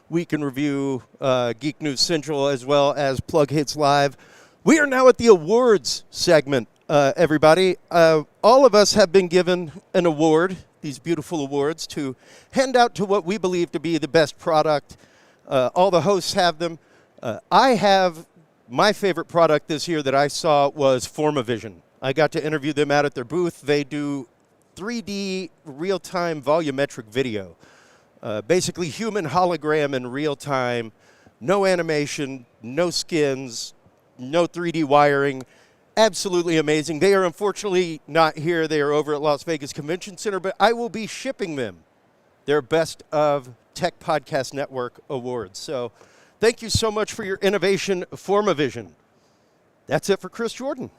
Week in Review, Geek News Central, as well as Plug Hits Live. We are now at the awards segment, everybody. All of us have been given an award, these beautiful awards, to hand out to what we believe to be the best product. All the hosts have them. I have my favorite product this year that I saw was Formavision. I got to interview them out at their booth. They do 3D real-time volumetric video. Basically human hologram in real time, no animation, no skins, no 3D wiring. Absolutely amazing. They are unfortunately not here. They are over at Las Vegas Convention Center, but I will be shipping them their Best of Tech Podcast Network awards. So thank you so much for your innovation, Formavision. That's it for Chris Jordan.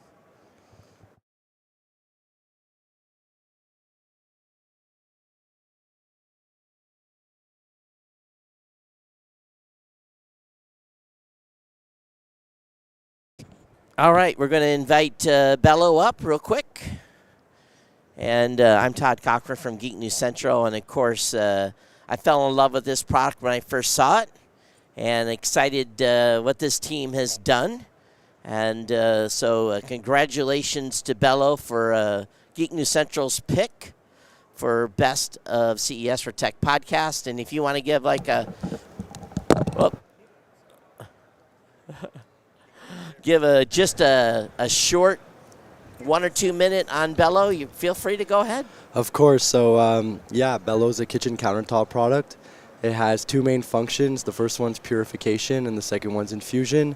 All right, we're going to invite Bello up real quick. And I'm Todd Cochran from Geek News Central. And, of course, I fell in love with this product when I first saw it. And excited what this team has done. And so congratulations to Bello for Geek News Central's pick for Best of CES for Tech Podcast. And if you want to give like a... just a short 1 or 2 minute on Bello, you feel free to go ahead. Of course. So, yeah, Bello is a kitchen countertop product. It has two main functions. The first one's purification and the second one's infusion.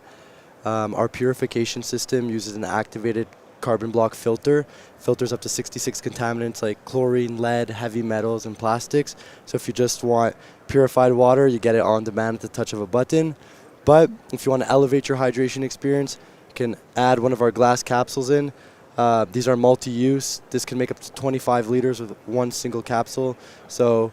Our purification system uses an activated carbon block filter. Filters up to 66 contaminants like chlorine, lead, heavy metals, and plastics. So if you just want purified water, you get it on demand at the touch of a button. But if you want to elevate your hydration experience, you can add one of our glass capsules in. These are multi-use. This can make up to 25 liters with one single capsule. So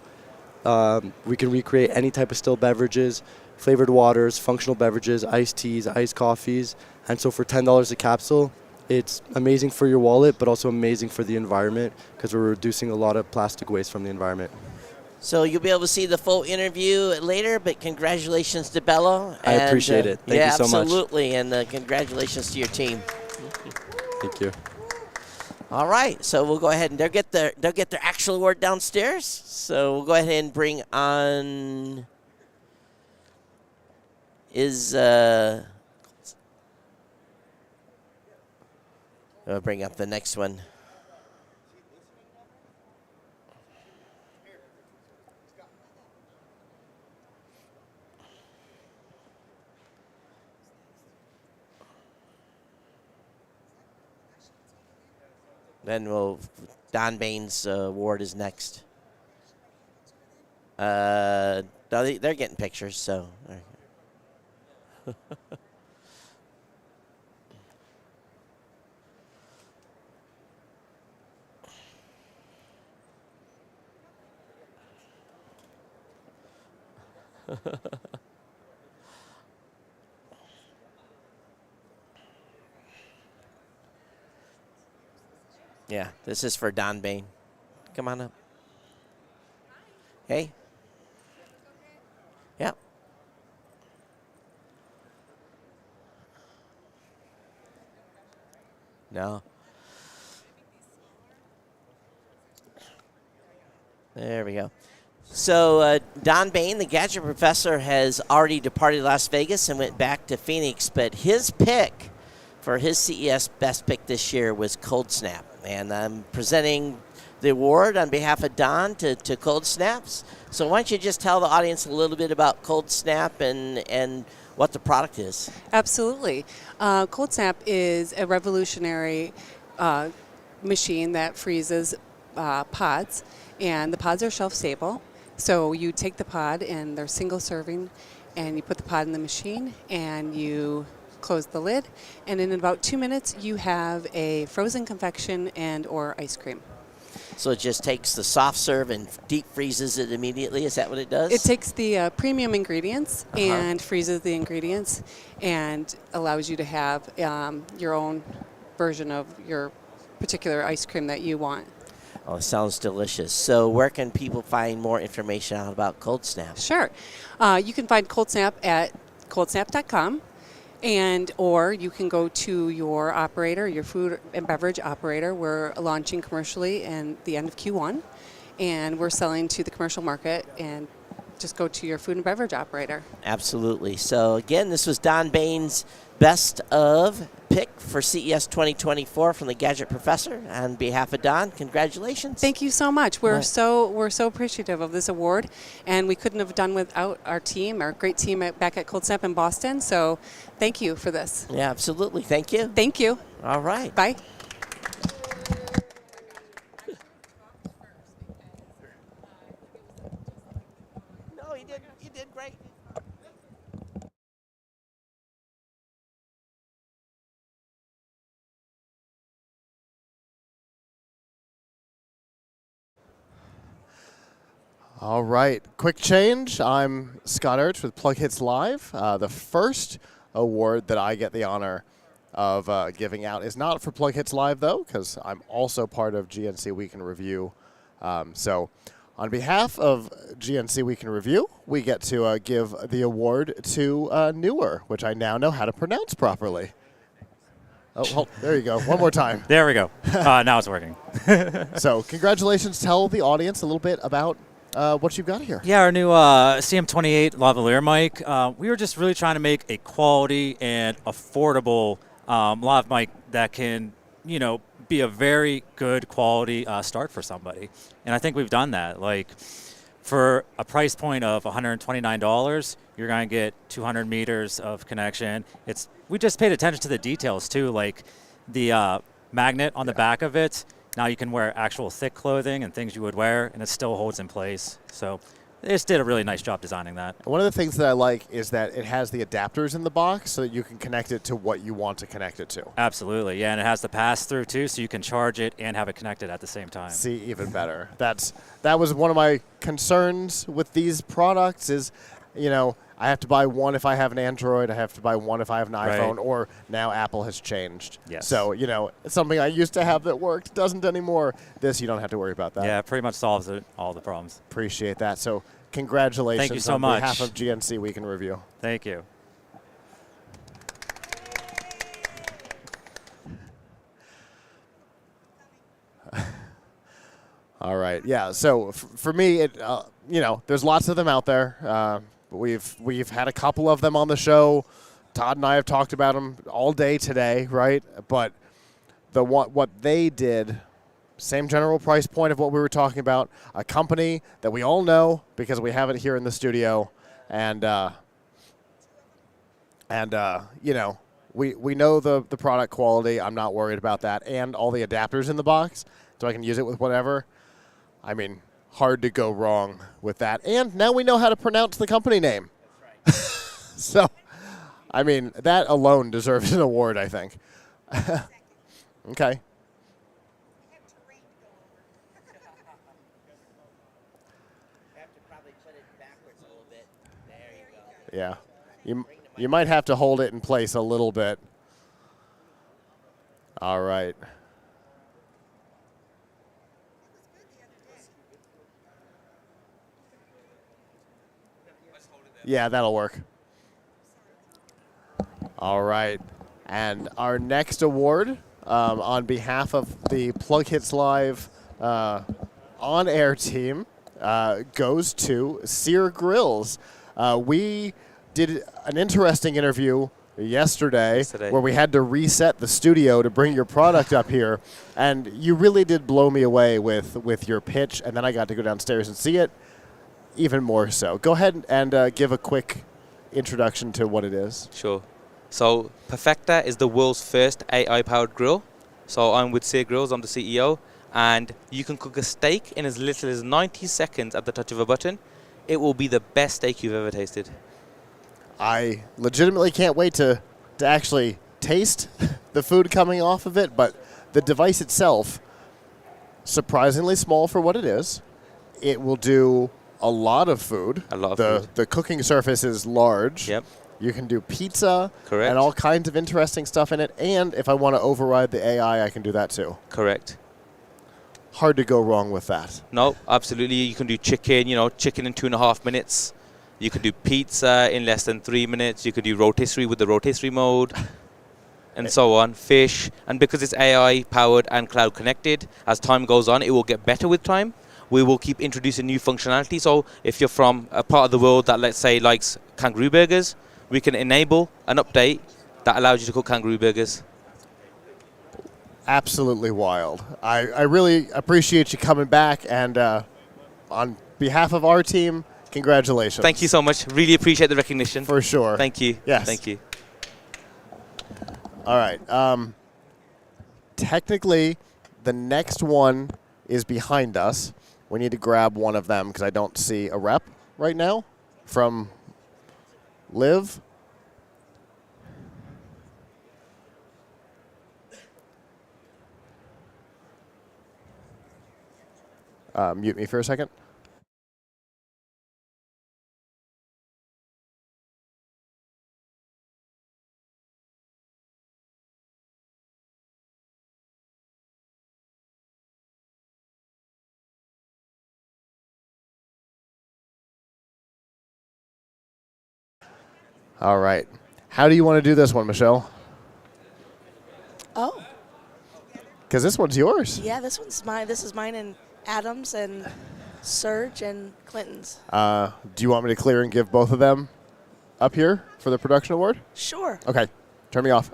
we can recreate any type of still beverages, flavored waters, functional beverages, iced teas, iced coffees. And so for $10 a capsule, it's amazing for your wallet, but also amazing for the environment because we're reducing a lot of plastic waste from the environment. So you'll be able to see the full interview later, but congratulations to Bello. I appreciate it. Thank you so much. Absolutely, and congratulations to your team. Thank you. All right, so we'll go ahead and they'll get their actual award downstairs. So we'll go ahead and bring on I'll bring up the next one. Then Don Bain's award is next. No, they're getting pictures, so. Yeah, this is for Don Bain. Come on up. Hey. Yeah. No. There we go. So Don Bain, the gadget professor, has already departed Las Vegas and went back to Phoenix, but his pick for his CES best pick this year was Cold Snap. And I'm presenting the award on behalf of Don to Cold Snaps. So why don't you just tell the audience a little bit about Cold Snap and what the product is? Absolutely. Cold Snap is a revolutionary machine that freezes pods, and the pods are shelf-stable. So you take the pod, and they're single serving, and you put the pod in the machine, and you close the lid, and in about 2 minutes you have a frozen confection and or ice cream. So it just takes the soft serve and deep freezes it immediately? Is that what it does? It takes the premium ingredients and freezes the ingredients and allows you to have your own version of your particular ice cream that you want. Oh, it sounds delicious. So where can people find more information out about Cold Snap? Sure. You can find Cold Snap at coldsnap.com, or you can go to your operator, your food and beverage operator. We're launching commercially in the end of Q1, and we're selling to the commercial market, and just go to your food and beverage operator. Absolutely. So again, this was Don Bain's best of pick for CES 2024 from the Gadget Professor. On behalf of Don, congratulations. Thank you so much. We're so appreciative of this award, and we couldn't have done without our team, our great team back at Cold Snap in Boston. So thank you for this. Yeah, absolutely. Thank you. Thank you. All right. Bye. No, you did great. All right, quick change. I'm Scott Ertz with Plug Hits Live. The first award that I get the honor of giving out is not for Plug Hits Live, though, because I'm also part of GNC Week in Review. So on behalf of GNC Week in Review, we get to give the award to Newer, which I now know how to pronounce properly. Oh, there you go. One more time. There we go. Now it's working. So congratulations. Tell the audience a little bit about what you've got here. Yeah, our new CM28 lavalier mic. We were just really trying to make a quality and affordable lav mic that can, be a very good quality start for somebody. And I think we've done that. Like, for a price point of $129, you're going to get 200 meters of connection. We just paid attention to the details, too, like the magnet on the back of it. Now you can wear actual thick clothing and things you would wear, and it still holds in place. So they just did a really nice job designing that. One of the things that I like is that it has the adapters in the box so that you can connect it to what you want to connect it to. Absolutely, yeah, and it has the pass-through, too, so you can charge it and have it connected at the same time. See, even better. That was one of my concerns with these products is, I have to buy one if I have an Android. I have to buy one if I have an iPhone. Right. Or now Apple has changed. Yes. So, it's something I used to have that worked, doesn't anymore. This, you don't have to worry about that. Yeah, it pretty much solves all the problems. Appreciate that. So, congratulations Thank you so on much. behalf of GNC Week in Review. Thank you. All right. Yeah. So for me, there's lots of them out there. We've had a couple of them on the show. Todd and I have talked about them all day today, right? But what they did, same general price point of what we were talking about. A company that we all know because we have it here in the studio, and we know the product quality. I'm not worried about that, and all the adapters in the box, so I can use it with whatever. I mean, hard to go wrong with that. And now we know how to pronounce the company name. So, I mean, that alone deserves an award, I think. Okay. Yeah. You might have to hold it in place a little bit. All right. Yeah, that'll work. All right. And our next award, on behalf of the Plug Hits Live on-air team, goes to Sear Grills. We did an interesting interview yesterday where we had to reset the studio to bring your product up here, and you really did blow me away with your pitch, and then I got to go downstairs and see it even more so. Go ahead and give a quick introduction to what it is. Sure. So Perfecta is the world's first AI-powered grill. So I'm with Sear Grills, I'm the CEO, and you can cook a steak in as little as 90 seconds at the touch of a button. It will be the best steak you've ever tasted. I legitimately can't wait to actually taste the food coming off of it, but the device itself, surprisingly small for what it is. It will do a lot of food. A lot of food. The cooking surface is large. Yep. You can do pizza. Correct. And all kinds of interesting stuff in it. And if I want to override the AI, I can do that too. Correct. Hard to go wrong with that. No, absolutely. You can do chicken, chicken in 2.5 minutes. You can do pizza in less than 3 minutes. You could do rotisserie with the rotisserie mode. And so on, fish. And because it's AI powered and cloud connected, as time goes on, it will get better with time. We will keep introducing new functionality. So if you're from a part of the world that, let's say, likes kangaroo burgers, we can enable an update that allows you to cook kangaroo burgers. Absolutely wild. I really appreciate you coming back. And on behalf of our team, congratulations. Thank you so much. Really appreciate the recognition. For sure. Thank you. Yes. Thank you. All right. Technically, the next one is behind us. We need to grab one of them because I don't see a rep right now from Liv. Mute me for a second. All right. How do you want to do this one, Michelle? Oh. Because this one's yours. Yeah, this one's mine. This is mine and Adams and Serge and Clinton's. Do you want me to clear and give both of them up here for the production award? Sure. Okay. Turn me off.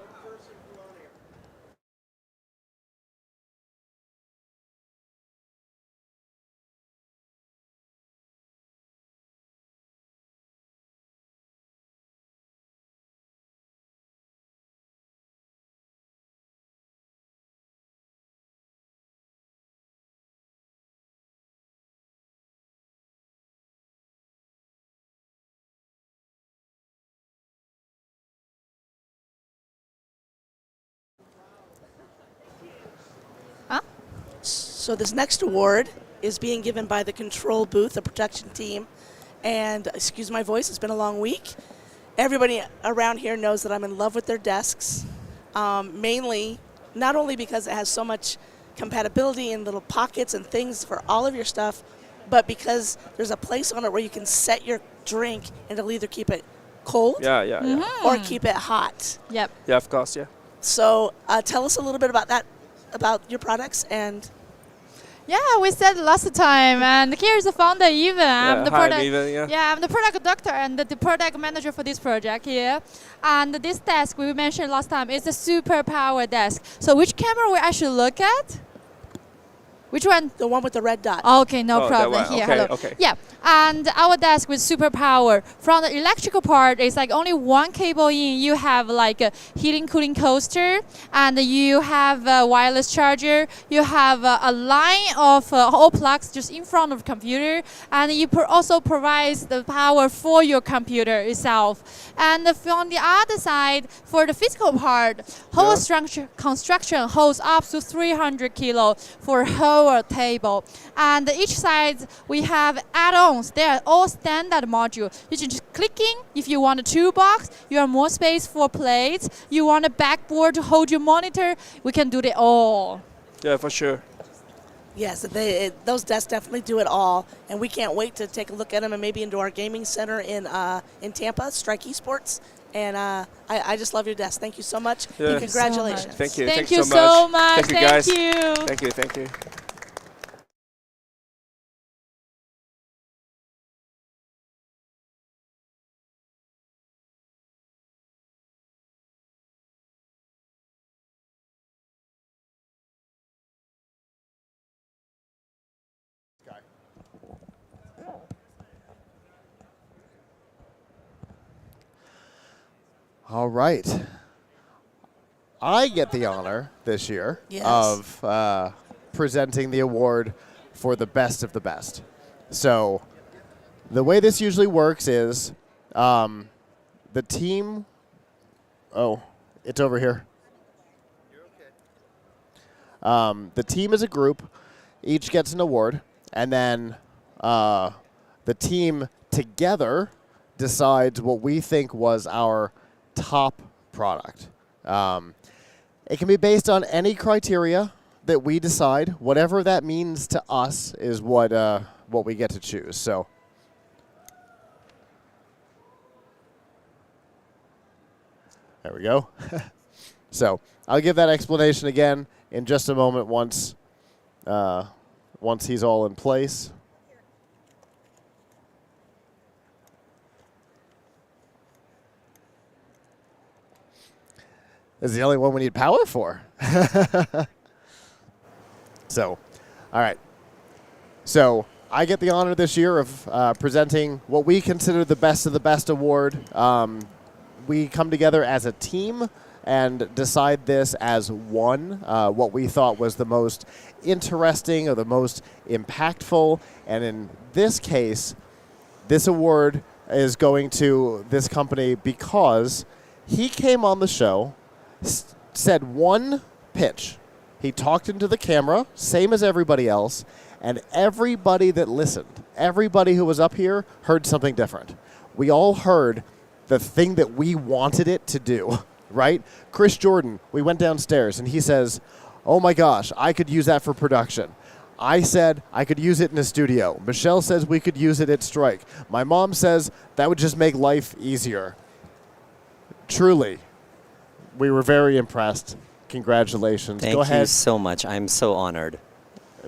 So this next award is being given by the control booth, the production team. And excuse my voice, it's been a long week. Everybody around here knows that I'm in love with their desks. Mainly, not only because it has so much compatibility and little pockets and things for all of your stuff, but because there's a place on it where you can set your drink and it'll either keep it cold or keep it hot. Yep. Yeah, of course, yeah. So tell us a little bit about that, about your products and... Yeah, we said last time, and here's the founder, Evan. I'm the hi, product. Evan, I'm the product doctor and the product manager for this project here. And this desk we mentioned last time is a super power desk. So which camera we actually look at? Which one? The one with the red dot. Okay, no problem. Here, okay, hello. okay. Yeah, and our desk with super power. From the electrical part, it's like only one cable in. You have like a heating, cooling coaster, and you have a wireless charger. You have a line of all plugs just in front of the computer, and you also provides the power for your computer itself. And from the other side, for the physical part, whole structure construction holds up to 300 kilo for whole table, and each side we have add-ons. They are all standard module. You can just click in. If you want a toolbox, you have more space for plates. You want a backboard to hold your monitor. We can do it all. Yeah, for sure. Yes, those desks definitely do it all, and we can't wait to take a look at them and maybe into our gaming center in Tampa, Strike Esports. And I just love your desk. Thank you so much. Yeah. And congratulations. So thank you. Thank you so much. Thank you, guys. Thank you. Thank you. Thank you. All right. I get the honor this year of presenting the award for the best of the best. So the way this usually works is the team... Oh, it's over here. The team as a group each gets an award, and then the team together decides what we think was our top product. It can be based on any criteria that we decide. Whatever that means to us is what we get to choose. So. There we go. So I'll give that explanation again in just a moment once he's all in place. This is the only one we need power for. So, all right. So I get the honor this year of presenting what we consider the Best of the Best award. We come together as a team and decide this as one, what we thought was the most interesting or the most impactful. And in this case, this award is going to this company because he came on the show, said one pitch. He talked into the camera, same as everybody else, and everybody that listened, everybody who was up here heard something different. We all heard the thing that we wanted it to do, right? Chris Jordan, we went downstairs and he says, oh my gosh, I could use that for production. I said I could use it in a studio. Michelle says we could use it at Strike. My mom says that would just make life easier. Truly, we were very impressed. Congratulations. Thank Go ahead. you so much. I'm so honored.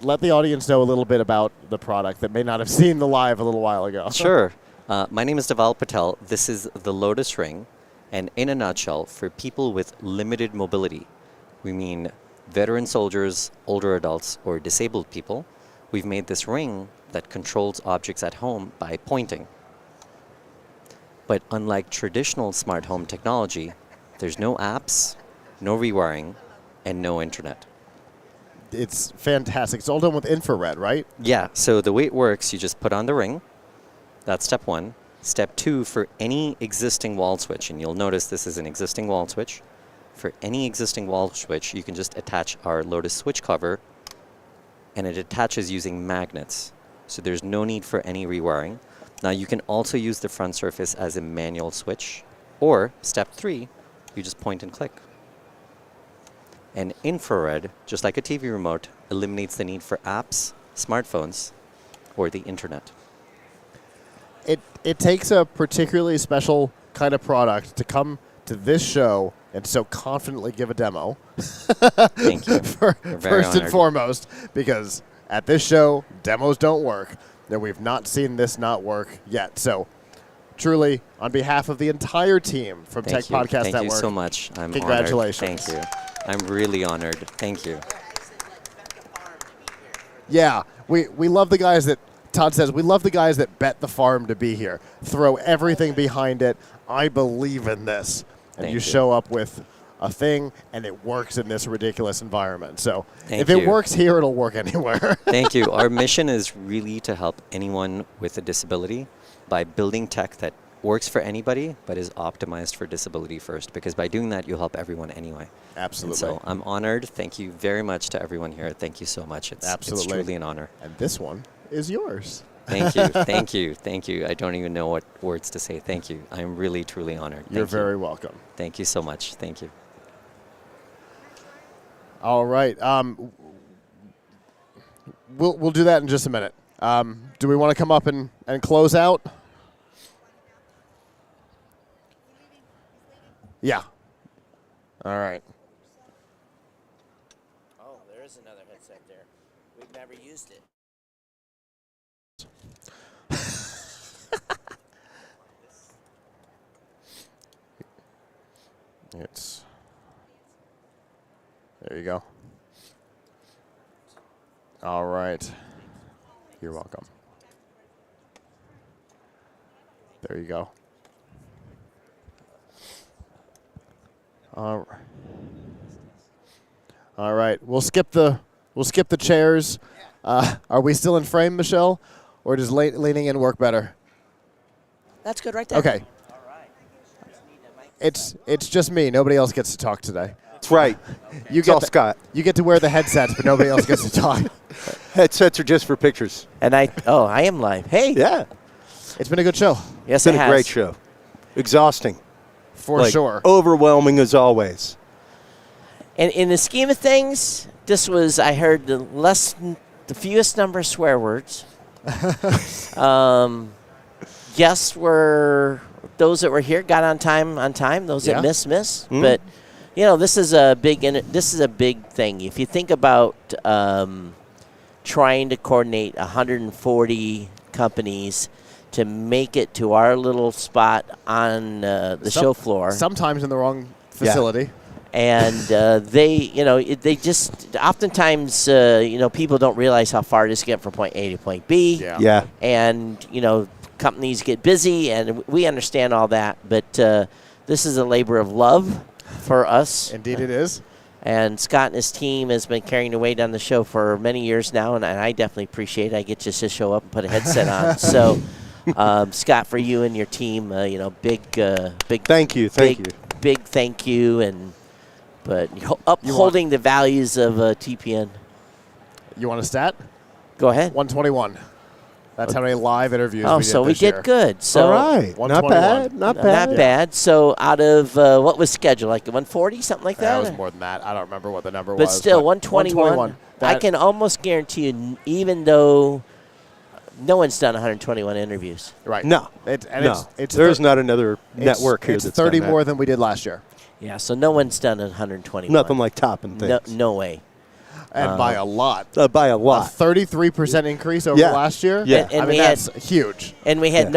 Let the audience know a little bit about the product that may not have seen the live a little while ago. Sure. My name is Deval Patel. This is the Lotus Ring. And in a nutshell, for people with limited mobility, we mean veteran soldiers, older adults, or disabled people, we've made this ring that controls objects at home by pointing. But unlike traditional smart home technology, there's no apps, no rewiring, and no internet. It's fantastic. It's all done with infrared, right? Yeah, so the way it works, you just put on the ring. That's step one. Step two, for any existing wall switch, and you'll notice this is an existing wall switch. For any existing wall switch, you can just attach our Lotus switch cover, and it attaches using magnets. So there's no need for any rewiring. Now you can also use the front surface as a manual switch, or step three, you just point and click. And infrared, just like a TV remote, eliminates the need for apps, smartphones, or the internet. It takes a particularly special kind of product to come to this show and so confidently give a demo. Thank you. First and foremost, because at this show, demos don't work. And we've not seen this not work yet. So truly, on behalf of the entire team from Tech Podcast Network. Thank you so much. I'm congratulations. Honored. Thank you. I'm really honored. Thank you. Yeah, we love the guys that, Todd says, we love the guys that bet the farm to be here. Throw everything behind it. I believe in this. And you show up with a thing, and it works in this ridiculous environment. So if it works here, it'll work anywhere. Thank you. Our mission is really to help anyone with a disability by building tech that works for anybody, but is optimized for disability first, because by doing that, you'll help everyone anyway. Absolutely. And so I'm honored. Thank you very much to everyone here. Thank you so much. It's truly an honor. And this one is yours. Thank you. Thank you. Thank you. I don't even know what words to say. Thank you. I'm really, truly honored. You're very welcome. Thank you so much. Thank you. All right. We'll do that in just a minute. Do we want to come up and close out? Yeah. All right. Oh, there is another headset there. We've never used it. There you go. All right. You're welcome. There you go. All right. We'll skip the chairs. Are we still in frame, Michelle, or does leaning in work better? That's good right there. Okay. It's just me. Nobody else gets to talk today. That's right. It's all Scott. You get to wear the headsets, but nobody else gets to talk. Headsets are just for pictures. And I am live. Hey. Yeah. It's been a good show. Yes, It's been it a has. great show. Exhausting. For Like, sure. Overwhelming as always. And in the scheme of things, this was, I heard the fewest number of swear words. Guests were, those that were here got on time. Those that missed. Mm. But, you know, this is a big thing. If you think about trying to coordinate 140 companies to make it to our little spot on the show floor. Sometimes in the wrong facility. And they just oftentimes, people don't realize how far it is to get from point A to point B. Yeah. And, companies get busy, and we understand all that. But this is a labor of love for us. Indeed it is. And Scott and his team has been carrying the weight on the show for many years now, and I definitely appreciate it. I get just to show up and put a headset on. So, Scott, for you and your team, big thank you. Big thank you, but upholding the values of TPN. You want a stat? Go ahead. 121. That's how many live interviews Oh, we did so we this year. did good. So All right. Not bad. Not bad. Not bad. So out of what was scheduled, like 140, something like that? That was more than that. I don't remember what the number was. But still, 121. I can almost guarantee you, even though no one's done 121 interviews. Right. No. It's There's not another network here It's that's 30 done that. more than we did last year. Yeah, so no one's done 121. Nothing like topping things. No way. And by a lot. By a lot. A 33% increase over Yeah. last year. Yeah. And I mean, that's huge. And we had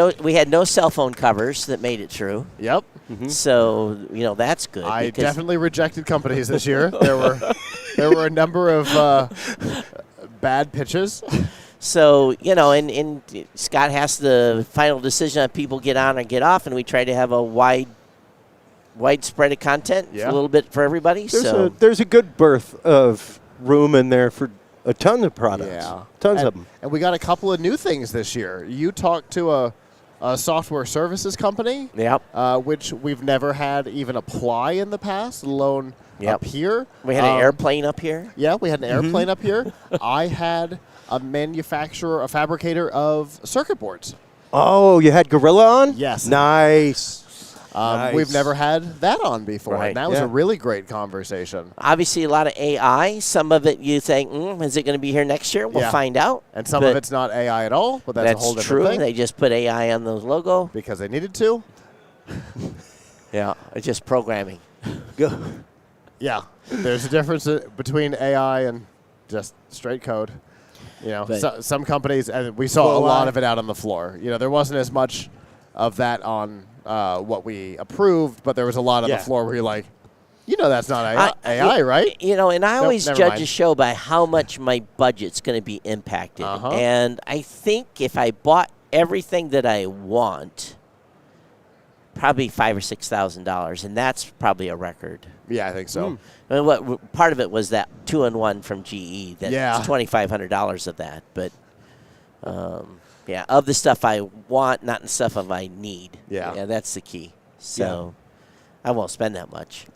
no cell phone covers that made it through. Yep. So that's good. I because- definitely rejected companies this year. There were a number of bad pitches. So, and Scott has the final decision on people get on or get off, and we try to have a wide spread of content, a little bit for everybody. There's a good berth of room in there for a ton of products. Yeah. Tons of them. And we got a couple of new things this year. You talked to a software services company, which we've never had even apply in the past, let alone up here. We had an airplane up here. Yeah, we had an airplane up here. I had a fabricator of circuit boards. Oh, you had Gorilla on? Yes. Nice. We've never had that on before. Right. And that was a really great conversation. Obviously, a lot of AI. Some of it you think, is it going to be here next year? We'll find out. And some of it's not AI at all, but that's a whole different true. thing. They just put AI on the logo. Because they needed to. Yeah, it's just programming. Yeah, there's a difference between AI and just straight code. Some companies, and we saw a lot of it out on the floor. There wasn't as much of that on what we approved, but there was a lot on the floor where you're like, that's not AI, right? And I always never judge mind. a show by how much my budget's going to be impacted. And I think if I bought everything that I want, probably $5,000 or $6,000, and that's probably a record. Yeah, I think so. And what part of it was that 2-in-1 from GE. That's $2,500 of that, but of the stuff I want, not the stuff of I need. Yeah, that's the key. So I won't spend that much.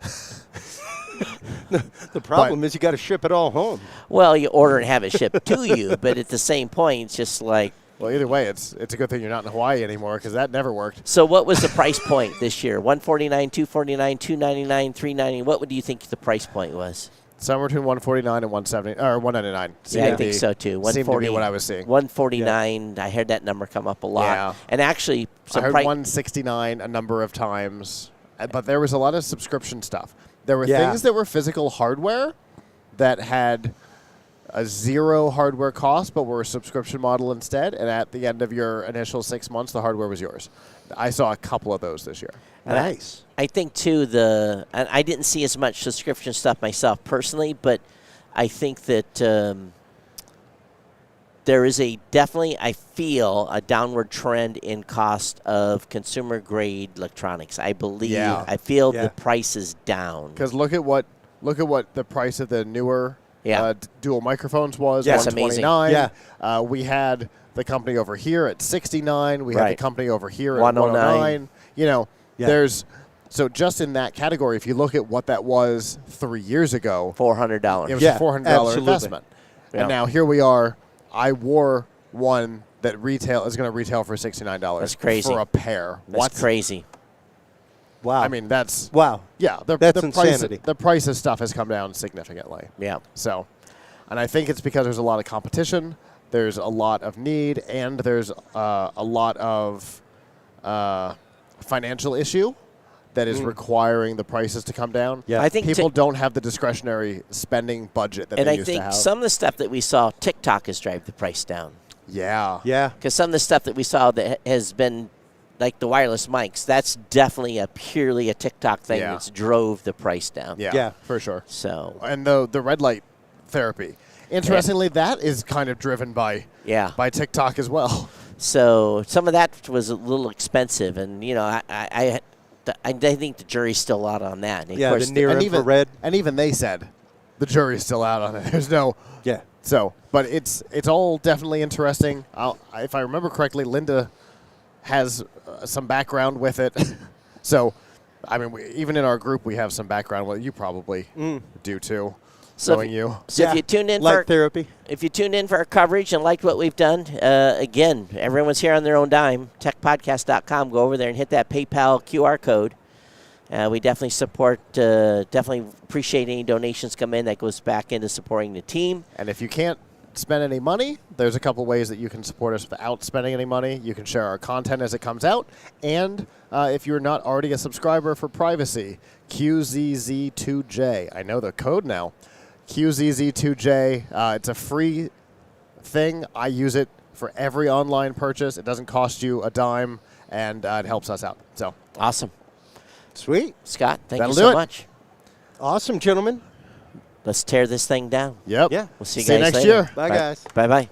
The problem is you got to ship it all home. Well, you order and have it shipped to you, but at the same point, it's just like. Well, either way, it's a good thing you're not in Hawaii anymore because that never worked. So what was the price point this year? $149, $249, $299, $390. What do you think the price point was? Somewhere between $149 and $170 or $199. Yeah, I think so too. Seemed to be what I was seeing. $149. I heard that number come up a lot. Yeah. And actually, I heard $169 a number of times, but there was a lot of subscription stuff. There were things that were physical hardware that had a zero hardware cost, but were a subscription model instead. And at the end of your initial 6 months, the hardware was yours. I saw a couple of those this year. Nice. I think too and I didn't see as much subscription stuff myself personally, but I think that there is definitely I feel a downward trend in cost of consumer grade electronics. I believe. Yeah. I feel the price is down. Because look at what the price of the newer dual microphones was. Yes, $129. amazing. We had the company over here at $69. We had the company over here at $109. $109. There's so just in that category, if you look at what that was 3 years ago, $400. It was a $400 investment. Yeah. And now here we are. I wore one that retail is going to retail for $69. That's crazy. For a pair. That's crazy. Wow. I mean, that's wow. Yeah, that's the insanity. The price of stuff has come down significantly. Yeah. So, and I think it's because there's a lot of competition, there's a lot of need, and there's a lot of financial issue that is requiring the prices to come down. Yeah. I think people don't have the discretionary spending budget that And they I used to think have. some of the stuff that we saw, TikTok has driven the price down. Yeah. Yeah. Because some of the stuff that we saw that has been, like the wireless mics, that's definitely purely a TikTok thing Yeah. that's drove the price down. Yeah, for sure. So and the red light therapy. Interestingly, that is kind of driven by TikTok as well. So some of that was a little expensive, and I think the jury's still out on that. And of course, and even they said the jury's still out on it. There's no So, but it's all definitely interesting. If I remember correctly, Linda has some background with it. So, I mean, even in our group, we have some background with it. You probably do too. So knowing you. So if you tuned in Light therapy. If you tuned in for our coverage and liked what we've done, again, everyone's here on their own dime. TechPodcast.com. Go over there and hit that PayPal QR code. We definitely support, definitely appreciate any donations come in that goes back into supporting the team. And if you can't spend any money, there's a couple ways that you can support us without spending any money. You can share our content as it comes out. And if you're not already a subscriber for privacy, QZZ2J. I know the code now. QZZ2J. It's a free thing. I use it for every online purchase. It doesn't cost you a dime, and it helps us out. So awesome. Sweet. Scott, thank That'll you do so it. much. Awesome, gentlemen. Let's tear this thing down. Yep. Yeah. We'll see you See you guys next later. year. Bye, guys. Bye-bye.